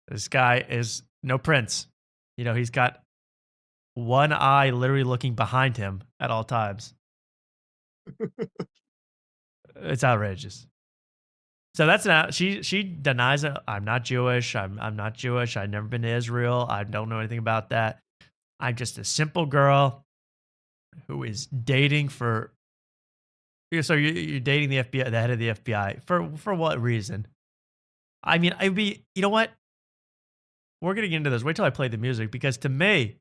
S2: this guy is no prince. He's got one eye literally looking behind him at all times. It's outrageous. So that's not, she denies it. I'm not Jewish. I'm not Jewish. I've never been to Israel. I don't know anything about that. I'm just a simple girl who is dating for. So you're dating the FBI, the head of the FBI. For what reason? I mean, I'd be. You know what? We're gonna get into this. Wait till I play the music, because to me,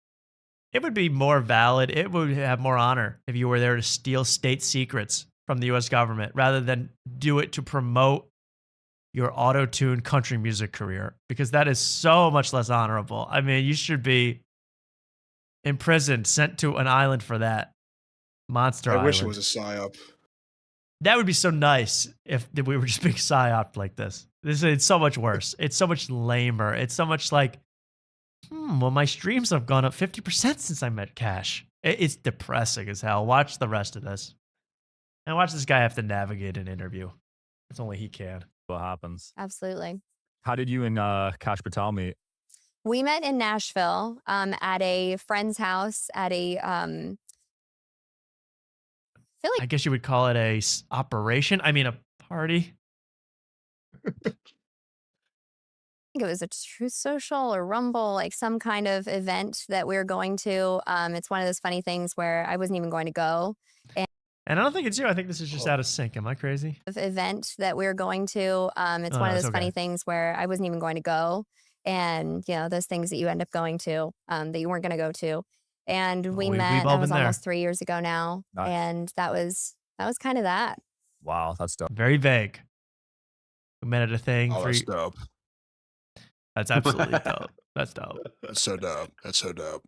S2: it would be more valid. It would have more honor if you were there to steal state secrets from the U.S. government rather than do it to promote your auto-tuned country music career, because that is so much less honorable. I mean, you should be imprisoned, sent to an island for that. Monster Island.
S4: I wish it was a psyop.
S2: That would be so nice if we were just being psyoped like this. It's so much worse. It's so much lamer. It's so much like, well, my streams have gone up 50% since I met Kash. It's depressing as hell. Watch the rest of this. And watch this guy have to navigate an interview. It's only he can.
S18: What happens?
S17: Absolutely.
S18: How did you and Kash Patel meet?
S17: We met in Nashville at a friend's house at a
S2: I guess you would call it a operation. I mean, a party.
S17: I think it was a Truth Social or Rumble, like some kind of event that we were going to. It's one of those funny things where I wasn't even going to go.
S2: And I don't think it's you. I think this is just out of sync. Am I crazy?
S17: Event that we were going to. It's one of those funny things where I wasn't even going to go. And, those things that you end up going to that you weren't going to go to. And we met, that was almost 3 years ago now.
S18: Nice.
S17: And that was kind of that.
S18: Wow, that's dope.
S2: Very vague. We met at a thing.
S4: Oh, that's dope.
S2: That's absolutely dope. That's dope.
S4: That's so dope. That's so dope.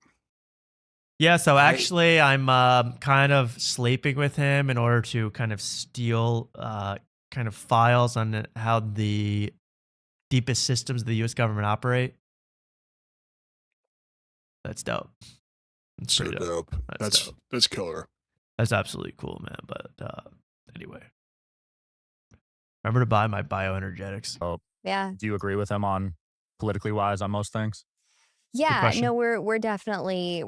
S2: Yeah, so actually I'm kind of sleeping with him in order to kind of steal kind of files on how the deepest systems of the U.S. government operate. That's dope. That's
S4: So
S2: pretty
S4: dope.
S2: That's dope.
S4: That's killer.
S2: That's absolutely cool, man. But anyway, Remember to buy my bioenergetics.
S18: Oh,
S17: Yeah.
S18: do you agree with him on politically wise on most things?
S17: Yeah,
S2: question.
S17: no, we're definitely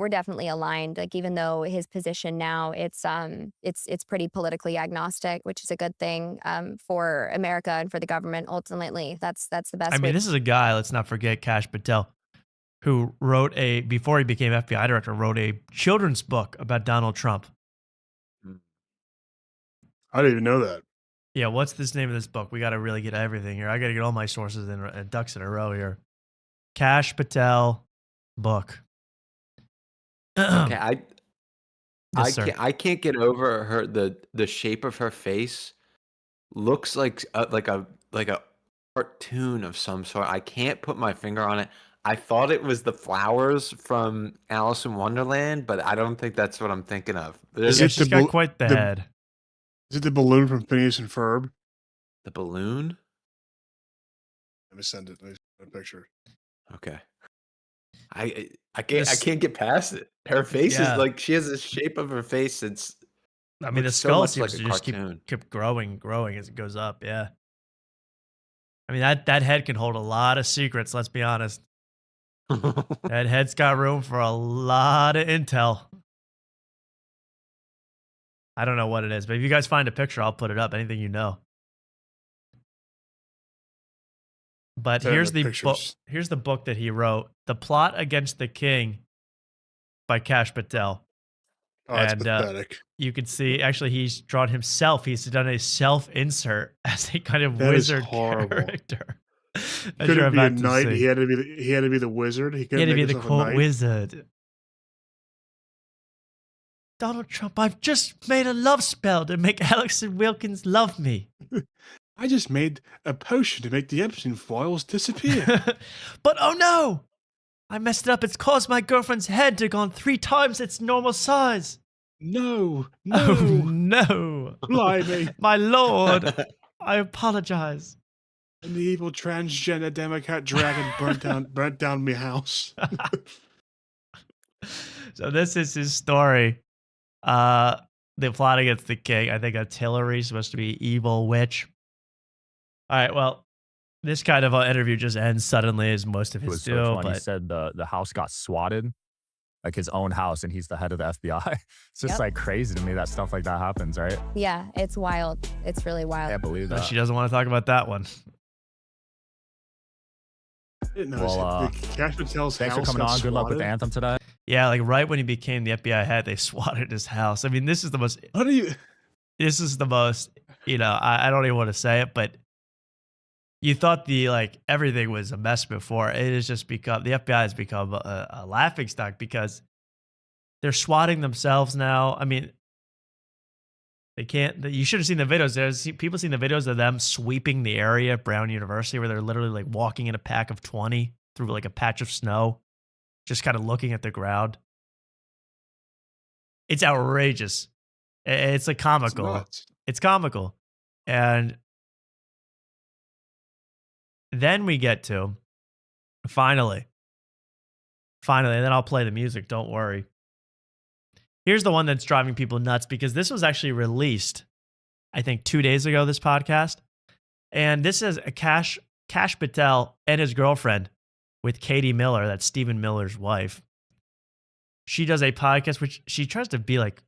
S17: aligned. Like even though his position now it's pretty politically agnostic, which is a good thing for America and for the government. Ultimately, that's the best.
S2: I mean, this is a guy. Let's not forget Kash Patel, who wrote before he became FBI director, wrote a children's book about Donald Trump.
S4: I didn't even know that.
S2: Yeah, what's this name of this book? We got to really get everything here. I got to get all my sources in ducks in a row here. Kash Patel book.
S3: Okay,
S2: Yes,
S3: I can't get over her the shape of her face. Looks like a cartoon of some sort. I can't put my finger on it. I thought it was the flowers from Alice in Wonderland, but I don't think that's what I'm thinking of.
S2: She's got quite the head.
S4: Is it the balloon from Phineas and Ferb?
S3: The balloon?
S4: Let me send it. Let me send a picture.
S3: Okay. I can't get past it. Her face is like she has the shape of her face.
S2: I mean, the skull seems to just keep growing as it goes up. Yeah. I mean, that head can hold a lot of secrets. Let's be honest. That head's got room for a lot of intel. I don't know what it is, but if you guys find a picture, I'll put it up. Anything you know. But here's the book. Here's the book that he wrote, "The Plot Against the King," by Kash Patel.
S4: Oh, that's pathetic.
S2: You can see, actually, he's drawn himself. He's done a self-insert as a kind of
S4: That is
S2: wizard
S4: horrible.
S2: character.
S4: Couldn't be a knight. He had to be the wizard. He
S2: He had to be the
S4: himself a
S2: quote
S4: knight.
S2: wizard. Donald Trump, I've just made a love spell to make Alex and Wilkins love me.
S4: I just made a potion to make the Epstein files disappear.
S2: But oh no! I messed it up. It's caused my girlfriend's head to gone 3 times its normal size.
S4: No.
S2: Oh no.
S4: Blimey.
S2: My lord. I apologize.
S4: And the evil transgender Democrat dragon burnt down my house.
S2: So this is his story. The plot against the king. I think that's Hillary, supposed to be evil witch. All right, well, this kind of interview just ends suddenly, as most of
S18: It
S2: his
S18: was
S2: do.
S18: so funny.
S2: But
S18: He said the house got swatted, like his own house, and he's the head of the FBI. It's just
S17: Yep.
S18: like crazy to me that stuff like that happens, right?
S17: Yeah, it's wild. It's really wild.
S18: Can't believe
S2: no,
S18: that.
S2: she doesn't want to talk about that one.
S18: Well,
S4: Kash Patel's
S18: thanks for
S4: house
S18: coming
S4: got
S18: on. Good luck with the
S4: swatted?
S18: anthem today.
S2: Yeah, like right when he became the FBI head, they swatted his house. I mean, this is the most.
S4: How do you?
S2: This is the most. I don't even want to say it, but you thought everything was a mess before. It has just become, the FBI has become a laughingstock because they're swatting themselves now. I mean, they can't. You should have seen the videos. People seen the videos of them sweeping the area at Brown University, where they're literally like walking in a pack of 20 through like a patch of snow, just kind of looking at the ground. It's outrageous. It's like comical. It's comical. And then we get to finally, and then I'll play the music. Don't worry. Here's the one that's driving people nuts because this was actually released, I think, 2 days ago, this podcast. And this is a Kash Patel and his girlfriend with Katie Miller, that's Stephen Miller's wife. She does a podcast which she tries to be like,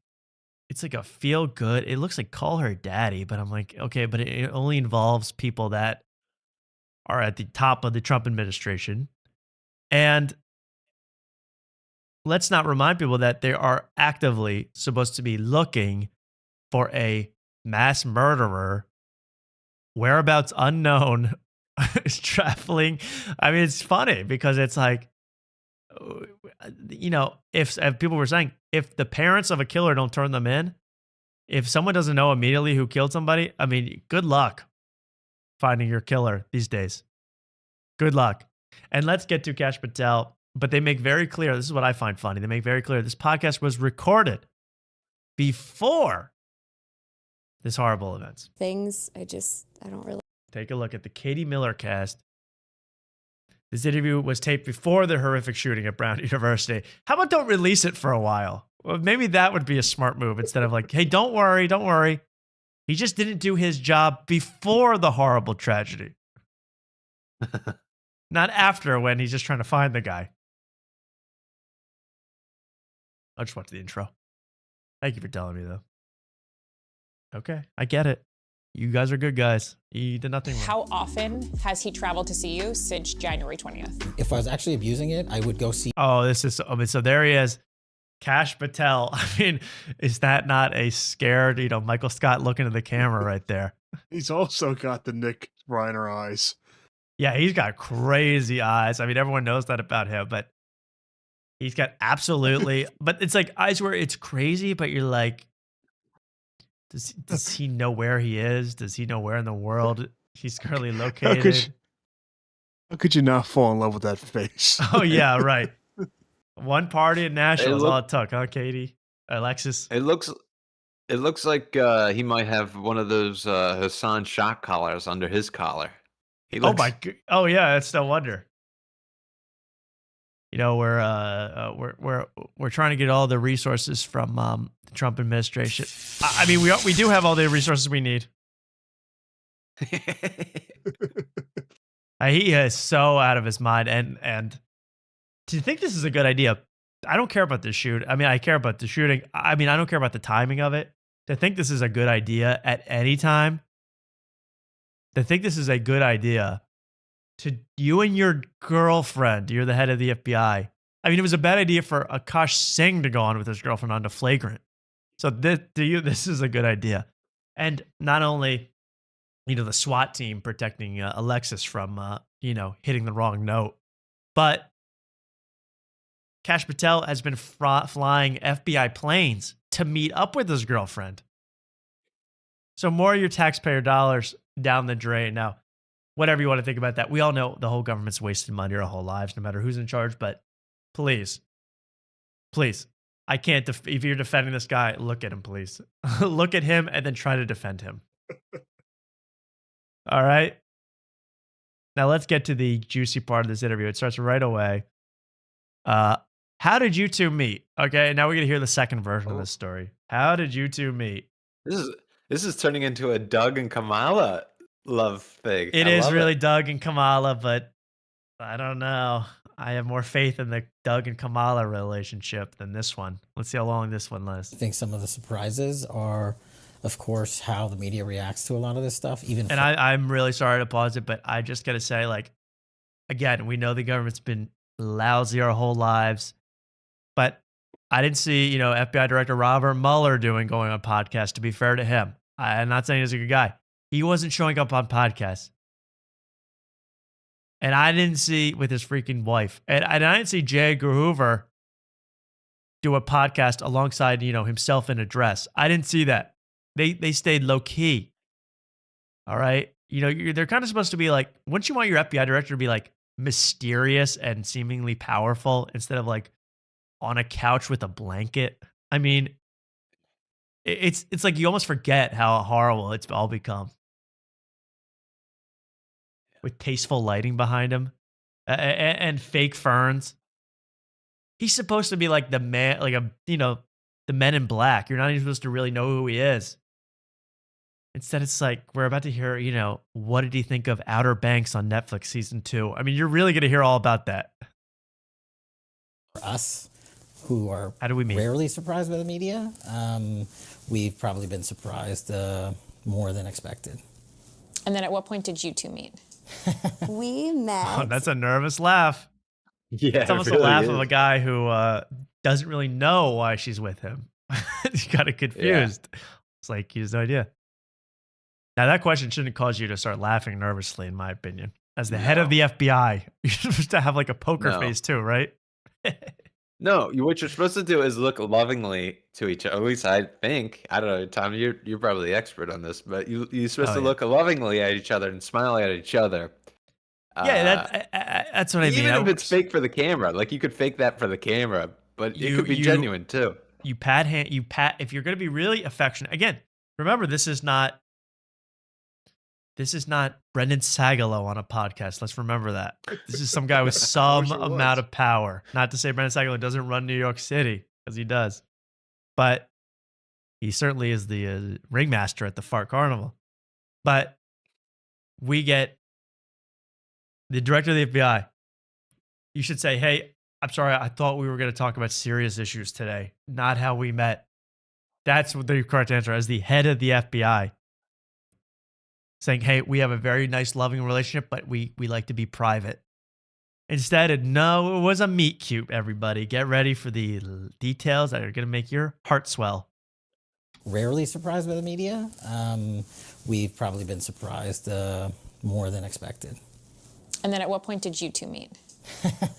S2: it's like a feel good. It looks like Call Her Daddy, but I'm like, okay, but it only involves people that are at the top of the Trump administration. And let's not remind people that they are actively supposed to be looking for a mass murderer, whereabouts unknown, is traveling. I mean, it's funny because it's like, if people were saying, if the parents of a killer don't turn them in, if someone doesn't know immediately who killed somebody, I mean, good luck finding your killer these days. Good luck. And let's get to Kash Patel. But they make very clear, this is what I find funny. They make very clear this podcast was recorded before this horrible events.
S17: Things I don't really.
S2: Take a look at the Katie Miller cast. This interview was taped before the horrific shooting at Brown University. How about don't release it for a while? Well, maybe that would be a smart move instead of like, hey, don't worry. He just didn't do his job before the horrible tragedy. Not after, when he's just trying to find the guy. I'll just watch the intro. Thank you for telling me, though. Okay, I get it. You guys are good guys. You did nothing wrong.
S19: How often has he traveled to see you since January 20th?
S20: If I was actually abusing it, I would go see.
S2: Oh, this is, I mean, so there he is. Kash Patel. I mean, is that not a scared, Michael Scott looking at the camera right there?
S4: He's also got the Nick Reiner eyes.
S2: Yeah, he's got crazy eyes. I mean, everyone knows that about him, but he's got absolutely, but it's like eyes where it's crazy, but you're like, does he know where he is? Does he know where in the world he's currently located?
S4: How could you not fall in love with that face?
S2: Oh, yeah, right. One party at Nashville is all it took, huh, Katie? Alexis?
S3: It looks like he might have one of those Hassan shock collars under his collar.
S2: Oh yeah, that's no wonder. We're trying to get all the resources from the Trump administration. I mean, we do have all the resources we need. He is so out of his mind, and do you think this is a good idea? I don't care about the shoot. I mean, I care about the shooting. I mean, I don't care about the timing of it. To think this is a good idea at any time. To think this is a good idea to you and your girlfriend. You're the head of the FBI. I mean, it was a bad idea for Akash Singh to go on with his girlfriend onto flagrant. So this is a good idea. And not only, the SWAT team protecting Alexis from, hitting the wrong note, but Kash Patel has been flying FBI planes to meet up with his girlfriend. So more of your taxpayer dollars down the drain. Now, whatever you want to think about that, we all know the whole government's wasted money our whole lives, no matter who's in charge. But please, I can't. If you're defending this guy, look at him, please. Look at him and then try to defend him. All right. Now let's get to the juicy part of this interview. It starts right away. How did you two meet? Okay, now we're gonna hear the second version of this story. How did you two meet?
S3: This is turning into a Doug and Kamala love thing.
S2: It is really Doug and Kamala, but I don't know. I have more faith in the Doug and Kamala relationship than this one. Let's see how long this one lasts.
S20: I think some of the surprises are, of course, how the media reacts to a lot of this stuff.
S2: I'm really sorry to pause it, but I just got to say, again, we know the government's been lousy our whole lives, but I didn't see, FBI Director Robert Mueller going on a podcast, to be fair to him. I'm not saying he's a good guy. He wasn't showing up on podcasts. And I didn't see with his freaking wife. And I didn't see J. Edgar Hoover do a podcast alongside, himself in a dress. I didn't see that. They stayed low key. All right. They're kind of supposed to be like, wouldn't you want your FBI director to be mysterious and seemingly powerful instead of on a couch with a blanket? I mean, it's like you almost forget how horrible it's all become. With tasteful lighting behind him and fake ferns. He's supposed to be like the man, the Men in Black. You're not even supposed to really know who he is. Instead, it's we're about to hear, what did he think of Outer Banks on Netflix season 2? I mean, you're really going to hear all about that.
S20: For us, who are
S2: how do we meet?
S20: Rarely surprised by the media, we've probably been surprised more than expected.
S19: And then at what point did you two meet?
S17: We met.
S2: Oh, that's a nervous laugh.
S3: Yeah,
S2: it's almost a laugh of a guy who doesn't really know why she's with him. He's kind of confused. Yeah. It's he has no idea. Now, that question shouldn't cause you to start laughing nervously, in my opinion. As the head of the FBI, you're supposed to have a poker face too, right?
S3: No, what you're supposed to do is look lovingly to each other. At least I think. I don't know, Tom, you're probably the expert on this, but you're supposed to look lovingly at each other and smile at each other.
S2: Yeah, that's what I mean.
S3: Even if it's fake for the camera, you could fake that for the camera, but it could be genuine too.
S2: You pat if you're going to be really affectionate. Again, remember, this is not Brendan Sagalow on a podcast. Let's remember that. This is some guy with some amount of power. Not to say Brendan Sagalow doesn't run New York City, because he does. But He certainly is the ringmaster at the fart carnival. But we get the director of the FBI. You should say, hey, I'm sorry, I thought we were going to talk about serious issues today, not how we met. That's what the correct answer as the head of the FBI. Saying, hey, we have a very nice, loving relationship, but we like to be private. Instead, no, it was a meet cute, everybody. Get ready for the details that are going to make your heart swell.
S20: Rarely surprised by the media. We've probably been surprised more than expected.
S19: And then at what point did you two meet?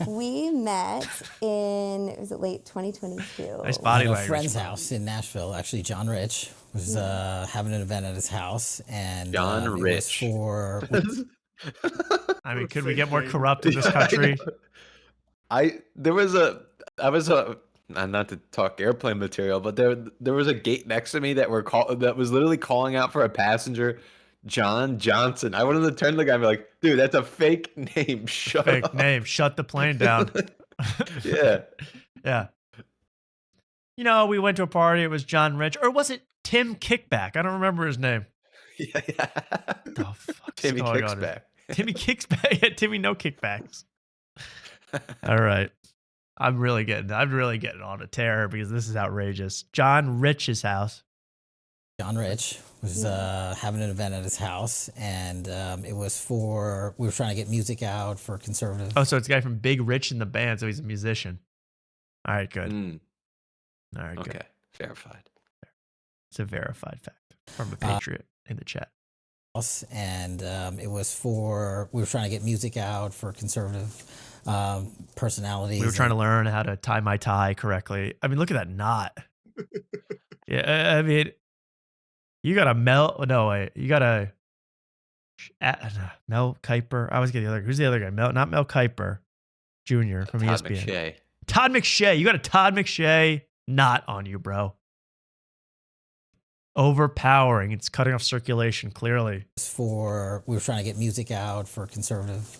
S17: We met in, was it late 2022?
S2: Nice body
S20: at a
S2: language.
S20: friend's house in Nashville. Actually, John Rich was having an event at his house, and
S3: John
S20: it was
S3: Rich.
S20: for.
S2: I mean, could we get more corrupt in this country?
S3: There was not to talk airplane material, but there was a gate next to me that was literally calling out for a passenger, John Johnson. I wanted to turn to the guy and be like, dude, that's a fake name. Shut
S2: Fake
S3: up.
S2: name. Shut the plane down.
S3: Yeah.
S2: Yeah. You know, we went to a party. It was John Rich. Or was it Tim Kickback? I don't remember his name.
S3: Yeah.
S2: The fuck's
S3: Timmy
S2: going
S3: kicks
S2: on?
S3: back.
S2: Timmy Kickback. Yeah, Timmy No Kickbacks. All right. I'm really getting on a tear because this is outrageous. John Rich's house.
S20: John Rich was having an event at his house, and it was for, we were trying to get music out for conservative.
S2: Oh, so it's a guy from Big Rich in the band, so he's a musician. All right, good. All right, good.
S3: Okay, verified.
S2: It's a verified fact from a patriot in the chat.
S20: And it was for, we were trying to get music out for conservative personalities.
S2: We were trying to learn how to tie my tie correctly. I mean, look at that knot. Yeah, I mean, you got a Mel Kiper. I always get the other. Who's the other guy? Not Mel Kiper Jr. from
S3: Todd
S2: ESPN.
S3: McShay.
S2: Todd McShay. You got a Todd McShay knot on you, bro. Overpowering. It's cutting off circulation, clearly.
S20: For, we were trying to get music out for conservative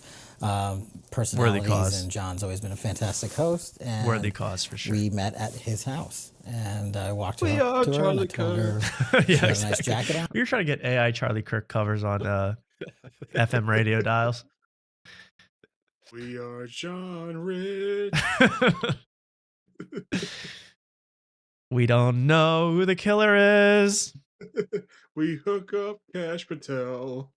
S20: personalities.
S2: Worthy cause.
S20: And John's always been a fantastic host. And
S2: Worthy cause, for sure.
S20: We met at his house, and I walked to
S3: We
S20: her,
S3: are
S20: to her and I
S3: Charlie
S20: told her
S2: Yeah,
S20: she had a
S2: exactly.
S20: nice jacket on.
S2: We were trying to get AI Charlie Kirk covers on FM radio dials.
S4: We are John Rich.
S2: We don't know who the killer is.
S4: We hook up Kash Patel.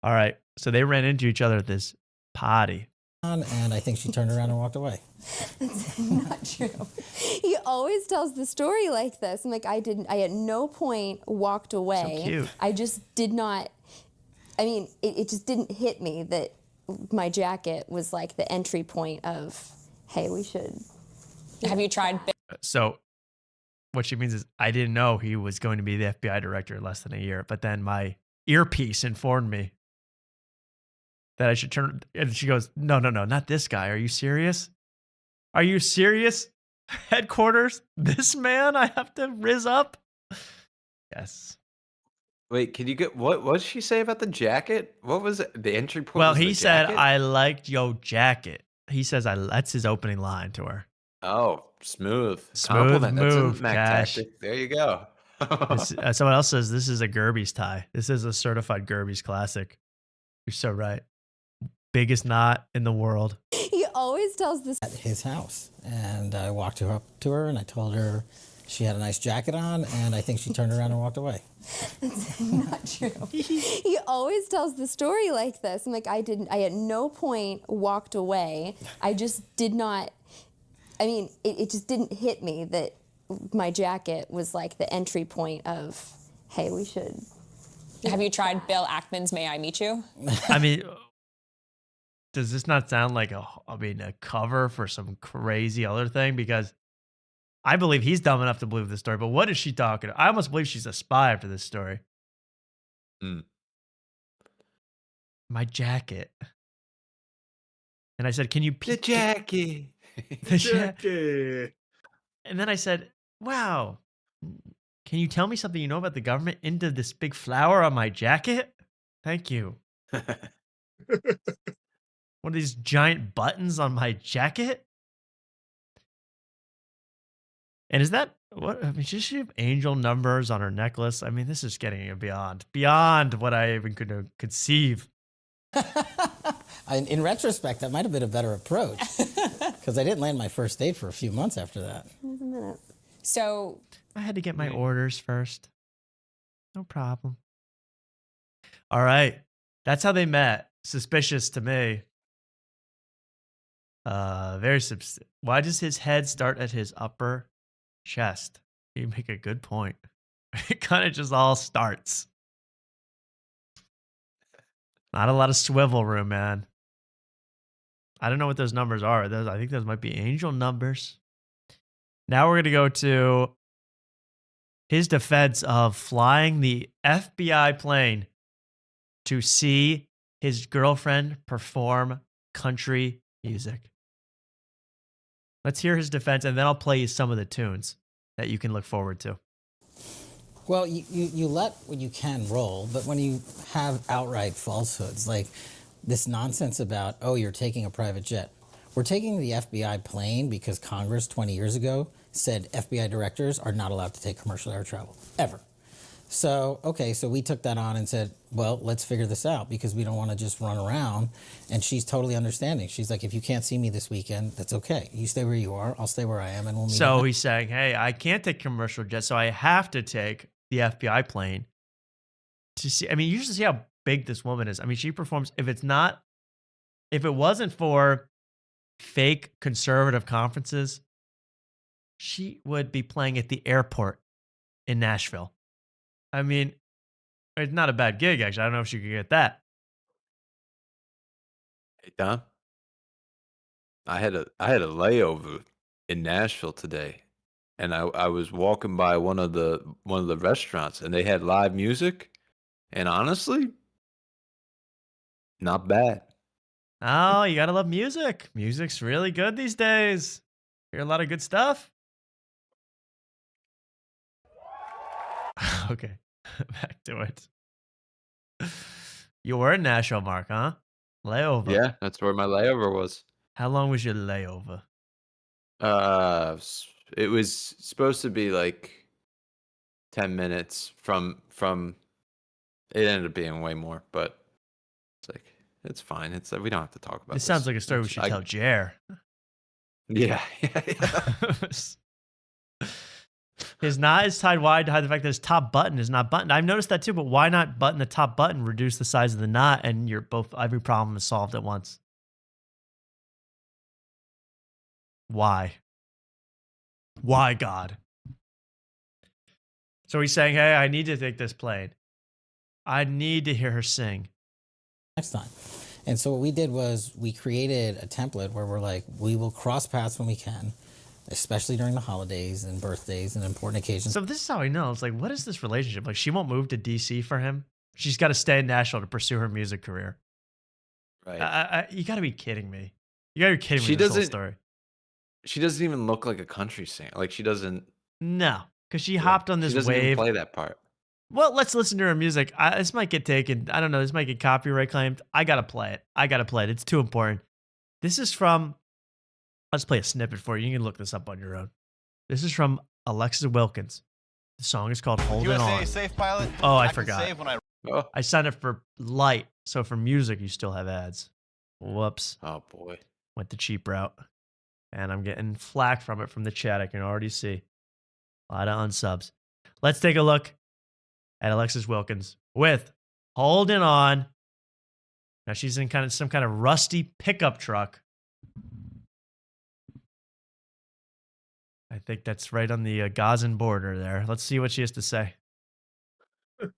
S2: All right. So they ran into each other at this party.
S20: And I think she turned around and walked away.
S17: That's not true. He always tells the story like this. I'm like, I at no point walked away.
S2: So cute.
S17: I just did not, I mean, it just didn't hit me that my jacket was like the entry point of, hey, we should.
S19: Have you tried?
S2: So what she means is I didn't know he was going to be the FBI director in less than a year, but then my earpiece informed me that I should turn, and she goes, no, not this guy. Are you serious? Are you serious? Headquarters? This man I have to rizz up? Yes.
S3: Wait, can you get what did she say about the jacket? What was it? The entry point?
S2: Well,
S3: was
S2: he
S3: the
S2: said,
S3: jacket?
S2: I liked your jacket. He says, that's his opening line to her.
S3: Oh, smooth.
S2: Smooth
S3: Compliment. That's
S2: move,
S3: a Mac
S2: Cash.
S3: tactic. There you go.
S2: Someone else says, this is a Gerbies tie. This is a certified Gerbies classic. You're so right. Biggest knot in the world.
S17: He always tells this.
S20: At his house, and I walked up to her and I told her she had a nice jacket on, and I think she turned around and walked away.
S17: That's not true. He always tells the story like this. I'm like, I at no point walked away. I just did not, I mean, it just didn't hit me that my jacket was like the entry point of, hey, we should.
S19: Have you tried Bill Ackman's May I Meet You?
S2: I mean, does this not sound like a cover for some crazy other thing? Because I believe he's dumb enough to believe this story, but what is she talking about? I almost believe she's a spy after this story. My jacket. And I said, can you...
S3: The jacket.
S2: The jacket. And then I said, wow, can you tell me something you know about the government into this big flower on my jacket? Thank you. One of these giant buttons on my jacket? And is that what? I mean, does she have angel numbers on her necklace? I mean, this is getting beyond what I even could conceive.
S20: In retrospect, that might have been a better approach because I didn't land my first date for a few months after that.
S19: So
S2: I had to get my orders first. No problem. All right. That's how they met. Suspicious to me. Why does his head start at his upper chest? You make a good point. It kind of just all starts. Not a lot of swivel room, man. I don't know what those numbers are. I think those might be angel numbers. Now we're going to go to his defense of flying the FBI plane to see his girlfriend perform country music. Let's hear his defense, and then I'll play you some of the tunes that you can look forward to.
S20: Well, you let what you can roll, but when you have outright falsehoods, like this nonsense about, oh, you're taking a private jet. We're taking the FBI plane because Congress 20 years ago said FBI directors are not allowed to take commercial air travel, ever. So, okay, so we took that on and said, well, let's figure this out because we don't want to just run around. And she's totally understanding. She's like, if you can't see me this weekend, that's okay. You stay where you are, I'll stay where I am, and we'll meet.
S2: So he's saying, hey, I can't take commercial jets, so I have to take the FBI plane to see. I mean, you should see how big this woman is. I mean, she performs, if it wasn't for fake conservative conferences, she would be playing at the airport in Nashville. I mean, it's not a bad gig, actually. I don't know if she could get that.
S3: Hey, Don. I had a layover in Nashville today, and I was walking by one of the restaurants, and they had live music, and honestly, not bad.
S2: Oh, you gotta love music. Music's really good these days. Hear a lot of good stuff. Okay, back to it. You were in Nashville, Mark, huh? Layover.
S3: Yeah, that's where my layover was.
S2: How long was your layover?
S3: It was supposed to be like 10 minutes from it ended up being way more, but it's like it's fine. We don't have to talk about
S2: This
S3: this.
S2: sounds like a story we should tell Jer.
S3: Yeah.
S2: His knot is tied wide to hide the fact that his top button is not buttoned. I've noticed that too, but why not button the top button, reduce the size of the knot, and every problem is solved at once? Why? Why, God? So he's saying, hey, I need to take this plane. I need to hear her sing.
S20: Next time. And so what we did was we created a template where we're like, we will cross paths when we can, especially during the holidays and birthdays and important occasions.
S2: So this is how I know. It's like, what is this relationship? Like, she won't move to DC for him. She's got to stay in Nashville to pursue her music career.
S3: Right.
S2: You got to be kidding me. You got to be kidding me with this whole story.
S3: She doesn't even look like a country singer. Like, she doesn't.
S2: No, because she hopped on this
S3: she doesn't
S2: wave.
S3: Even play that part.
S2: Well, let's listen to her music. This might get taken. I don't know. This might get copyright claimed. I got to play it. It's too important. This is from, let's play a snippet for you. You can look this up on your own. This is from Alexis Wilkins. The song is called Hold It On.
S21: Safe Pilot.
S2: Oh, I
S21: can
S2: forgot.
S21: save when I...
S2: I signed up for light. So for music, you still have ads. Whoops.
S3: Oh, boy.
S2: Went the cheap route. And I'm getting flack from it from the chat. I can already see. A lot of unsubs. Let's take a look at Alexis Wilkins with Holding On. Now she's in some kind of rusty pickup truck. I think that's right on the Gazan border there. Let's see what she has to say.
S22: But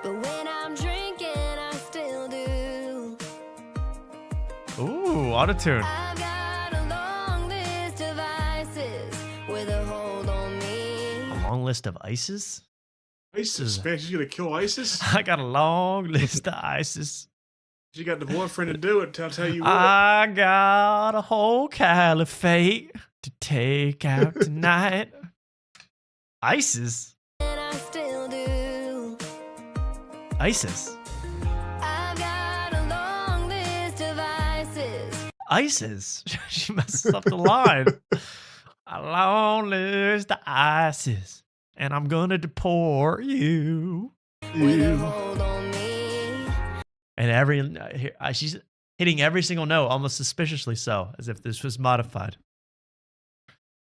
S22: when I'm drinking, I still do.
S2: Ooh, autotune.
S22: I've got a long list of vices with a hold on me.
S2: A long list of ISIS?
S4: ISIS, man. She's going to kill ISIS?
S2: I got a long list of ISIS.
S4: She got the boyfriend to do it. I'll tell you what.
S2: I got a whole caliphate to take out tonight. ISIS?
S22: And I still do.
S2: ISIS?
S22: I've got a long list of vices.
S2: ISIS? She messes up the line. a long list of ISIS, and I'm gonna deport you. And she's hitting every single note, almost suspiciously so, as if this was modified.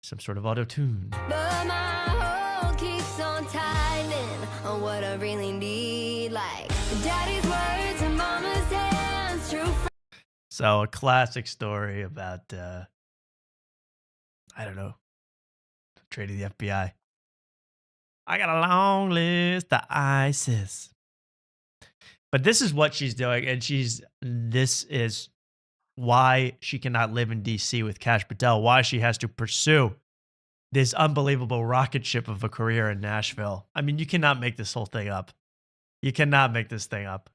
S2: Some sort of auto-tune.
S22: But my hold keeps on tightening on what I really need, like daddy's words and mama's hands, true.
S2: So a classic story about, I don't know, trading the FBI. I got a long list of ISIS. But this is what she's doing, and this is why she cannot live in D.C. with Kash Patel, why she has to pursue this unbelievable rocket ship of a career in Nashville. I mean, you cannot make this whole thing up. You cannot make this thing up.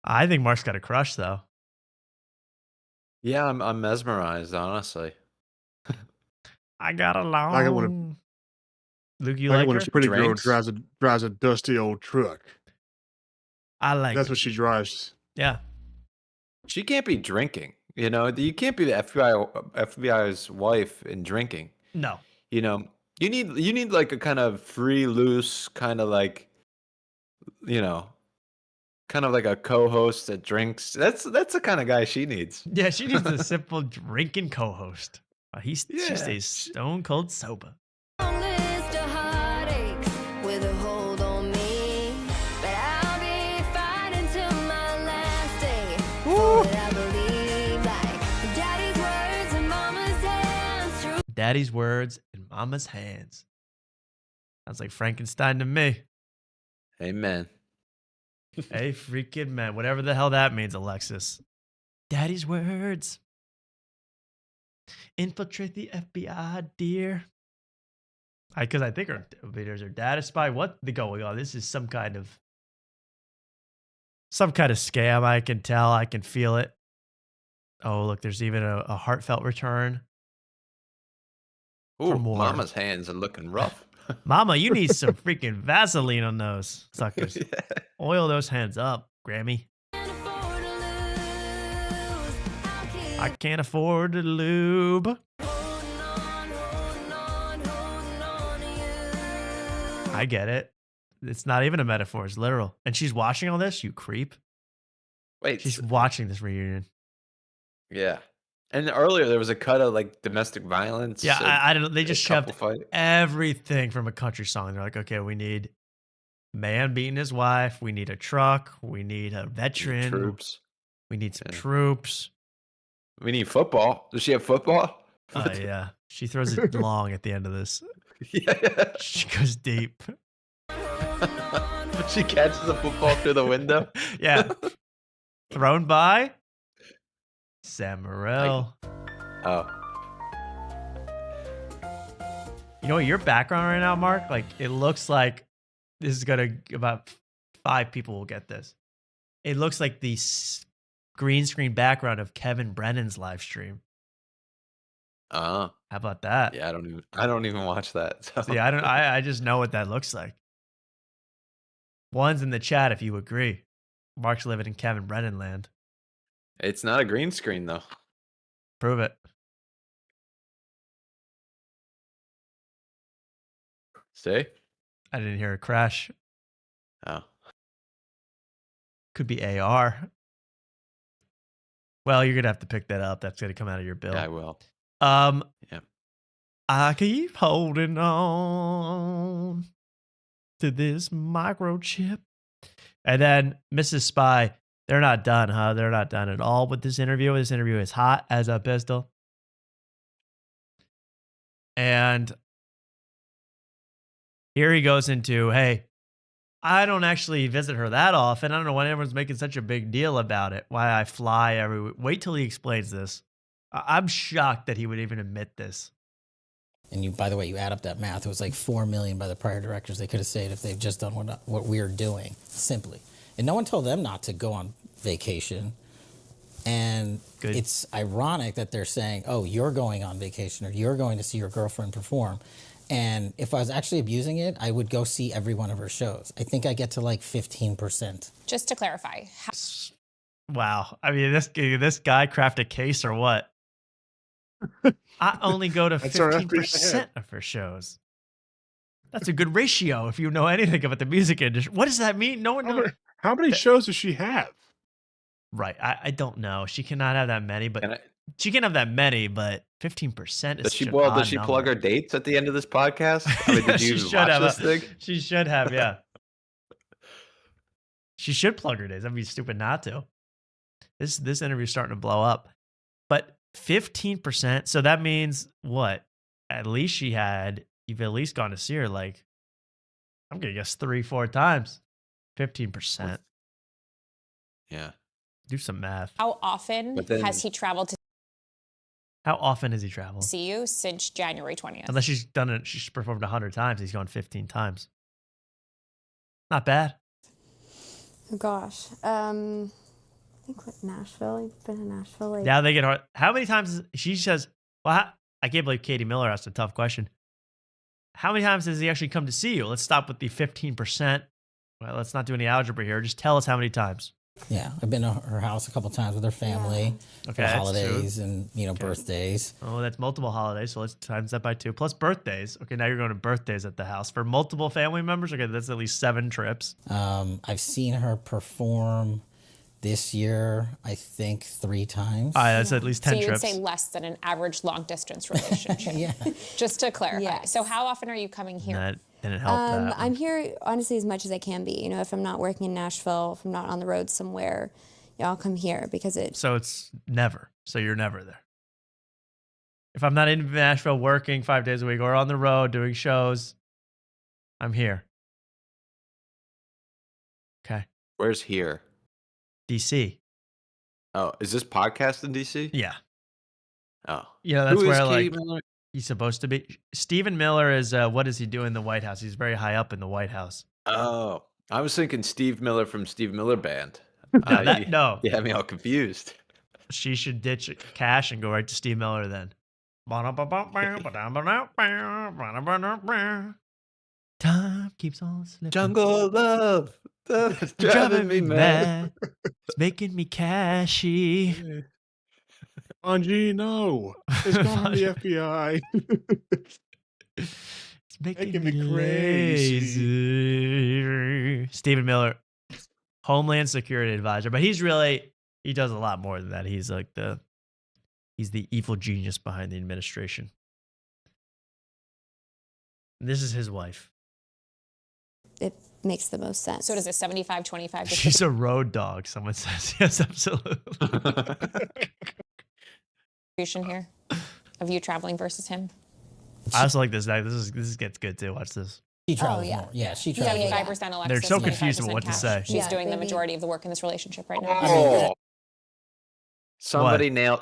S2: I think Mark's got a crush, though.
S3: Yeah, I'm mesmerized, honestly.
S2: I got a long...
S4: I got one.
S2: Luke, you
S4: I
S2: like
S4: got when
S2: her?
S4: a pretty girl
S3: Drinks?
S4: drives a dusty old truck.
S2: I like
S4: That's
S2: it.
S4: what she drives.
S2: Yeah.
S3: She can't be drinking. You know, you can't be the FBI's wife and drinking.
S2: No.
S3: You know, you need like a kind of free, loose, kind of like, you know, kind of like a co-host that drinks. That's the kind of guy she needs.
S2: Yeah, she needs a simple drinking co-host. She
S3: Yeah.
S2: stays stone cold sober.
S22: List of heartaches with a hold on me, but I'll be fighting till my last day. For what I believe, like daddy's words and mama's hands, true.
S2: Daddy's words in mama's hands. Sounds like Frankenstein to me.
S3: Amen.
S2: Hey, freaking man. Whatever the hell that means, Alexis. Daddy's words. Infiltrate the FBI, dear. Because I think there's her dad a spy. What's going on? This is some kind of scam. I can tell. I can feel it. Oh, look, there's even a heartfelt return.
S3: Ooh,
S2: more.
S3: Mama's hands are looking rough.
S2: Mama, you need some freaking Vaseline on those suckers. Oil those hands up, Grammy. I can't afford to lube. I get it. It's not even a metaphor. It's literal. And she's watching all this, you creep.
S3: Wait.
S2: She's watching this reunion.
S3: Yeah. And earlier there was a cut of like domestic violence.
S2: Yeah, I don't know. They just shoved
S3: fight.
S2: everything from a country song. They're like, okay, we need man beating his wife. We need a truck. We need a veteran.
S3: Troops.
S2: We need some troops.
S3: We need football. Does she have football?
S2: Oh, yeah. She throws it long at the end of this.
S3: Yeah.
S2: She goes deep.
S3: But she catches the football through the window.
S2: Yeah. Thrown by Sam Morril.
S3: Oh.
S2: You know what, your background right now, Mark? Like, it looks like this is about 5 people will get this. It looks like the green screen background of Kevin Brennan's live stream. How about that?
S3: Yeah, I don't even watch that. So.
S2: See, I just know what that looks like. One's in the chat if you agree. Mark's living in Kevin Brennan land.
S3: It's not a green screen though.
S2: Prove it.
S3: See?
S2: I didn't hear a crash.
S3: Oh.
S2: Could be AR. Well, you're gonna have to pick that up. That's gonna come out of your bill.
S3: Yeah, I will.
S2: Yeah. I keep holding on to this microchip. And then Mrs. Spy, they're not done, huh? They're not done at all with this interview. This interview is hot as a pistol. And here he goes into, hey, I don't actually visit her that often. I don't know why everyone's making such a big deal about it. Why I fly every week. Wait till he explains this. I'm shocked that he would even admit this.
S20: And you, by the way, you add up that math. It was like $4 million by the prior directors. They could have saved if they've just done what we're doing, simply. And no one told them not to go on vacation. And it's ironic that they're saying, "Oh, you're going on vacation, or you're going to see your girlfriend perform." And if I was actually abusing it, I would go see every one of her shows. I think I get to like 15%.
S19: Just to clarify.
S2: Wow. I mean, this guy craft a case or what? I only go to
S4: That's our
S2: 15%
S4: FBI.
S2: of her shows. That's a good ratio if you know anything about the music industry. What does that mean? No one knows.
S4: How many shows does she have?
S2: Right. I don't know. She cannot have that many, but she can have that many, but 15% is
S3: Does she
S2: such an odd
S3: does she plug
S2: number.
S3: her dates at the end of this podcast? I mean, did
S2: She
S3: you
S2: should
S3: watch
S2: have
S3: this thing?
S2: She should have, yeah. She should plug her days. I'd be stupid not to. This interview's starting to blow up. But 15%, so that means what? At least you've at least gone to see her like, I'm gonna guess 3-4 times. 15%.
S3: Yeah.
S2: Do some math.
S19: How often has he traveled to
S2: How often has he traveled?
S19: see you since January 20th?
S2: Unless she's done it, she's performed 100 times. He's gone 15 times. Not bad.
S17: Oh, gosh. I think what, Nashville. You've been in Nashville. Like,
S2: Now they get hard. How many times she says, well, I can't believe Katie Miller asked a tough question. How many times does he actually come to see you? Let's stop with the 15%. Well, let's not do any algebra here. Just tell us how many times.
S20: Yeah, I've been to her house a couple times with her family
S2: Okay,
S20: for
S2: that's
S20: holidays
S2: true.
S20: and birthdays.
S2: Oh, that's multiple holidays. So let's times that by 2 plus birthdays. Okay, now you're going to birthdays at the house for multiple family members. Okay, that's at least 7 trips.
S20: I've seen her perform this year, I think 3 times.
S2: All right, that's at least 10
S19: so you
S2: trips.
S19: would say less than an average long distance relationship.
S20: Yeah.
S19: Just to clarify. So how often are you coming here?
S2: That didn't help that.
S17: I'm here honestly as much as I can be. If I'm not working in Nashville, if I'm not on the road somewhere, I'll come here because
S2: So it's never. So you're never there. If I'm not in Nashville working 5 days a week or on the road doing shows, I'm here. Okay.
S3: Where's here?
S2: DC.
S3: Oh, is this podcast in DC?
S2: Yeah.
S3: Oh.
S2: Yeah, that's
S3: Who is
S2: where
S3: Katie
S2: like
S3: Miller?
S2: he's supposed to be. Stephen Miller is what does he do in the White House? He's very high up in the White House.
S3: Oh, I was thinking Steve Miller from Steve Miller Band.
S2: No.
S3: You had me all confused.
S2: She should ditch Cash and go right to Steve Miller then. Time keeps on slipping.
S3: Jungle love. It's driving me mad.
S2: It's making me cashy.
S4: Angie, no. It's not the FBI.
S2: It's making
S4: me crazy.
S2: Stephen Miller, Homeland Security Advisor, but he does a lot more than that. He's like he's the evil genius behind the administration. And this is his wife.
S17: it makes the most sense.
S19: So does it 75-25?
S2: She's a road dog, someone says. Yes, absolutely.
S19: Distribution here of you traveling versus him?
S2: I also like this. This gets good too. Watch this.
S20: She travels
S19: yeah.
S20: more. Yeah, she travels.
S19: 75% Alexis.
S2: They're so confused with
S19: 25%
S2: what to
S19: Cash.
S2: say.
S19: She's
S17: Yeah,
S19: doing the
S17: baby.
S19: majority of the work in this relationship right now.
S3: Oh. Somebody nailed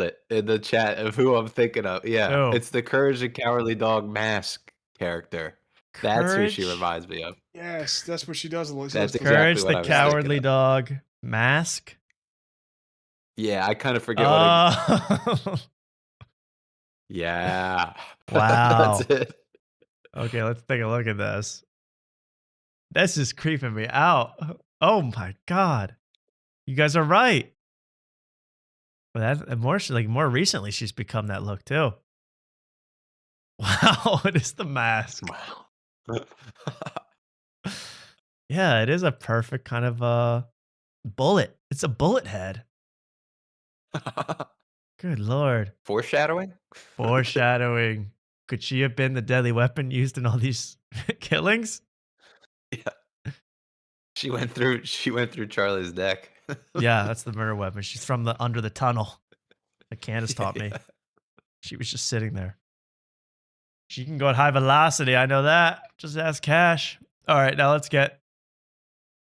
S3: it in the chat of who I'm thinking of. Yeah,
S2: Who?
S3: it's the Courage the Cowardly Dog mask character. That's who she
S2: Courage?
S3: reminds me of.
S4: Yes, that's what she does.
S3: That's exactly
S2: Courage
S3: what
S2: the
S3: I was
S2: Cowardly
S3: thinking
S2: Dog mask.
S3: Yeah, I kind of forget what.
S2: Oh.
S3: Yeah.
S2: Wow.
S3: That's it.
S2: Okay, let's take a look at this. This is creeping me out. Oh my god. You guys are right. But that more recently she's become that look too. Wow, it is the mask.
S3: Wow.
S2: Yeah, it is a perfect kind of bullet. It's a bullet head. Good lord.
S3: Foreshadowing?
S2: Foreshadowing. Could she have been the deadly weapon used in all these killings?
S3: Yeah. She went through Charlie's neck.
S2: Yeah, that's the murder weapon. She's from under the tunnel. Like Candace taught me. She was just sitting there. She can go at high velocity. I know that. Just ask Cash. All right, now let's get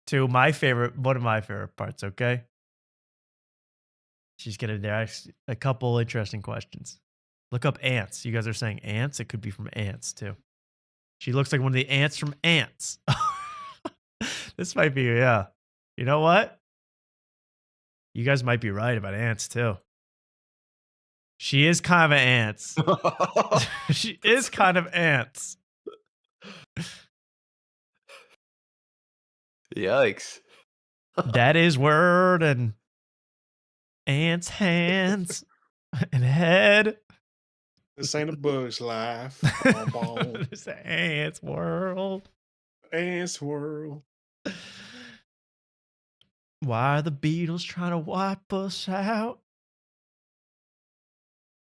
S2: to one of my favorite parts, okay? She's going to ask a couple interesting questions. Look up ants. You guys are saying ants? It could be from ants, too. She looks like one of the ants from Ants. This might be, yeah. You know what? You guys might be right about ants, too. She is kind of ants. She is kind of ants.
S3: Yikes.
S2: That is word and ants, hands, and head.
S4: This ain't a Bush life.
S2: It's an ants world.
S4: Ants world.
S2: Why are the Beatles trying to wipe us out?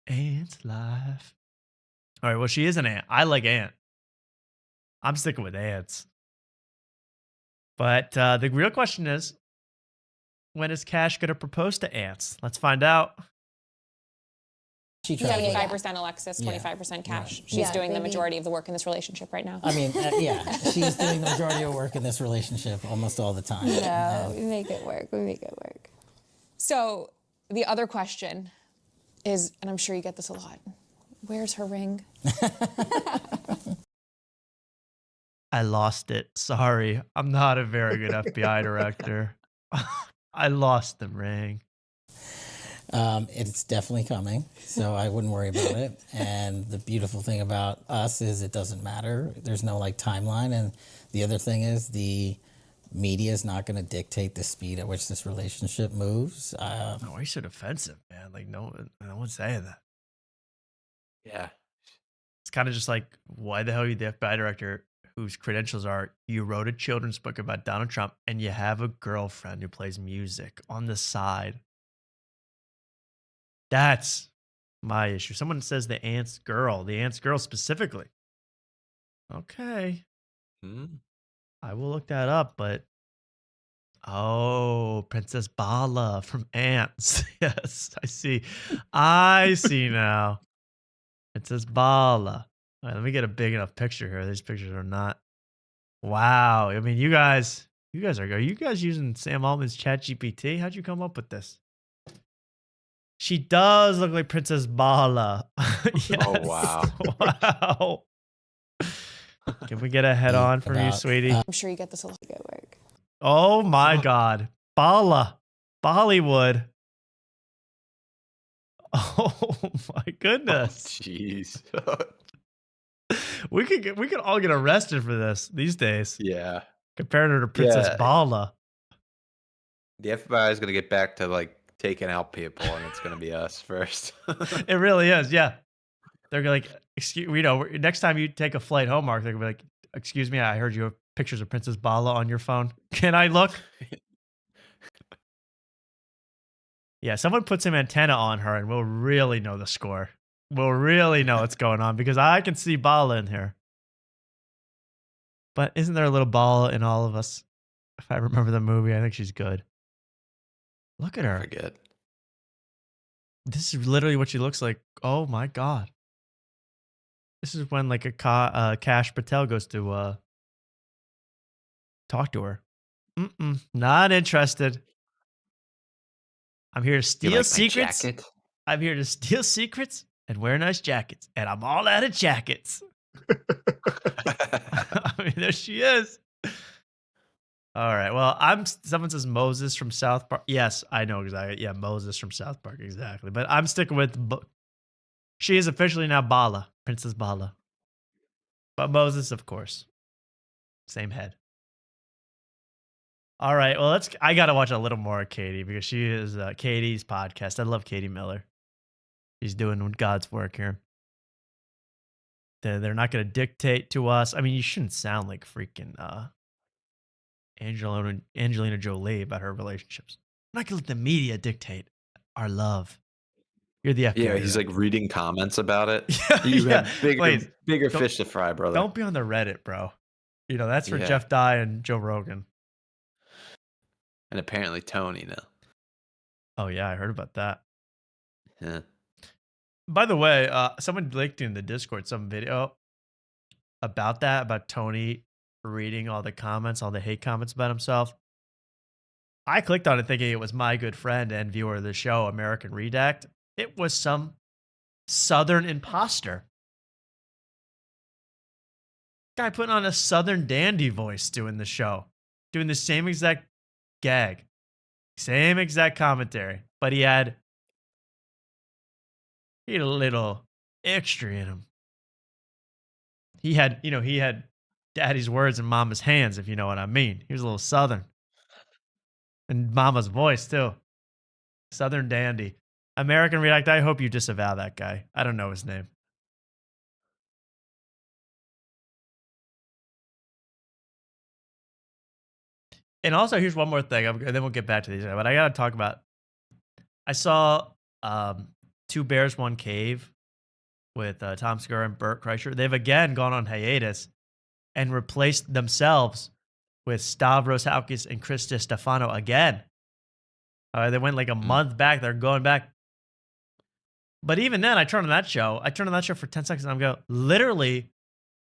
S2: Ant's life. All right, well, she is an ant. I like ant. I'm sticking with ants. But the real question is, when is Kash going to propose to ants? Let's find out.
S19: 75% Alexis, 25% Kash. She's doing the majority of the work in this relationship right now.
S20: I mean, yeah, she's doing the majority of work in this relationship almost all the time.
S17: No, we make it work. We make it work.
S19: So the other question is, and I'm sure you get this a lot, where's her ring?
S2: I lost it. Sorry. I'm not a very good FBI director. I lost the ring.
S20: It's definitely coming, so I wouldn't worry about it. And the beautiful thing about us is it doesn't matter. There's no like timeline. And the other thing is the media is not going to dictate the speed at which this relationship moves.
S2: Why are you so defensive, man? Like no one's saying that.
S3: Yeah.
S2: It's kind of just like, why the hell are you the FBI director whose credentials are you wrote a children's book about Donald Trump and you have a girlfriend who plays music on the side? That's my issue. Someone says the Ants girl specifically. Okay. I will look that up, but Princess Bala from Ants. Yes, I see. I see now. Princess Bala. All right, let me get a big enough picture here. These pictures are not. Wow. I mean, you guys are you guys using Sam Altman's ChatGPT? How'd you come up with this? She does look like Princess Bala. Yes.
S3: Oh, wow.
S2: Wow. Can we get a head on from you, sweetie?
S19: I'm sure you get this a lot. Good work.
S2: Oh my God. Bala. Bollywood. Oh my goodness.
S3: Jeez.
S2: We could all get arrested for this these days.
S3: Yeah.
S2: Compared her to Princess Bala.
S3: The FBI is going to get back to like taking out people, and it's going to be us first.
S2: It really is. Yeah. They're like, next time you take a flight home, Mark, they're going to be like, excuse me, I heard you have pictures of Princess Bala on your phone. Can I look? Yeah, someone put some antenna on her and we'll really know the score. We'll really know what's going on because I can see Bala in here. But isn't there a little Bala in all of us? If I remember the movie, I think she's good. Look at her.
S3: I forget.
S2: This is literally what she looks like. Oh my God. This is when like a Kash Patel goes to talk to her. Not interested. I'm here to steal secrets. I'm here to steal secrets and wear nice jackets. And I'm all out of jackets. I mean, there she is. All right. Well, someone says Moses from South Park. Yes, I know exactly. Yeah, Moses from South Park. Exactly. But I'm sticking with, she is officially now Bala, Princess Bala. But Moses, of course. Same head. All right. Well, I got to watch a little more of Katie because she is Katie's podcast. I love Katie Miller. She's doing God's work here. They're not going to dictate to us. I mean, you shouldn't sound like freaking Angelina Jolie about her relationships. I'm not going to let the media dictate our love. You're the FBI.
S3: Yeah, he's like reading comments about it. You have bigger fish to fry, brother.
S2: Don't be on the Reddit, bro. That's for Jeff Dye and Joe Rogan.
S3: And apparently Tony now.
S2: Oh, yeah, I heard about that.
S3: Yeah.
S2: By the way, someone linked in the Discord some video about Tony reading all the comments, all the hate comments about himself. I clicked on it thinking it was my good friend and viewer of the show, American Redact. It was some Southern imposter. Guy putting on a Southern dandy voice doing the show, doing the same exact gag, same exact commentary, but he had a little extra in him. He had daddy's words in mama's hands, if you know what I mean. He was a little Southern. And Mama's voice, too. Southern dandy. American React, I hope you disavow that guy. I don't know his name. And also, here's one more thing, and then we'll get back to these. But I got to talk about, I saw Two Bears, One Cave with Tom Segura and Bert Kreischer. They've again gone on hiatus and replaced themselves with Stavros Halkis and Chris Stefano again. They went like a month back. They're going back. But even then, I turned on that show for 10 seconds and I'm going, literally,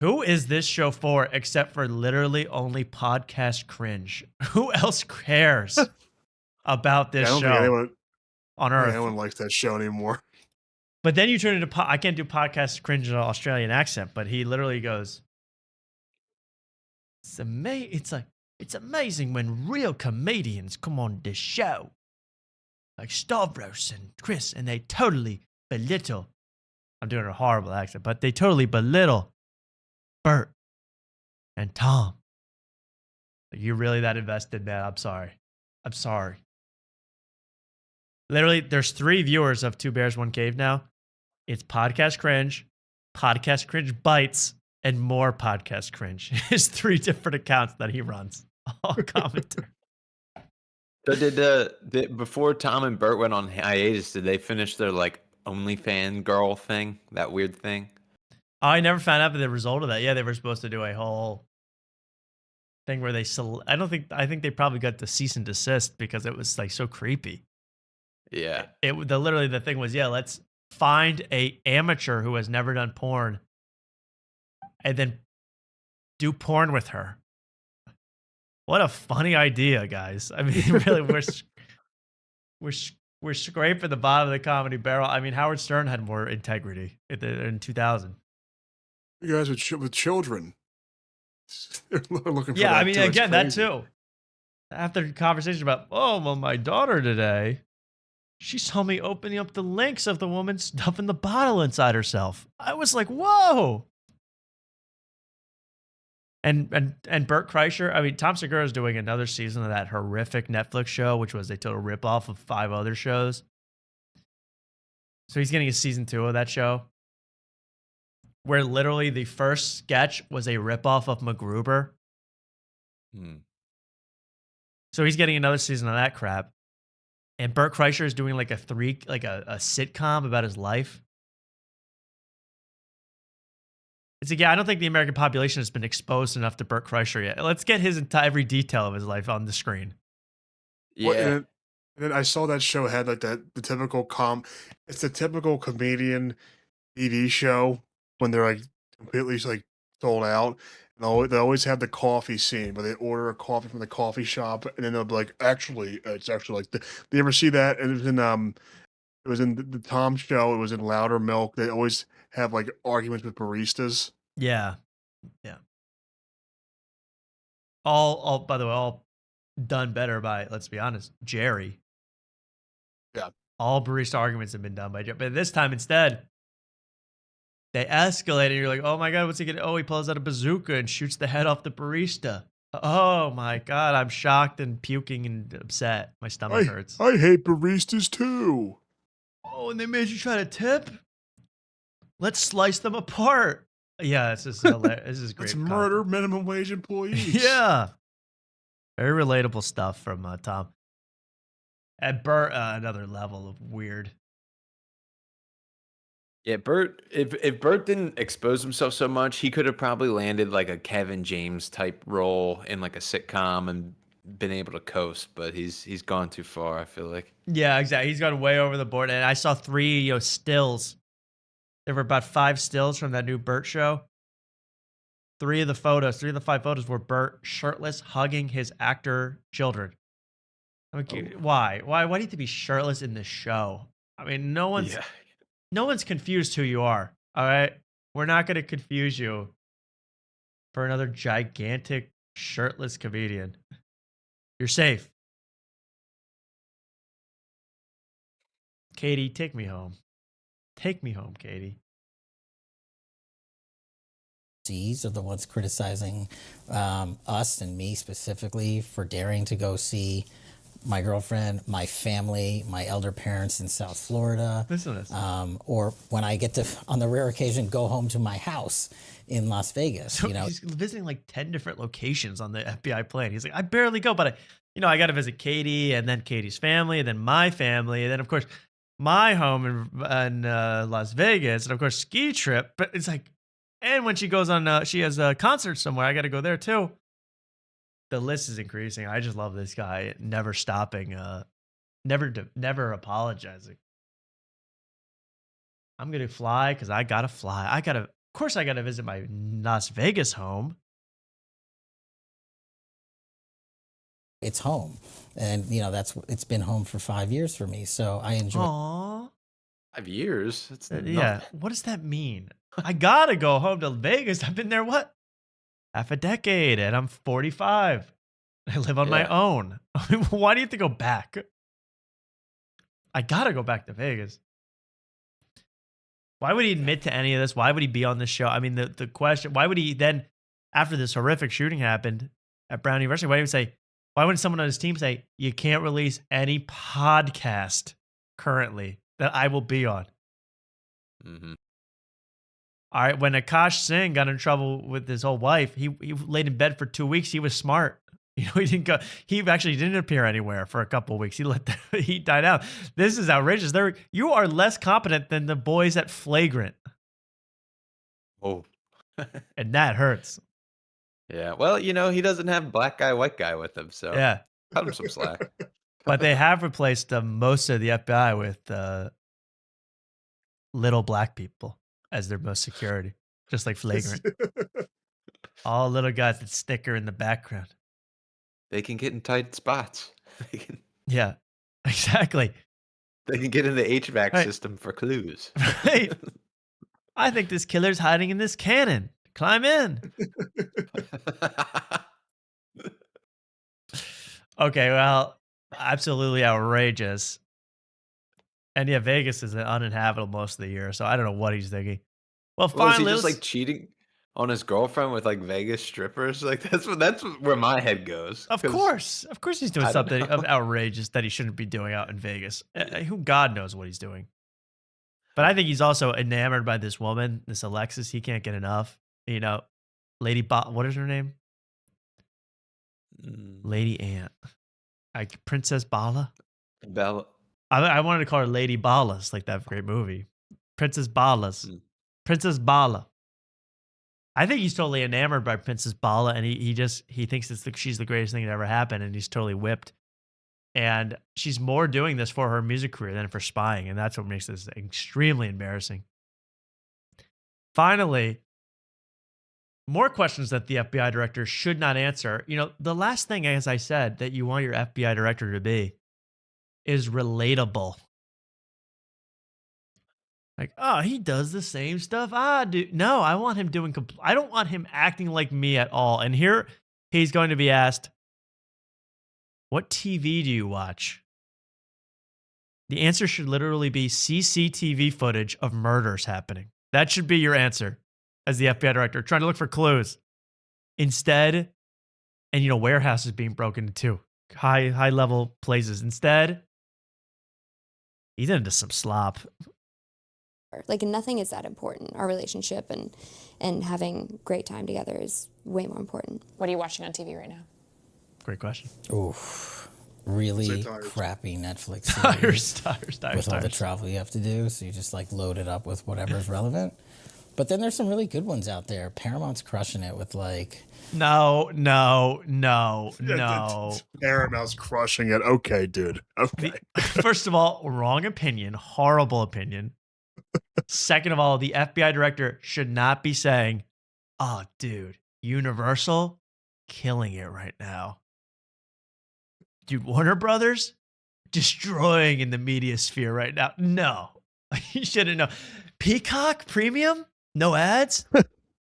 S2: who is this show for except for literally only podcast cringe? Who else cares about this show on Earth?
S4: Anyone likes that show anymore.
S2: But then you turn into, I can't do podcast cringe in an Australian accent, but he literally goes, it's amazing when real comedians come on this show. Like Stavros and Chris, and they totally belittle. I'm doing a horrible accent, but they totally belittle Bert and Tom. You're really that invested, man. I'm sorry. Literally, there's 3 viewers of Two Bears, One Cave now. It's Podcast Cringe Bites, and more Podcast Cringe. His 3 different accounts that he runs. All commentary.
S3: So did before Tom and Bert went on hiatus, did they finish their like OnlyFans girl thing? That weird thing?
S2: I never found out the result of that. Yeah, they were supposed to do a whole thing where I think they probably got the cease and desist because it was like so creepy.
S3: Yeah.
S2: Literally the thing was, let's find a amateur who has never done porn and then do porn with her. What a funny idea, guys. I mean, really, we're scraping the bottom of the comedy barrel. I mean, Howard Stern had more integrity in 2000.
S4: You guys with children. They're looking for
S2: yeah,
S4: that
S2: I mean,
S4: too. It's
S2: again, that
S4: crazy.
S2: too. After the conversation about, my daughter today, she saw me opening up the links of the woman stuffing the bottle inside herself. I was like, whoa. And Bert Kreischer, I mean, Tom Segura is doing another season of that horrific Netflix show, which was a total ripoff of 5 other shows. So he's getting a season 2 of that show, where literally the first sketch was a ripoff of MacGruber. So he's getting another season of that crap. And Bert Kreischer is doing like a sitcom about his life. It's like, I don't think the American population has been exposed enough to Bert Kreischer yet. Let's get his every detail of his life on the screen.
S3: Yeah.
S4: And then I saw that show had like the typical it's the typical comedian TV show when they're like completely like sold out. And they always have the coffee scene where they order a coffee from the coffee shop and then they'll be like, it's actually like do you ever see that? And it was in the Tom show. It was in Louder Milk. They always have like arguments with baristas.
S2: Yeah. All by the way, all done better by, let's be honest, Jerry.
S4: Yeah.
S2: All barista arguments have been done by Jerry. But this time instead, they escalate and you're like, oh my God, what's he gonna? Oh, he pulls out a bazooka and shoots the head off the barista. Oh my God, I'm shocked and puking and upset. My stomach hurts.
S4: I hate baristas too.
S2: Oh, and they made you try to tip? Let's slice them apart. Yeah, this is hilarious. This is great.
S4: Let's murder minimum wage employees.
S2: Yeah. Very relatable stuff from Tom. And Bert, another level of weird.
S3: Yeah, Bert, if Bert didn't expose himself so much, he could have probably landed like a Kevin James type role in like a sitcom and been able to coast, but he's gone too far, I feel like.
S2: Yeah, exactly. He's gone way over the board. And I saw 3 stills. There were about 5 stills from that new Bert show. 3 of the 5 photos were Bert shirtless, hugging his actor children. I mean, why? Why do you have to be shirtless in this show? I mean, no one's confused who you are. All right, we're not going to confuse you for another gigantic shirtless comedian. You're safe. Katie, take me home. Take me home, Katie.
S20: Are the ones criticizing us and me specifically for daring to go see my girlfriend, my family, my elder parents in South Florida.
S2: Listen to this.
S20: Or when I get to, on the rare occasion, go home to my house in Las Vegas.
S2: So
S20: You know,
S2: he's visiting like 10 different locations on the FBI plane. He's like, I barely go, but I got to visit Katie and then Katie's family and then my family. And then, of course, my home in Las Vegas. And, of course, ski trip. But it's like, and when she goes on, she has a concert somewhere. I got to go there, too. The list is increasing. I just love this guy. Never stopping. Never apologizing. I'm going to fly because I got to fly. Of course, I got to visit my Las Vegas home.
S20: it's home. And, you know, it's been home for 5 years for me. So I enjoy.
S2: Aww.
S3: 5 years? That's
S2: Yeah. What does that mean? I got to go home to Vegas. I've been there, what? Half a decade, and I'm 45. I live on my own. Why do you have to go back? I got to go back to Vegas. Why would he admit to any of this? Why would he be on this show? I mean, the question, why would he then, after this horrific shooting happened at Brown University, why wouldn't someone on his team say, you can't release any podcast currently that I will be on?
S3: Mm-hmm.
S2: All right, when Akash Singh got in trouble with his whole wife, he laid in bed for 2 weeks. He was smart. You know, he didn't go. He actually didn't appear anywhere for a couple of weeks. He let the heat die down. This is outrageous. You are less competent than the boys at Flagrant.
S3: Oh,
S2: and that hurts.
S3: Yeah. Well, you know, he doesn't have black guy, white guy with him, so
S2: yeah,
S3: cut him some slack.
S2: But they have replaced most of the FBI with little black people as their most security, just like Flagrant. All little guys that snicker in the background.
S3: They can get in tight spots.
S2: Yeah, exactly.
S3: They can get in the HVAC system for clues.
S2: Right. I think this killer's hiding in this cannon. Climb in. Okay, well, absolutely outrageous. And yeah, Vegas is uninhabitable most of the year, so I don't know what he's thinking. Well,
S3: Was
S2: finally,
S3: he just like cheating on his girlfriend with like Vegas strippers? Like that's where my head goes.
S2: Of course he's doing something outrageous that he shouldn't be doing out in Vegas. Who God knows what he's doing. But I think he's also enamored by this woman, this Alexis. He can't get enough. You know, Lady what is her name? Lady Ant. Princess Bala?
S3: Bella.
S2: I wanted to call her Lady Ballas, like that great movie. Princess Ballas. Princess Bala. I think he's totally enamored by Princess Bala, and he thinks she's the greatest thing that ever happened, and he's totally whipped. And she's more doing this for her music career than for spying, and that's what makes this extremely embarrassing. Finally, more questions that the FBI director should not answer. You know, the last thing, as I said, that you want your FBI director to be is relatable. Like, oh, he does the same stuff I do. No, I want him doing. I don't want him acting like me at all. And here he's going to be asked, what TV do you watch? The answer should literally be CCTV footage of murders happening. That should be your answer as the FBI director, trying to look for clues. Instead, and you know, warehouses being broken into, high level places. Instead, he's into some slop.
S17: Like nothing is that important. Our relationship and having great time together is way more important.
S19: What are you watching on TV right now?
S2: Great question.
S20: Oof. Really crappy Netflix series with all the travel you have to do. So you just like load it up with whatever's relevant. But then there's some really good ones out there. Paramount's crushing it with like...
S2: No.
S4: Paramount's crushing it. Okay, dude. Okay.
S2: First of all, wrong opinion. Horrible opinion. Second of all, the FBI director should not be saying, oh, dude, Universal, killing it right now. Dude, Warner Brothers, destroying in the media sphere right now. No, you shouldn't know. Peacock Premium, no ads.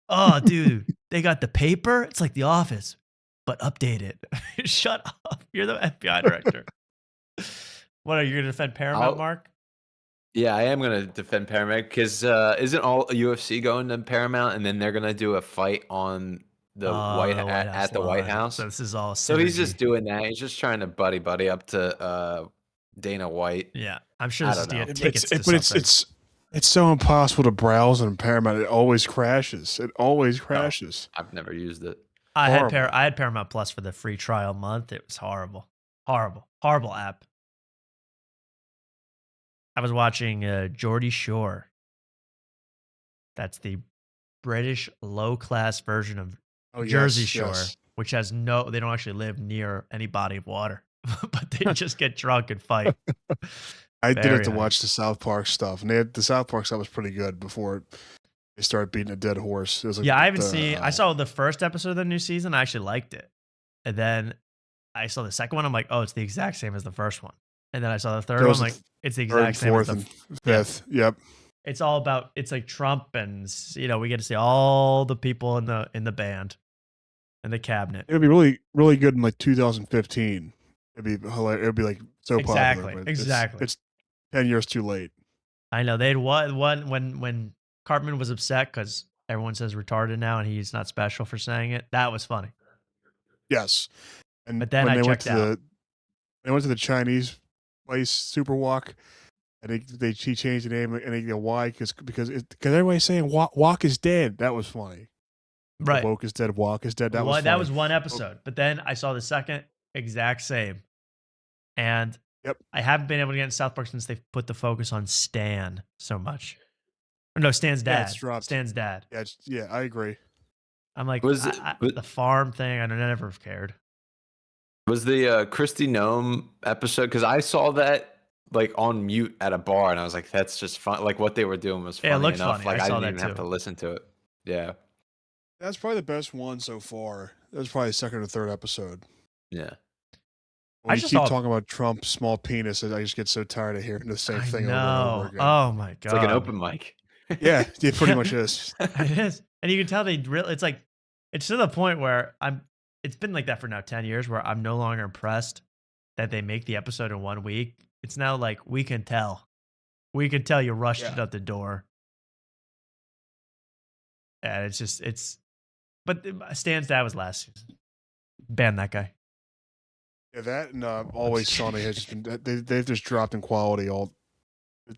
S2: Oh, dude, they got the paper. It's like The Office, but updated. Shut up. You're the FBI director. What, are you going to defend Paramount, Mark?
S3: Yeah, I am going to defend Paramount because isn't all UFC going to Paramount and then they're going to do a fight on the
S2: White
S3: the White
S2: Line.
S3: House.
S2: So this is all
S3: So he's
S2: synergy.
S3: just doing that. He's just trying to buddy up to Dana White.
S2: Yeah, I'm sure
S3: I
S2: this is
S3: don't
S2: to
S3: know.
S2: get tickets to
S4: But
S2: something.
S4: it's so impossible to browse on Paramount. It always crashes. It always crashes.
S3: I've never used it.
S2: I had
S4: Horrible.
S2: Paramount Plus for the free trial month. It was horrible, horrible app. I was watching Geordie Shore. That's the British low class version of
S4: Oh,
S2: Jersey
S4: yes,
S2: Shore,
S4: yes.
S2: which has they don't actually live near any body of water, but they just get drunk and fight.
S4: I did
S2: Very
S4: it to
S2: nice.
S4: watch the South Park stuff, and the South Park stuff was pretty good before they started beating a dead horse. It was like
S2: Yeah, I haven't seen. I saw the first episode of the new season. I actually liked it, and then I saw the second one. I'm like, oh, it's the exact same as the first one. And then I saw the third
S4: There
S2: one.
S4: was
S2: I'm
S4: a
S2: like, it's the
S4: third,
S2: exact same
S4: fourth,
S2: as
S4: and
S2: the
S4: fifth. Yep.
S2: It's all about. It's like Trump, and we get to see all the people in the band, and the cabinet.
S4: It would be really, really good in like 2015. It'd be hilarious. It would be like so
S2: Exactly,
S4: popular. But
S2: exactly.
S4: It's 10 years too late.
S2: I know they'd one when Cartman was upset because everyone says retarded now, and he's not special for saying it. That was funny.
S4: Yes. And
S2: But then
S4: when
S2: I
S4: they went
S2: checked
S4: to
S2: out.
S4: they went to the Chinese place, Super Walk, and he changed the name, and they go, why? Because everybody's saying walk is dead. That was funny.
S2: Right.
S4: Woke is dead. Walk is dead. That was
S2: That
S4: funny.
S2: was one episode. But then I saw the second exact same. And I haven't been able to get in South Park since they put the focus on Stan so much. Or no, Stan's
S4: Yeah,
S2: dad.
S4: it's dropped.
S2: Stan's dad.
S4: Yeah, I agree.
S2: I'm like,
S3: Was
S2: the farm thing, I never have cared.
S3: Was the Christy Nome episode? Because I saw that like on mute at a bar, and I was like, "That's just fun." Like what they were doing was funny
S2: Yeah, it looked
S3: enough.
S2: funny.
S3: Like
S2: I
S3: I
S2: saw
S3: didn't
S2: that
S3: even have
S2: too.
S3: to listen to it. Yeah,
S4: That's probably the best one so far. That was probably the second or third episode.
S3: yeah.
S4: When you keep talking about Trump's small penis, I just get so tired of hearing the same thing over and over again.
S2: Oh my god.
S3: It's like an open mic.
S4: Yeah, it pretty much is.
S2: It is. And you can tell it's to the point where it's been like that for now 10 years where I'm no longer impressed that they make the episode in 1 week. It's now like we can tell you rushed it out the door. And but Stan's dad was last season. Ban that guy.
S4: Yeah, that and Always Sunny has just been they've just dropped in quality.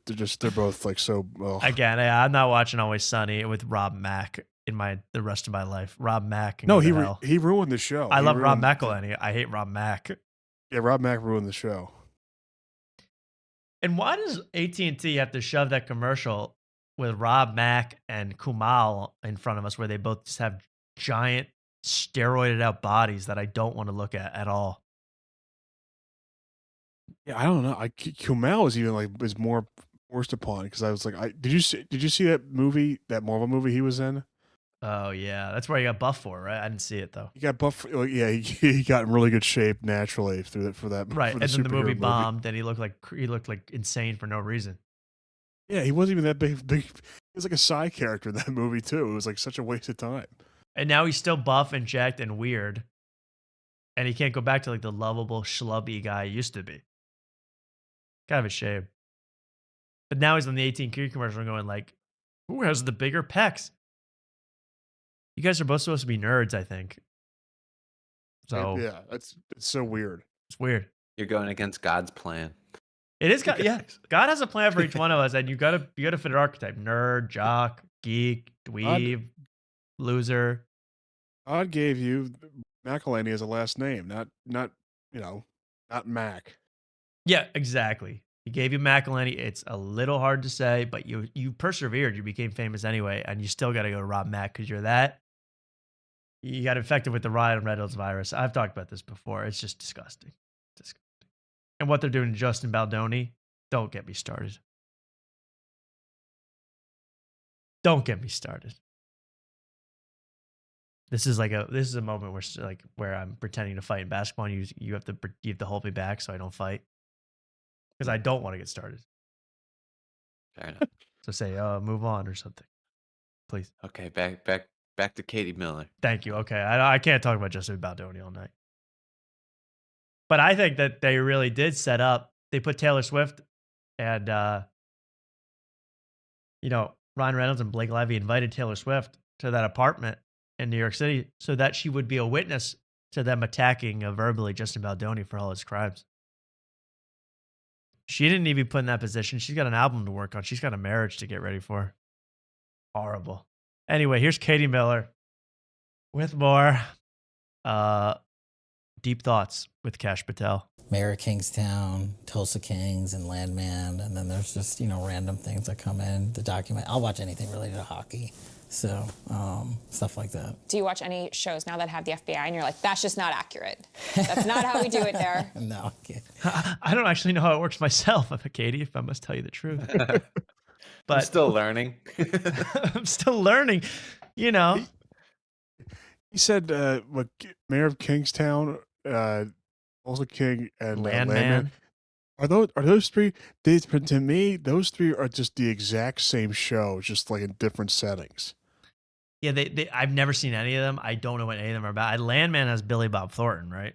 S4: They're both like so.
S2: Again, I'm not watching Always Sunny with Rob Mack the rest of my life. Rob Mack. Can
S4: No,
S2: go to hell.
S4: he ruined the show.
S2: I
S4: He
S2: love Rob
S4: ruined-
S2: McElhenney. I hate Rob Mack.
S4: Yeah, Rob Mack ruined the show.
S2: And why does AT&T have to shove that commercial with Rob Mack and Kumal in front of us where they both just have giant steroided out bodies that I don't want to look at all?
S4: Yeah, I don't know. Kumail is even is more forced upon because I was like, did you see that movie, that Marvel movie he was in?
S2: Oh yeah, that's where he got buff for, right? I didn't see it though.
S4: He got buff. Yeah, he got in really good shape naturally for that.
S2: Right,
S4: for
S2: and then the movie
S4: superhero
S2: bombed, and he looked like insane for no reason.
S4: Yeah, he wasn't even that big. He was like a side character in that movie too. It was like such a waste of time.
S2: And now he's still buff and jacked and weird, and he can't go back to like the lovable schlubby guy he used to be. Kind of a shame. But now he's on the 18Q commercial and going like, who has the bigger pecs? You guys are both supposed to be nerds, I think. So
S4: Yeah, it's so weird.
S2: It's weird.
S3: You're going against God's plan.
S2: It is God. Yeah, God has a plan for each one of us, and you gotta fit an archetype: nerd, jock, geek, dweeb, loser.
S4: God gave you McElhenney as a last name, not Mac.
S2: Yeah, exactly. He gave you McElhenney. It's a little hard to say, but you persevered. You became famous anyway, and you still got to go to Rob Mack because you're that. You got infected with the Ryan Reynolds virus. I've talked about this before. It's just disgusting. And what they're doing to Justin Baldoni, don't get me started. Don't get me started. This is a moment where I'm pretending to fight in basketball. And you have to hold me back so I don't fight because I don't want to get started.
S3: Fair enough.
S2: So say, move on or something, please.
S3: Okay, back to Katie Miller.
S2: Thank you. Okay, I can't talk about Justin Baldoni all night. But I think that they really did set up. They put Taylor Swift and Ryan Reynolds and Blake Lively invited Taylor Swift to that apartment in New York City so that she would be a witness to them attacking verbally Justin Baldoni for all his crimes. She didn't even be put in that position. She's got an album to work on. She's got a marriage to get ready for. Horrible. Anyway, here's Katie Miller with more deep thoughts with Kash Patel.
S20: Mayor of Kingstown, Tulsa Kings, and Landman, and then there's just random things that come in. The document. I'll watch anything related to hockey, so stuff like that.
S19: Do you watch any shows now that have the FBI and you're like, that's just not accurate? That's not how we do it there.
S20: No.
S2: I don't actually know how it works myself, Katie, if I must tell you the truth. But
S3: I'm still learning.
S2: I'm still learning. You know.
S4: He said, what, Mayor of Kingstown, Tulsa King, and
S2: Landman.
S4: Are those three? To me, those three are just the exact same show, just like in different settings.
S2: Yeah, they I've never seen any of them. I don't know what any of them are about. Landman has Billy Bob Thornton, right?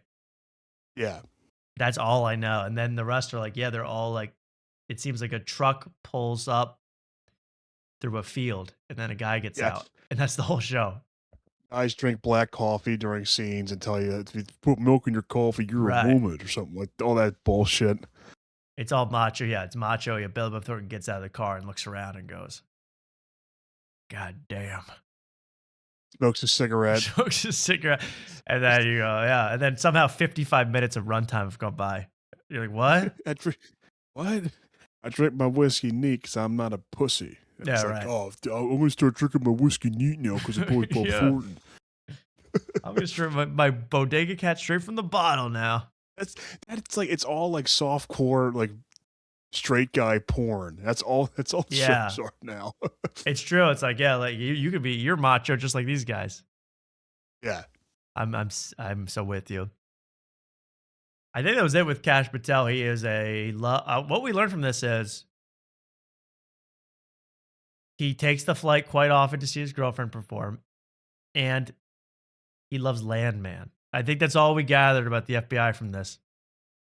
S4: Yeah.
S2: That's all I know. And then the rest are like, yeah, they're all like, it seems like a truck pulls up through a field and then a guy gets out. And that's the whole show.
S4: Guys drink black coffee during scenes and tell you if you put milk in your coffee, you're a woman or something like all that bullshit.
S2: It's all macho. Yeah, it's macho. Yeah, Billy Bob Thornton gets out of the car and looks around and goes, God damn.
S4: Smokes a cigarette.
S2: Smokes a cigarette. And then you go, yeah. And then somehow 55 minutes of runtime have gone by. You're like, what?
S4: What? I drink my whiskey neat because I'm not a pussy. And
S2: Yeah,
S4: it's
S2: right.
S4: like, oh, I'm going to start drinking my whiskey neat now because of Billy Bob
S2: Yeah.
S4: Thornton.
S2: I'm going to drink my bodega cat straight from the bottle now.
S4: It's all like softcore, like straight guy porn. That's all
S2: Yeah.
S4: shows are now.
S2: It's true. It's like, yeah, like you could be, you're macho just like these guys.
S4: Yeah.
S2: I'm so with you. I think that was it with Kash Patel. He is what we learned from this is he takes the flight quite often to see his girlfriend perform, and he loves Landman. I think that's all we gathered about the FBI from this.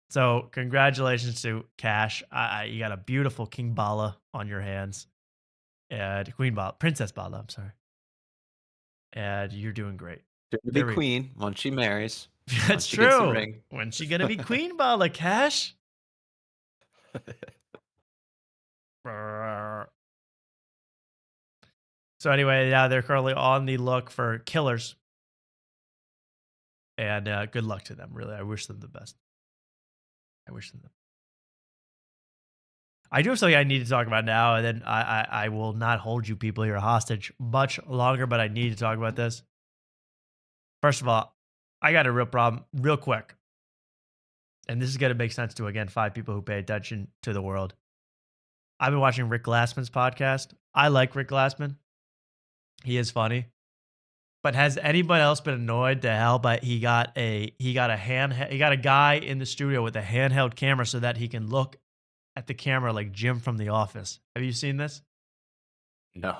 S2: So congratulations to Kash. You got a beautiful King Bala on your hands. And Princess Bala, I'm sorry. And you're doing great.
S3: To be queen once she marries.
S2: That's
S3: once she gets the
S2: true.
S3: ring.
S2: When's she gonna be Queen Bala, Kash? So anyway, yeah, they're currently on the look for killers. And good luck to them, really. I wish them the best. I do have something I need to talk about now, and then I will not hold you people here hostage much longer, but I need to talk about this. First of all, I got a real problem real quick. And this is going to make sense to, again, 5 people who pay attention to the world. I've been watching Rick Glassman's podcast. I like Rick Glassman. He is funny. But has anybody else been annoyed to hell by he got a guy in the studio with a handheld camera so that he can look at the camera like Jim from The Office. Have you seen this?
S3: No.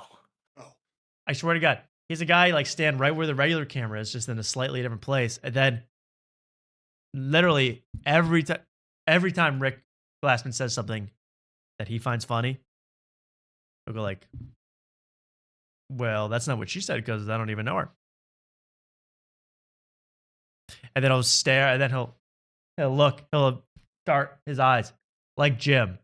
S2: I swear to God. He's a guy like stand right where the regular camera is, just in a slightly different place. And then literally every time Rick Glassman says something that he finds funny, he'll go like, well, that's not what she said because I don't even know her. And then he'll stare, and then he'll look, he'll dart his eyes like Jim.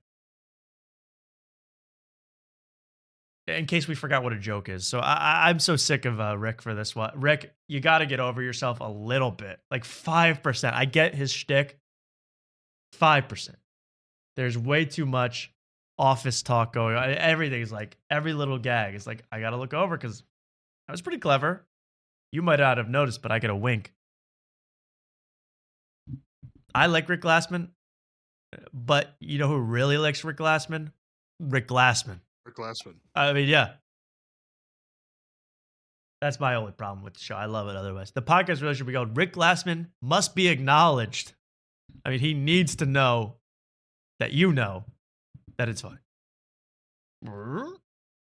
S2: In case we forgot what a joke is. So I'm so sick of Rick for this one. Rick, you got to get over yourself a little bit. Like 5%. I get his shtick. 5%. There's way too much office talk going on. Everything is like, every little gag is like, I got to look over because I was pretty clever. You might not have noticed, but I get a wink. I like Rick Glassman, but you know who really likes Rick Glassman? Rick Glassman.
S4: Rick Glassman.
S2: I mean, yeah. That's my only problem with the show. I love it otherwise. The podcast really should be called Rick Glassman Must Be Acknowledged. I mean, he needs to know that you know that it's funny.
S3: You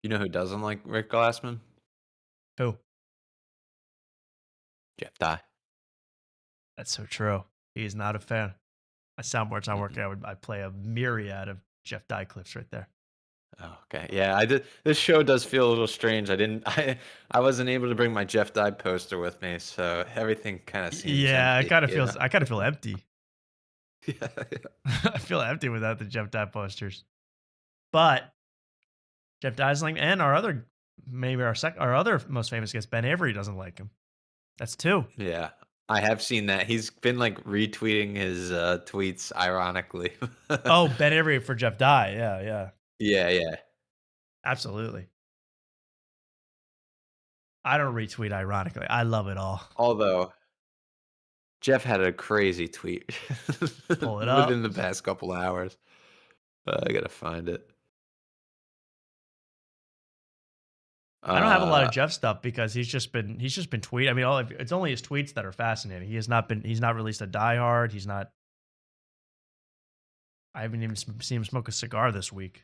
S3: know who doesn't like Rick Glassman?
S2: Who?
S3: Jeff Dye.
S2: That's so true. He is not a fan. My soundboard's not working. I'd play a myriad of Jeff Dye clips right there.
S3: Oh, okay. Yeah, I did. This show does feel a little strange. I wasn't able to bring my Jeff Dye poster with me, so everything kind of seems
S2: Yeah,
S3: empty.
S2: I kind of feel empty.
S3: Yeah.
S2: I feel empty without the Jeff Dye posters. But Jeff Dye's like, and our other, maybe our other most famous guest, Ben Avery, doesn't like him. That's 2.
S3: Yeah, I have seen that. He's been like retweeting his tweets ironically.
S2: Oh, Ben Avery for Jeff Dye. Yeah.
S3: Yeah.
S2: Absolutely. I don't retweet ironically. I love it all.
S3: Although Jeff had a crazy tweet
S2: Pull it up.
S3: within the past couple hours. I gotta find it.
S2: I don't have a lot of Jeff stuff because he's just been tweeting. I mean, it's only his tweets that are fascinating. He's not released a Die Hard. I haven't even seen him smoke a cigar this week.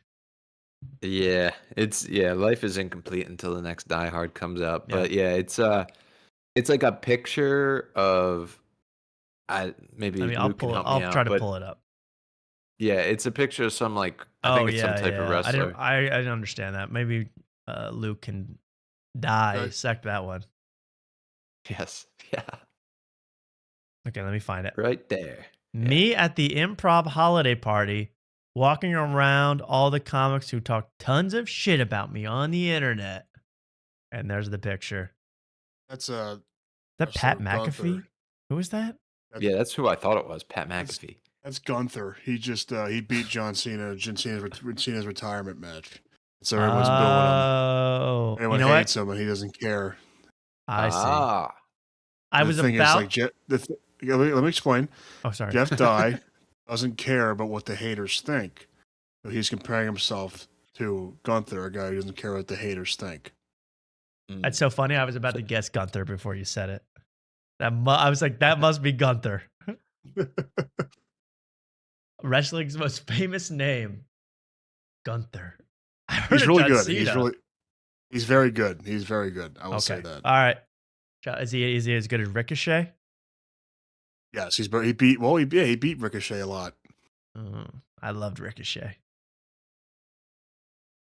S3: Yeah, life is incomplete until the next Die Hard comes out.
S2: Yeah.
S3: But yeah, it's like a picture of maybe Luke can help me
S2: I'll
S3: out,
S2: try to
S3: but
S2: pull it up.
S3: yeah, it's a picture of some like I think it's some type of wrestler.
S2: I didn't understand that. Maybe Luke can dissect that one.
S3: Yes. Yeah.
S2: Okay, let me find it.
S3: Right there.
S2: Me at the improv holiday party, walking around all the comics who talk tons of shit about me on the internet. And there's the picture.
S4: That's
S2: Is that Pat McAfee?
S4: Gunther.
S2: Who is that?
S3: Yeah, that's who I thought it was, Pat McAfee.
S4: That's Gunther. He just he beat John Cena's retirement match. So everyone's booing him. Everyone
S2: you know
S4: hates him, and he doesn't care.
S2: I see. I was
S4: thing
S2: about.
S4: Is, like, let me explain.
S2: Oh, sorry.
S4: Jeff Dye doesn't care about what the haters think. So he's comparing himself to Gunther, a guy who doesn't care what the haters think.
S2: That's so funny. I was about to guess Gunther before you said it. I was like, that must be Gunther. Wrestling's most famous name, Gunther.
S4: He's really good. He's very good. He's very good. I will say that.
S2: All right. Is he as good as Ricochet?
S4: Yes, he beat Ricochet a lot.
S2: I loved Ricochet.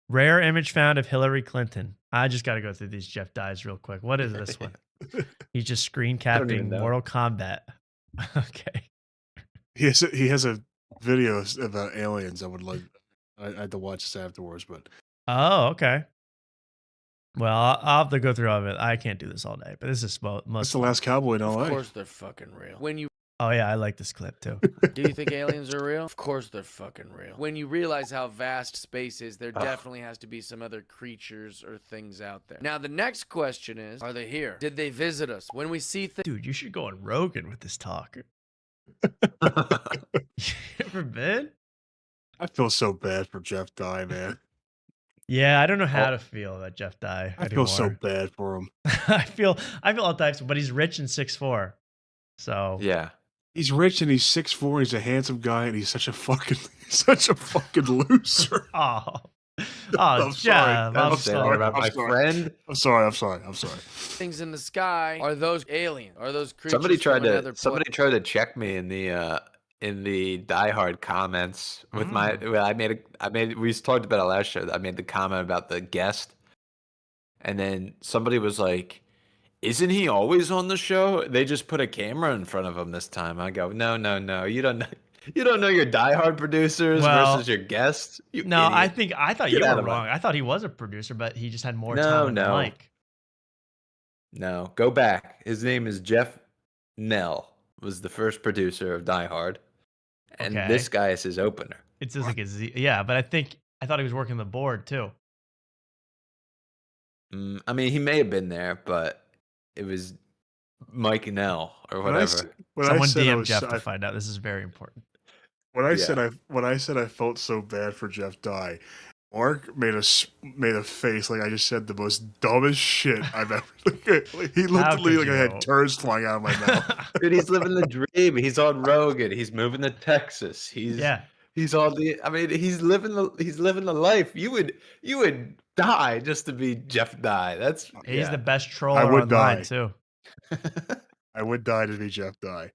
S2: Rare image found of Hillary Clinton. I just got to go through these Jeff Dyes real quick. What is this one? He's just screen capping Mortal Kombat. Okay.
S4: He has a video about aliens. I had to watch this afterwards, but.
S2: Oh, okay. Well, I'll have to go through all of it. I can't do this all day, but this is most.
S4: It's the last cowboy in LA.
S7: Of course they're fucking real. When you
S2: Oh yeah, I like this clip too.
S7: do you think aliens are real? Of course they're fucking real. When you realize how vast space is, there definitely has to be some other creatures or things out there. Now the next question is, are they here? Did they visit us? When we see things,
S2: dude, you should go on Rogan with this talk. You ever been?
S4: I feel so bad for Jeff Dye, man.
S2: Yeah, I don't know how to feel about Jeff Dye.
S4: I feel so bad for him.
S2: I feel all types, but he's rich and 6'4". So
S3: yeah,
S4: he's rich and he's 6'4". He's a handsome guy, and he's such a fucking loser.
S2: Oh, Jeff,
S3: I'm sorry about my friend.
S4: I'm sorry.
S7: things in the sky, are those aliens? Are those creatures?
S3: Somebody tried
S7: to
S3: check me in the Die Hard comments with my. We talked about it last show. I made the comment about the guest, and then somebody was like, "Isn't he always on the show?" They just put a camera in front of him this time. I go, no, you don't know. You don't know your Die Hard producers versus your guests.
S2: I thought you were wrong. I thought he was a producer, but he just had more time than Mike.
S3: No, go back. His name is Jeff Nell. Was the first producer of Die Hard, and this guy is his opener.
S2: It's just like a Z. Yeah, but I thought he was working the board too.
S3: I mean, he may have been there, but it was Mike Nell or whatever.
S2: Someone DM Jeff to find out. This is very important.
S4: When I said I felt so bad for Jeff Dye, Mark made a face like I just said the most dumbest shit I've ever. He looked at me like I had turds flying out of my mouth.
S3: Dude, he's living the dream. He's on Rogan. He's moving to Texas. He's on the. I mean, he's living the life. You would die just to be Jeff Dye.
S2: He's the best troller online too.
S4: I would die to be Jeff Dye.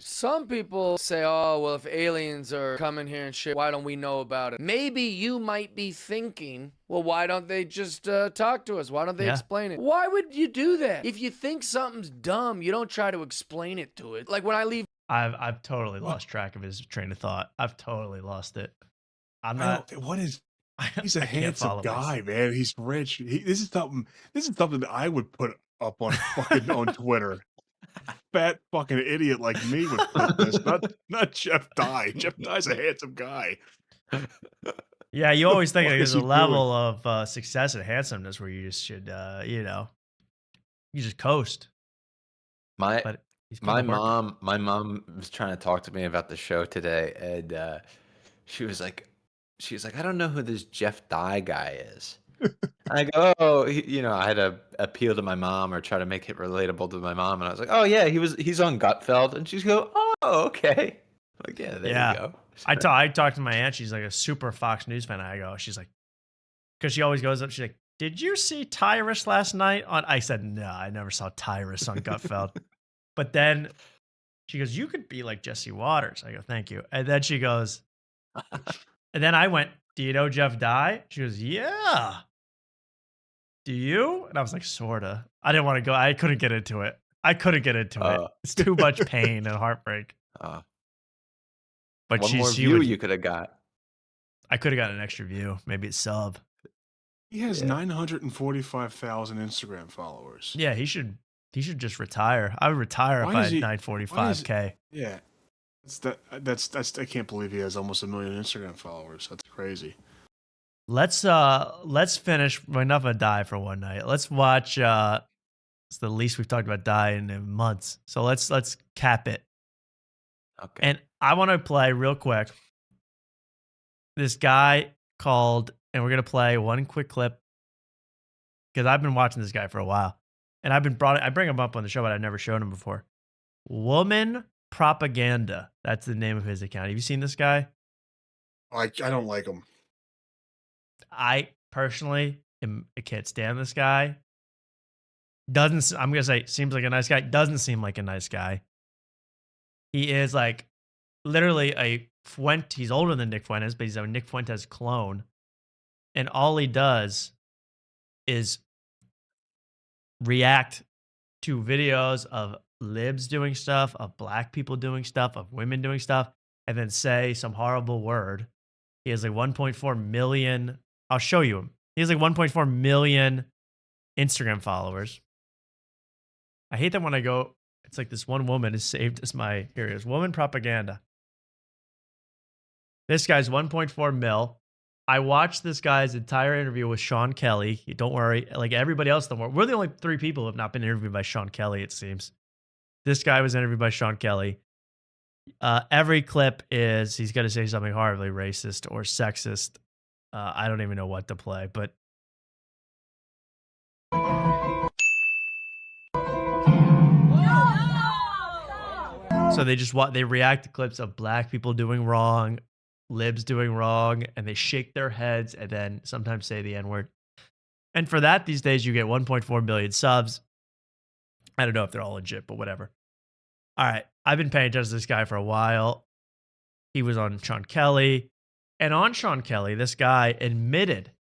S7: Some people say, oh, well, if aliens are coming here and shit, why don't we know about it? Maybe you might be thinking, well, why don't they just talk to us? Why don't they explain it? Why would you do that? If you think something's dumb, you don't try to explain it to it. Like when I leave.
S2: I've totally lost track of his train of thought. I've totally lost it. I'm not.
S4: What is? He's a
S2: I can't
S4: handsome
S2: follow
S4: guy, man. He's rich. This is something that I would put up on fucking on Twitter. Fat fucking idiot like me would put this. Not Jeff Dye. Jeff Dye's a handsome guy.
S2: Yeah, you always think
S4: What
S2: there's
S4: is
S2: a
S4: he
S2: level of success and handsomeness where you just should, you just coast.
S3: My
S2: But he's
S3: my
S2: putting the work in.
S3: mom was trying to talk to me about the show today, and she was like, I don't know who this Jeff Dye guy is. I go, oh, I had to appeal to my mom or try to make it relatable to my mom, and I was like, oh yeah, he's on Gutfeld, and she's go, oh okay, like yeah, there you go.
S2: I talked to my aunt. She's like a super Fox News fan. I go, she's like, because she always goes up. She's like, did you see Tyrus last night on? I said, no, I never saw Tyrus on Gutfeld. But then she goes, you could be like Jesse Waters. I go, thank you. And then she goes, and then I went, do you know Jeff Dye? She goes, yeah. Do you? And I was like, sorta. I didn't want to go. I couldn't get into it. It's too much pain and heartbreak. But
S3: one more
S2: she
S3: view
S2: would,
S3: you could have got.
S2: I could have got an extra view, maybe a sub.
S4: He has 945,000 Instagram followers.
S2: Yeah, he should just retire. I would retire if I had 945K.
S4: Yeah. That's I can't believe he has almost 1 million Instagram followers. That's crazy.
S2: Let's finish enough of Die for one night. Let's watch it's the least we've talked about Die in months. So let's cap it.
S3: Okay.
S2: And I want to play real quick this guy called, and we're gonna play one quick clip because I've been watching this guy for a while, and I bring him up on the show, but I've never shown him before. Woman Propaganda. That's the name of his account. Have you seen this guy?
S4: I don't like him.
S2: I personally can't stand this guy. I'm gonna say seems like a nice guy. Doesn't seem like a nice guy. He is like literally a Fuentes. He's older than Nick Fuentes, but he's a Nick Fuentes clone. And all he does is react to videos of libs doing stuff, of black people doing stuff, of women doing stuff, and then say some horrible word. He has like 1.4 million. I'll show you him. He has like 1.4 million Instagram followers. I hate that when I go, it's like this one woman is saved as my, here it is, Woman Propaganda. This guy's 1.4 mil. I watched this guy's entire interview with Sean Kelly. Don't worry, like everybody else, we're the only 3 people who have not been interviewed by Sean Kelly, it seems. This guy was interviewed by Sean Kelly. Every clip is he's going to say something horribly racist or sexist. I don't even know what to play, but so they react to clips of black people doing wrong, libs doing wrong, and they shake their heads and then sometimes say the N-word. And for that, these days you get 1.4 million subs. I don't know if they're all legit, but whatever. All right, I've been paying attention to this guy for a while. He was on Sean Kelly. And on Sean Kelly, this guy admitted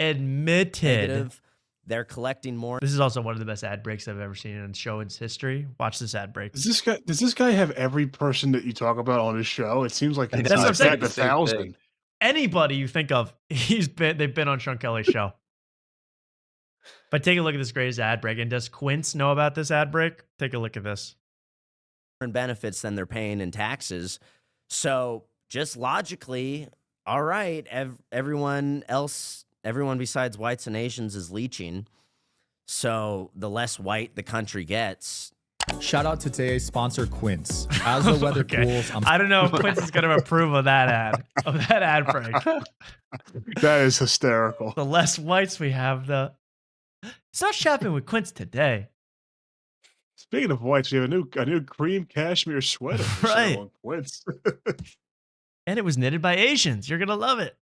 S6: Negative. They're collecting more.
S2: This is also one of the best ad breaks I've ever seen in show's history. Watch this ad break.
S4: Does this guy have every person that you talk about on his show? It seems like it's
S2: That's what I'm saying.
S4: 1,000.
S2: Anybody you think of, they've been on Sean Kelly's show. But take a look at this greatest ad break. And does Quince know about this ad break? Take a look at this.
S6: Benefits than they're paying in taxes. So just logically, all right, everyone besides whites and Asians is leeching. So the less white the country gets.
S18: Shout out to today's sponsor, Quince. As the weather cools,
S2: I don't know if Quince is going to approve of that ad break.
S4: That is hysterical.
S2: The less whites we have, start shopping with Quince today.
S4: Speaking of whites, we have a new cream cashmere sweater.
S2: Right.
S4: On Quince.
S2: And it was knitted by Asians. You're going to love it.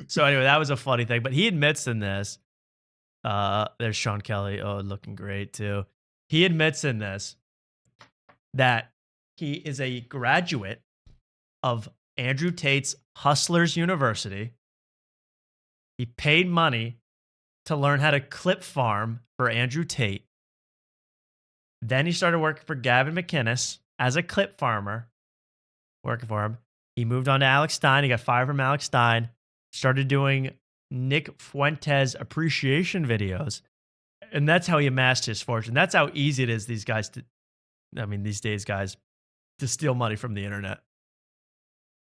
S2: So anyway, that was a funny thing. But he admits in this, there's Sean Kelly. Oh, looking great too. He admits in this that he is a graduate of Andrew Tate's Hustlers University. He paid money to learn how to clip farm for Andrew Tate. Then he started working for Gavin McInnes as a clip farmer, working for him. He moved on to Alex Stein. He got fired from Alex Stein, started doing Nick Fuentes appreciation videos. And that's how he amassed his fortune. That's how easy it is these days, guys, to steal money from the internet.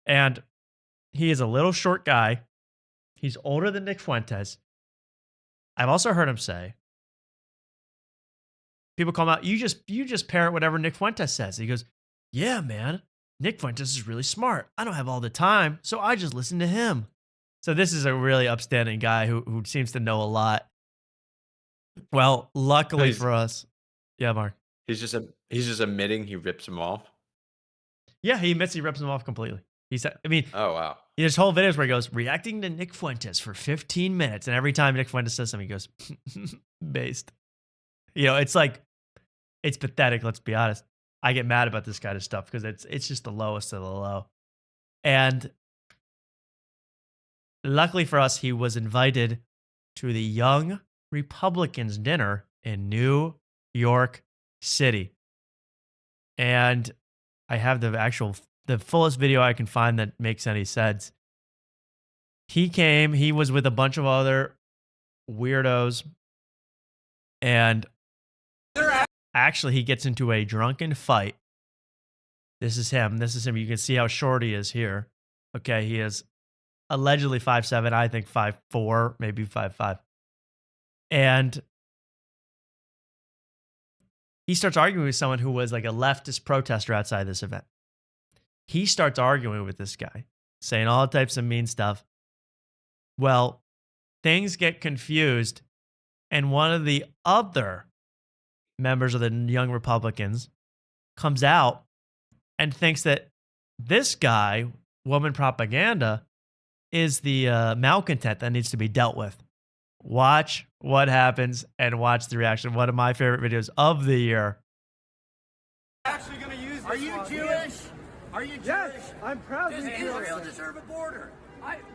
S2: And he is a little short guy. He's older than Nick Fuentes. I've also heard him say, people call him out, you just parrot whatever Nick Fuentes says. He goes, yeah, man, Nick Fuentes is really smart. I don't have all the time, so I just listen to him. So this is a really upstanding guy who seems to know a lot. Well, luckily for us. Yeah, Mark.
S3: He's just admitting he rips him off.
S2: Yeah, he admits he rips him off completely. He said,
S3: oh, wow.
S2: There's whole videos where he goes, reacting to Nick Fuentes for 15 minutes. And every time Nick Fuentes says something, he goes, based. It's like, it's pathetic, let's be honest. I get mad about this kind of stuff because it's just the lowest of the low. And luckily for us, he was invited to the Young Republicans dinner in New York City. And I have the fullest video I can find that makes any sense. He came, he was with a bunch of other weirdos, and actually he gets into a drunken fight. This is him. You can see how short he is here. Okay, he is allegedly 5'7", I think 5'4", maybe 5'5". And he starts arguing with someone who was like a leftist protester outside this event. He starts arguing with this guy, saying all types of mean stuff. Well, things get confused, and one of the other members of the Young Republicans comes out and thinks that this guy, woman propaganda, is the malcontent that needs to be dealt with. Watch what happens and watch the reaction. One of my favorite videos of the year.
S8: Actually going to use this. Are you Jewish? Are you Jewish? Yes, I'm proudly Jewish. Does Israel deserve a border?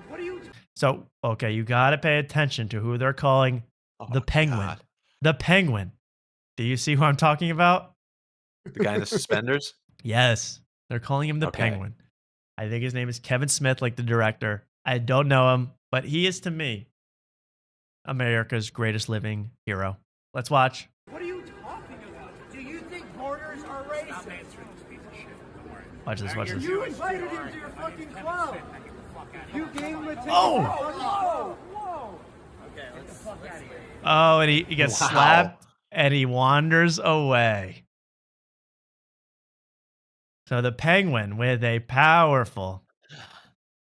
S8: What are you?
S2: So, okay, you got to pay attention to who they're calling the Penguin.
S3: God.
S2: The Penguin. Do you see who I'm talking about?
S3: The guy in the suspenders?
S2: Yes. They're calling him the Penguin. I think his name is Kevin Smith, like the director. I don't know him, but he is, to me, America's greatest living hero. Let's watch.
S8: What are you talking about? Do you think borders are racist? Stop answering this piece of shit. Don't worry.
S2: Watch this.
S8: You invited him to your fucking club. You gave him a ticket.
S2: Oh!
S8: Whoa! Okay, let's get the fuck out of here.
S2: Oh, and he gets slapped, and he wanders away. So the Penguin with a powerful,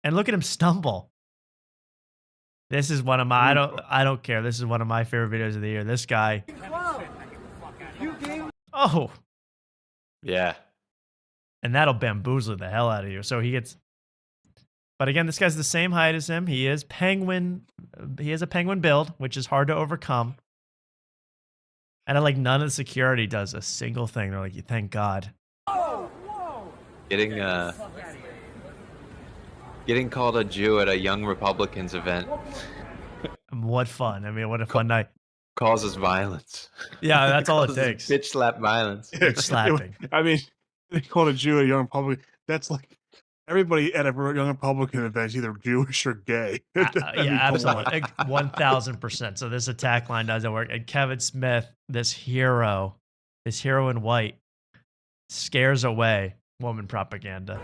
S2: and look at him stumble. This is one of my, I don't care. This is one of my favorite videos of the year. This guy. Oh.
S3: Yeah.
S2: And that'll bamboozle the hell out of you. So he gets, but again, this guy's the same height as him. He is penguin. He has a penguin build, which is hard to overcome. And none of the security does a single thing. They're like, thank God.
S3: Getting called a Jew at a Young Republicans event.
S2: What fun. What a fun night.
S3: Causes violence.
S2: Yeah, that's all it takes.
S3: Bitch slap violence.
S2: Bitch slapping.
S4: They called a Jew at a Young Republican. That's like everybody at a Young Republican event is either Jewish or gay.
S2: Yeah, absolutely. 1,000%. So this attack line doesn't work. And Kevin Smith, this hero in white, scares away woman propaganda.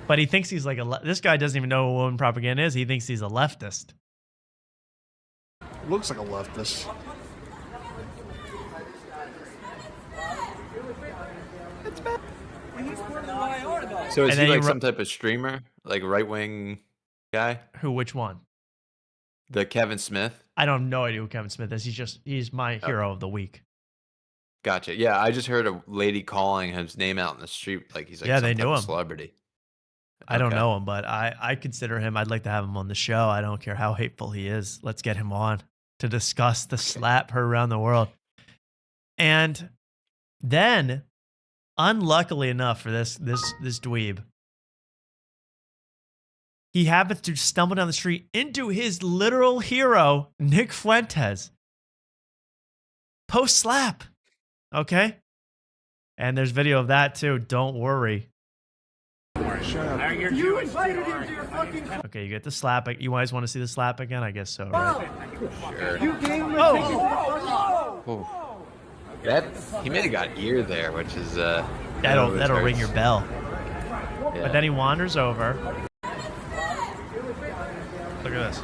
S2: But he thinks he's like this guy doesn't even know what woman propaganda is. He thinks he's a leftist.
S4: Looks like a leftist.
S3: So is he like some type of streamer? Like right-wing guy?
S2: Who, which one?
S3: The Kevin Smith?
S2: I don't have no idea who Kevin Smith is. He's my hero of the week.
S3: Gotcha. Yeah, I just heard a lady calling his name out in the street. Like he's like
S2: yeah,
S3: some
S2: they
S3: type
S2: knew
S3: of
S2: him.
S3: celebrity.
S2: I don't
S3: Okay.
S2: know him, but I consider him. I'd like to have him on the show. I don't care how hateful he is. Let's get him on to discuss the slap heard around the world. And then, unluckily enough for this dweeb, he happens to stumble down the street into his literal hero, Nick Fuentes. Post slap. Okay? And there's video of that too. Don't worry.
S8: You invited him to your fucking.
S2: Okay, you get the slap. You guys want to see the slap again? I guess so, right?
S3: Sure.
S8: You gave him a ticket.
S3: Oh. That he may have got ear there, which is
S2: That'll ring your bell.
S3: Yeah.
S2: But then he wanders over. Look at this.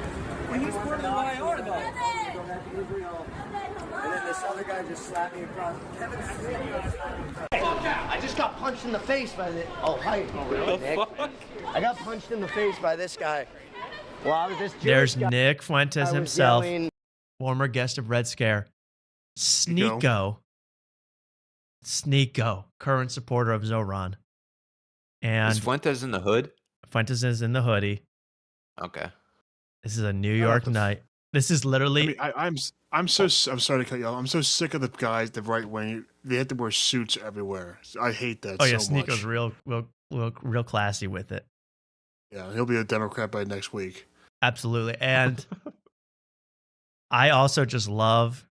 S8: He's part of the YR though. And then this other guy just slapped me across. I just got punched in the face by the. Oh, hi. Oh, really, Nick? I got punched in the face by this guy. Well, I was this Jewish
S2: There's
S8: guy.
S2: Nick Fuentes
S8: I was
S2: himself,
S8: yelling.
S2: former guest of Red Scare. Sneeko, current supporter of Zoran. And
S3: Is Fuentes in the hood?
S2: Fuentes is in the hoodie.
S3: Okay.
S2: This is a New York night. This is literally.
S4: I'm sorry to cut you off. I'm so sick of the guys, the right wing. They have to wear suits everywhere. I hate that.
S2: Oh yeah,
S4: so much.
S2: Sneeko's real classy with it.
S4: Yeah, he'll be a Democrat by next week.
S2: Absolutely. And I also just love,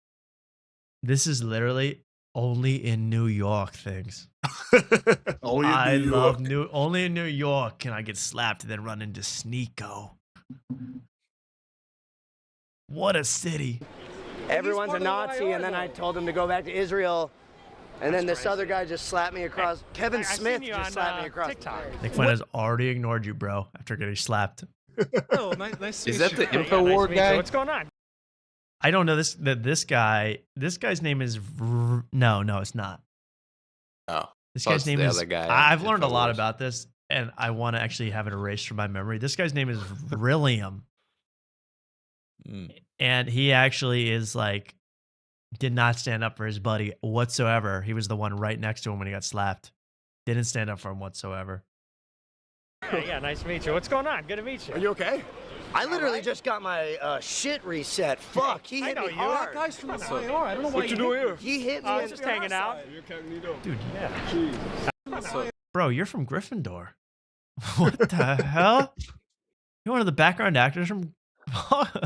S2: this is literally only in New York things. Only in New York can I get slapped and then run into Sneeko. What a city.
S8: Everyone's a Nazi, and then I told him to go back to Israel. And then this other guy just slapped me across. Kevin Smith just slapped me across.
S2: Nick Fuentes already ignored you, bro, after getting slapped.
S5: Oh, nice to
S3: Is
S5: meet
S3: that
S5: you.
S3: the InfoWar guy?
S5: What's going on?
S2: I don't know this guy's name is no, it's not.
S3: Oh.
S2: This
S3: So
S2: guy's
S3: it's
S2: name
S3: the
S2: is
S3: other guy
S2: I've
S3: in
S2: learned a lot
S3: InfoWars.
S2: about this, and I want to actually have it erased from my memory. This guy's name is Rilliam. And he actually is like, did not stand up for his buddy whatsoever. He was the one right next to him when he got slapped. Didn't stand up for him whatsoever.
S5: Yeah, nice to meet you. What's going on? Good to meet you.
S8: Are you okay? I literally just got my shit reset. Fuck, he hit me hard.
S5: That guy's from the IR. I don't know why
S8: What you doing here? He hit me.
S5: Just hanging out.
S2: Dude,
S5: Yeah.
S2: bro, you're from Gryffindor. What the hell? You're one of the background actors from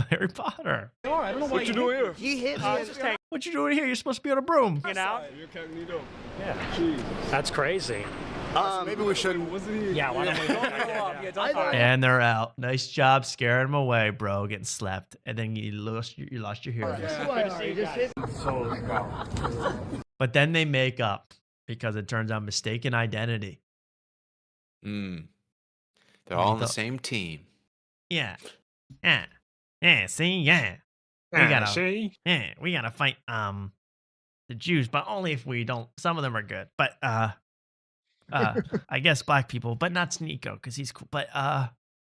S2: Harry Potter.
S5: I don't know why
S8: you doing here? He hit me.
S5: Just hanging
S2: What you doing here? You're supposed to be on a broom.
S5: out. Yeah. That's crazy.
S8: Maybe we shouldn't.
S5: Yeah, why don't we go?
S2: And they're out. Nice job scaring them away, bro. Getting slapped, and then you lost your hearing. But then they make up because it turns out mistaken identity.
S3: They're all on the same team.
S2: Yeah. See, yeah. We gotta fight the Jews, but only if we don't. Some of them are good, but I guess black people, but not Sneeko because he's cool. But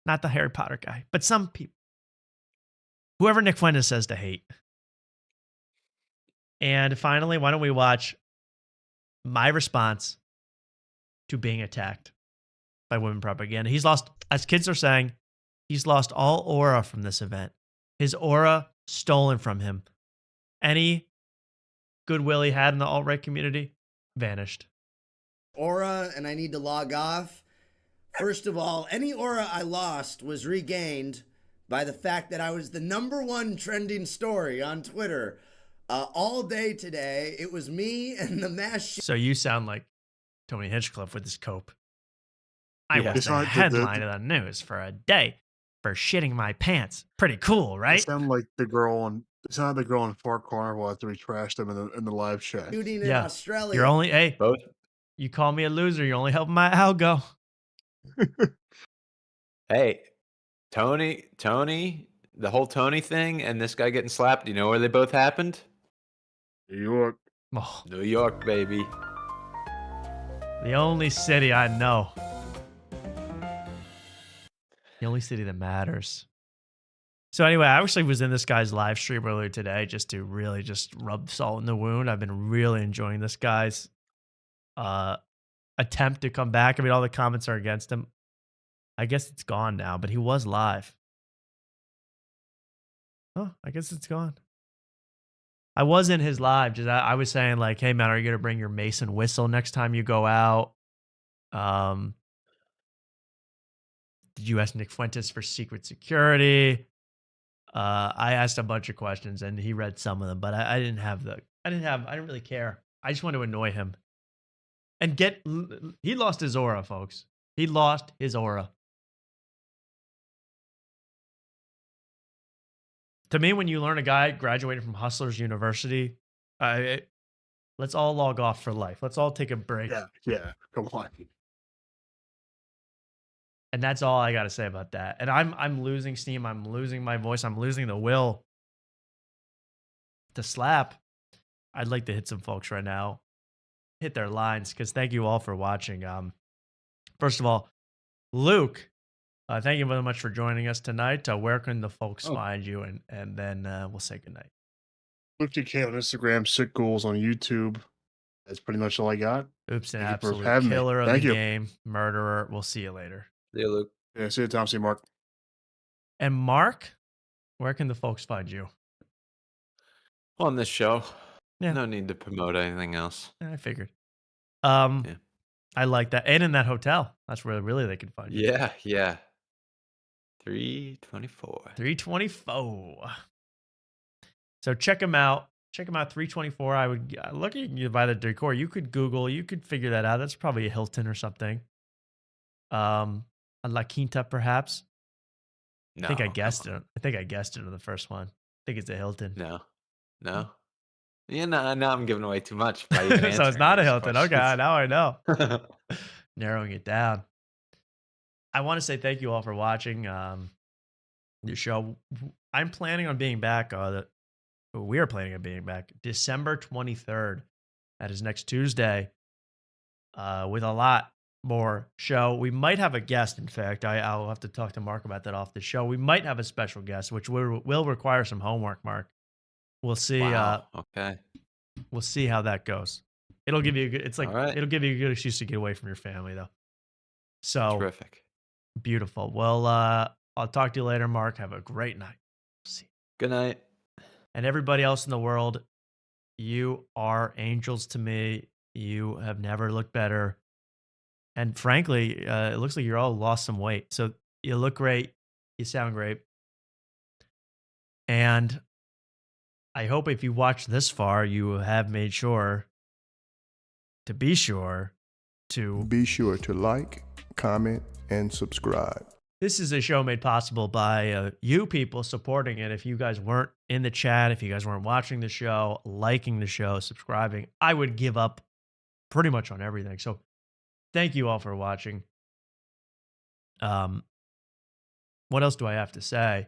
S2: not the Harry Potter guy. But some people, whoever Nick Fuentes says to hate. And finally, why don't we watch my response to being attacked by women propaganda? He's lost, as kids are saying, he's lost all aura from this event. His aura stolen from him. Any goodwill he had in the alt-right community vanished.
S21: Aura, and I need to log off. First of all, any aura I lost was regained by the fact that I was the #1 trending story on Twitter all day today. It was me and the mass.
S2: So you sound like Tony Hinchcliffe with his cope. I
S4: Yeah.
S2: was
S4: It's
S2: the
S4: not
S2: headline of the news for a day for shitting my pants. Pretty cool, right?
S4: It sounded like the girl in Far Carnival after we trashed them in the live chat.
S21: Shooting in Australia.
S2: You're only you call me a loser. You're only helping my algo.
S3: Hey, Tony, the whole Tony thing and this guy getting slapped, you know where they both happened?
S4: New York.
S2: Oh,
S3: New York, baby.
S2: the only city I know. The only city that matters. So anyway, I actually was in this guy's live stream earlier today just to really just rub salt in the wound. I've been really enjoying this guy's attempt to come back. I mean, all the comments are against him. I guess it's gone now, but he was live. Oh, I guess it's gone. I was in his live. Just I was saying like, hey man, are you gonna bring your Mason whistle next time you go out? Did you ask Nick Fuentes for secret security? I asked a bunch of questions and he read some of them, but I didn't really care. I just wanted to annoy him and he lost his aura, folks. He lost his aura. To me, when you learn a guy graduated from Hustlers University, let's all log off for life. Let's all take a break.
S4: Yeah. Come on.
S2: And that's all I got to say about that. And I'm losing steam. I'm losing my voice. I'm losing the will to slap. I'd like to hit some folks right now, hit their lines, because thank you all for watching. First of all, Luke, thank you very much for joining us tonight. Where can the folks find you? And then we'll say goodnight.
S4: Luke DK on Instagram, Sick Ghouls on YouTube. That's pretty much all I got.
S2: Oops, an
S4: Thank you for
S2: absolute
S4: having me.
S2: killer of
S4: Thank
S2: the
S4: you.
S2: game, murderer. We'll see you later.
S3: See you, Luke.
S4: Yeah, see you, Tom. See you, Mark.
S2: And Mark, where can the folks find you?
S3: On this show.
S2: Yeah.
S3: No need to promote anything else.
S2: I figured. I like that. And in that hotel. That's where really they can find you.
S3: Yeah. 324.
S2: 324. So check them out. Check them out. 324. I would look at you by the decor. You could Google. You could figure that out. That's probably a Hilton or something. A La Quinta, perhaps.
S3: No.
S2: I think I guessed it. I think I guessed it on the first one. I think it's a Hilton.
S3: No. Yeah, now I'm giving away too much. By even
S2: So it's
S3: answering
S2: not a
S3: these
S2: Hilton.
S3: questions.
S2: Okay, now I know. Narrowing it down. I want to say thank you all for watching the show. I'm planning on being back. We are planning on being back December 23rd. That is next Tuesday. With a lot more show. We might have a guest. In fact, I'll have to talk to Mark about that off the show. We might have a special guest, which will require some homework, Mark. We'll see.
S3: Wow. Okay.
S2: We'll see how that goes. It'll give you. It's like it'll give you a good excuse to get away from your family, though. So
S3: Terrific.
S2: Beautiful. Well, I'll talk to you later, Mark. Have a great night. See you.
S3: Good night.
S2: And everybody else in the world, you are angels to me. You have never looked better. And frankly, it looks like you're all lost some weight. So you look great. You sound great. And I hope if you watched this far, you have made sure to be sure to
S13: like, comment, and subscribe.
S2: This is a show made possible by you people supporting it. If you guys weren't in the chat, if you guys weren't watching the show, liking the show, subscribing, I would give up pretty much on everything. So thank you all for watching. What else do I have to say?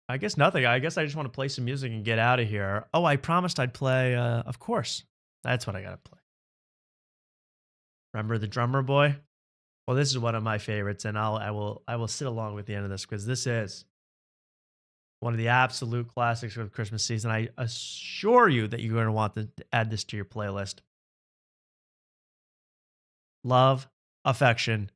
S2: I guess nothing. I guess I just want to play some music and get out of here. Oh, I promised I'd play, of course. That's what I got to play. Remember the Drummer Boy? Well, this is one of my favorites, and I will sit along with the end of this because this is one of the absolute classics of the Christmas season. I assure you that you're going to want to add this to your playlist. Love, affection,